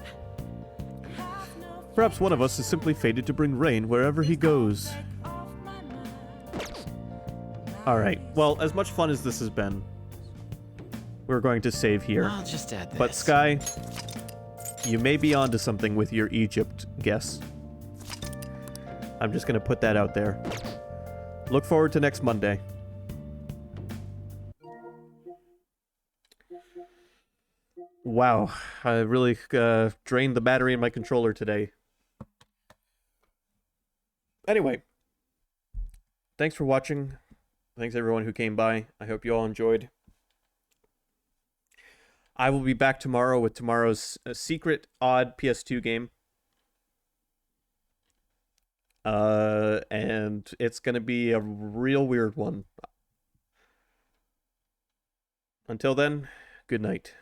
Perhaps one of us is simply fated to bring rain wherever he goes. Alright, well, as much fun as this has been, we're going to save here. I'll just add this. But Sky, you may be onto something with your Egypt guess. I'm just going to put that out there. Look forward to next Monday. Wow, I really drained the battery in my controller today. Anyway, thanks for watching. Thanks everyone who came by. I hope you all enjoyed. I will be back tomorrow with tomorrow's secret odd PS2 game. And it's going to be a real weird one. Until then, good night.